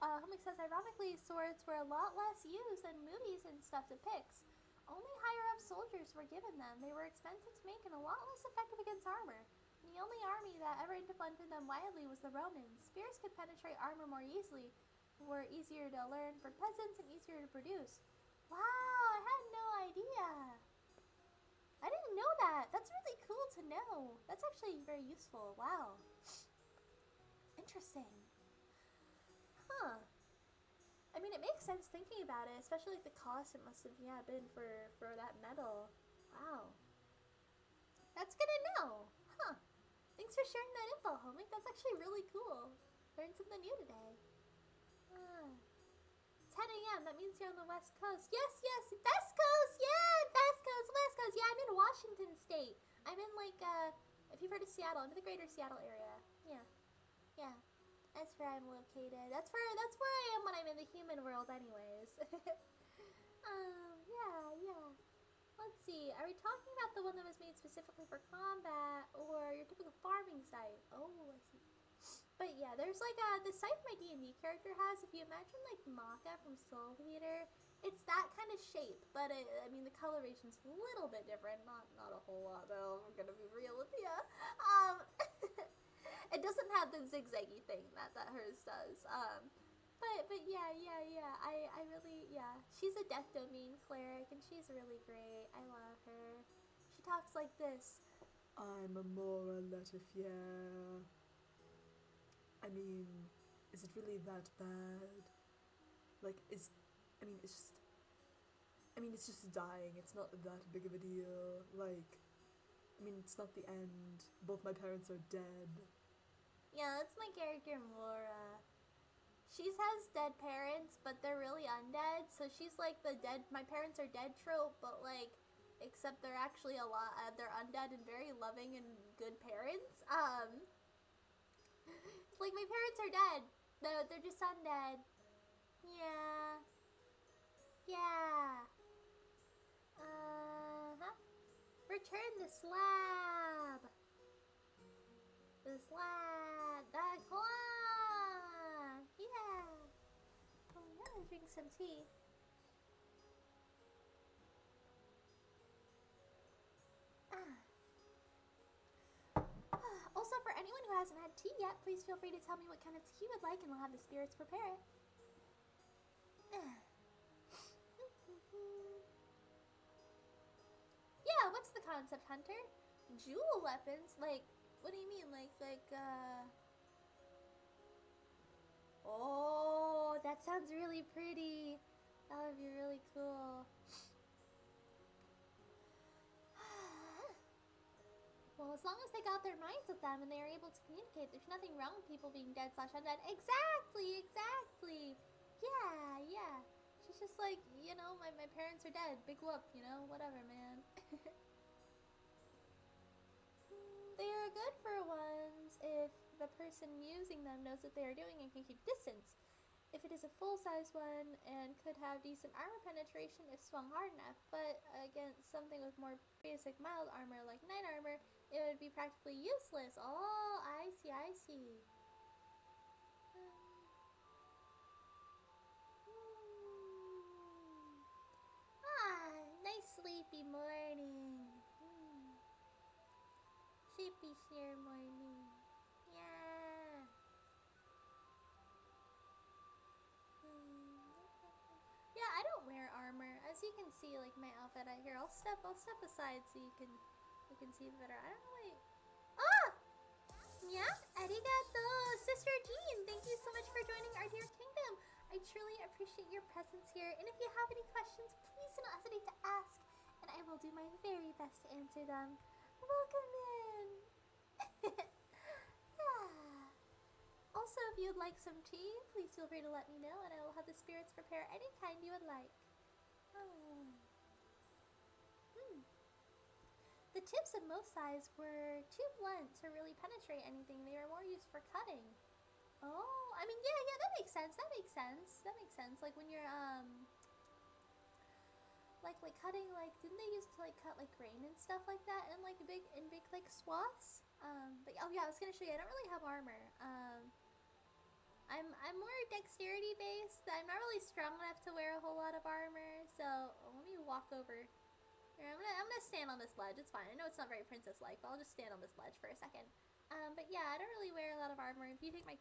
Hummock says ironically, swords were a lot less used than movies and stuff depicts. Only higher up soldiers were given them. They were expensive to make and a lot less effective against armor. The only army that ever implemented them widely was the Romans. Spears could penetrate armor more easily, were easier to learn for peasants and easier to produce. Wow, I had no idea. I didn't know that. That's really cool to know. That's actually very useful. Wow. Interesting. Huh. I mean, it makes sense thinking about it, especially like the cost it must have been for that metal. Wow. That's good to know. Huh. Thanks for sharing that info, homie. That's actually really cool. Learned something new today. 10 a.m. That means you're on the West Coast. Yes. West Coast. Yeah, West Coast. Yeah, I'm in Washington State. I'm in if you've heard of Seattle, I'm in the greater Seattle area. Yeah. That's where I'm located. That's where I am when I'm in the human world anyways. Yeah. Let's see. Are we talking about the one that was made specifically for combat or your typical farming site? Oh, I see. But yeah, there's the site my D&D character has. If you imagine Maka from Soul Eater, it's that kind of shape, but the coloration's a little bit different. Not a whole lot though. I'm gonna be real with you. It doesn't have the zigzaggy thing that hers does. But yeah. I really, she's a Death Domain cleric, and she's really great. I love her. She talks like this. I'm Amora Letifier. I mean, is it really that bad? It's just dying. It's not that big of a deal. It's not the end. Both my parents are dead. Yeah, that's my character, Mora. She has dead parents, but they're really undead, so she's like the my parents are dead trope, but except they're actually they're undead and very loving and good parents. My parents are dead. They're just undead. Yeah. Return the slab. The claw. Yeah. Oh, now I'm drinking some tea. Also, for anyone who hasn't had tea yet, please feel free to tell me what kind of tea you would like, and I'll have the spirits prepare it. Yeah, what's the concept, Hunter? Jewel weapons? What do you mean? Oh, that sounds really pretty. That would be really cool. Well, as long as they got their minds with them and they are able to communicate, there's nothing wrong with people being dead/undead. Exactly. Yeah. She's just my parents are dead. Big whoop, whatever, man. They are good for ones if the person using them knows what they are doing and can keep distance. If it is a full-size one and could have decent armor penetration if swung hard enough, but against something with more basic mild armor like knight armor, it would be practically useless. Oh, I see. Nice sleepy morning. Sleepy sheer morning. Yeah. Yeah, I don't wear armor. As you can see, my outfit out here. I'll step aside so you can see better. I don't know. Wait. Ah! Yeah, arigato, Sister Jean. Thank you so much for joining our dear kingdom. I truly appreciate your presence here. And if you have any questions, please do not hesitate to ask. And I will do my very best to answer them. Welcome in! Ah. Also, if you'd like some tea, please feel free to let me know, and I will have the spirits prepare any kind you would like. Oh. The tips of most knives were too blunt to really penetrate anything. They were more used for cutting. Oh, I mean, yeah, that makes sense. That makes sense. Like when you're like cutting, like, didn't they used to like cut like grain and stuff like that in like big like swaths? But oh yeah, I was gonna show you. I don't really have armor. I'm more dexterity based. I'm not really strong enough to wear a whole lot of armor. So let me walk over. Here, I'm gonna stand on this ledge. It's fine. I know it's not very princess-like, but I'll just stand on this ledge for a second. But yeah, I don't really wear a lot of armor. If you take my